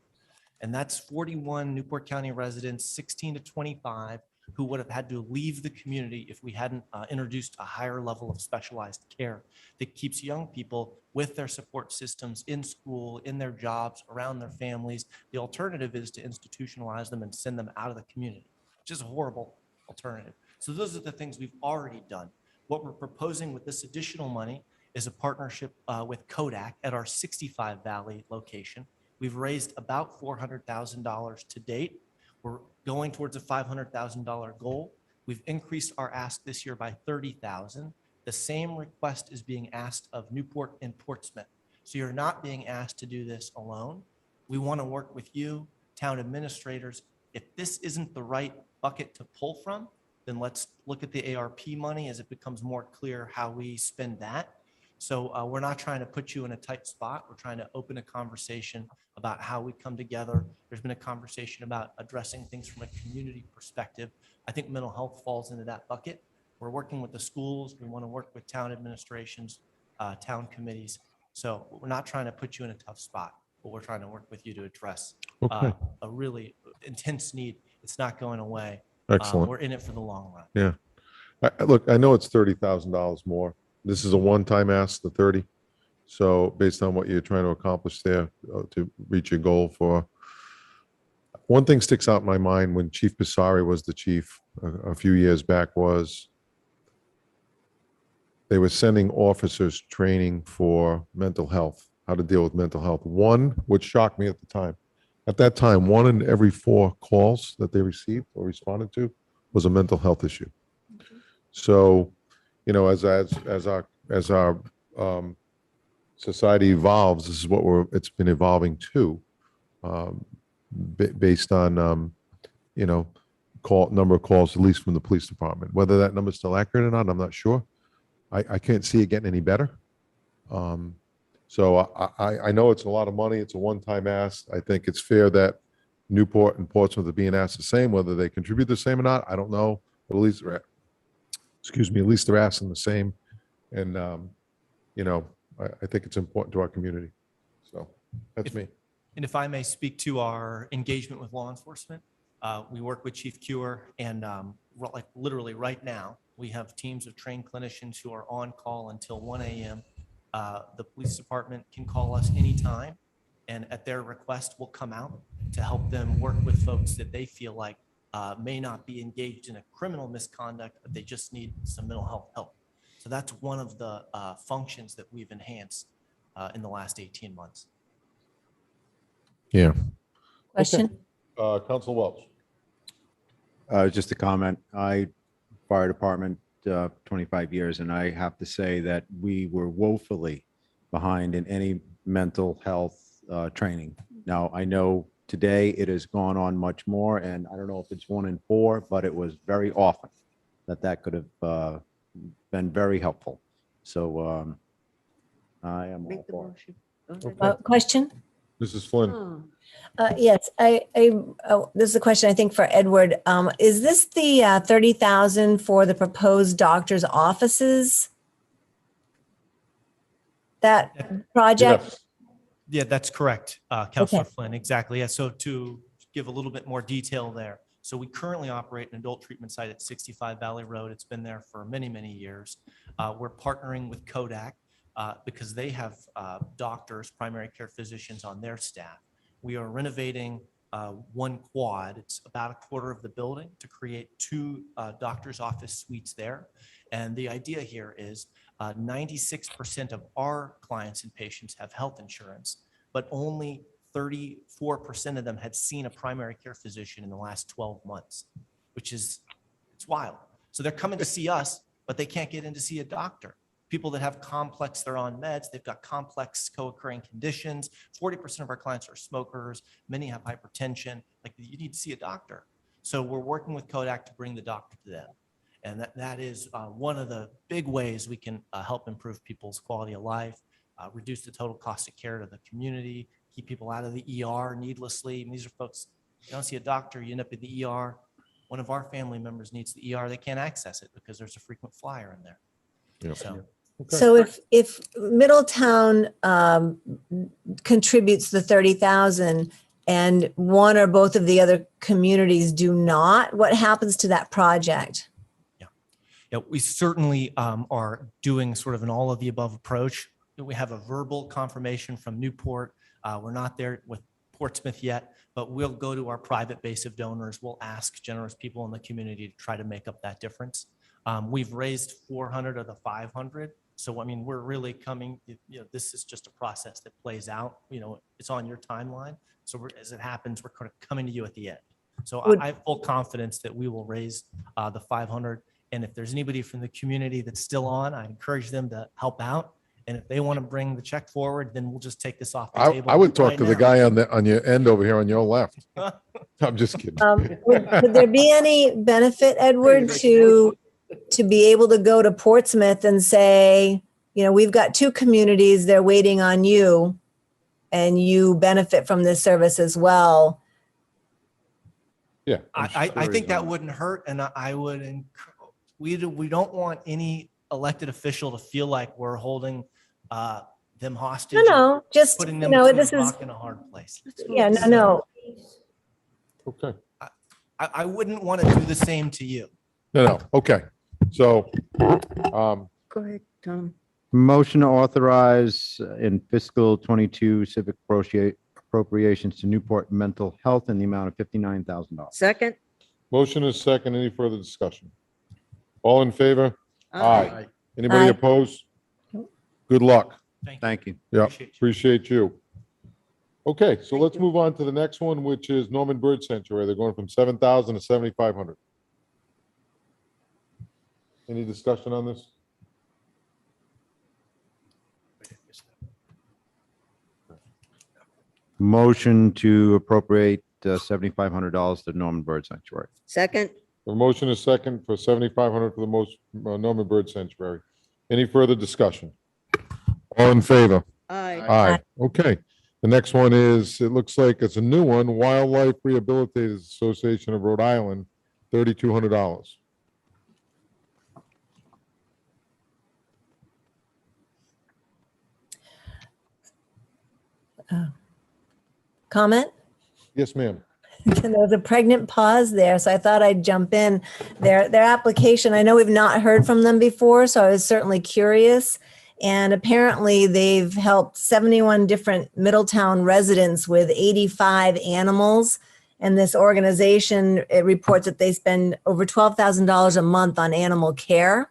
And that's 41 Newport County residents, 16 to 25, who would have had to leave the community if we hadn't introduced a higher level of specialized care that keeps young people with their support systems in school, in their jobs, around their families. The alternative is to institutionalize them and send them out of the community, which is a horrible alternative. So those are the things we've already done. What we're proposing with this additional money is a partnership with Kodak at our 65 Valley location. We've raised about $400,000 to date. We're going towards a $500,000 goal. We've increased our ask this year by $30,000. The same request is being asked of Newport and Portsmouth. So you're not being asked to do this alone. We want to work with you, town administrators. If this isn't the right bucket to pull from, then let's look at the ARP money as it becomes more clear how we spend that. So we're not trying to put you in a tight spot. We're trying to open a conversation about how we come together. There's been a conversation about addressing things from a community perspective. I think mental health falls into that bucket. We're working with the schools. We want to work with town administrations, town committees. So we're not trying to put you in a tough spot, but we're trying to work with you to address a really intense need. It's not going away. Excellent. We're in it for the long run. Yeah. Look, I know it's $30,000 more. This is a one-time ask, the 30. So based on what you're trying to accomplish there to reach your goal for, one thing sticks out in my mind when Chief Pisari was the chief a few years back was they were sending officers training for mental health, how to deal with mental health. One, which shocked me at the time. At that time, 1 in every 4 calls that they received or responded to was a mental health issue. So, you know, as our society evolves, this is what it's been evolving to. based on, number of calls, at least from the police department. Whether that number is still accurate or not, I'm not sure. I can't see it getting any better. So I know it's a lot of money. It's a one-time ask. I think it's fair that Newport and Portsmouth are being asked the same. Whether they contribute the same or not, I don't know. But at least at least they're asking the same. And, I think it's important to our community. So that's me. And if I may speak to our engagement with law enforcement, we work with Chief Cure, and like literally right now, we have teams of trained clinicians who are on call until 1 a.m. The police department can call us anytime, and at their request, we'll come out to help them work with folks that they feel like may not be engaged in a criminal misconduct, but they just need some mental health help. So that's one of the functions that we've enhanced in the last 18 months. Yeah. Question? Council Welch. Just a comment. Fire department, 25 years, and I have to say that we were woefully behind in any mental health training. Now, I know today it has gone on much more, and I don't know if it's 1 in 4, but it was very often that could have been very helpful. So I am all for it. Question? Mrs. Flynn. Yes, this is a question I think for Edward. Is this the 30,000 for the proposed doctor's offices? That project? Yes. Yeah, that's correct, Councilor Okay. Flynn, exactly. Yeah, so to give a little bit more detail there. So we currently operate an adult treatment site at 65 Valley Road. It's been there for many, many years. We're partnering with Kodak because they have doctors, primary care physicians on their staff. We are renovating one quad. It's about a quarter of the building to create 2 doctor's office suites there. And the idea here is 96% of our clients and patients have health insurance, but only 34% of them had seen a primary care physician in the last 12 months, which is, it's wild. So they're coming to see us, but they can't get in to see a doctor. People that have complex, they're on meds, they've got complex co-occurring conditions. 40% of our clients are smokers. Many have hypertension. Like, you need to see a doctor. So we're working with Kodak to bring the doctor to them. And that is one of the big ways we can help improve people's quality of life, reduce the total cost of care to the community, keep people out of the ER needlessly. And these are folks, you don't see a doctor, you end up in the ER. One of our family members needs the ER, they can't access it because there's a frequent flyer in there. Yep. So. So if Middletown contributes the 30,000 and one or both of the other communities do not, what happens to that project? Yeah, we certainly are doing sort of an all of the above approach. We have a verbal confirmation from Newport. We're not there with Portsmouth yet, but we'll go to our private base of donors. We'll ask generous people in the community to try to make up that difference. We've raised 400 of the 500. So, I mean, we're really coming, this is just a process that plays out, it's on your timeline. So as it happens, we're kind of coming to you at the end. So I have full confidence that we will raise the 500. And if there's anybody from the community that's still on, I encourage them to help out. And if they want to bring the check forward, then we'll just take this off the table. I would talk right to the now. guy on your end over here on your left. I'm just kidding. Would there be any benefit, Edward, to be able to go to Portsmouth and say, we've got 2 communities, they're waiting on you, and you benefit from this service as well? Yeah. I think that wouldn't hurt. And I would, we don't want any elected official to feel like we're holding them hostage. No, just, putting them this between a is, rock and a hard place. yeah, no. Okay. I wouldn't want to do the same to you. No. Okay. So, Go ahead, Tom. Motion to authorize in fiscal 22 civic appropriations to Newport Mental Health in the amount of $59,000. Second? motion is second. Any further discussion? All in favor? Aye. Anybody Aye. opposed? Good luck. Thank you. Yeah, Appreciate you. appreciate you. Okay, so let's move on to the next one, which is Norman Bird Sanctuary. They're going from 7,000 to 7,500. Any discussion on this? Motion to appropriate $7,500 to Norman Bird Sanctuary. Second, A motion is second for 7,500 for the most Norman Bird Sanctuary. Any further discussion? All in favor? aye. Aye. Okay. The next one is, it looks like it's a new one, Wildlife Rehabilitators Association of Rhode Island, $3,200. Comment? Yes, ma'am. There was a pregnant pause there, so I thought I'd jump in. Their application, I know we've not heard from them before, so I was certainly curious. And apparently they've helped 71 different Middletown residents with 85 animals. And this organization, it reports that they spend over $12,000 a month on animal care.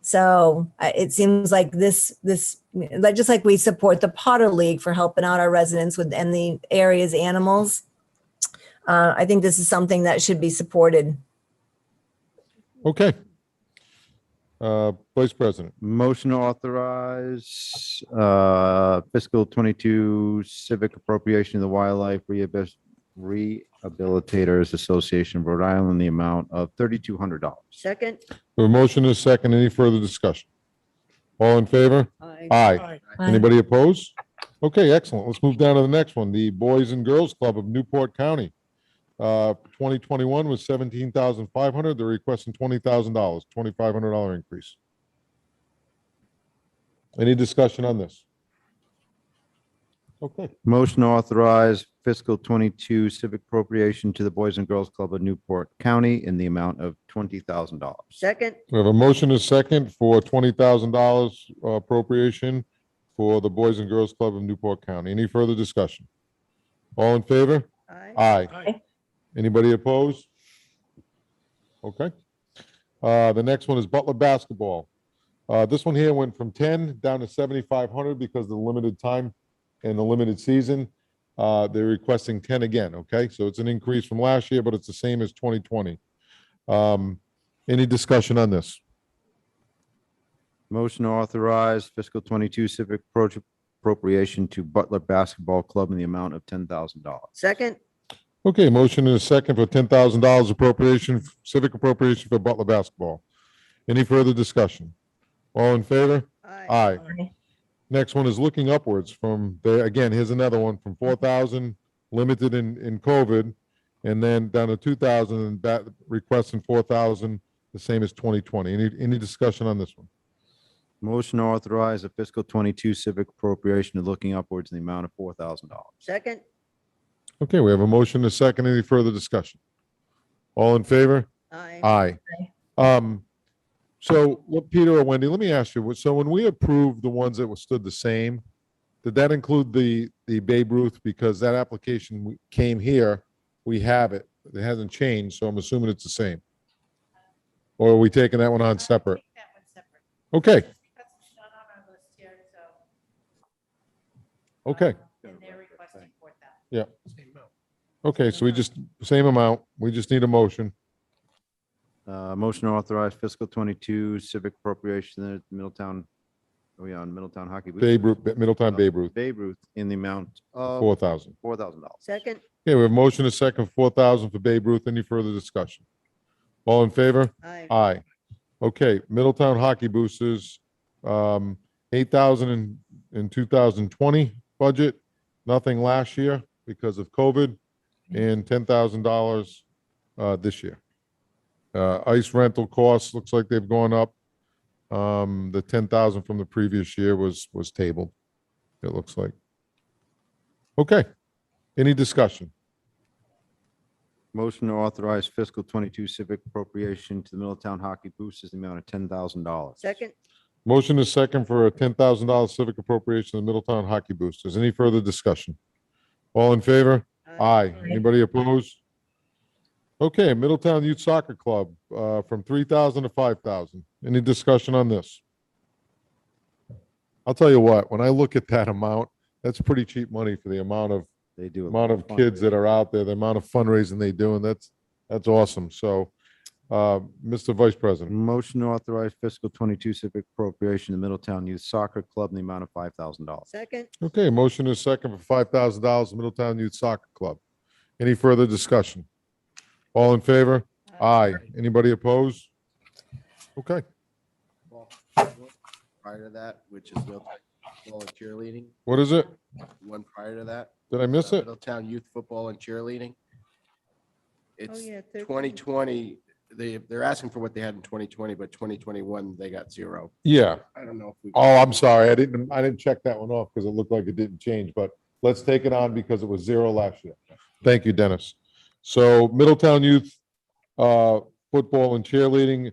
So it seems like like just like we support the Potter League for helping out our residents with and the area's animals. I think this is something that should be supported. Okay. Vice President. Motion to authorize fiscal 22 civic appropriation of the Wildlife Rehabilitators Association of Rhode Island, the amount of $3,200. Second, The motion is second. Any further discussion? All in favor? aye. Aye. Anybody opposed? Okay, excellent. Let's move down to the next one. The Boys and Girls Club of Newport County. 2021 was 17,500. They're requesting $20,000, $2,500 increase. Any discussion on this? Okay. Motion to authorize fiscal 22 civic appropriation to the Boys and Girls Club of Newport County in the amount of $20,000. Second, We have a motion is second for $20,000 appropriation for the Boys and Girls Club of Newport County. Any further discussion? All in favor? aye. Aye. Anybody opposed? Okay. The next one is Butler Basketball. This one here went from 10 down to 7,500 because of the limited time and the limited season. They're requesting 10 again, okay? So it's an increase from last year, but it's the same as 2020. Any discussion on this? Motion to authorize fiscal 22 civic appropriation to Butler Basketball Club in the amount of $10,000. Second, Okay, motion is second for $10,000 appropriation, civic appropriation for Butler Basketball. Any further discussion? All in favor? aye. Aye. Next one is Looking Upwards from there. Again, here's another one from 4,000 limited in COVID, and then down to 2,000 and that requesting 4,000, the same as 2020. Any discussion on this one? Motion to authorize a fiscal 22 civic appropriation to Looking Upwards in the amount of $4,000. Second, Okay, we have a motion, a second. Any further discussion? All in favor? aye. Aye. So, Peter or Wendy, let me ask you, so when we approved the ones that were stood the same, did that include the Babe Ruth? Because that application came here, we have it. It hasn't changed, so I'm assuming it's the same. Or are we taking that one on separate? That one's separate. Okay, Because it's not on our list here, so. okay, And they're requesting 4,000. yeah. Okay, so we just, same amount. We just need a motion. Motion to authorize fiscal 22 civic appropriation at Middletown, are we on Middletown Hockey? Booth? Babe Ruth, Middletown Babe Ruth, Babe Ruth in the amount of 4,000. $4,000. Second, Okay, we have motion, a second, 4,000 for Babe Ruth. Any further discussion? All in favor? aye. Aye. Okay, Middletown Hockey Boosters, 8,000 in 2020 budget, nothing last year because of COVID, and $10,000 this year. Ice rental costs, looks like they've gone up. The 10,000 from the previous year was tabled, it looks like. Okay, any discussion? Motion to authorize fiscal 22 civic appropriation to the Middletown Hockey Boosters in the amount of $10,000. Second, Motion is second for a $10,000 civic appropriation to the Middletown Hockey Boosters. Any further discussion? All in favor? Aye. Anybody opposed? Okay, Middletown Youth Soccer Club, from 3,000 to 5,000. Any discussion on this? I'll tell you what, when I look at that amount, that's pretty cheap money for the amount of They do. kids that are out there, the amount of fundraising they do, and that's awesome. So, Mr. Vice President. Motion to authorize fiscal 22 civic appropriation to Middletown Youth Soccer Club in the amount of $5,000. second, Okay, motion is second for $5,000 Middletown Youth Soccer Club. Any further discussion? All in favor? Aye. Anybody opposed? Okay. Prior to that, which is football and cheerleading. What is it? One prior to that. Did I miss it? Middletown Youth Football and Cheerleading. It's yeah, 13. 2020, they're asking for what they had in 2020, but 2021, they got zero. Yeah. I don't know if we. Oh, I'm sorry. I didn't check that one off because it looked like it didn't change, but let's take it on because it was zero last year. Thank you, Dennis. So Middletown Youth football and cheerleading,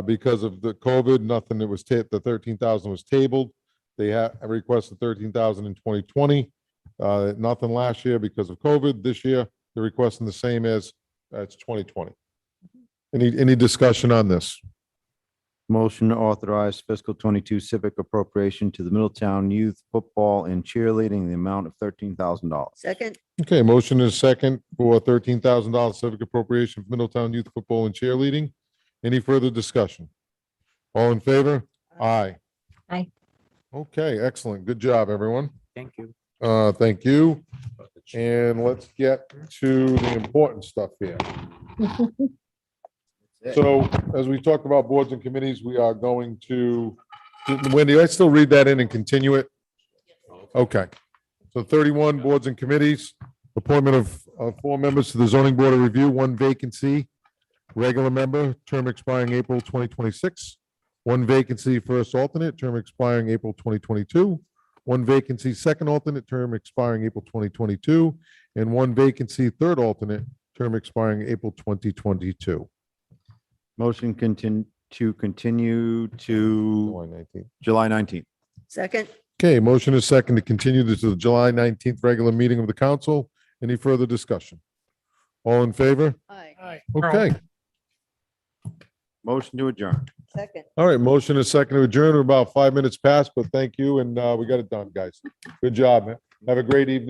because of the COVID, nothing, it was the 13,000 was tabled. They have requested 13,000 in 2020. Nothing last year because of COVID. This year, they're requesting the same as it's 2020. Any discussion on this? Motion to authorize fiscal 22 civic appropriation to the Middletown Youth Football and Cheerleading in the amount of $13,000. Second, Okay, motion is second for $13,000 civic appropriation for Middletown Youth Football and Cheerleading. Any further discussion? All in favor? Aye. Aye. Okay, excellent. Good job, everyone. Thank you. Thank you. And let's get to the important stuff here. So as we talked about boards and committees, we are going to, Wendy, I still read that in and continue it? Okay. So 31 boards and committees, appointment of 4 members to the zoning board of review, 1 vacancy, regular member, term expiring April 2026, 1 vacancy first alternate, term expiring April 2022, 1 vacancy second alternate, term expiring April 2022, and 1 vacancy third alternate, term expiring April 2022. Motion to continue to July 19th. second, Okay, motion is second to continue this to the July 19th regular meeting of the council. Any further discussion? All in favor? aye, Okay, Motion to adjourn. second. all right, motion is second to adjourn. We're about 5 minutes past, but thank you, and we got it done, guys. Good job, man. Have a great evening.